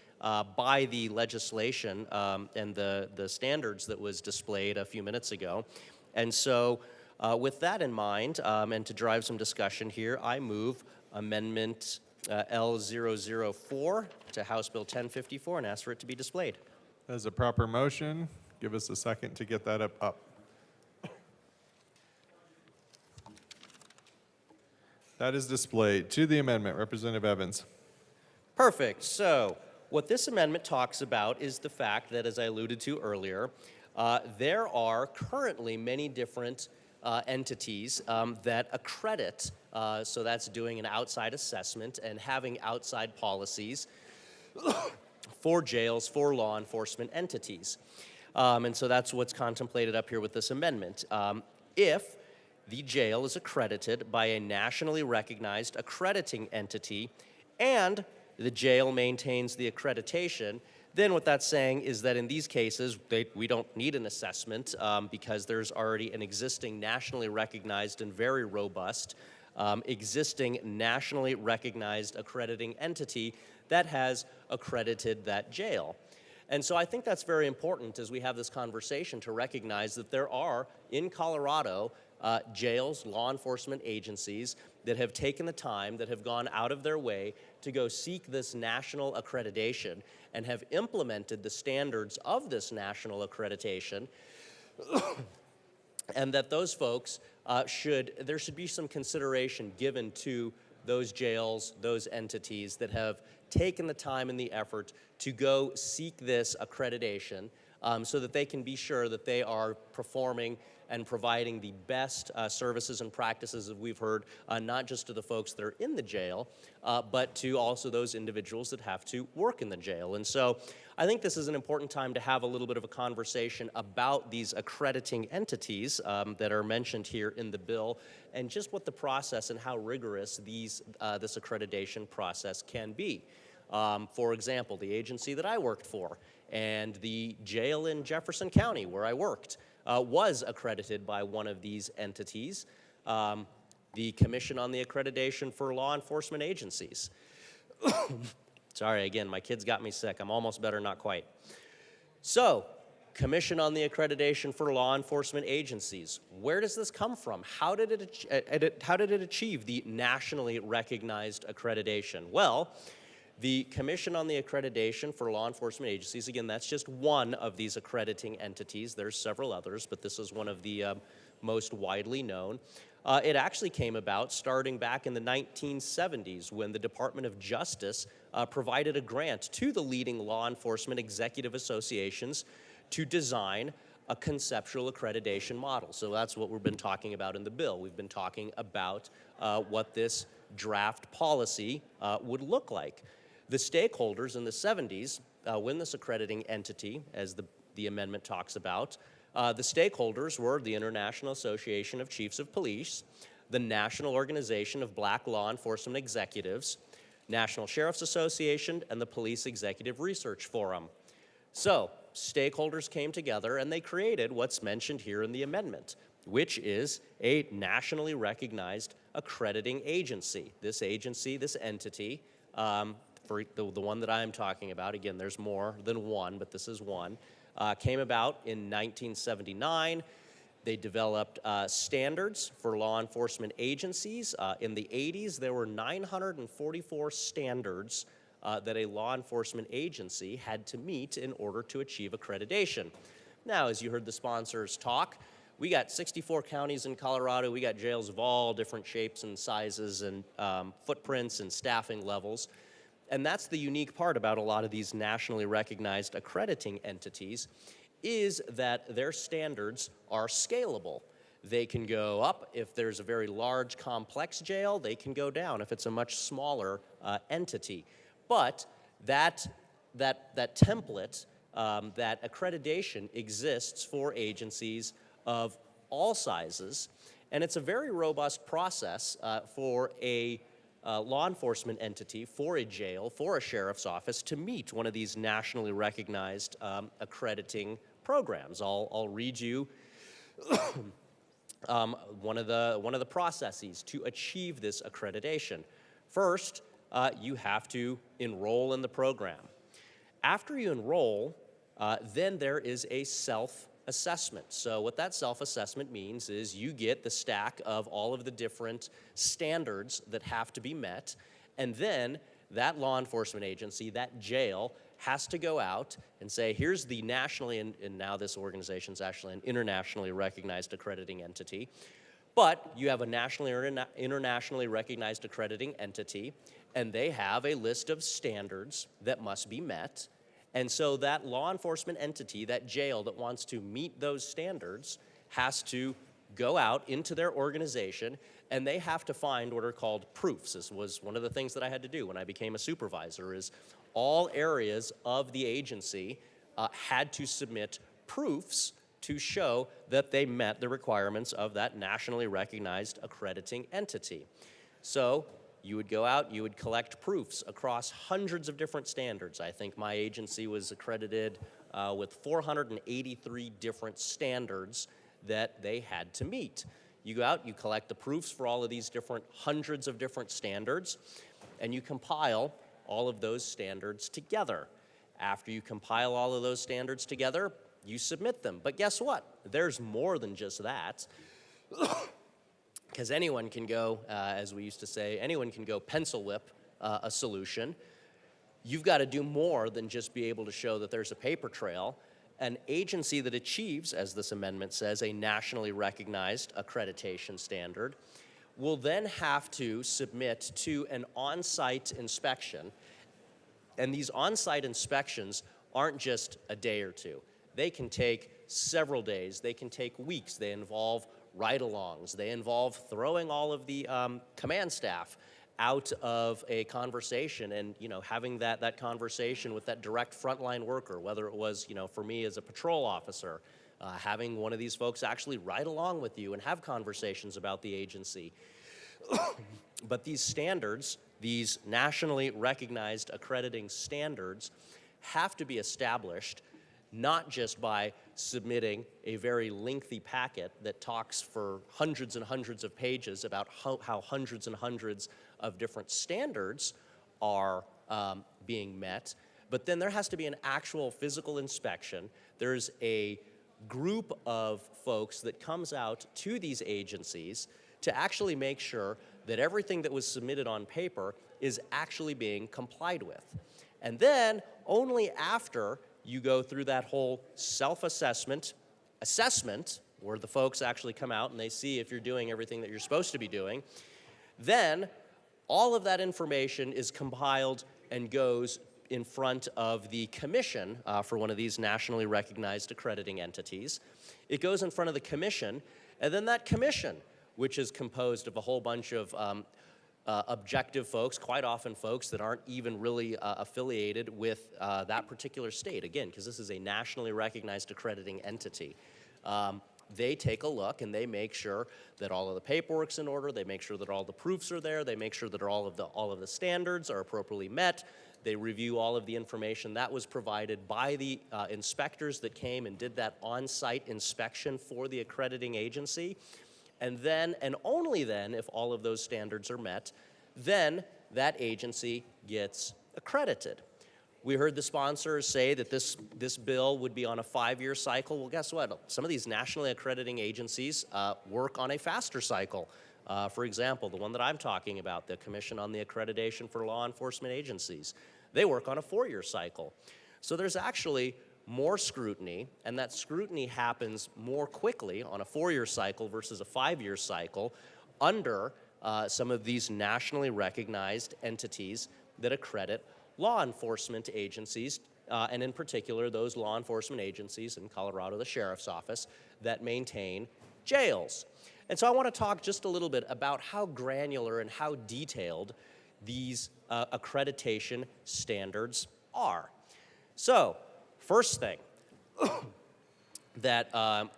by the legislation and the standards that was displayed a few minutes ago. And so with that in mind, and to drive some discussion here, I move Amendment L004 to House Bill 1054 and ask for it to be displayed. As a proper motion, give us a second to get that up. That is displayed. To the amendment, Representative Evans. Perfect. So what this amendment talks about is the fact that, as I alluded to earlier, there are currently many different entities that accredit, so that's doing an outside assessment and having outside policies for jails, for law enforcement entities. And so that's what's contemplated up here with this amendment. If the jail is accredited by a nationally recognized accrediting entity and the jail maintains the accreditation, then what that's saying is that in these cases, we don't need an assessment because there's already an existing nationally recognized and very robust existing nationally recognized accrediting entity that has accredited that jail. And so I think that's very important as we have this conversation to recognize that there are, in Colorado, jails, law enforcement agencies that have taken the time, that have gone out of their way to go seek this national accreditation and have implemented the standards of this national accreditation, and that those folks there should be some consideration given to those jails, those entities that have taken the time and the effort to go seek this accreditation so that they can be sure that they are performing and providing the best services and practices that we've heard, not just to the folks that are in the jail, but to also those individuals that have to work in the jail. And so I think this is an important time to have a little bit of a conversation about these accrediting entities that are mentioned here in the bill and just what the process and how rigorous this accreditation process can be. For example, the agency that I worked for and the jail in Jefferson County where I worked was accredited by one of these entities, the Commission on the Accreditation for Law Enforcement Agencies. Sorry, again, my kids got me sick. I'm almost better, not quite. So, Commission on the Accreditation for Law Enforcement Agencies. Where does this come from? How did it achieve the nationally recognized accreditation? Well, the Commission on the Accreditation for Law Enforcement Agencies, again, that's just one of these accrediting entities. There's several others, but this is one of the most widely known. It actually came about starting back in the 1970s when the Department of Justice provided a grant to the leading law enforcement executive associations to design a conceptual accreditation model. So that's what we've been talking about in the bill. We've been talking about what this draft policy would look like. The stakeholders in the 70s, when this accrediting entity, as the amendment talks about, The stakeholders were the International Association of Chiefs of Police, the National Organization of Black Law Enforcement Executives, National Sheriff's Association, and the Police Executive Research Forum. So, stakeholders came together and they created what's mentioned here in the amendment, which is a nationally recognized accrediting agency. This agency, this entity, for the one that I'm talking about, again, there's more than one, but this is one, came about in 1979. They developed standards for law enforcement agencies. In the 80s, there were 944 standards that a law enforcement agency had to meet in order to achieve accreditation. Now, as you heard the sponsors talk, we got 64 counties in Colorado. We got jails of all different shapes and sizes and footprints and staffing levels. And that's the unique part about a lot of these nationally recognized accrediting entities, is that their standards are scalable. They can go up if there's a very large, complex jail. They can go down if it's a much smaller entity. But that template, that accreditation exists for agencies of all sizes, and it's a very robust process for a law enforcement entity, for a jail, for a sheriff's office to meet one of these nationally recognized accrediting programs. I'll read you one of the processes to achieve this accreditation. First, you have to enroll in the program. After you enroll, then there is a self-assessment. So what that self-assessment means is you get the stack of all of the different standards that have to be met, and then that law enforcement agency, that jail, has to go out and say, here's the nationally, and now this organization is actually an internationally recognized accrediting entity, but you have a nationally or internationally recognized accrediting entity, and they have a list of standards that must be met. And so that law enforcement entity, that jail that wants to meet those standards, has to go out into their organization, and they have to find what are called proofs. This was one of the things that I had to do when I became a supervisor, is all areas of the agency had to submit proofs to show that they met the requirements of that nationally recognized accrediting entity. So you would go out, you would collect proofs across hundreds of different standards. I think my agency was accredited with 483 different standards that they had to meet. You go out, you collect the proofs for all of these different hundreds of different standards, and you compile all of those standards together. After you compile all of those standards together, you submit them. But guess what? There's more than just that. Because anyone can go, as we used to say, anyone can go pencil whip a solution. You've got to do more than just be able to show that there's a paper trail. An agency that achieves, as this amendment says, a nationally recognized accreditation standard will then have to submit to an on-site inspection. And these on-site inspections aren't just a day or two. They can take several days. They can take weeks. They involve ride-alongs. They involve throwing all of the command staff out of a conversation and, having that conversation with that direct frontline worker, whether it was, for me as a patrol officer, having one of these folks actually ride along with you and have conversations about the agency. But these standards, these nationally recognized accrediting standards, have to be established not just by submitting a very lengthy packet that talks for hundreds and hundreds of pages about how hundreds and hundreds of different standards are being met, but then there has to be an actual physical inspection. There's a group of folks that comes out to these agencies to actually make sure that everything that was submitted on paper is actually being complied with. And then only after you go through that whole assessment, where the folks actually come out and they see if you're doing everything that you're supposed to be doing, then all of that information is compiled and goes in front of the commission for one of these nationally recognized accrediting entities. It goes in front of the commission, and then that commission, which is composed of a whole bunch of objective folks, quite often folks that aren't even really affiliated with that particular state, again, because this is a nationally recognized accrediting entity. They take a look and they make sure that all of the paperwork's in order, they make sure that all the proofs are there, they make sure that all of the standards are appropriately met. They review all of the information that was provided by the inspectors that came and did that on-site inspection for the accrediting agency. And then, and only then, if all of those standards are met, then that agency gets accredited. We heard the sponsors say that this bill would be on a 5-year cycle. Well, guess what? Some of these nationally accrediting agencies work on a faster cycle. For example, the one that I'm talking about, the Commission on the Accreditation for Law Enforcement Agencies, they work on a 4-year cycle. So there's actually more scrutiny, and that scrutiny happens more quickly on a 4-year cycle versus a 5-year cycle under some of these nationally recognized entities that accredit law enforcement agencies, and in particular those law enforcement agencies in Colorado, the Sheriff's Office, that maintain jails. And so I want to talk just a little bit about how granular and how detailed these accreditation standards are. So, first thing that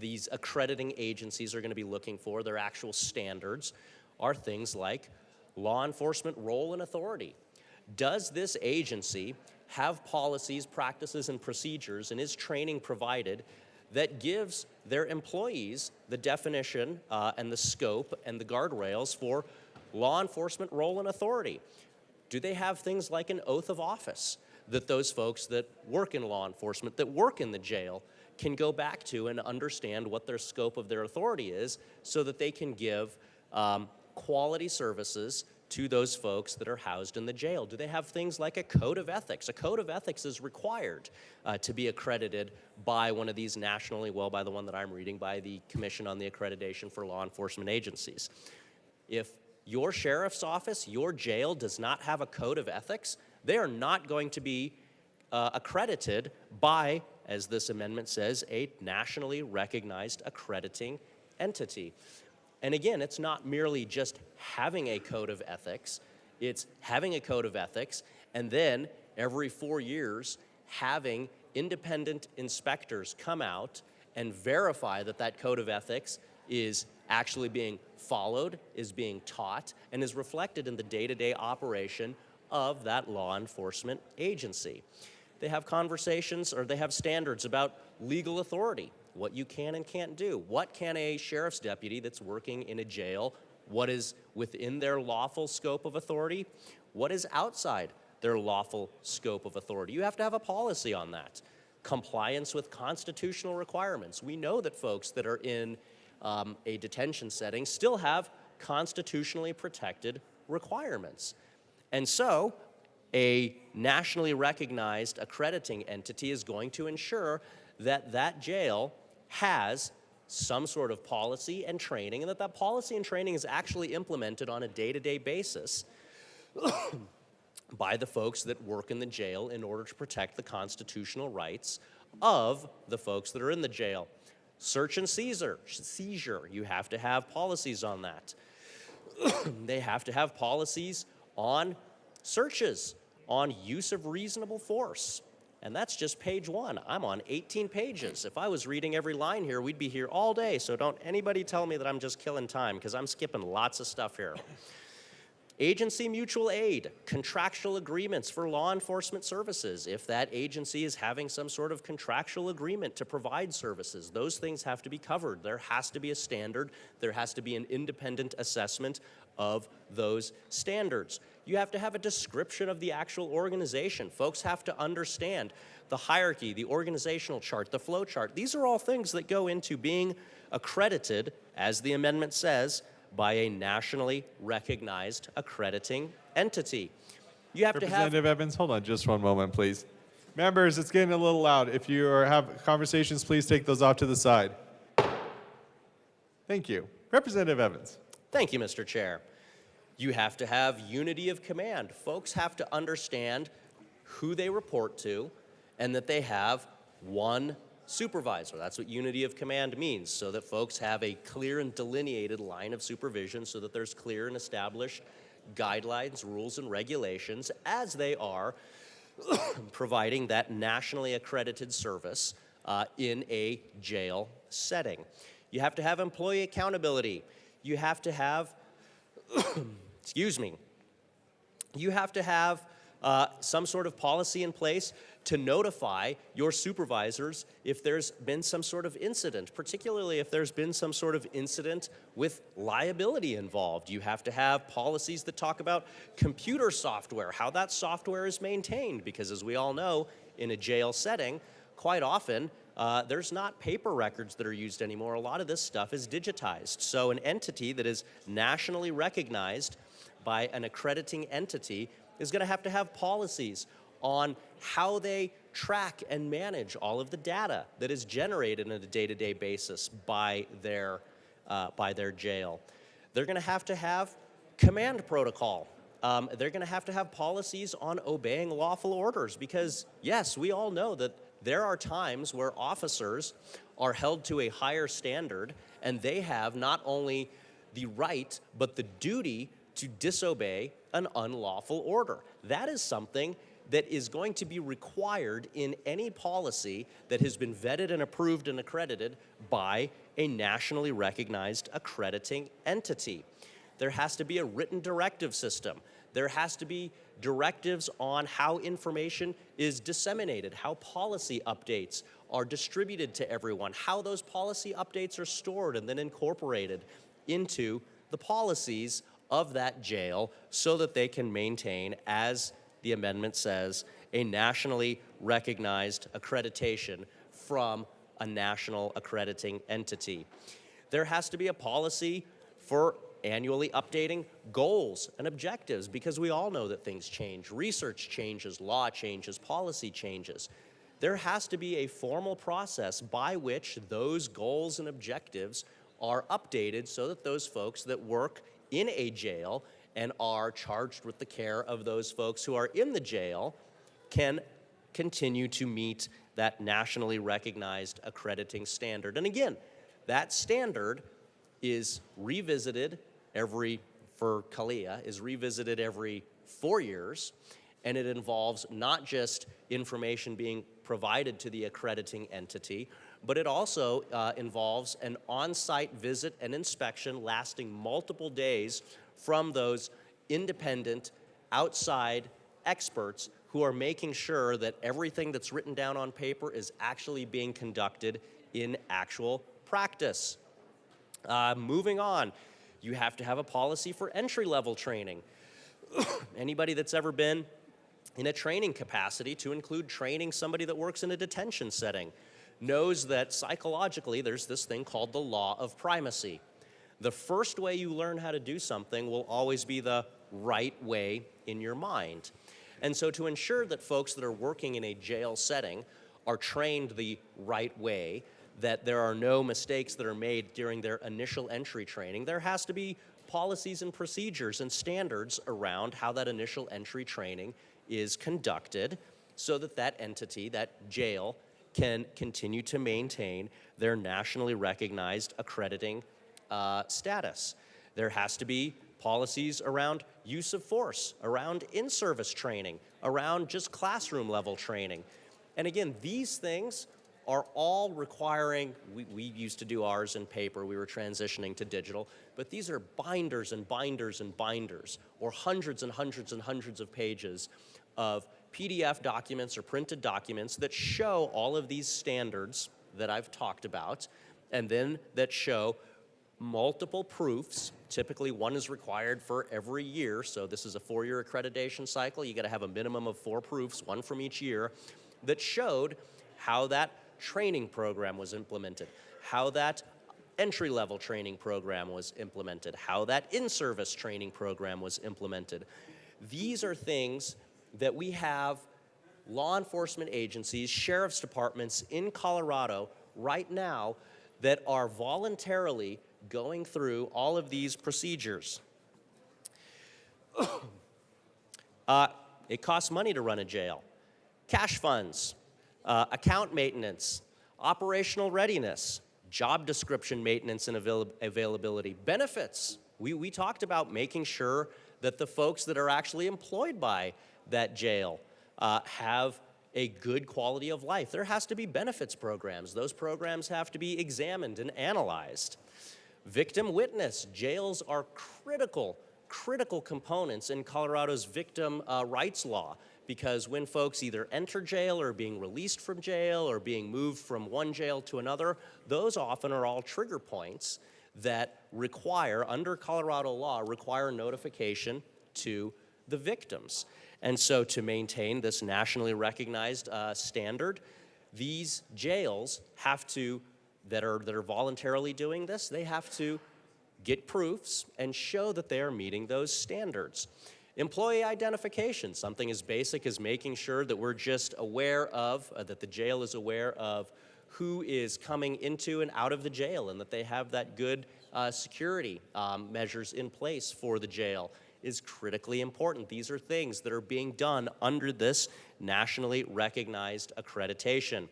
these accrediting agencies are going to be looking for, their actual standards, are things like law enforcement role and authority. Does this agency have policies, practices, and procedures, and is training provided that gives their employees the definition and the scope and the guardrails for law enforcement role and authority? Do they have things like an oath of office that those folks that work in law enforcement, that work in the jail, can go back to and understand what their scope of their authority is so that they can give quality services to those folks that are housed in the jail? Do they have things like a code of ethics? A code of ethics is required to be accredited by one of these nationally, well, by the one that I'm reading, by the Commission on the Accreditation for Law Enforcement Agencies. If your sheriff's office, your jail does not have a code of ethics, they are not going to be accredited by, as this amendment says, a nationally recognized accrediting entity. And again, it's not merely just having a code of ethics, it's having a code of ethics and then every 4 years having independent inspectors come out and verify that that code of ethics is actually being followed, is being taught, and is reflected in the day-to-day operation of that law enforcement agency. They have conversations, or they have standards about legal authority, what you can and can't do. What can a sheriff's deputy that's working in a jail, what is within their lawful scope of authority? What is outside their lawful scope of authority? You have to have a policy on that. Compliance with constitutional requirements. We know that folks that are in a detention setting still have constitutionally protected requirements. And so, a nationally recognized accrediting entity is going to ensure that that jail has some sort of policy and training, and that that policy and training is actually implemented on a day-to-day basis by the folks that work in the jail in order to protect the constitutional rights of the folks that are in the jail. Search and seizure, you have to have policies on that. They have to have policies on searches, on use of reasonable force. And that's just page 1. I'm on 18 pages. If I was reading every line here, we'd be here all day. So don't anybody tell me that I'm just killing time, because I'm skipping lots of stuff here. Agency mutual aid, contractual agreements for law enforcement services. If that agency is having some sort of contractual agreement to provide services, those things have to be covered. There has to be a standard. There has to be an independent assessment of those standards. You have to have a description of the actual organization. Folks have to understand the hierarchy, the organizational chart, the flow chart. These are all things that go into being accredited, as the amendment says, by a nationally recognized accrediting entity. You have to have... Representative Evans, hold on just one moment, please. Members, it's getting a little loud. If you have conversations, please take those off to the side. Thank you. Representative Evans. Thank you, Mr. Chair. You have to have unity of command. Folks have to understand who they report to and that they have one supervisor. That's what unity of command means, so that folks have a clear and delineated line of supervision, so that there's clear and established guidelines, rules, and regulations as they are providing that nationally accredited service in a jail setting. You have to have employee accountability. You have to have, excuse me, you have to have some sort of policy in place to notify your supervisors if there's been some sort of incident, particularly if there's been some sort of incident with liability involved. You have to have policies that talk about computer software, how that software is maintained, because as we all know, in a jail setting, quite often, there's not paper records that are used anymore. A lot of this stuff is digitized. So an entity that is nationally recognized by an accrediting entity is going to have policies on how they track and manage all of the data that is generated on a day-to-day basis by their jail. They're going to have command protocol. They're going to have policies on obeying lawful orders because, yes, we all know that there are times where officers are held to a higher standard and they have not only the right but the duty to disobey an unlawful order. That is something that is going to be required in any policy that has been vetted and approved and accredited by a nationally recognized accrediting entity. There has to be a written directive system. There has to be directives on how information is disseminated, how policy updates are distributed to everyone, how those policy updates are stored and then incorporated into the policies of that jail so that they can maintain, as the amendment says, a nationally recognized accreditation from a national accrediting entity. There has to be a policy for annually updating goals and objectives because we all know that things change. Research changes, law changes, policy changes. There has to be a formal process by which those goals and objectives are updated so that those folks that work in a jail and are charged with the care of those folks who are in the jail can continue to meet that nationally recognized accrediting standard. And again, that standard is revisited for CALEA, is revisited every 4 years, and it involves not just information being provided to the accrediting entity, but it also involves an on-site visit and inspection lasting multiple days from those independent, outside experts who are making sure that everything that's written down on paper is actually being conducted in actual practice. Moving on, you have to have a policy for entry-level training. Anybody that's ever been in a training capacity, to include training somebody that works in a detention setting, knows that psychologically there's this thing called the law of primacy. The first way you learn how to do something will always be the right way in your mind. And so to ensure that folks that are working in a jail setting are trained the right way, that there are no mistakes that are made during their initial entry training, there has to be policies and procedures and standards around how that initial entry training is conducted so that that entity, that jail, can continue to maintain their nationally recognized accrediting status. There has to be policies around use of force, around in-service training, around just classroom level training. And again, these things are all requiring, we used to do ours in paper, we were transitioning to digital, but these are binders and binders and binders, or hundreds and hundreds and hundreds of pages of PDF documents or printed documents that show all of these standards that I've talked about, and then that show multiple proofs. Typically, one is required for every year, so this is a 4-year accreditation cycle. You gotta have a minimum of 4 proofs, one from each year, that showed how that training program was implemented, how that entry-level training program was implemented, how that in-service training program was implemented. These are things that we have law enforcement agencies, sheriff's departments in Colorado right now that are voluntarily going through all of these procedures. It costs money to run a jail. Cash funds, account maintenance, operational readiness, job description maintenance and availability, benefits. We talked about making sure that the folks that are actually employed by that jail have a good quality of life. There has to be benefits programs. Those programs have to be examined and analyzed. Victim witness. Jails are critical components in Colorado's victim rights law, because when folks either enter jail or are being released from jail or being moved from one jail to another, those often are all trigger points that require, under Colorado law, require notification to the victims. And so to maintain this nationally recognized standard, these jails have to, that are voluntarily doing this, they have to get proofs and show that they are meeting those standards. Employee identification, something as basic as making sure that we're just aware of, that the jail is aware of who is coming into and out of the jail, and that they have that good security measures in place for the jail, is critically important. These are things that are being done under this nationally recognized accreditation.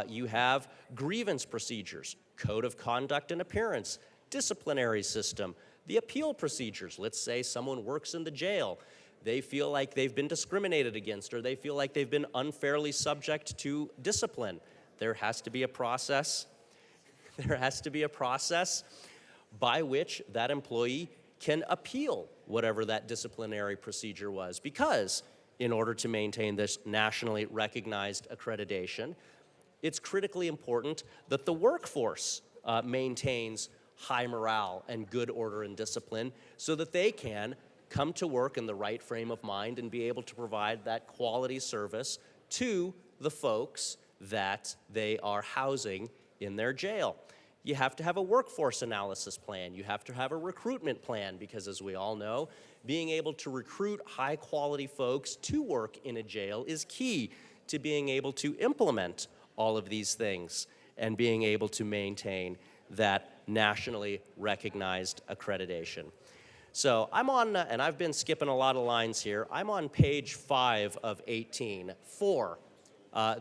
You have grievance procedures, code of conduct and appearance, disciplinary system, the appeal procedures. Let's say someone works in the jail. They feel like they've been discriminated against, or they feel like they've been unfairly subject to discipline. There has to be a process. There has to be a process by which that employee can appeal whatever that disciplinary procedure was, because in order to maintain this nationally recognized accreditation, it's critically important that the workforce maintains high morale and good order and discipline so that they can come to work in the right frame of mind and be able to provide that quality service to the folks that they are housing in their jail. You have to have a workforce analysis plan. You have to have a recruitment plan, because as we all know, being able to recruit high quality folks to work in a jail is key to being able to implement all of these things and being able to maintain that nationally recognized accreditation. So I'm on, and I've been skipping a lot of lines here, I'm on page 5 of 18 for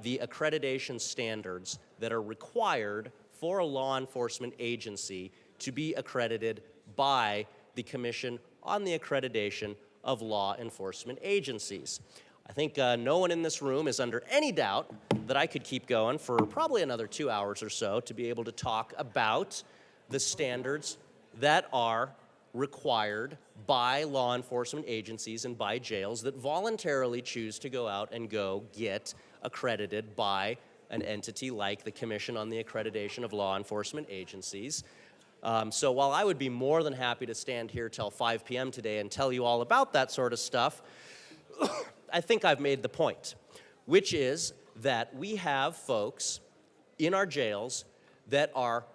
the accreditation standards that are required for a law enforcement agency to be accredited by the Commission on the Accreditation of Law Enforcement Agencies. I think no one in this room is under any doubt that I could keep going for probably another 2 hours or so to be able to talk about the standards that are required by law enforcement agencies and by jails that voluntarily choose to go out and go get accredited by an entity like the Commission on the Accreditation of Law Enforcement Agencies. So while I would be more than happy to stand here till 5 p.m. today and tell you all about that sort of stuff, I think I've made the point, which is that we have folks in our jails that are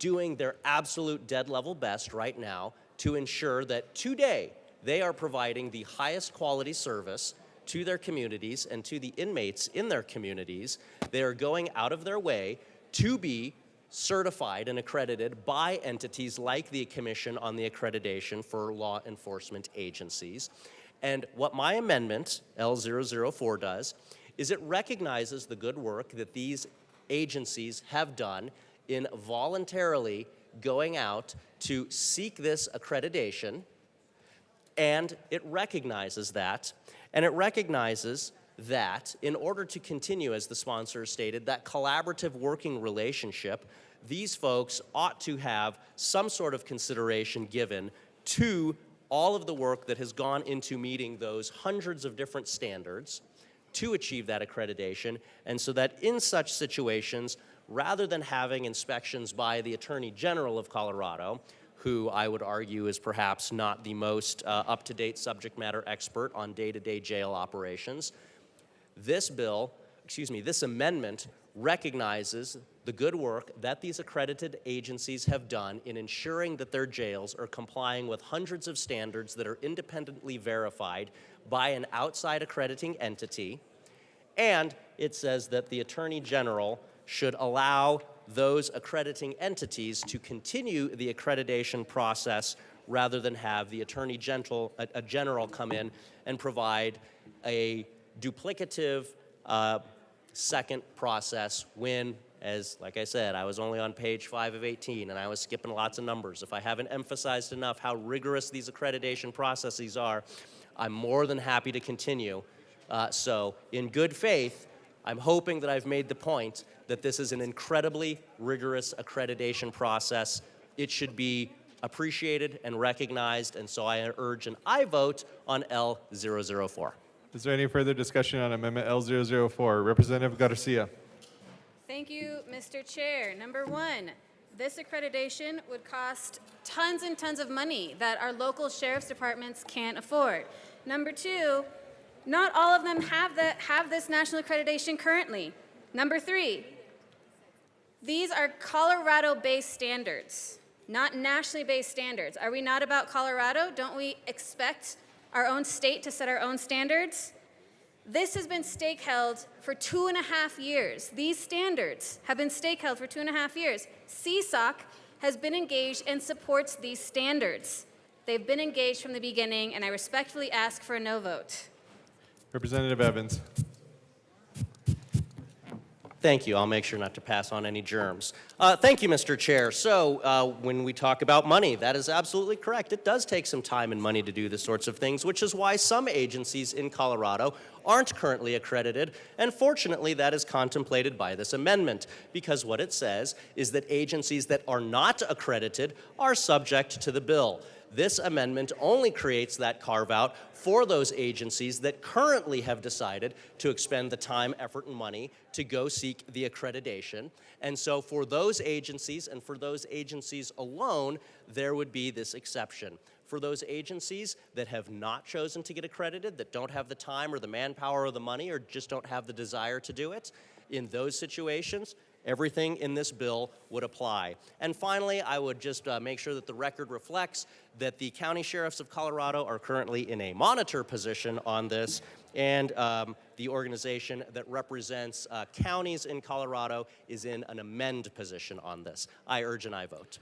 doing their absolute dead level best right now to ensure that today they are providing the highest quality service to their communities and to the inmates in their communities. They are going out of their way to be certified and accredited by entities like the Commission on the Accreditation for Law Enforcement Agencies. And what my amendment, L004, does is it recognizes the good work that these agencies have done in voluntarily going out to seek this accreditation, and it recognizes that. And it recognizes that in order to continue, as the sponsor stated, that collaborative working relationship, these folks ought to have some sort of consideration given to all of the work that has gone into meeting those hundreds of different standards to achieve that accreditation, and so that in such situations, rather than having inspections by the Attorney General of Colorado, who I would argue is perhaps not the most up-to-date subject matter expert on day-to-day jail operations, this amendment recognizes the good work that these accredited agencies have done in ensuring that their jails are complying with hundreds of standards that are independently verified by an outside accrediting entity, and it says that the Attorney General should allow those accrediting entities to continue the accreditation process rather than have the Attorney General come in and provide a duplicative second process when, as like I said, I was only on page 5 of 18 and I was skipping lots of numbers. If I haven't emphasized enough how rigorous these accreditation processes are, I'm more than happy to continue So in good faith, I'm hoping that I've made the point that this is an incredibly rigorous accreditation process. It should be appreciated and recognized, and so I urge an aye vote on L004. Is there any further discussion on Amendment L004? Representative Garcia. Thank you, Mr. Chair. Number one, this accreditation would cost tons and tons of money that our local sheriff's departments can't afford. Number two, not all of them have this national accreditation currently. Number three, these are Colorado-based standards, not nationally based standards. Are we not about Colorado? Don't we expect our own state to set our own standards? This has been stake-held for 2.5 years. These standards have been stake-held for 2.5 years. CSOC has been engaged and supports these standards. They've been engaged from the beginning, and I respectfully ask for a no vote. Representative Evans. Thank you. I'll make sure not to pass on any germs. Thank you, Mr. Chair. So when we talk about money, that is absolutely correct. It does take some time and money to do this sorts of things, which is why some agencies in Colorado aren't currently accredited, and fortunately that is contemplated by this amendment, because what it says is that agencies that are not accredited are subject to the bill. This amendment only creates that carve-out for those agencies that currently have decided to expend the time, effort, and money to go seek the accreditation. And so for those agencies, and for those agencies alone, there would be this exception. For those agencies that have not chosen to get accredited, that don't have the time or the manpower or the money, or just don't have the desire to do it, in those situations, everything in this bill would apply. And finally, I would just make sure that the record reflects that the county sheriffs of Colorado are currently in a monitor position on this, and the organization that represents counties in Colorado is in an amend position on this. I urge an aye vote.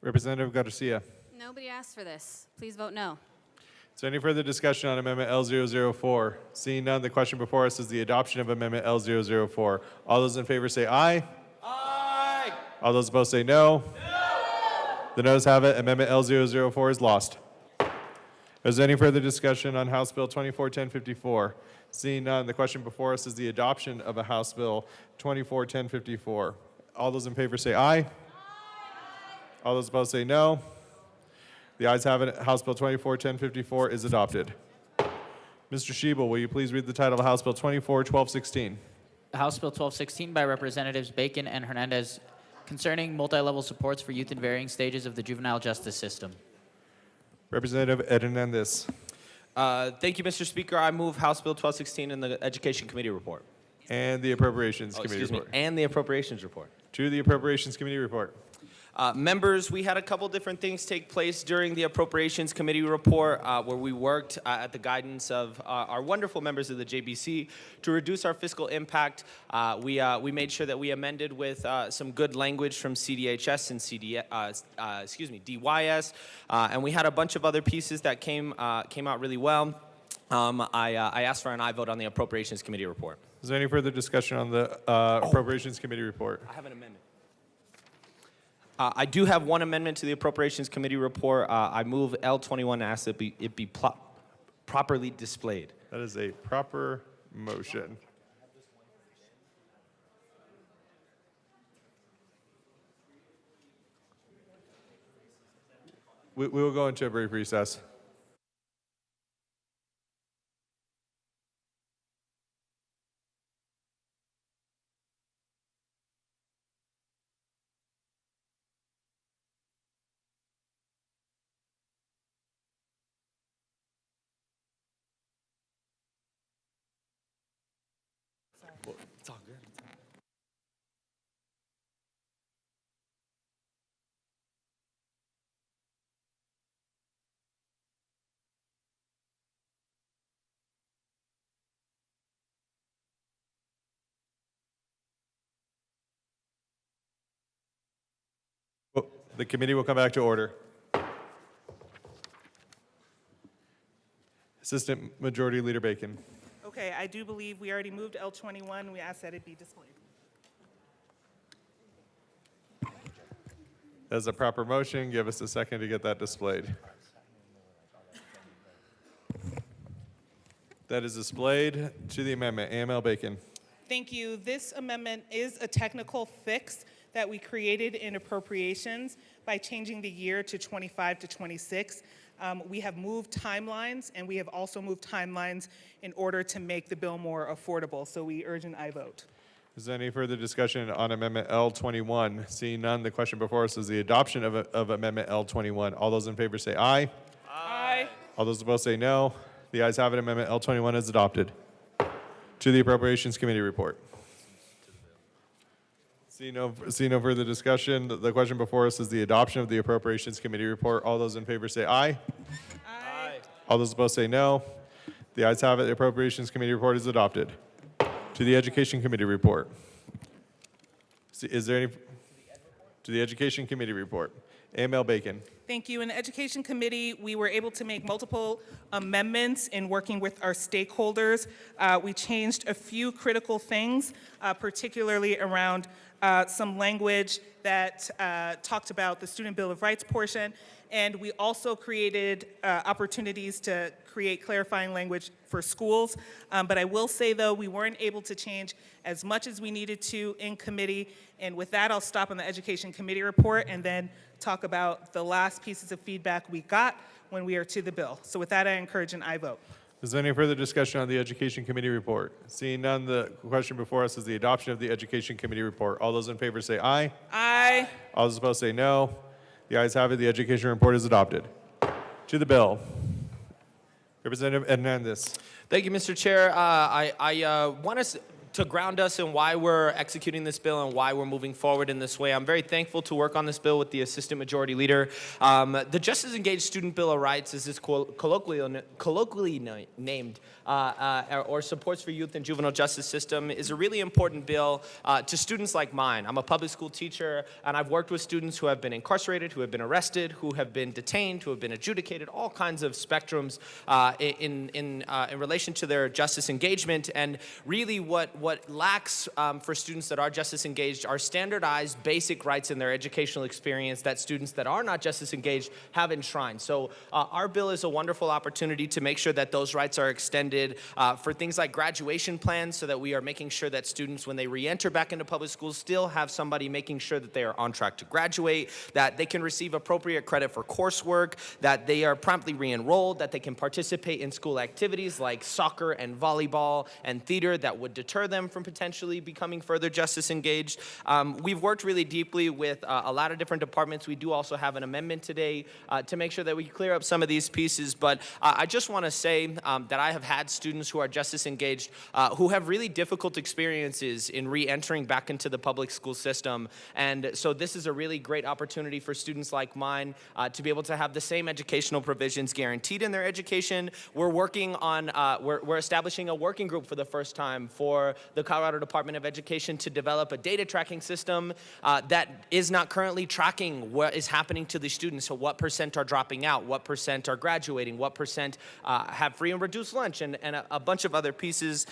Representative Garcia. Nobody asked for this. Please vote no. Is there any further discussion on Amendment L004? Seeing none, the question before us is the adoption of Amendment L004. All those in favor say aye. Aye. All those opposed say no. The noes have it. Amendment L004 is lost. Is there any further discussion on House Bill 241054? Seeing none, the question before us is the adoption of a House Bill 241054. All those in favor say aye. All those opposed say no. The ayes have it. House Bill 241054 is adopted. Mr. Schiebel, will you please read the title of House Bill 241216? House Bill 1216 by Representatives Bacon and Hernandez concerning multi-level supports for youth in varying stages of the juvenile justice system. Representative Hernandez. Thank you, Mr. Speaker. I move House Bill 1216 in the Education Committee report. And the Appropriations Committee Excuse me, report. and the Appropriations report. To the Appropriations Committee report. Members, we had a couple different things take place during the Appropriations Committee report where we worked at the guidance of our wonderful members of the JBC to reduce our fiscal impact. We made sure that we amended with some good language from CDHS and DYS, and we had a bunch of other pieces that came out really well. I asked for an aye vote on the Appropriations Committee report. Is there any further discussion on the Appropriations Committee report? I have an amendment. I do have one amendment to the Appropriations Committee report. I move L21 and ask that it be properly displayed. That is a proper motion. We will go into a brief recess. It's all good. The committee will come back to order. Assistant Majority Leader Bacon. Okay, I do believe we already moved L21. We ask that it be displayed. That's a proper motion. Give us a second to get that displayed. that is displayed to the amendment. AML Bacon. Thank you. This amendment is a technical fix that we created in appropriations by changing the year to 25 to 26. We have moved timelines, and we have also moved timelines in order to make the bill more affordable. So we urge an aye vote. Is there any further discussion on Amendment L21? Seeing none, the question before us is the adoption of Amendment L21. All those in favor say aye. Aye. All those opposed say no. The ayes have it. Amendment L21 is adopted. To the Appropriations Committee report. See no further discussion. The question before us is the adoption of the Appropriations Committee report. All those in favor say aye. Aye. All those opposed say no. The ayes have it. The Appropriations Committee report is adopted. To the Education Committee report. Is there any? To the Education Committee report. AML Bacon. Thank you. In the Education Committee, we were able to make multiple amendments in working with our stakeholders. We changed a few critical things, particularly around some language that talked about the Student Bill of Rights portion. And we also created opportunities to create clarifying language for schools. But I will say, though, we weren't able to change as much as we needed to in committee. And with that, I'll stop on the Education Committee report and then talk about the last pieces of feedback we got when we are to the bill. So with that, I encourage an aye vote. Is there any further discussion on the Education Committee report? Seeing none, the question before us is the adoption of the Education Committee report. All those in favor say aye. Aye. All those opposed say no. The ayes have it. The Education report is adopted. To the bill. Representative Hernandez. Thank you, Mr. Chair. I want us to ground us in why we're executing this bill and why we're moving forward in this way. I'm very thankful to work on this bill with the Assistant Majority Leader. The Justice Engaged Student Bill of Rights, as is colloquially named, or Supports for Youth and Juvenile Justice System, is a really important bill to students like mine. I'm a public school teacher, and I've worked with students who have been incarcerated, who have been arrested, who have been detained, who have been adjudicated, all kinds of spectrums in relation to their justice engagement. And really what lacks for students that are justice engaged are standardized basic rights in their educational experience that students that are not justice engaged have enshrined. So our bill is a wonderful opportunity to make sure that those rights are extended for things like graduation plans, so that we are making sure that students, when they re-enter back into public schools, still have somebody making sure that they are on track to graduate, that they can receive appropriate credit for coursework, that they are promptly re-enrolled, that they can participate in school activities like soccer and volleyball and theater that would deter them from potentially becoming further justice engaged. We've worked really deeply with a lot of different departments. We do also have an amendment today to make sure that we clear up some of these pieces. But I just want to say that I have had students who are justice engaged who have really difficult experiences in re-entering back into the public school system. And so this is a really great opportunity for students like mine to be able to have the same educational provisions guaranteed in their education. We're working on, we're establishing a working group for the first time for the Colorado Department of Education to develop a data tracking system that is not currently tracking what is happening to the students. So what percent are dropping out, what percent are graduating, what percent have free and reduced lunch, and a bunch of other pieces.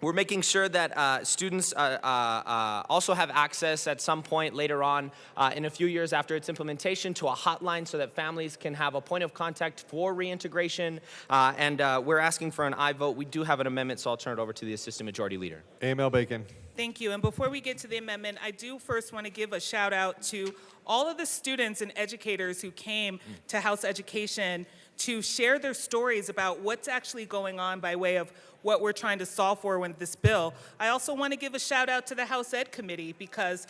We're making sure that students also have access at some point later on in a few years after its implementation to a hotline so that families can have a point of contact for reintegration. And we're asking for an aye vote. We do have an amendment, so I'll turn it over to the Assistant Majority Leader. AML Bacon. Thank you. And before we get to the amendment, I do first want to give a shout out to all of the students and educators who came to House Education to share their stories about what's actually going on by way of what we're trying to solve for with this bill. I also want to give a shout out to the House Ed Committee because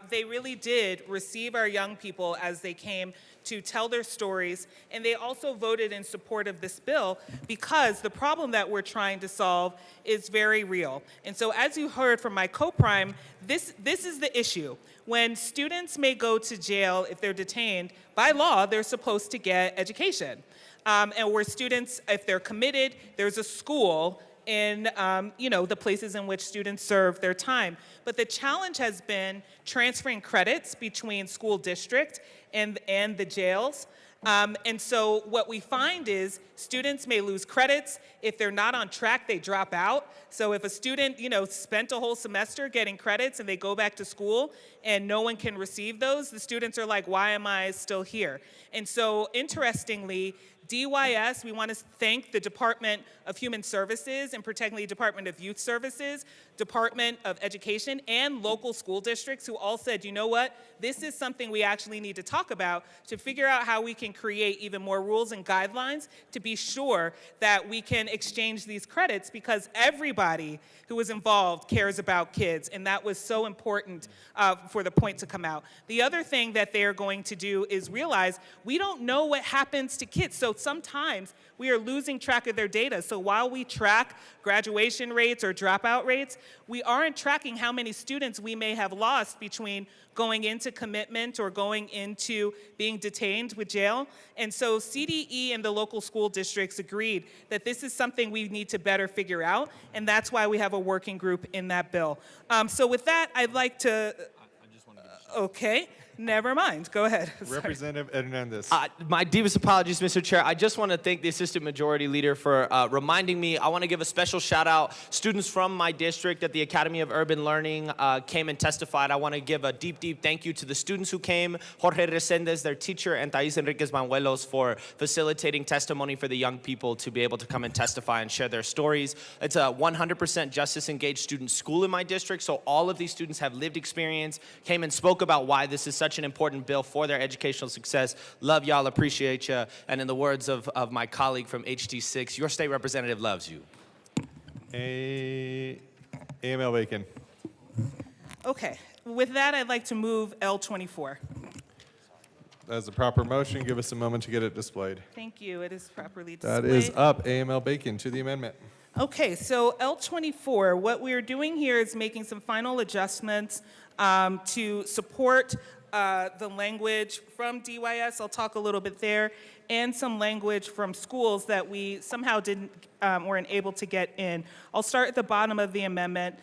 they really did receive our young people as they came to tell their stories, and they also voted in support of this bill because the problem that we're trying to solve is very real. And so as you heard from my co-prime, this is the issue. When students may go to jail if they're detained, by law, they're supposed to get education. And where students, if they're committed, there's a school in the places in which students serve their time. But the challenge has been transferring credits between school district and the jails. And so what we find is students may lose credits. If they're not on track, they drop out. So if a student, spent a whole semester getting credits and they go back to school and no one can receive those, the students are like, why am I still here? And so interestingly, DYS, we want to thank the Department of Human Services, and particularly Department of Youth Services, Department of Education, and local school districts who all said, you know what, this is something we actually need to talk about to figure out how we can create even more rules and guidelines to be sure that we can exchange these credits, because everybody who is involved cares about kids, and that was so important for the point to come out. The other thing that they're going to do is realize we don't know what happens to kids. So sometimes we are losing track of their data. So while we track graduation rates or dropout rates, we aren't tracking how many students we may have lost between going into commitment or going into being detained with jail. And so CDE and the local school districts agreed that this is something we need to better figure out, and that's why we have a working group in that bill. So with that, I'd like to... Okay. Never mind. Go ahead. Sorry. Representative Hernandez. My deepest apologies, Mr. Chair. I just want to thank the Assistant Majority Leader for reminding me. I want to give a special shout out. Students from my district at the Academy of Urban Learning came and testified. I want to give a deep, deep thank you to the students who came, Jorge Resendez, their teacher, and Thais Enriquez Manuelos for facilitating testimony for the young people to be able to come and testify and share their stories. It's a 100% justice-engaged student school in my district, so all of these students have lived experience, came and spoke about why this is such an important bill for their educational success. Love y'all, appreciate ya, and in the words of my colleague from HD6, your state representative loves you. AML Bacon. Okay. With that, I'd like to move L24. That's a proper motion. Give us a moment to get it displayed. Thank you. It is properly displayed. That is up. AML Bacon to the amendment. Okay, so L24, what we're doing here is making some final adjustments to support the language from DYS. I'll talk a little bit there, and some language from schools that we somehow weren't able to get in. I'll start at the bottom of the amendment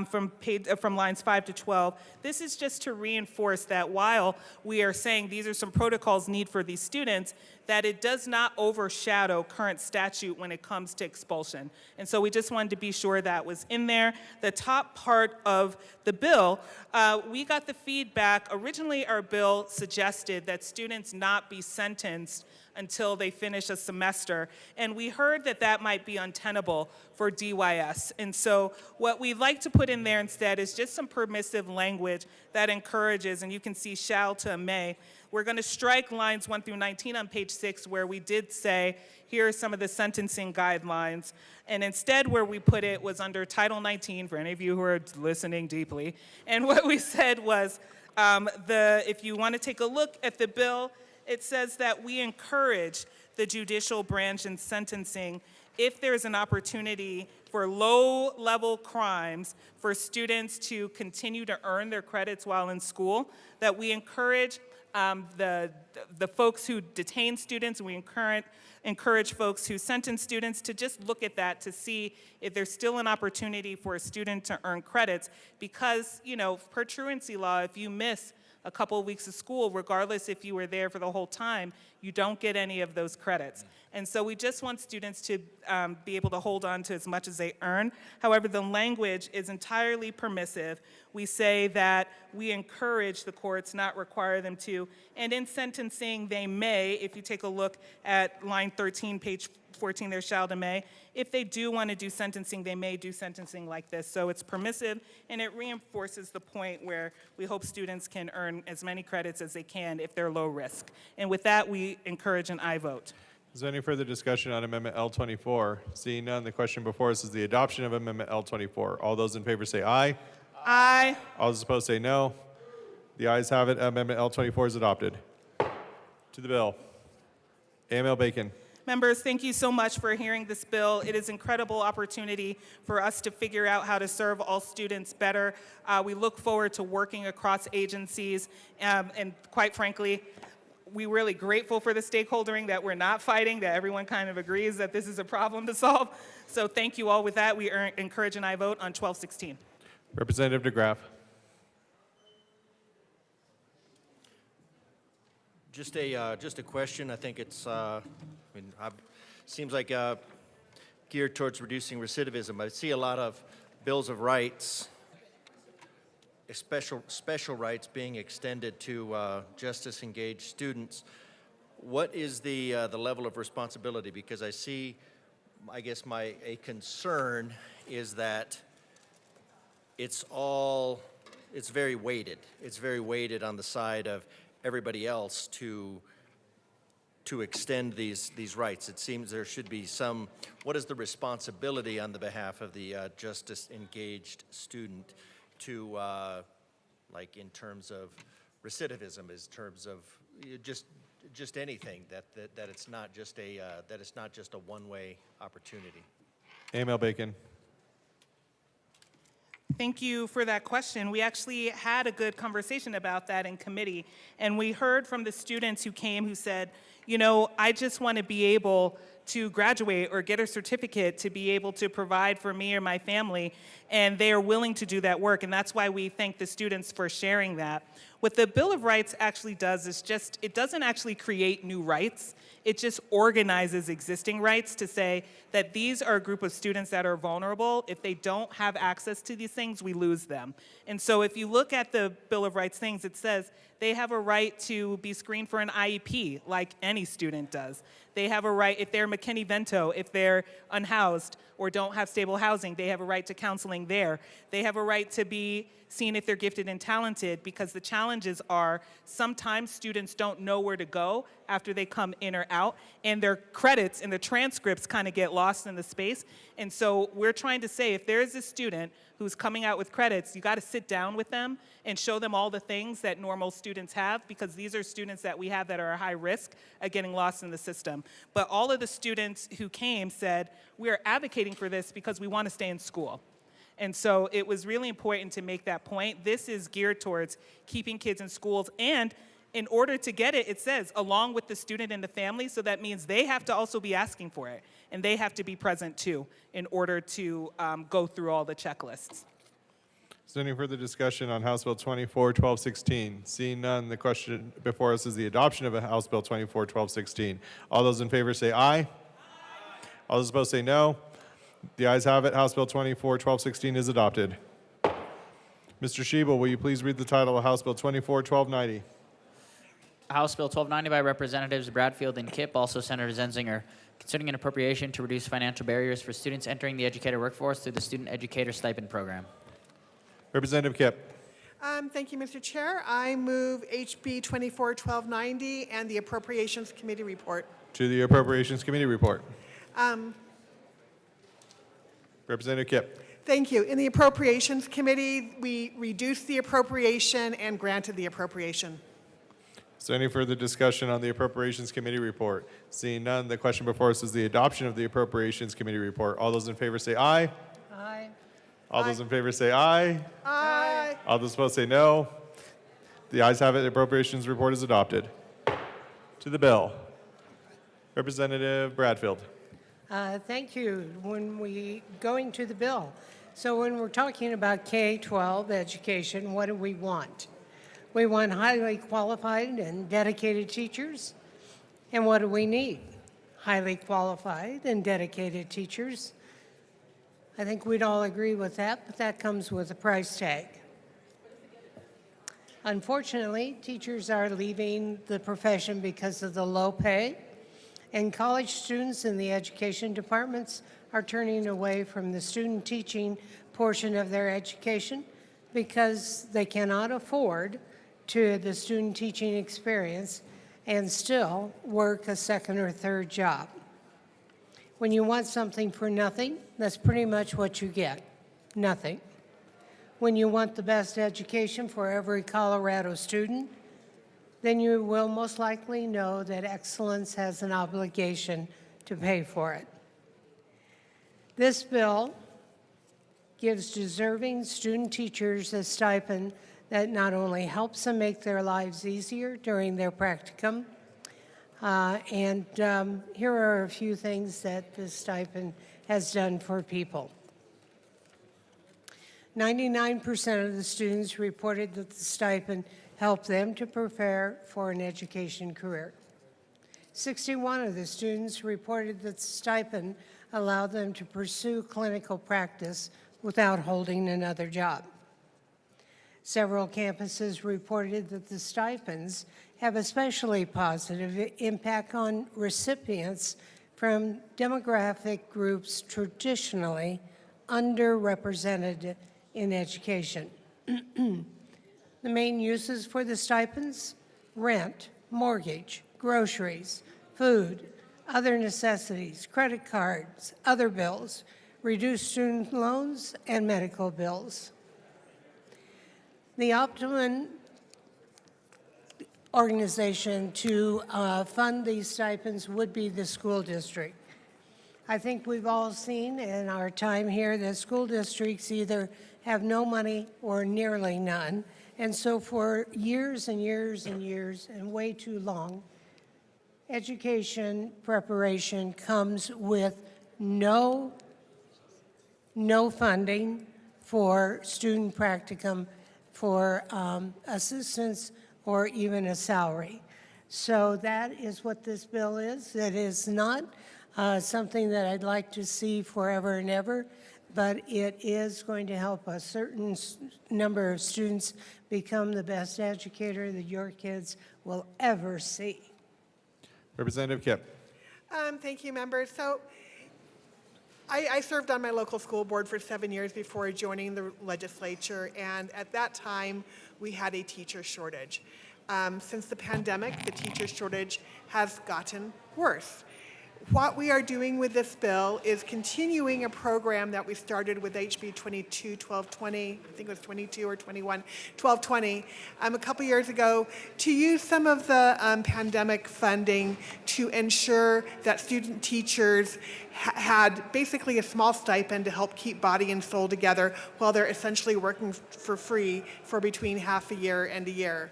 from lines 5 to 12. This is just to reinforce that while we are saying these are some protocols need for these students, that it does not overshadow current statute when it comes to expulsion. And so we just wanted to be sure that was in there. The top part of the bill, we got the feedback. Originally, our bill suggested that students not be sentenced until they finish a semester. And we heard that that might be untenable for DYS. And so what we'd like to put in there instead is just some permissive language that encourages, and you can see shall to may. We're going to strike lines 1 through 19 on page 6 where we did say, here are some of the sentencing guidelines. And instead where we put it was under Title 19, for any of you who are listening deeply. And what we said was, if you want to take a look at the bill, it says that we encourage the judicial branch in sentencing if there's an opportunity for low-level crimes for students to continue to earn their credits while in school, that we encourage the folks who detain students, and we encourage folks who sentence students to just look at that to see if there's still an opportunity for a student to earn credits. Because, per truancy law, if you miss a couple of weeks of school, regardless if you were there for the whole time, you don't get any of those credits. And so we just want students to be able to hold on to as much as they earn. However, the language is entirely permissive. We say that we encourage the courts, not require them to. And in sentencing, they may, if you take a look at line 13, page 14, there shall to may. If they do want to do sentencing, they may do sentencing like this. So it's permissive, and it reinforces the point where we hope students can earn as many credits as they can if they're low risk. And with that, we encourage an aye vote. Is there any further discussion on Amendment L24? Seeing none, the question before us is the adoption of Amendment L24. All those in favor say aye. Aye. All those opposed say no. The ayes have it. Amendment L24 is adopted. To the bill. AML Bacon. Members, thank you so much for hearing this bill. It is an incredible opportunity for us to figure out how to serve all students better. We look forward to working across agencies, and quite frankly, we're really grateful for the stakeholdering that we're not fighting, that everyone kind of agrees that this is a problem to solve. So thank you all. With that, we encourage an aye vote on 1216. Representative DeGraff. Just a question. I think it's, seems like geared towards reducing recidivism. I see a lot of bills of rights, special rights being extended to justice-engaged students. What is the level of responsibility? Because I see, I guess a concern is that it's very weighted. It's very weighted on the side of everybody else to extend these rights. It seems there should be some, what is the responsibility on the behalf of the justice-engaged student to, like in terms of recidivism, in terms of just anything, that it's not just a one-way opportunity? Emil Bacon. Thank you for that question. We actually had a good conversation about that in committee, and we heard from the students who came who said, you know, I just want to be able to graduate or get a certificate to be able to provide for me or my family, and they are willing to do that work, and that's why we thank the students for sharing that. What the Bill of Rights actually does is it doesn't actually create new rights. It just organizes existing rights to say that these are a group of students that are vulnerable. If they don't have access to these things, we lose them. And so if you look at the Bill of Rights things, it says they have a right to be screened for an IEP like any student does. They have a right, if they're McKinney-Vento, if they're unhoused or don't have stable housing, they have a right to counseling there. They have a right to be seen if they're gifted and talented, because the challenges are sometimes students don't know where to go after they come in or out, and their credits and the transcripts kind of get lost in the space. And so we're trying to say, if there is a student who's coming out with credits, you got to sit down with them and show them all the things that normal students have, because these are students that we have that are at high risk of getting lost in the system. But all of the students who came said, we're advocating for this because we want to stay in school. And so it was really important to make that point. This is geared towards keeping kids in schools, and in order to get it, it says, along with the student and the family, so that means they have to also be asking for it, and they have to be present too in order to go through all the checklists. Is there any further discussion on House Bill 24-1216? Seeing none, the question before us is the adoption of House Bill 24-1216. All those in favor say aye. Aye. All those opposed say no. The ayes have it. House Bill 24-1216 is adopted. Mr. Shebel, will you please read the title of House Bill 24-1290? House Bill 1290 by Representatives Bradfield and Kipp, also Senator Zenzinger, concerning an appropriation to reduce financial barriers for students entering the educator workforce through the Student Educator Stipend Program. Representative Kipp. Thank you, Mr. Chair. I move HB 24-1290 and the Appropriations Committee report. To the Appropriations Committee report. Representative Kipp. Thank you. In the Appropriations Committee, we reduced the appropriation and granted the appropriation. Is there any further discussion on the Appropriations Committee report? Seeing none, the question before us is the adoption of the Appropriations Committee report. All those in favor say aye. Aye. All those in favor say aye. Aye. All those opposed say no. The ayes have it. The Appropriations report is adopted. To the bill. Representative Bradfield. Thank you. Going to the bill. So when we're talking about K-12 education, what do we want? We want highly qualified and dedicated teachers. And what do we need? Highly qualified and dedicated teachers. I think we'd all agree with that, but that comes with a price tag. Unfortunately, teachers are leaving the profession because of the low pay, and college students in the education departments are turning away from the student teaching portion of their education because they cannot afford the student teaching experience and still work a second or third job. When you want something for nothing, that's pretty much what you get, nothing. When you want the best education for every Colorado student, then you will most likely know that excellence has an obligation to pay for it. This bill gives deserving student teachers a stipend that not only helps them make their lives easier during their practicum, here are a few things that this stipend has done for people. 99% of the students reported that the stipend help them to prepare for an education career. 61 of the students reported that the stipend allowed them to pursue clinical practice without holding another job. Several campuses reported that the stipends have especially positive impact on recipients from demographic groups traditionally underrepresented in education. The main uses for the stipends: rent, mortgage, groceries, food, other necessities, credit cards, other bills, reduced student loans, and medical bills. The optimum organization to fund these stipends would be the school district. I think we've all seen in our time here that school districts either have no money or nearly none. And so for years and years and years, and way too long, education preparation comes with no funding for student practicum, for assistance, or even a salary. So that is what this bill is. It is not something that I'd like to see forever and ever, but it is going to help a certain number of students become the best educator that your kids will ever see. Representative Kipp. Thank you, members. So I served on my local school board for 7 years before joining the legislature, and at that time, we had a teacher shortage. Since the pandemic, the teacher shortage has gotten worse. What we are doing with this bill is continuing a program that we started with HB 22-1220, I think it was 22 or 21, 1220, a couple years ago, to use some of the pandemic funding to ensure that student teachers had basically a small stipend to help keep body and soul together while they're essentially working for free for between half a year and a year.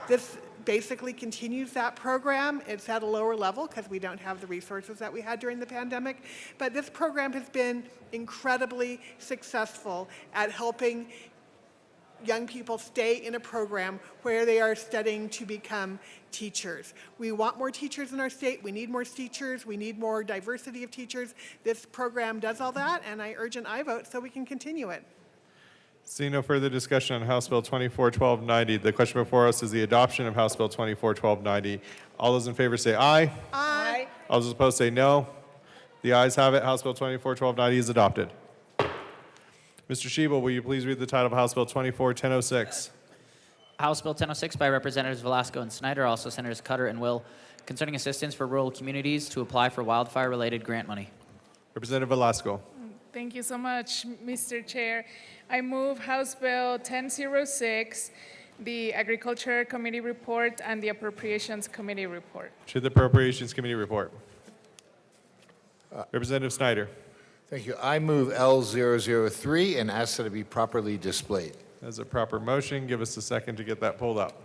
This basically continues that program. It's at a lower level because we don't have the resources that we had during the pandemic. But this program has been incredibly successful at helping young people stay in a program where they are studying to become teachers. We want more teachers in our state. We need more teachers. We need more diversity of teachers. This program does all that, and I urge an aye vote so we can continue it. Seeing no further discussion on House Bill 24-1290, the question before us is the adoption of House Bill 24-1290. All those in favor say aye. Aye. All those opposed say no. The ayes have it. House Bill 24-1290 is adopted. Mr. Shebel, will you please read the title of House Bill 24-1006? House Bill 1006 by Representatives Velasco and Snyder, also Senators Cutter and Will, concerning assistance for rural communities to apply for wildfire-related grant money. Representative Velasco. Thank you so much, Mr. Chair. I move House Bill 1006, the Agriculture Committee report, and the Appropriations Committee report. To the Appropriations Committee report. Representative Snyder. Thank you. I move L003 and ask that it be properly displayed. As a proper motion, give us a second to get that pulled up.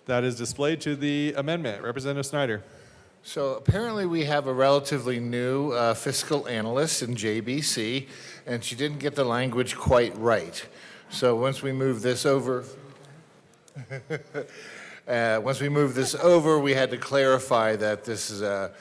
That is displayed to the amendment. Representative Snyder. So apparently we have a relatively new fiscal analyst in JBC, and she didn't get the language quite right. So once we move this over, we had to clarify that this is a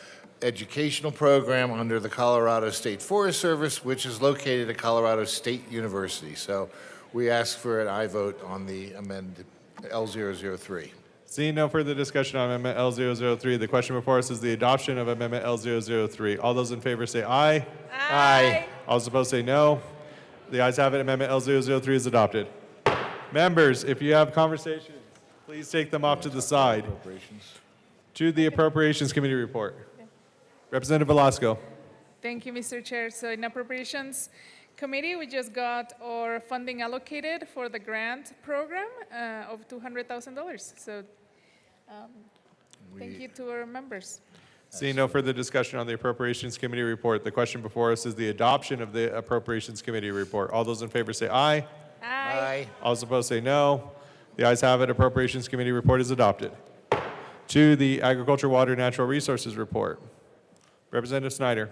educational program under the Colorado State Forest Service, which is located at Colorado State University. So we ask for an aye vote on the amended L003. Seeing no further discussion on Amendment L003, the question before us is the adoption of Amendment L003. All those in favor say aye. Aye. All those opposed say no. The ayes have it. Amendment L003 is adopted. Members, if you have conversations, please take them off to the side. To the Appropriations Committee report. Representative Velasco. Thank you, Mr. Chair. So in Appropriations Committee, we just got our funding allocated for the grant program of $200,000. So thank you to our members. Seeing no further discussion on the Appropriations Committee report, the question before us is the adoption of the Appropriations Committee report. All those in favor say aye. Aye. All those opposed say no. The ayes have it. Appropriations Committee report is adopted. To the Agriculture, Water, Natural Resources report. Representative Snyder.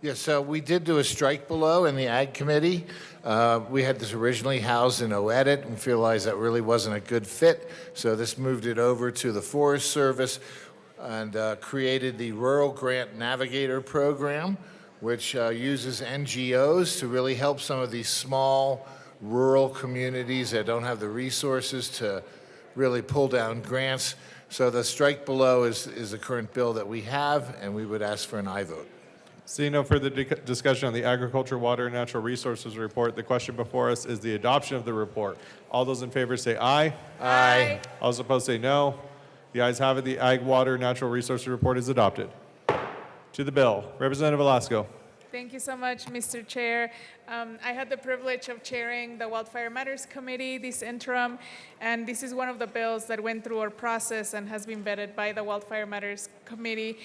Yeah, so we did do a strike below in the Ag Committee. We had this originally housed in OEdit and realized that really wasn't a good fit. So this moved it over to the Forest Service and created the Rural Grant Navigator Program, which uses NGOs to really help some of these small rural communities that don't have the resources to really pull down grants. So the strike below is the current bill that we have, and we would ask for an aye vote. Seeing no further discussion on the Agriculture, Water, and Natural Resources report, the question before us is the adoption of the report. All those in favor say aye. Aye. All those opposed say no. The ayes have it. The Ag, Water, Natural Resources report is adopted. To the bill, Representative Velasco. Thank you so much, Mr. Chair. I had the privilege of chairing the Wildfire Matters Committee this interim, and this is one of the bills that went through our process and has been vetted by the Wildfire Matters Committee.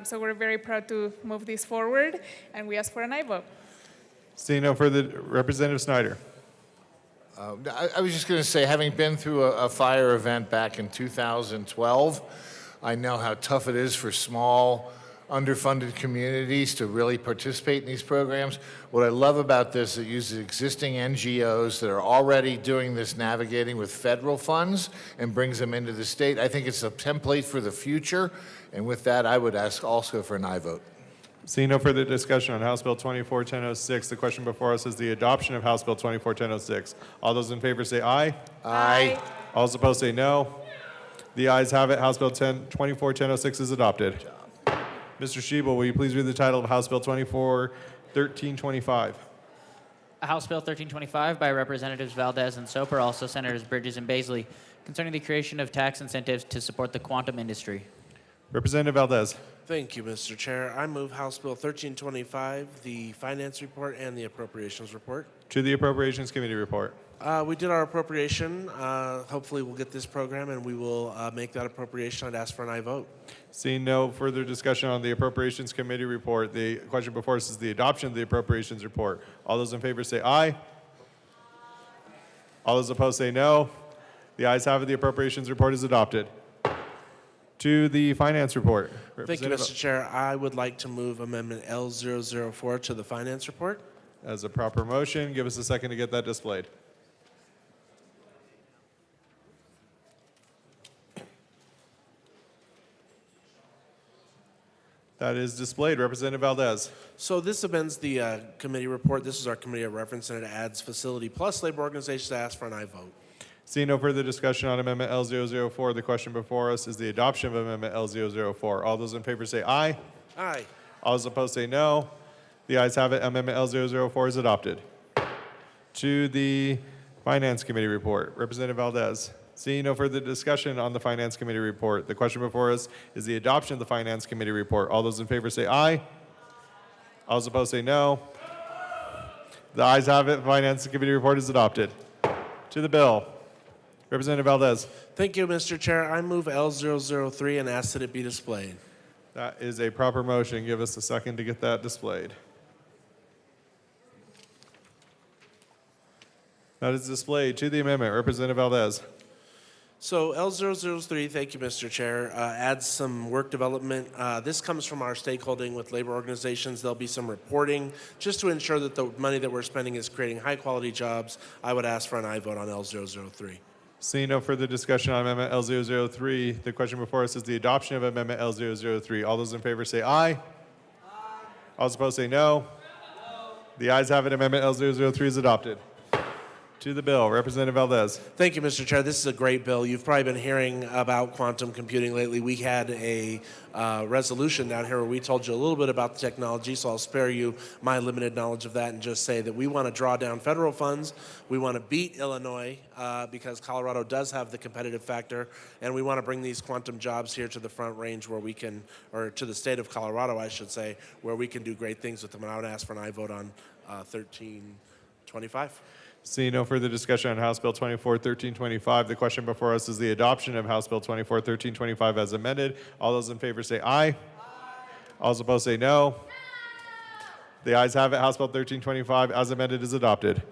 So we're very proud to move this forward, and we ask for an aye vote. Seeing no further, Representative Snyder. I was just going to say, having been through a fire event back in 2012, I know how tough it is for small, underfunded communities to really participate in these programs. What I love about this, it uses existing NGOs that are already doing this navigating with federal funds and brings them into the state. I think it's a template for the future, and with that, I would ask also for an aye vote. Seeing no further discussion on House Bill 24-1006, the question before us is the adoption of House Bill 24-1006. All those in favor say aye. Aye. All those opposed say no. The ayes have it. House Bill 24-1006 is adopted. Mr. Shebel, will you please read the title of House Bill 24-1325? House Bill 1325 by Representatives Valdez and Soper, also Senators Bridges and Baisley, concerning the creation of tax incentives to support the quantum industry. Representative Valdez. Thank you, Mr. Chair. I move House Bill 1325, the Finance Report and the Appropriations Report. To the Appropriations Committee report. We did our appropriation. Hopefully we'll get this program and we will make that appropriation. I'd ask for an aye vote. Seeing no further discussion on the Appropriations Committee report, the question before us is the adoption of the Appropriations report. All those in favor say aye. All those opposed say no. The ayes have it. The Appropriations report is adopted. To the Finance report. Thank you, Mr. Chair. I would like to move Amendment L004 to the Finance Report. As a proper motion, give us a second to get that displayed. That is displayed. Representative Valdez. So this amends the committee report. This is our committee of reference, and it adds facility plus labor organizations to ask for an aye vote. Seeing no further discussion on Amendment L004, the question before us is the adoption of Amendment L004. All those in favor say aye. Aye. All those opposed say no. The ayes have it. Amendment L004 is adopted. To the Finance Committee report. Representative Valdez. Seeing no further discussion on the Finance Committee report, the question before us is the adoption of the Finance Committee report. All those in favor say aye. All those opposed say no. The ayes have it. Finance Committee report is adopted. To the bill. Representative Valdez. Thank you, Mr. Chair. I move L003 and ask that it be displayed. That is a proper motion. Give us a second to get that displayed. That is displayed. To the amendment. Representative Valdez. So L003, thank you, Mr. Chair, adds some work development. This comes from our stakeholding with labor organizations. There'll be some reporting just to ensure that the money that we're spending is creating high-quality jobs. I would ask for an aye vote on L003. Seeing no further discussion on Amendment L003, the question before us is the adoption of Amendment L003. All those in favor say aye. Aye. All those opposed say no. The ayes have it. Amendment L003 is adopted. To the bill. Representative Valdez. Thank you, Mr. Chair. This is a great bill. You've probably been hearing about quantum computing lately. We had a resolution down here where we told you a little bit about the technology, so I'll spare you my limited knowledge of that and just say that we want to draw down federal funds. We want to beat Illinois because Colorado does have the competitive factor, and we want to bring these quantum jobs here to the Front Range where we can, or to the state of Colorado, I should say, where we can do great things with them. And I would ask for an aye vote on 1325. Seeing no further discussion on House Bill 24-1325, the question before us is the adoption of House Bill 24-1325 as amended. All those in favor say aye. Aye. All those opposed say no. The ayes have it. House Bill 1325 as amended is adopted.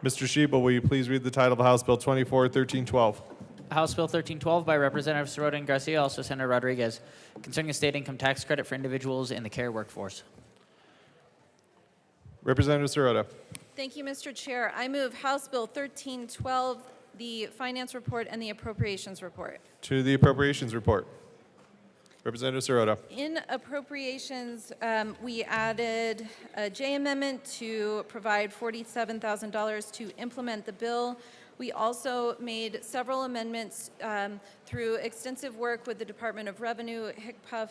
Mr. Shebel, will you please read the title of House Bill 24-1312? House Bill 1312 by Representative Sirota and Garcia, also Senator Rodriguez, concerning a state income tax credit for individuals in the care workforce. Representative Sirota. Thank you, Mr. Chair. I move House Bill 1312, the Finance Report and the Appropriations Report. To the Appropriations Report. Representative Sirota. In appropriations, we added a J amendment to provide $47,000 to implement the bill. We also made several amendments through extensive work with the Department of Revenue, HCPF,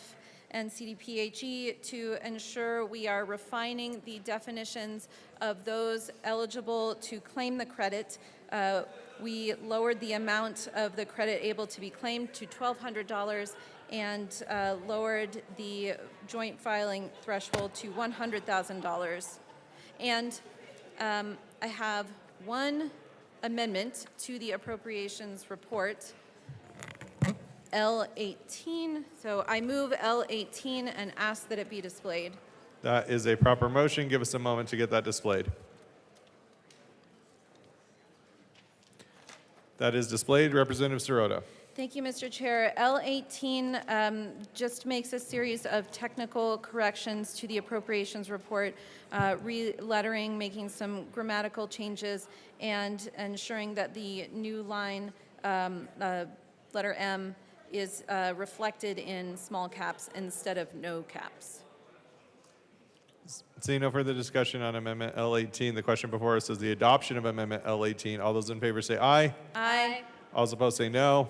and CDPHE to ensure we are refining the definitions of those eligible to claim the credit. We lowered the amount of the credit able to be claimed to $1,200 and lowered the joint filing threshold to $100,000. And I have one amendment to the appropriations report, L18. So I move L18 and ask that it be displayed. That is a proper motion. Give us a moment to get that displayed. That is displayed. Representative Sirota. Thank you, Mr. Chair. L18 just makes a series of technical corrections to the appropriations report, re-lettering, making some grammatical changes, and ensuring that the new line, letter M, is reflected in small caps instead of no caps. Seeing no further discussion on Amendment L18, the question before us is the adoption of Amendment L18. All those in favor say aye. Aye. All those opposed say no.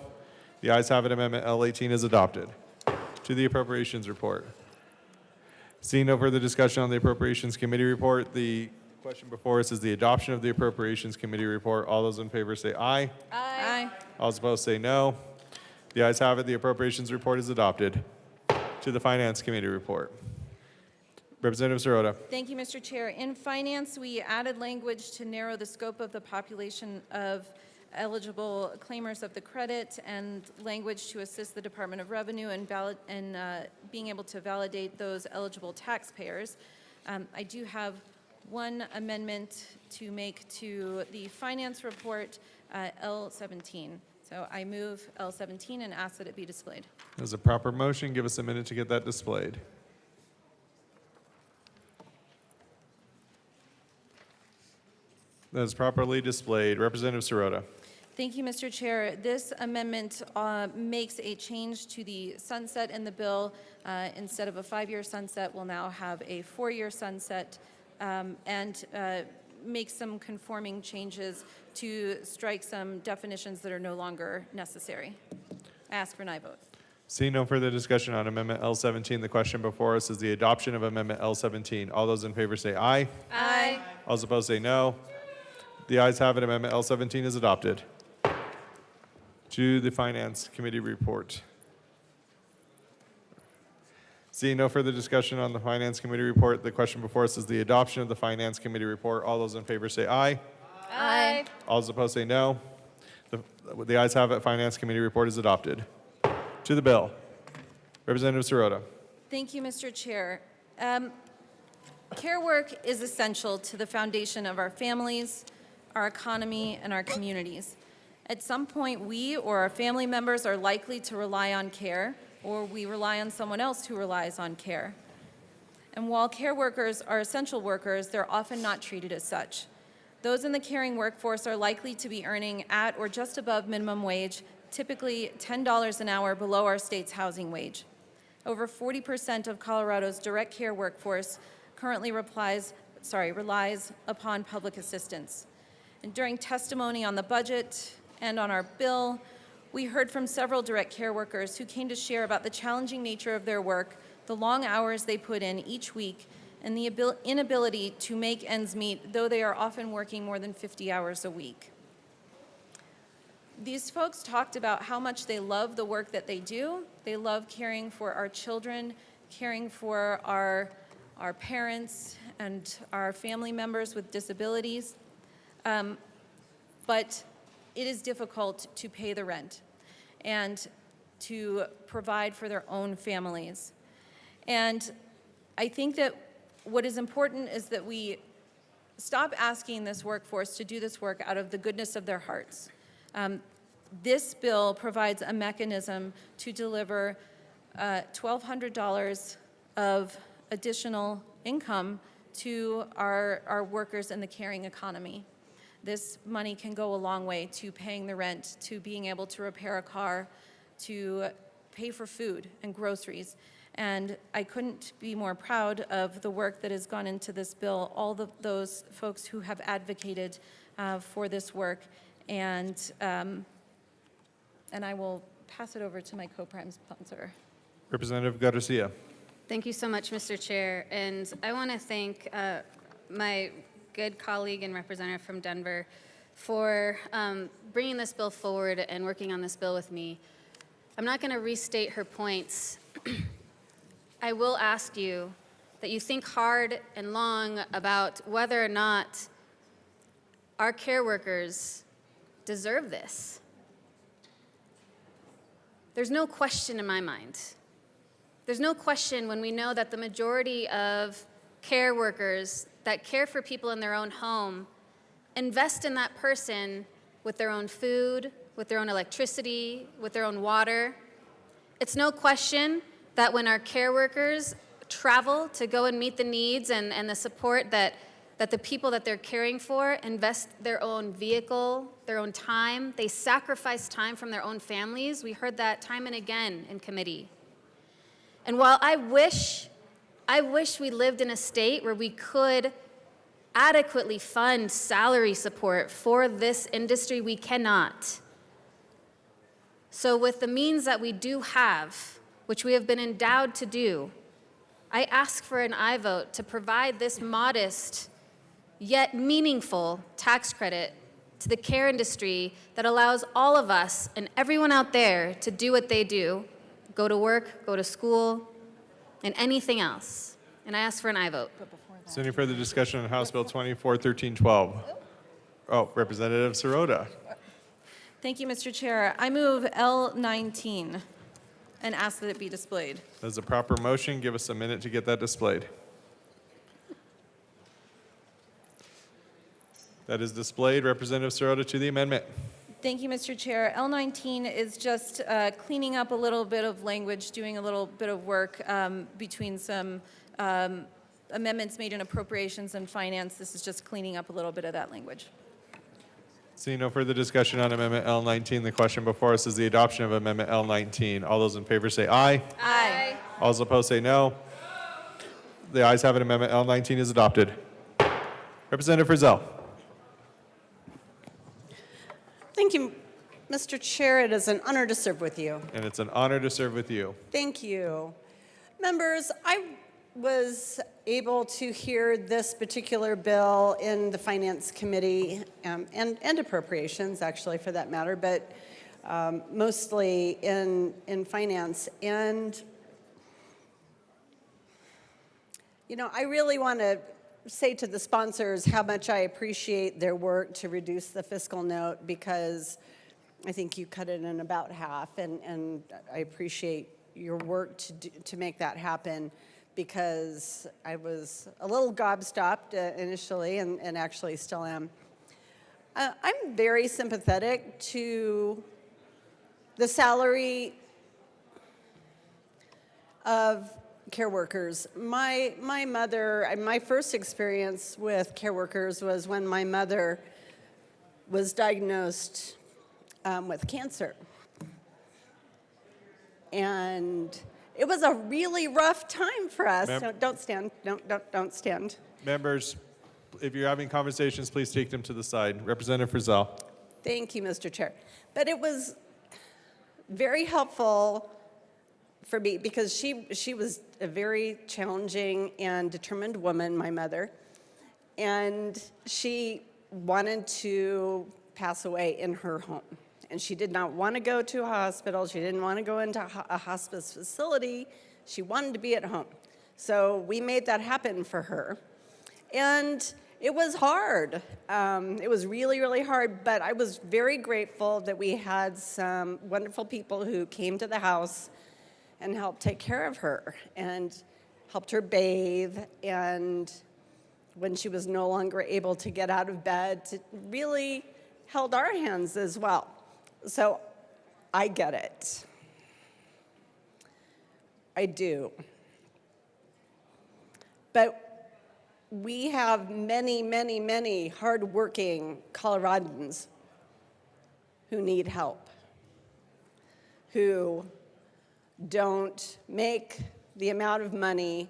The ayes have it. Amendment L18 is adopted. To the Appropriations Report. Seeing no further discussion on the Appropriations Committee report, the question before us is the adoption of the Appropriations Committee report. All those in favor say aye. Aye. All those opposed say no. The ayes have it. The Appropriations Report is adopted. To the Finance Committee report. Representative Sirota. Thank you, Mr. Chair. In finance, we added language to narrow the scope of the population of eligible claimers of the credit and language to assist the Department of Revenue in being able to validate those eligible taxpayers. I do have one amendment to make to the finance report, L17. So I move L17 and ask that it be displayed. There's a proper motion. Give us a minute to get that displayed. That is properly displayed. Representative Sirota. Thank you, Mr. Chair. This amendment makes a change to the sunset in the bill. Instead of a 5-year sunset, we'll now have a 4-year sunset and make some conforming changes to strike some definitions that are no longer necessary. I ask for an aye vote. Seeing no further discussion on Amendment L17, the question before us is the adoption of Amendment L17. All those in favor say aye. Aye. All those opposed say no. The ayes have it. Amendment L17 is adopted. To the Finance Committee report. Seeing no further discussion on the Finance Committee report, the question before us is the adoption of the Finance Committee report. All those in favor say aye. Aye. All those opposed say no. The ayes have it. Finance Committee report is adopted. To the bill. Representative Sirota. Thank you, Mr. Chair. Care work is essential to the foundation of our families, our economy, and our communities. At some point, we or our family members are likely to rely on care, or we rely on someone else who relies on care. And while care workers are essential workers, they're often not treated as such. Those in the caring workforce are likely to be earning at or just above minimum wage, typically $10 an hour below our state's housing wage. Over 40% of Colorado's direct care workforce currently relies upon public assistance. And during testimony on the budget and on our bill, we heard from several direct care workers who came to share about the challenging nature of their work, the long hours they put in each week, and the inability to make ends meet, though they are often working more than 50 hours a week. These folks talked about how much they love the work that they do. They love caring for our children, caring for our parents and our family members with disabilities. But it is difficult to pay the rent and to provide for their own families. And I think that what is important is that we stop asking this workforce to do this work out of the goodness of their hearts. This bill provides a mechanism to deliver $1,200 of additional income to our workers in the caring economy. This money can go a long way to paying the rent, to being able to repair a car, to pay for food and groceries. And I couldn't be more proud of the work that has gone into this bill, those folks who have advocated for this work. And I will pass it over to my co-prime sponsor. Representative Garcia. Thank you so much, Mr. Chair. And I want to thank my good colleague and representative from Denver for bringing this bill forward and working on this bill with me. I'm not going to restate her points. I will ask you that you think hard and long about whether or not our care workers deserve this. There's no question in my mind. There's no question when we know that the majority of care workers that care for people in their own home invest in that person with their own food, with their own electricity, with their own water. It's no question that when our care workers travel to go and meet the needs and the support that the people that they're caring for invest their own vehicle, their own time, they sacrifice time from their own families. We heard that time and again in committee. And while I wish we lived in a state where we could adequately fund salary support for this industry, we cannot. So with the means that we do have, which we have been endowed to do, I ask for an aye vote to provide this modest yet meaningful tax credit to the care industry that allows all of us and everyone out there to do what they do, go to work, go to school, and anything else. And I ask for an aye vote. Is there any further discussion on House Bill 241312? Oh, Representative Sirota. Thank you, Mr. Chair. I move L19 and ask that it be displayed. That's a proper motion. Give us a minute to get that displayed. That is displayed. Representative Sirota to the amendment. Thank you, Mr. Chair. L19 is just cleaning up a little bit of language, doing a little bit of work between some amendments made in appropriations and finance. This is just cleaning up a little bit of that language. Seeing no further discussion on Amendment L19, the question before us is the adoption of Amendment L19. All those in favor say aye. Aye. All those opposed say no. The ayes have it. Amendment L19 is adopted. Representative Frizzell. Thank you, Mr. Chair. It is an honor to serve with you. And it's an honor to serve with you. Thank you. Members, I was able to hear this particular bill in the Finance Committee and Appropriations, actually, for that matter, but mostly in Finance. And, you know, I really want to say to the sponsors how much I appreciate their work to reduce the fiscal note, because I think you cut it in about half, and I appreciate your work to make that happen, because I was a little gobstopped initially and actually still am. I'm very sympathetic to the salary of care workers. My mother, my first experience with care workers was when my mother was diagnosed with cancer. And it was a really rough time for us. Don't stand. Don't stand. Members, if you're having conversations, please take them to the side. Representative Frizzell. Thank you, Mr. Chair. But it was very helpful for me, because she was a very challenging and determined woman, my mother, and she wanted to pass away in her home. And she did not want to go to a hospital. She didn't want to go into a hospice facility. She wanted to be at home. So we made that happen for her. And it was hard. It was really, really hard, but I was very grateful that we had some wonderful people who came to the house and helped take care of her and helped her bathe, and when she was no longer able to get out of bed, really held our hands as well. So I get it. I do. But we have many, many, many hardworking Coloradans who need help, who don't make the amount of money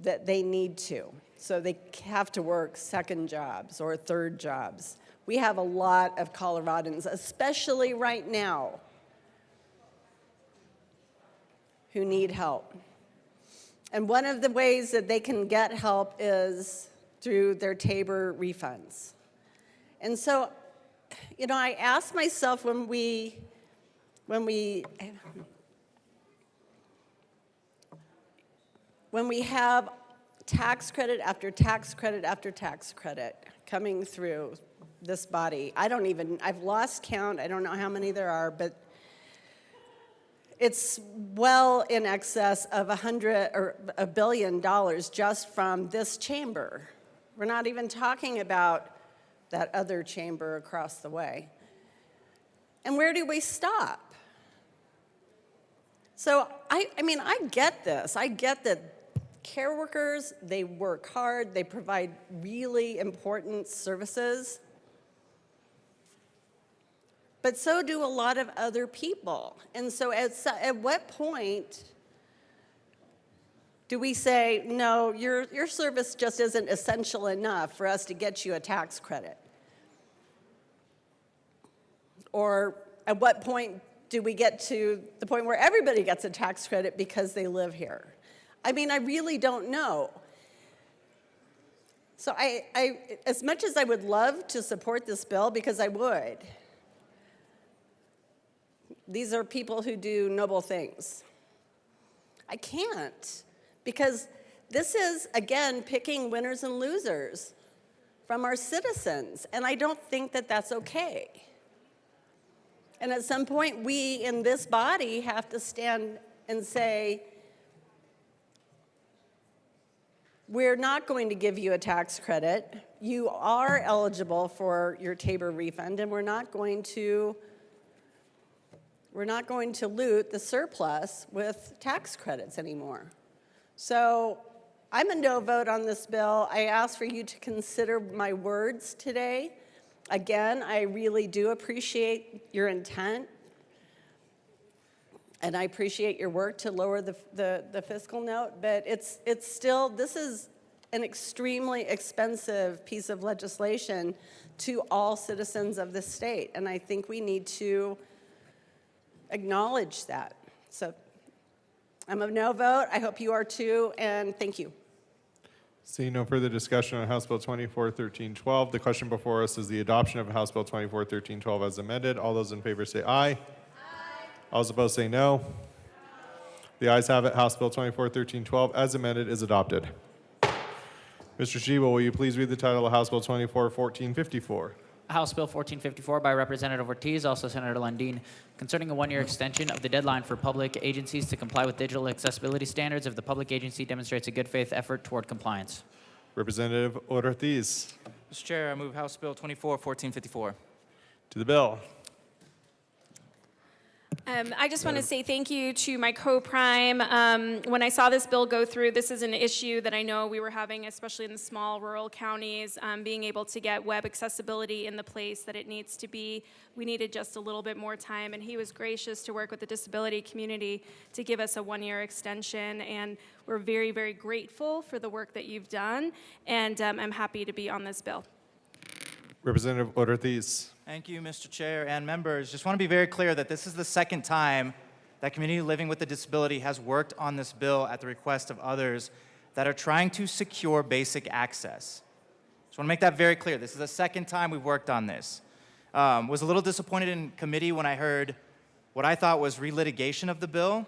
that they need to. So they have to work second jobs or third jobs. We have a lot of Coloradans, especially right now, who need help. And one of the ways that they can get help is through their Tabor refunds. And so, you know, I asked myself when we have tax credit after tax credit after tax credit coming through this body, I've lost count, I don't know how many there are, but it's well in excess of $1 billion just from this chamber. We're not even talking about that other chamber across the way. And where do we stop? So, I mean, I get this. I get that care workers, they work hard, they provide really important services. But so do a lot of other people. And so at what point do we say, no, your service just isn't essential enough for us to get you a tax credit? Or at what point do we get to the point where everybody gets a tax credit because they live here? I mean, I really don't know. So I as much as I would love to support this bill, because I would, these are people who do noble things. I can't, because this is, again, picking winners and losers from our citizens, and I don't think that that's okay. And at some point, we in this body have to stand and say, we're not going to give you a tax credit. You are eligible for your Tabor refund, and we're not going to loot the surplus with tax credits anymore. So I'm a no vote on this bill. I ask for you to consider my words today. Again, I really do appreciate your intent, and I appreciate your work to lower the fiscal note, but it's still, this is an extremely expensive piece of legislation to all citizens of this state, and I think we need to acknowledge that. So I'm a no vote. I hope you are too, and thank you. Seeing no further discussion on House Bill 241312, the question before us is the adoption of House Bill 241312 as amended. All those in favor say aye. Aye. All those opposed say no. The ayes have it. House Bill 241312 as amended is adopted. Mr. Sheba, will you please read the title of House Bill 241454? House Bill 1454 by Representative Ortiz, also Senator Lundin, concerning a one-year extension of the deadline for public agencies to comply with digital accessibility standards if the public agency demonstrates a good faith effort toward compliance. Representative Ortiz. Mr. Chair, I move House Bill 241454. To the bill. I just want to say thank you to my co-prime. When I saw this bill go through, this is an issue that I know we were having, especially in the small rural counties, being able to get web accessibility in the place that it needs to be. We needed just a little bit more time, and he was gracious to work with the disability community to give us a one-year extension, and we're very, very grateful for the work that you've done, and I'm happy to be on this bill. Representative Ortiz. Thank you, Mr. Chair and members. Just want to be very clear that this is the second time that Community Living with a Disability has worked on this bill at the request of others that are trying to secure basic access. Just want to make that very clear. This is the second time we've worked on this. Was a little disappointed in committee when I heard what I thought was relitigation of the bill,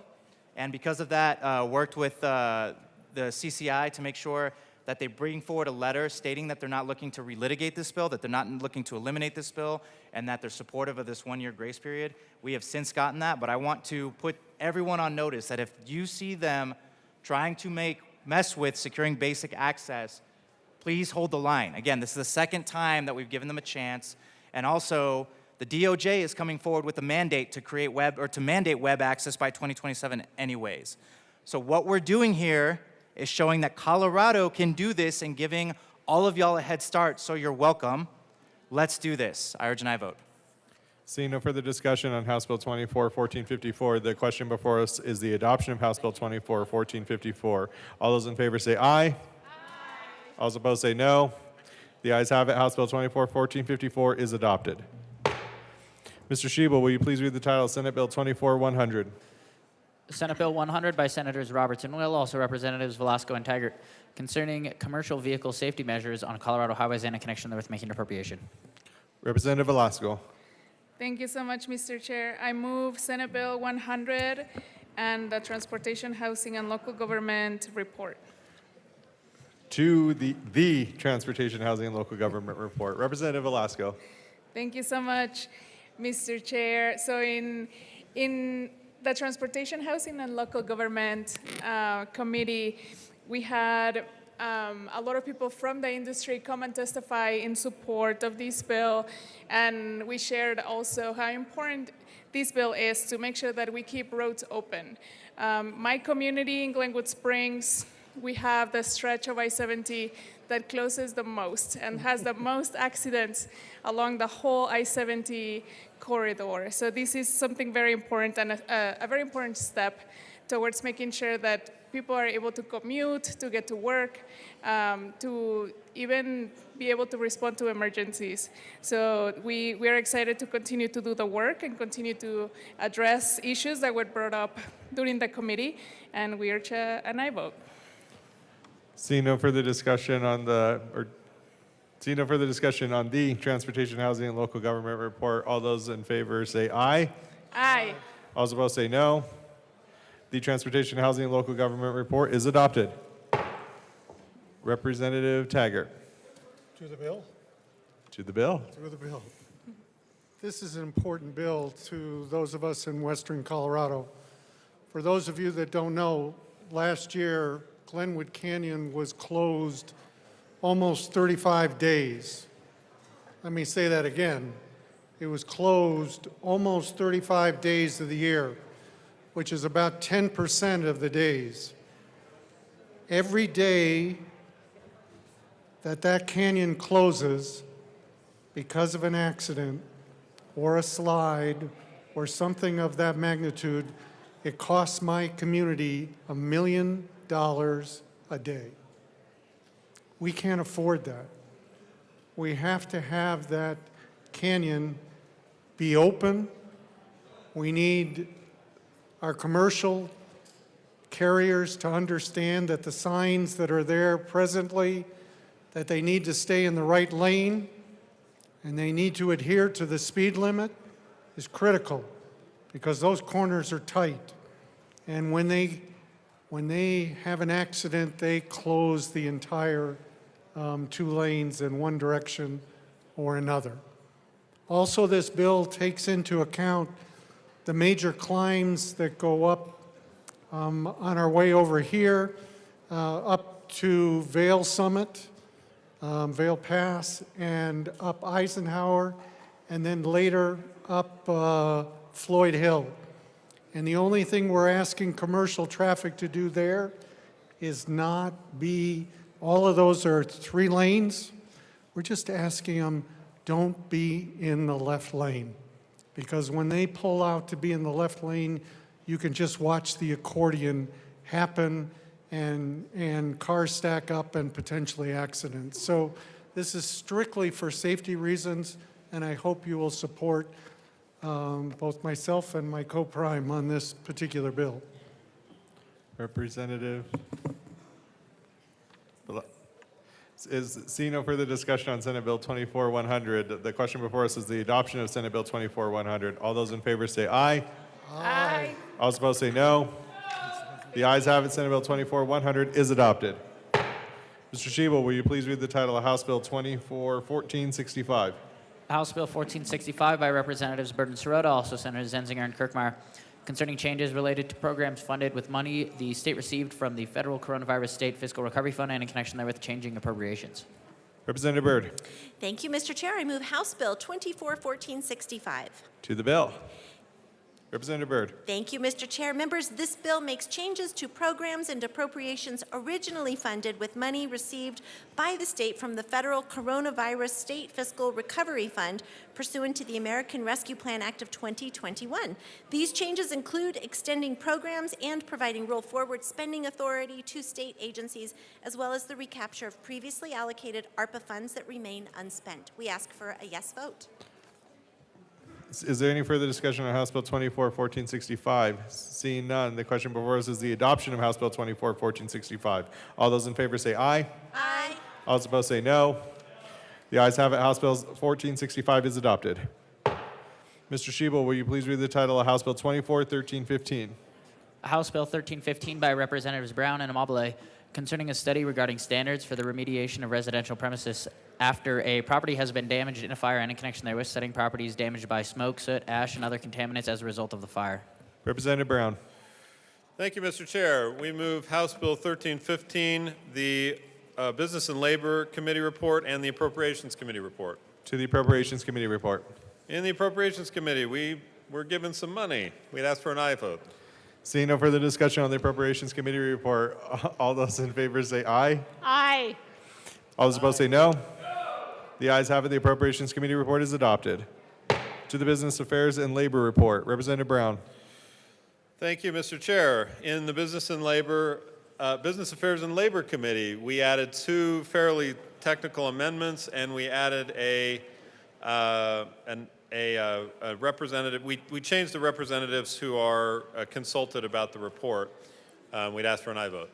and because of that, worked with the CCI to make sure that they bring forward a letter stating that they're not looking to relitigate this bill, that they're not looking to eliminate this bill, and that they're supportive of this one-year grace period. We have since gotten that, but I want to put everyone on notice that if you see them trying to mess with securing basic access, please hold the line. Again, this is the second time that we've given them a chance, and also the DOJ is coming forward with a mandate to create mandate web access by 2027 anyways. So what we're doing here is showing that Colorado can do this and giving all of y'all a head start, so you're welcome. Let's do this. I urge an aye vote. Seeing no further discussion on House Bill 24-1454, the question before us is the adoption of House Bill 24-1454. All those in favor say aye. Aye. All those opposed say no. The ayes have it. House Bill 24-1454 is adopted. Mr. Shebel, will you please read the title of Senate Bill 24-100? Senate Bill 100 by Senators Roberts and Will, also Representatives Velasco and Taggart, concerning commercial vehicle safety measures on Colorado highways and in connection with making appropriation. Representative Velasco. Thank you so much, Mr. Chair. I move Senate Bill 100 and the Transportation, Housing, and Local Government report. To the Transportation, Housing, and Local Government report. Representative Velasco. Thank you so much, Mr. Chair. So in the Transportation, Housing, and Local Government Committee, we had a lot of people from the industry come and testify in support of this bill, and we shared also how important this bill is to make sure that we keep roads open. My community in Glenwood Springs, we have the stretch of I-70 that closes the most and has the most accidents along the whole I-70 corridor. So this is something very important and a very important step towards making sure that people are able to commute, to get to work, to even be able to respond to emergencies. So we are excited to continue to do the work and continue to address issues that were brought up during the committee, and we urge an aye vote. Seeing no further discussion on the Transportation, Housing, and Local Government report, all those in favor say aye. Aye. All those opposed say no. The Transportation, Housing, and Local Government report is adopted. Representative Taggart. To the bill? To the bill. To the bill. This is an important bill to those of us in Western Colorado. For those of you that don't know, last year, Glenwood Canyon was closed almost 35 days. Let me say that again. It was closed almost 35 days of the year, which is about 10% of the days. Every day that canyon closes because of an accident or a slide or something of that magnitude, it costs my community $1 million a day. We can't afford that. We have to have that canyon be open. We need our commercial carriers to understand that the signs that are there presently, that they need to stay in the right lane and they need to adhere to the speed limit is critical because those corners are tight. And when they have an accident, they close the entire 2 lanes in one direction or another. Also, this bill takes into account the major climbs that go up on our way over here, up to Vail Summit, Vail Pass, and up Eisenhower, and then later up Floyd Hill. And the only thing we're asking commercial traffic to do there is not be, all of those are 3 lanes. We're just asking them, don't be in the left lane. Because when they pull out to be in the left lane, you can just watch the accordion happen and cars stack up and potentially accidents. So this is strictly for safety reasons, and I hope you will support both myself and my co-prime on this particular bill. Representative. Seeing no further discussion on Senate Bill 24-100, the question before us is the adoption of Senate Bill 24-100. All those in favor say aye. Aye. All opposed say no. The ayes have it. Senate Bill 24-100 is adopted. Mr. Shebel, will you please read the title of House Bill 24-1465? House Bill 1465 by Representatives Burton Sirota, also Senators Zenzinger and Kirkmeyer, concerning changes related to programs funded with money the state received from the Federal Coronavirus State Fiscal Recovery Fund and in connection therewith changing appropriations. Representative Byrd. Thank you, Mr. Chair. I move House Bill 24-1465. To the bill. Representative Byrd. Thank you, Mr. Chair. Members, this bill makes changes to programs and appropriations originally funded with money received by the state from the federal Coronavirus State Fiscal Recovery Fund pursuant to the American Rescue Plan Act of 2021. These changes include extending programs and providing roll-forward spending authority to state agencies, as well as the recapture of previously allocated ARPA funds that remain unspent. We ask for a yes vote. Is there any further discussion on House Bill 24-1465? Seeing none, the question before us is the adoption of House Bill 24-1465. All those in favor say aye. Aye. All those opposed say no. The ayes have it. House Bill 1465 is adopted. Mr. Shebel, will you please read the title of House Bill 24-1315? House Bill 1315 by Representatives Brown and Amabile, concerning a study regarding standards for the remediation of residential premises after a property has been damaged in a fire and in connection therewith, setting properties damaged by smoke, soot, ash, and other contaminants as a result of the fire. Representative Brown. Thank you, Mr. Chair. We move House Bill 1315, the Business and Labor Committee report and the Appropriations Committee report. To the Appropriations Committee report. In the Appropriations Committee, we were given some money. We'd ask for an aye vote. Seeing no further discussion on the Appropriations Committee report, all those in favor say aye. Aye. All those opposed say no. The ayes have it. The Appropriations Committee report is adopted. To the Business Affairs and Labor report, Representative Brown. Thank you, Mr. Chair. In the Business Affairs and Labor Committee, we added two fairly technical amendments, and we added a representative. We changed the representatives who are consulted about the report. We'd ask for an aye vote.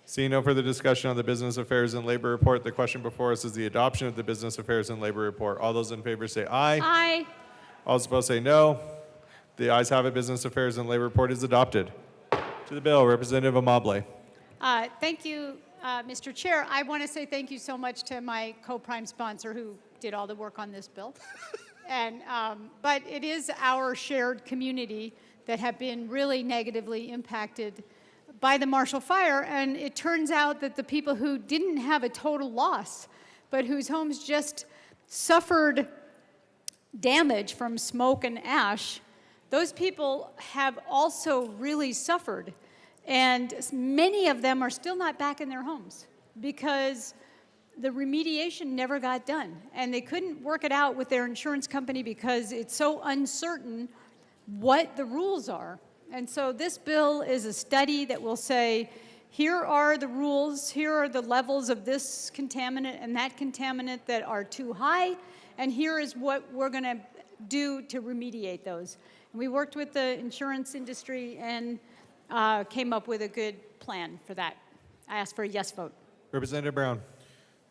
Seeing no further discussion on the Business Affairs and Labor report, the question before us is the adoption of the Business Affairs and Labor report. All those in favor say aye. Aye. All those opposed say no. The ayes have it. Business Affairs and Labor report is adopted. To the bill, Representative Amabile. Thank you, Mr. Chair. I want to say thank you so much to my co-prime sponsor who did all the work on this bill. But it is our shared community that have been really negatively impacted by the Marshall Fire, and it turns out that the people who didn't have a total loss, but whose homes just suffered damage from smoke and ash, those people have also really suffered. And many of them are still not back in their homes because the remediation never got done. And they couldn't work it out with their insurance company because it's so uncertain what the rules are. And so this bill is a study that will say, here are the rules, here are the levels of this contaminant and that contaminant that are too high, and here is what we're going to do to remediate those. And we worked with the insurance industry and came up with a good plan for that. I ask for a yes vote. Representative Brown.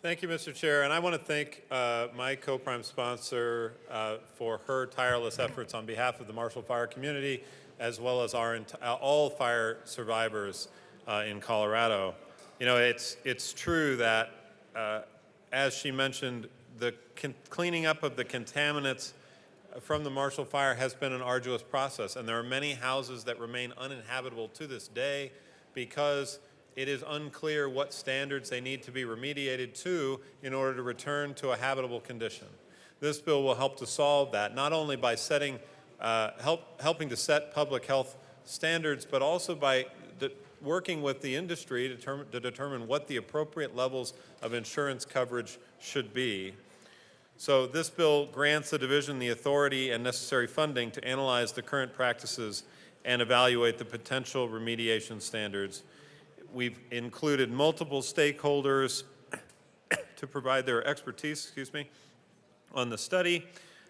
Thank you, Mr. Chair. And I want to thank my co-prime sponsor for her tireless efforts on behalf of the Marshall Fire community, as well as all fire survivors in Colorado. You know, it's true that, as she mentioned, the cleaning up of the contaminants from the Marshall Fire has been an arduous process, and there are many houses that remain uninhabitable to this day because it is unclear what standards they need to be remediated to in order to return to a habitable condition. This bill will help to solve that, not only by helping to set public health standards, but also by working with the industry to determine what the appropriate levels of insurance coverage should be. So this bill grants the division the authority and necessary funding to analyze the current practices and evaluate the potential remediation standards. We've included multiple stakeholders to provide their expertise, on the study,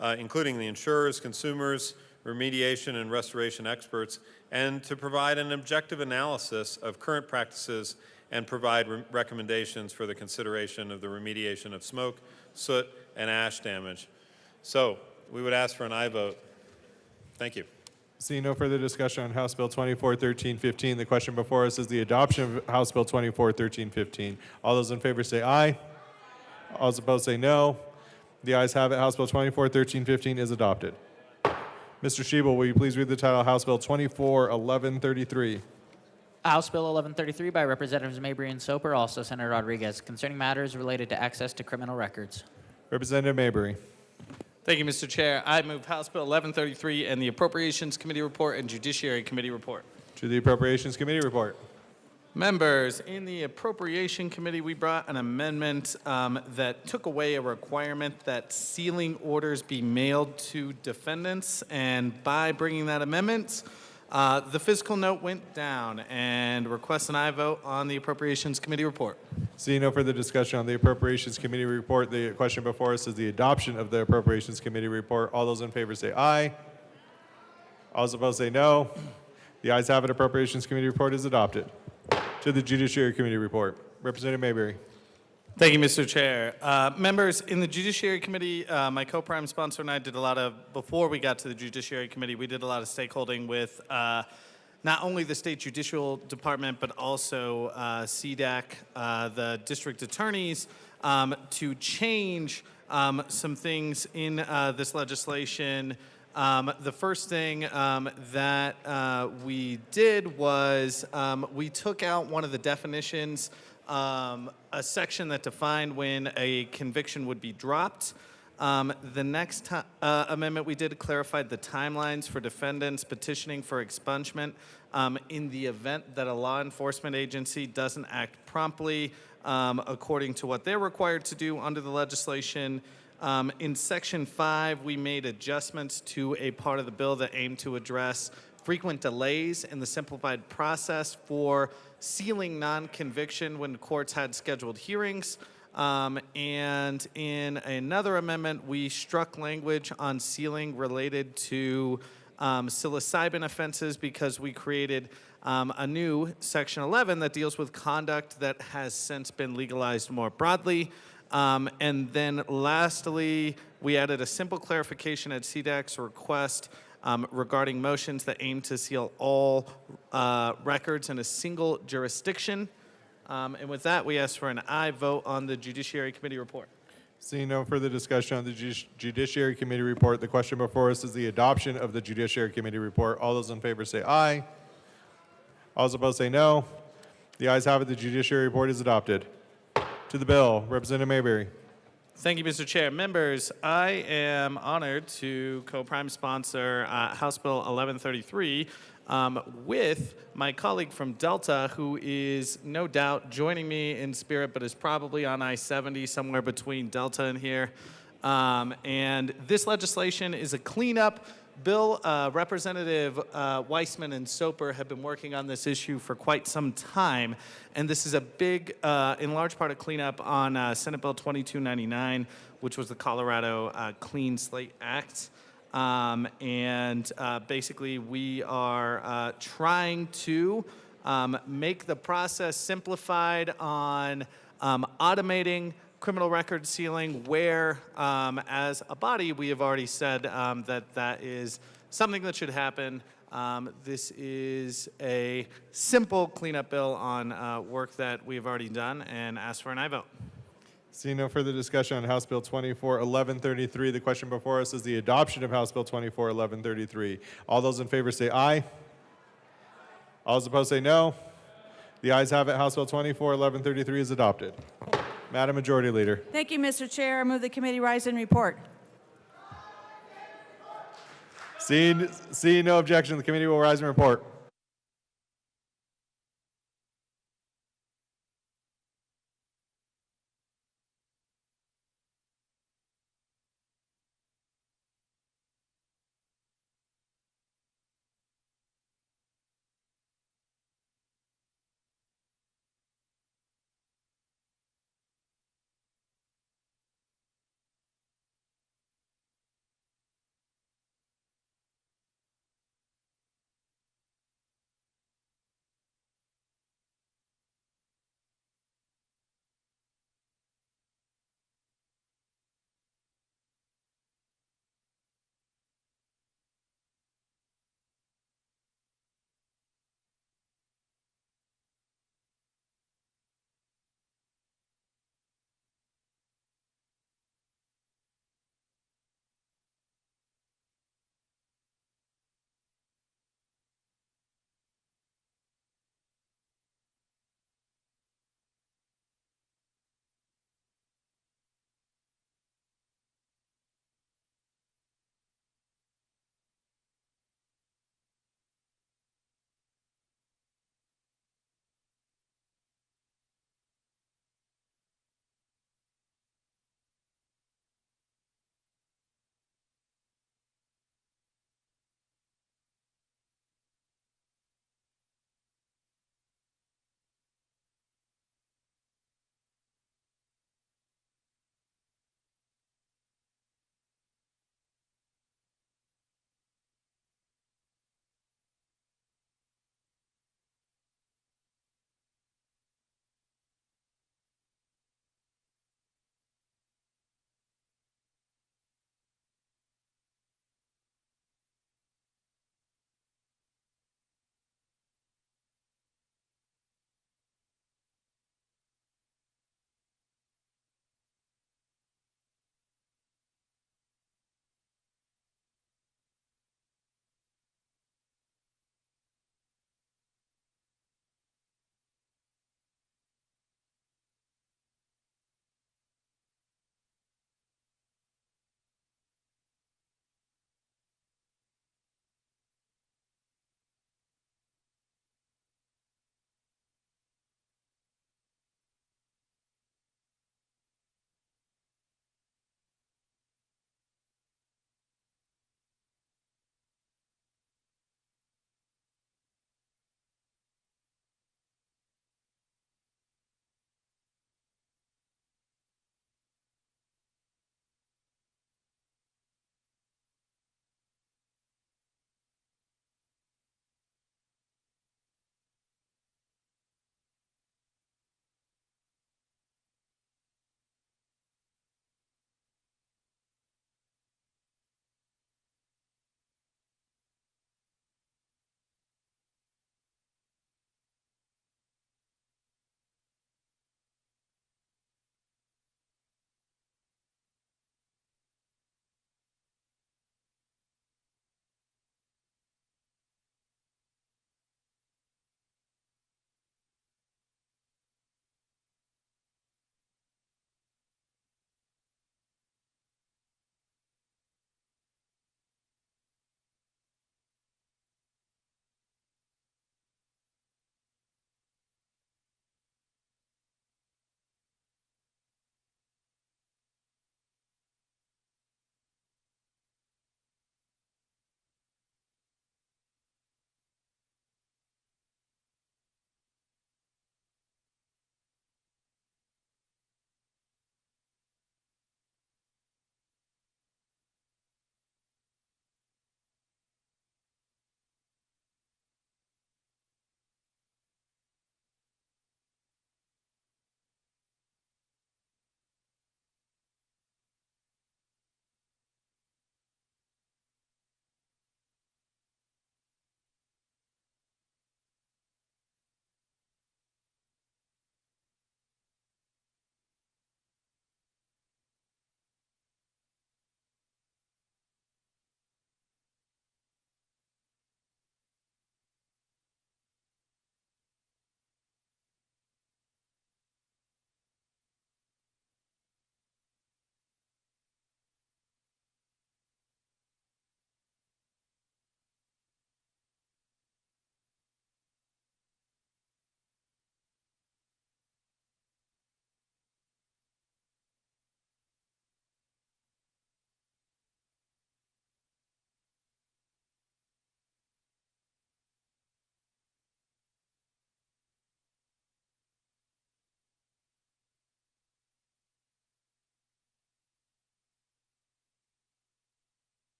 including the insurers, consumers, remediation and restoration experts, and to provide an objective analysis of current practices and provide recommendations for the consideration of the remediation of smoke, soot, and ash damage. So we would ask for an aye vote. Thank you. Seeing no further discussion on House Bill 24-1315, the question before us is the adoption of House Bill 24-1315. All those in favor say aye. All those opposed say no. The ayes have it. House Bill 24-1315 is adopted. Mr. Shebel, will you please read the title of House Bill 24-1133? House Bill 1133 by Representatives Mabry and Soper, also Senator Rodriguez, concerning matters related to access to criminal records. Representative Mabry. Thank you, Mr. Chair. I move House Bill 1133 and the Appropriations Committee report and Judiciary Committee report. To the Appropriations Committee report. Members, in the Appropriation Committee, we brought an amendment that took away a requirement that sealing orders be mailed to defendants. And by bringing that amendment, the fiscal note went down, and request an aye vote on the Appropriations Committee report. Seeing no further discussion on the Appropriations Committee report, the question before us is the adoption of the Appropriations Committee report. All those in favor say aye. All those opposed say no. The ayes have it. Appropriations Committee report is adopted. To the Judiciary Committee report. Representative Mayberry. Thank you, Mr. Chair. Members, in the Judiciary Committee, my co-prime sponsor and I did a lot of, before we got to the Judiciary Committee, we did a lot of stakeholding with not only the State Judicial Department, but also CDAC, the district attorneys, to change some things in this legislation. The first thing that we did was we took out one of the definitions, a section that defined when a conviction would be dropped. The next amendment we did clarified the timelines for defendants petitioning for expungement in the event that a law enforcement agency doesn't act promptly according to what they're required to do under the legislation. In Section 5, we made adjustments to a part of the bill that aimed to address frequent delays in the simplified process for sealing non-conviction when courts had scheduled hearings. And in another amendment, we struck language on sealing related to psilocybin offenses because we created a new Section 11 that deals with conduct that has since been legalized more broadly. And then lastly, we added a simple clarification at CDAC's request regarding motions that aim to seal all records in a single jurisdiction. And with that, we ask for an aye vote on the Judiciary Committee report. Seeing no further discussion on the Judiciary Committee report, the question before us is the adoption of the Judiciary Committee report. All those in favor say aye. All those opposed say no. The ayes have it. The Judiciary report is adopted. To the bill, Representative Mayberry. Thank you, Mr. Chair. Members, I am honored to co-prime sponsor House Bill 1133 with my colleague from Delta, who is no doubt joining me in spirit, but is probably on I-70 somewhere between Delta and here. And this legislation is a cleanup bill. Representative Weissman and Soper have been working on this issue for quite some time, and this is a big, in large part, a cleanup on Senate Bill 2299, which was the Colorado Clean Slate Act. And basically, we are trying to make the process simplified on automating criminal record sealing, where as a body we have already said that is something that should happen. This is a simple cleanup bill on work that we've already done, and ask for an aye vote. Seeing no further discussion on House Bill 241133, the question before us is the adoption of House Bill 241133. All those in favor say aye. All those opposed say no. The ayes have it. House Bill 241133 is adopted. Madam Majority Leader. Thank you, Mr. Chair. I move the committee rise and report. Seeing no objection, the committee will rise and report.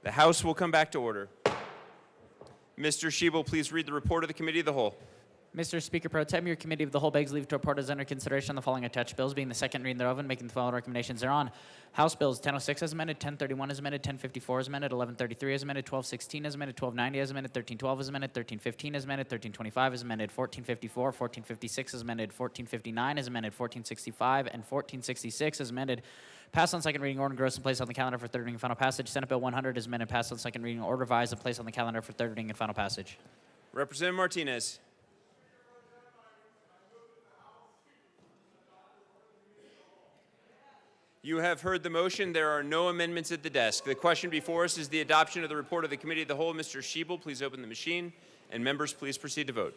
The House will come back to order. Mr. Shebel, please read the report of the Committee of the Whole. Mr. Speaker Pro Tem, your Committee of the Whole begs leave to report as under consideration the following attached bills, being the second reading thereof and making the following recommendations thereon. House Bills 1006 as amended, 1031 as amended, 1054 as amended, 1133 as amended, 1216 as amended, 1290 as amended, 1312 as amended, 1315 as amended, 1325 as amended, 1454, 1456 as amended, 1459 as amended, 1465, and 1466 as amended. Passed on second reading, order, and gross, and placed on the calendar for third reading and final passage. Senate Bill 100 is amended, passed on second reading, order, revised, and placed on the calendar for third reading and final passage. Representative Martinez. You have heard the motion. There are no amendments at the desk. The question before us is the adoption of the report of the Committee of the Whole. Mr. Shebel, please open the machine. And members, please proceed to vote.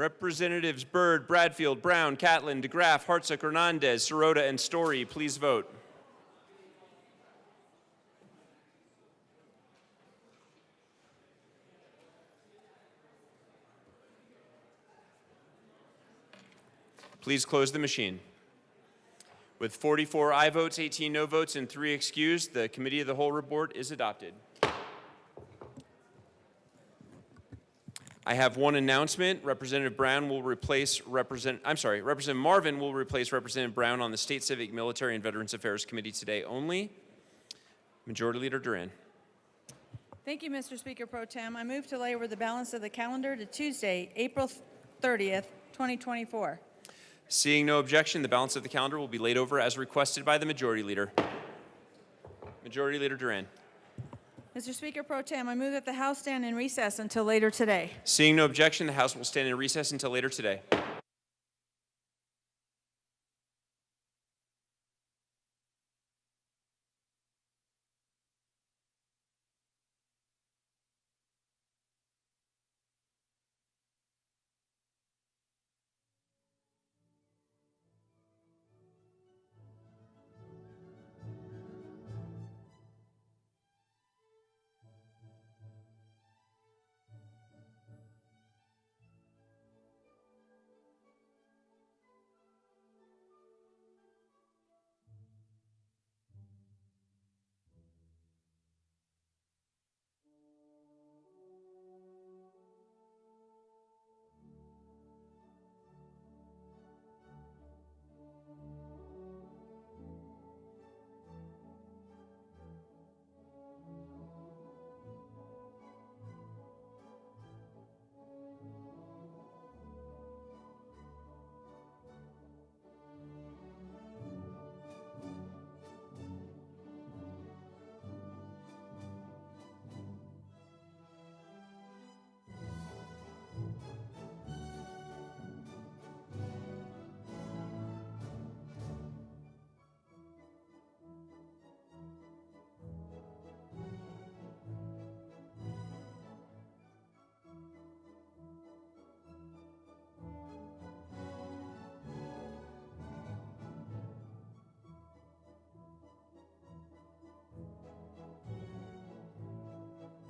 Representatives Byrd, Bradfield, Brown, Catlin, DeGraff, Hartsock, Hernandez, Sirota, and Story, please vote. Please close the machine. With 44 aye votes, 18 no votes, and 3 excused, the Committee of the Whole report is adopted. I have one announcement. Representative Marvin will replace Representative Brown on the State Civic, Military, and Veterans Affairs Committee today only. Majority Leader Duran. Thank you, Mr. Speaker Pro Tem. I move to lay over the balance of the calendar to Tuesday, April 30th, 2024. Seeing no objection, the balance of the calendar will be laid over as requested by the Majority Leader. Majority Leader Duran. Mr. Speaker Pro Tem, I move that the House stand in recess until later today. Seeing no objection, the House will stand in recess until later today.